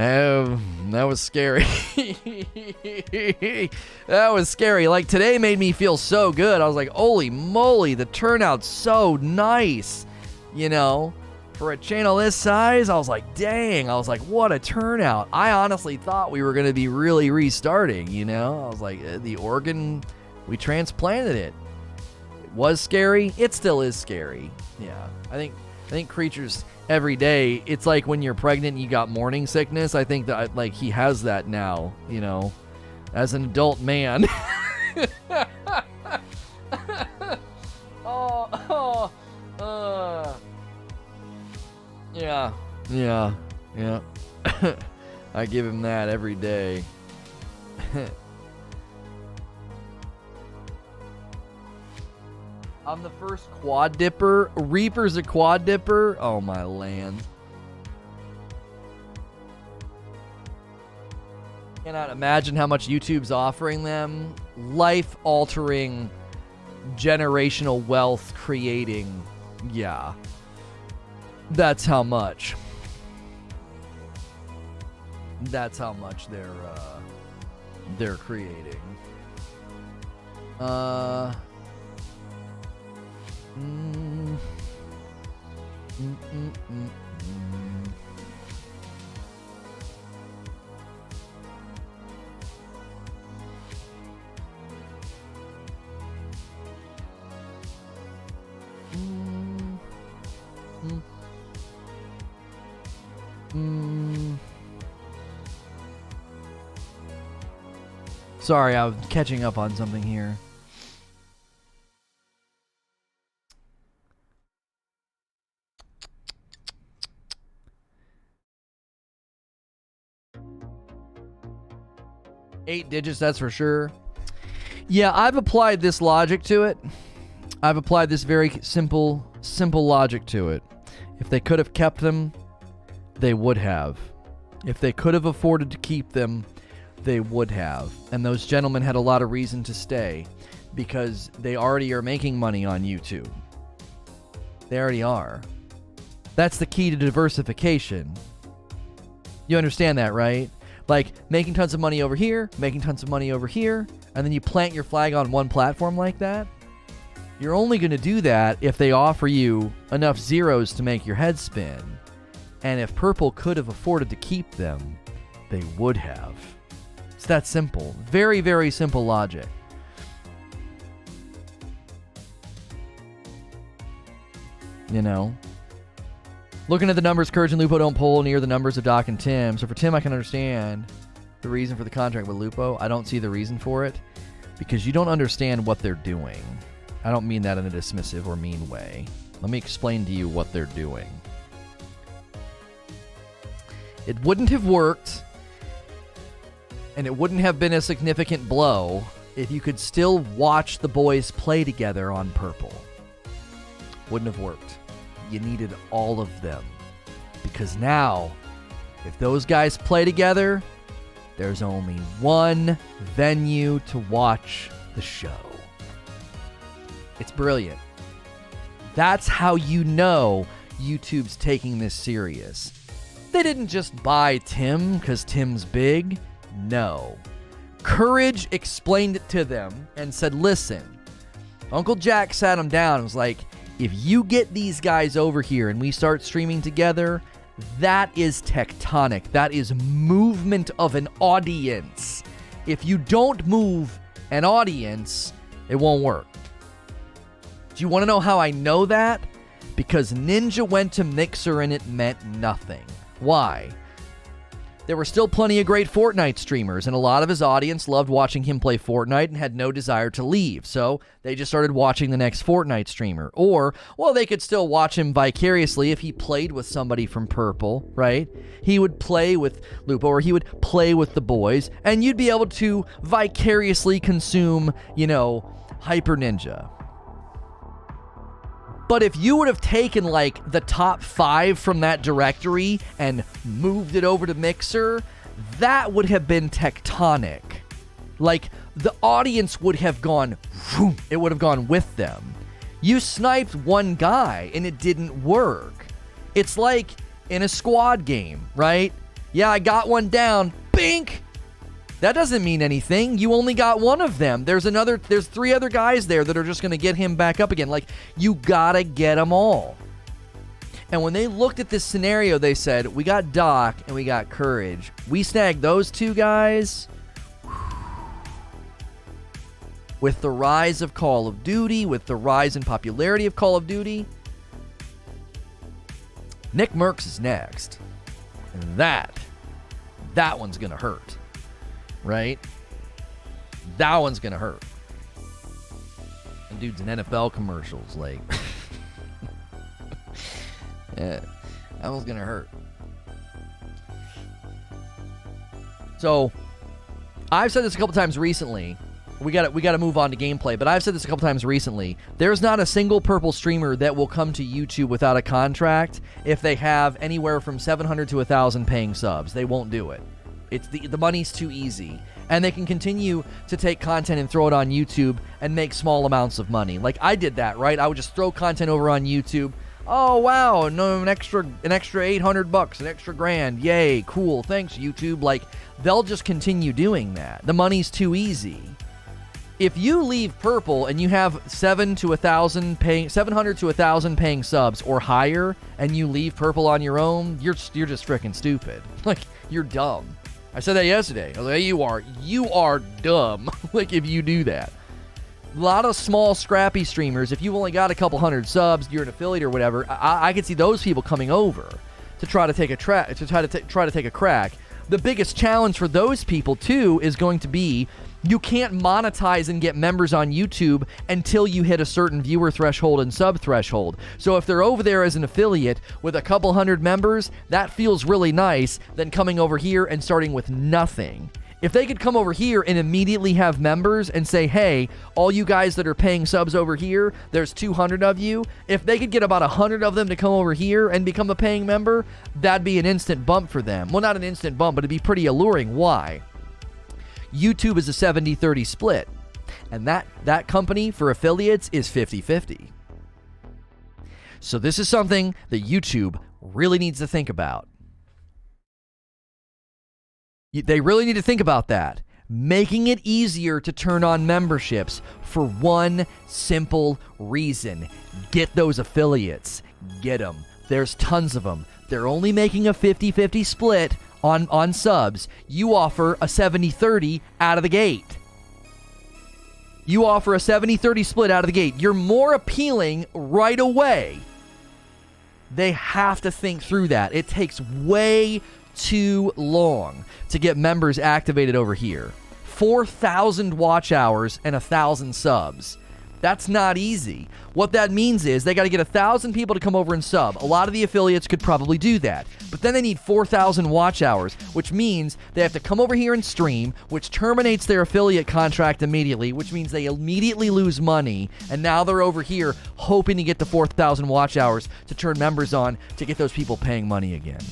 That was scary. That was scary. Like, today made me feel so good. I was like, holy moly, the turnout's so nice. You know, for a channel this size, I was like, dang. I was like, what a turnout. I honestly thought we were going to be really restarting, you know. I was like, the organ, we transplanted it. It was scary. It still is scary. Yeah, I think creatures every day, it's like when you're pregnant and you got morning sickness. I think that, like, he has that now, you know, as an adult man. Yeah. I give him that every day. I'm the first quad dipper. Reaper's a quad dipper. Oh, my land. Cannot imagine how much YouTube's offering them. Life-altering, generational wealth creating. Yeah. That's how much. That's how much they're creating. Sorry, I was catching up on something here. Eight digits, that's for sure. Yeah, I've applied this logic to it. I've applied this very simple logic to it. If they could have kept them, they would have. If they could have afforded to keep them, they would have. And those gentlemen had a lot of reason to stay because they already are making money on YouTube. They already are. That's the key to diversification. You understand that, right? Like, making tons of money over here, making tons of money over here, and then you plant your flag on one platform like that. You're only going to do that if they offer you enough zeros to make your head spin. And if Purple could have afforded to keep them, they would have. It's that simple. Very, very simple logic. You know? Looking at the numbers, Courage and Lupo don't pull near the numbers of Doc and Tim. So for Tim, I can understand the reason for the contract with Lupo. I don't see the reason for it because you don't understand what they're doing. I don't mean that in a dismissive or mean way. Let me explain to you what they're doing. It wouldn't have worked, and it wouldn't have been a significant blow if you could still watch the boys play together on Purple. Wouldn't have worked. You needed all of them. Because now, if those guys play together, there's only one venue to watch the show. It's brilliant. That's how you know YouTube's taking this serious. They didn't just buy Tim because Tim's big. No. Courage explained it to them and said, listen, Uncle Jack sat him down and was like, if you get these guys over here and we start streaming together, that is tectonic. That is movement of an audience. If you don't move an audience, it won't work. Do you want to know how I know that? Because Ninja went to Mixer and it meant nothing. Why? There were still plenty of great Fortnite streamers, and a lot of his audience loved watching him play Fortnite and had no desire to leave, so they just started watching the next Fortnite streamer. Or, well, they could still watch him vicariously if he played with somebody from Purple, right? He would play with Lupo, or he would play with the boys, and you'd be able to vicariously consume, you know, Hyper Ninja. But if you would have taken, like, the top 5 from that directory and moved it over to Mixer, that would have been tectonic. Like, the audience would have gone, whoom, it would have gone with them. You sniped one guy and it didn't work. It's like in a squad game, right? Yeah, I got one down. Bink! That doesn't mean anything. You only got one of them. There's 3 other guys there that are just going to get him back up again. Like, you gotta get them all. And when they looked at this scenario, they said, we got Doc and we got Courage. We snagged those 2 guys. With the rise of Call of Duty, with the rise in popularity of Call of Duty, Nick Merckx is next. And that one's going to hurt. Right? That one's going to hurt. And dude's in NFL commercials. Like, yeah, that one's going to hurt. So, I've said this a couple times recently. We got to move on to gameplay, but I've said this a couple times recently. There's not a single purple streamer that will come to YouTube without a contract if they have anywhere from 700 to 1,000 paying subs. They won't do it. It's the money's too easy. And they can continue to take content and throw it on YouTube and make small amounts of money. Like I did that, right? I would just throw content over on YouTube. Oh wow, no, an extra $800, an extra grand. Yay, cool. Thanks YouTube. Like they'll just continue doing that. The money's too easy. If you leave purple and you have 700 to 1,000 paying subs or higher, and you leave purple on your own, you're just freaking stupid. Like you're dumb. I said that yesterday. I was like, you are dumb. Like if you do that. A lot of small scrappy streamers, if you've only got a couple hundred subs, you're an affiliate or whatever, I could see those people coming over to try to take a try to take a crack. The biggest challenge for those people too is going to be you can't monetize and get members on YouTube until you hit a certain viewer threshold and sub threshold. So if they're over there as an affiliate with a couple hundred members, that feels really nice than coming over here and starting with nothing. If they could come over here and immediately have members and say, hey, all you guys that are paying subs over here, there's 200 of you. If they could get about 100 of them to come over here and become a paying member, that'd be an instant bump for them. Well, not an instant bump, but it'd be pretty alluring. Why? YouTube is a 70-30 split, and that company for affiliates is 50-50. So this is something that YouTube really needs to think about. They really need to think about that. Making it easier to turn on memberships for one simple reason. Get those affiliates. Get them. There's tons of them. They're only making a 50-50 split on subs. You offer a 70-30 out of the gate. You offer a 70-30 split out of the gate. You're more appealing right away. They have to think through that. It takes way too long to get members activated over here. 4,000 watch hours and 1,000 subs. That's not easy. What that means is they got to get 1,000 people to come over and sub. A lot of the affiliates could probably do that. But then they need 4,000 watch hours, which means they have to come over here and stream, which terminates their affiliate contract immediately, which means they immediately lose money. And now they're over here hoping to get the 4,000 watch hours to turn members on to get those people paying money again.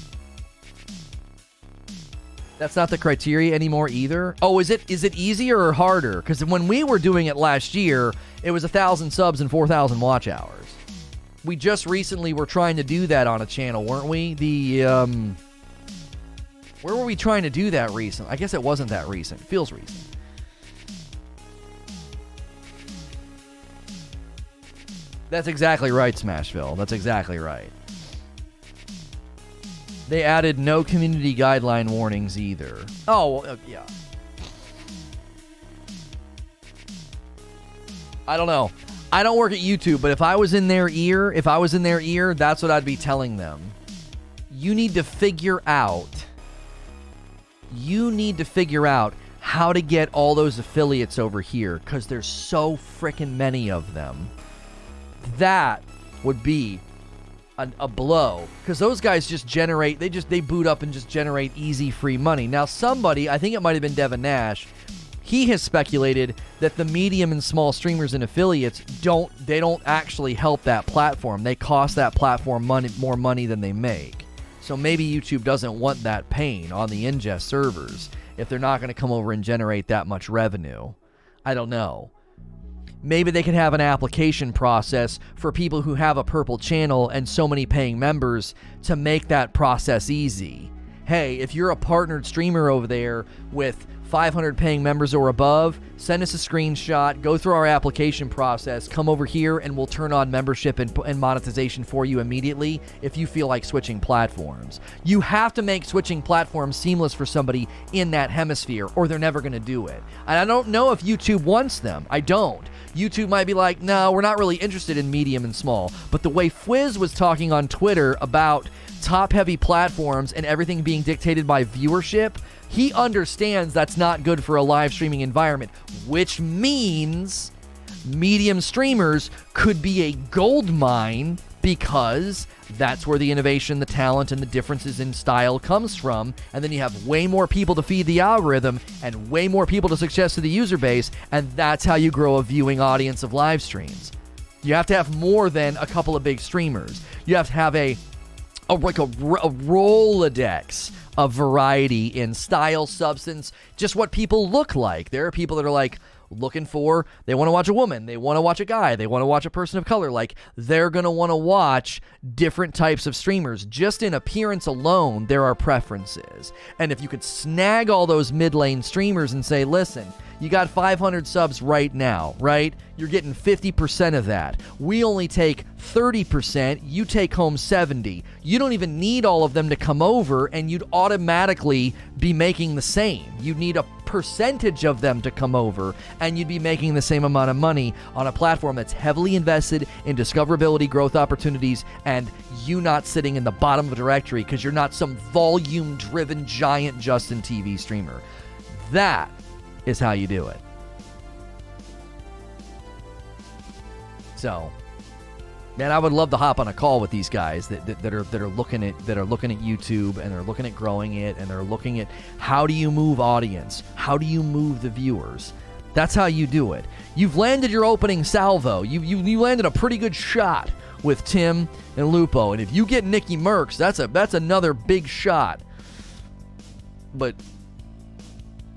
That's not the criteria anymore either. Oh, is it easier or harder? Because when we were doing it last year, it was 1,000 subs and 4,000 watch hours. We just recently were trying to do that on a channel, weren't we? Where were we trying to do that recent? I guess it wasn't that recent. It feels recent. That's exactly right, Smashville. That's exactly right. They added no community guideline warnings either. Oh, yeah. I don't know. I don't work at YouTube, but if I was in their ear, that's what I'd be telling them. You need to figure out how to get all those affiliates over here, because there's so freaking many of them. That would be a blow, because those guys just generate, they boot up and just generate easy free money. Now somebody, I think it might have been Devin Nash, he has speculated that the medium and small streamers and affiliates don't actually help that platform. They cost that platform more money than they make. So maybe YouTube doesn't want that pain on the ingest servers if they're not going to come over and generate that much revenue. I don't know. Maybe they could have an application process for people who have a purple channel and so many paying members to make that process easy. hey, if you're a partnered streamer over there with 500 paying members or above, send us a screenshot, go through our application process, come over here, and we'll turn on membership and monetization for you immediately if you feel like switching platforms. You have to make switching platforms seamless for somebody in that hemisphere, or they're never going to do it. And I don't know if YouTube wants them. I don't. YouTube might be like, no, we're not really interested in medium and small. But the way Fwiz was talking on Twitter about top-heavy platforms and everything being dictated by viewership, he understands that's not good for a live streaming environment, which means medium streamers could be a gold mine because that's where the innovation, the talent, and the differences in style comes from. And then you have way more people to feed the algorithm and way more people to suggest to the user base, and that's how you grow a viewing audience of live streams. You have to have more than a couple of big streamers. You have to have a Rolodex of variety in style, substance, just what people look like. There are people that are like looking for, they want to watch a woman, they want to watch a guy, they want to watch a person of color. Like, they're going to want to watch different types of streamers. Just in appearance alone, there are preferences. And if you could snag all those mid-lane streamers and say, listen, you got 500 subs right now, right? You're getting 50% of that. We only take 30%. You take home 70. You don't even need all of them to come over, and you'd automatically be making the same. You'd need a percentage of them to come over, and you'd be making the same amount of money on a platform that's heavily invested in discoverability, growth opportunities, and you not sitting in the bottom of a directory because you're not some volume-driven giant Justin TV streamer. That is how you do it. So, man, I would love to hop on a call with these guys that are looking at YouTube, and they're looking at growing it, and they're looking at how do you move audience, how do you move the viewers. That's how you do it. You've landed your opening salvo. You landed a pretty good shot with Tim and Lupo, and if you get Nicky Merckx, that's another big shot. But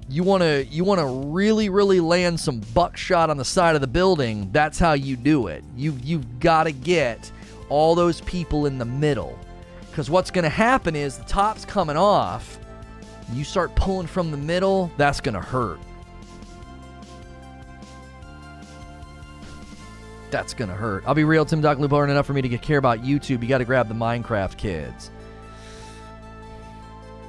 you want to really land some buckshot on the side of the building. That's how you do it. You've got to get all those people in the middle, because what's going to happen is the top's coming off. You start pulling from the middle. That's going to hurt. That's going to hurt. I'll be real. Tim Doc Lupo aren't enough for me to care about YouTube. You got to grab the Minecraft kids.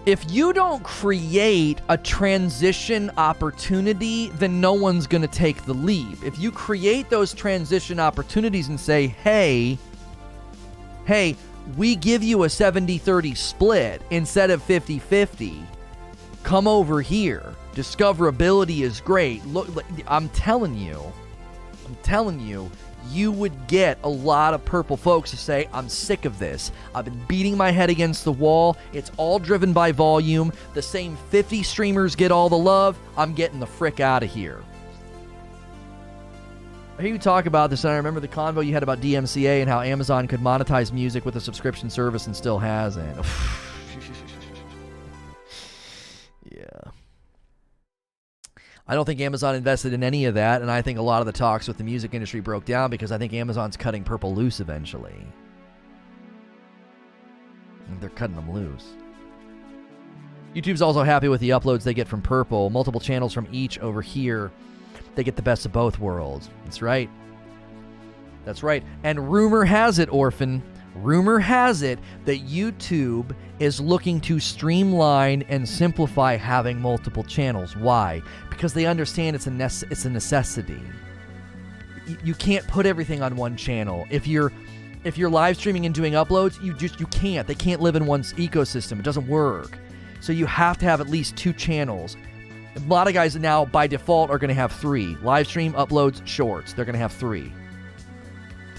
If you don't create a transition opportunity, then no one's going to take the leap. If you create those transition opportunities and say, hey, we give you a 70-30 split instead of 50-50, come over here. Discoverability is great. Look, I'm telling you, you would get a lot of purple folks to say, I'm sick of this. I've been beating my head against the wall. It's all driven by volume. The same 50 streamers get all the love. I'm getting the frick out of here. I hear you talk about this, and I remember the convo you had about DMCA and how Amazon could monetize music with a subscription service and still hasn't. Yeah. I don't think Amazon invested in any of that, and I think a lot of the talks with the music industry broke down because I think Amazon's cutting Purple loose eventually. They're cutting them loose. YouTube's also happy with the uploads they get from Purple. Multiple channels from each over here. They get the best of both worlds. That's right. That's right. And rumor has it, Orphan, rumor has it that YouTube is looking to streamline and simplify having multiple channels. Why? Because they understand it's a necessity. You can't put everything on one channel. If you're live streaming and doing uploads, you can't. They can't live in one ecosystem. It doesn't work. So you have to have at least 2 channels. A lot of guys now by default are going to have 3. Live stream, uploads, shorts. They're going to have 3.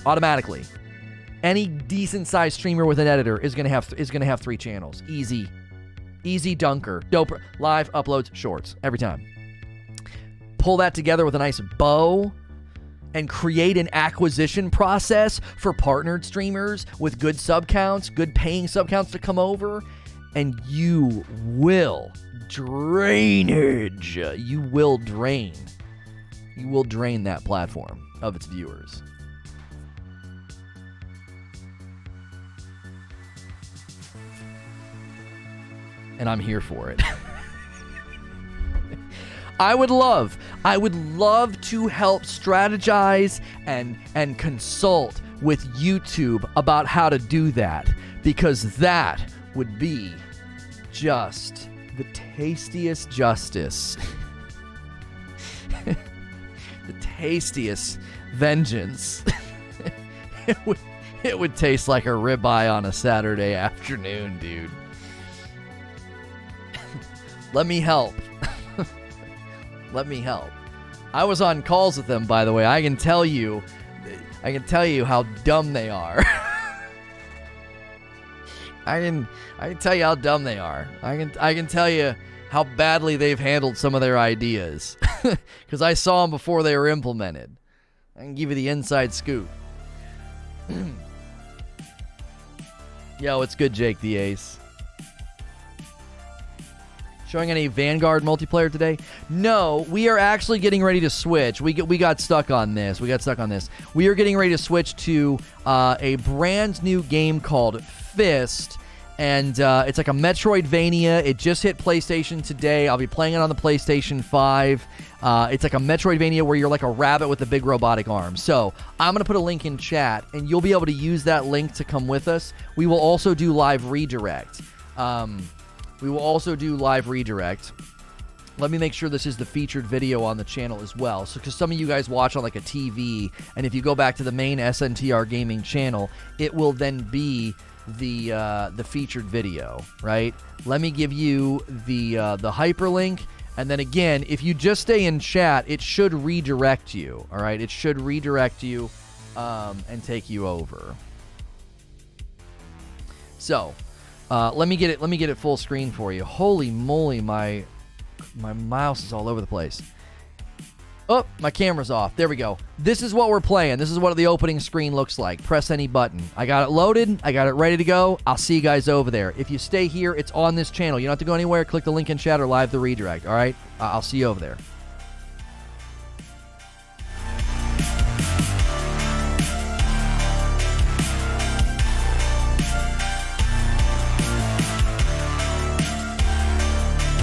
Automatically. Any decent sized streamer with an editor is going to have 3 channels. Easy dunker. Dope. Live, uploads, shorts. Every time. Pull that together with a nice bow and create an acquisition process for partnered streamers with good sub counts, good paying sub counts to come over, and you will drainage. You will drain that platform of its viewers. and I'm here for it. I would love to help strategize and consult with YouTube about how to do that, because that would be just the tastiest justice. The tastiest vengeance. It would taste like a ribeye on a Saturday afternoon, dude. Let me help. Let me help. I was on calls with them, by the way. I can tell you how dumb they are. I can tell you how dumb they are. I can tell you how badly they've handled some of their ideas, because I saw them before they were implemented. I can give you the inside scoop. Yo, it's good, Jake the Ace. Showing any Vanguard multiplayer today? No, we are actually getting ready to switch. We got stuck on this. We are getting ready to switch to a brand new game called Fist, and it's like a Metroidvania. It just hit PlayStation today. I'll be playing it on the PlayStation 5. It's like a Metroidvania where you're like a rabbit with a big robotic arm. So I'm going to put a link in chat, and you'll be able to use that link to come with us. We will also do live redirect. Let me make sure this is the featured video on the channel as well. So, because some of you guys watch on like a TV, and if you go back to the main SNTR Gaming channel, it will then be the featured video, right? Let me give you the hyperlink, and then again, if you just stay in chat, it should redirect you. All right, it should redirect you and take you over. So. Let me get it full screen for you. Holy moly, my mouse is all over the place. Oh, my camera's off. There we go. This is what we're playing. This is what the opening screen looks like. Press any button. I got it loaded. I got it ready to go. I'll see you guys over there. If you stay here, it's on this channel. You don't have to go anywhere. Click the link in chat or live the redirect. All right? I'll see you over there.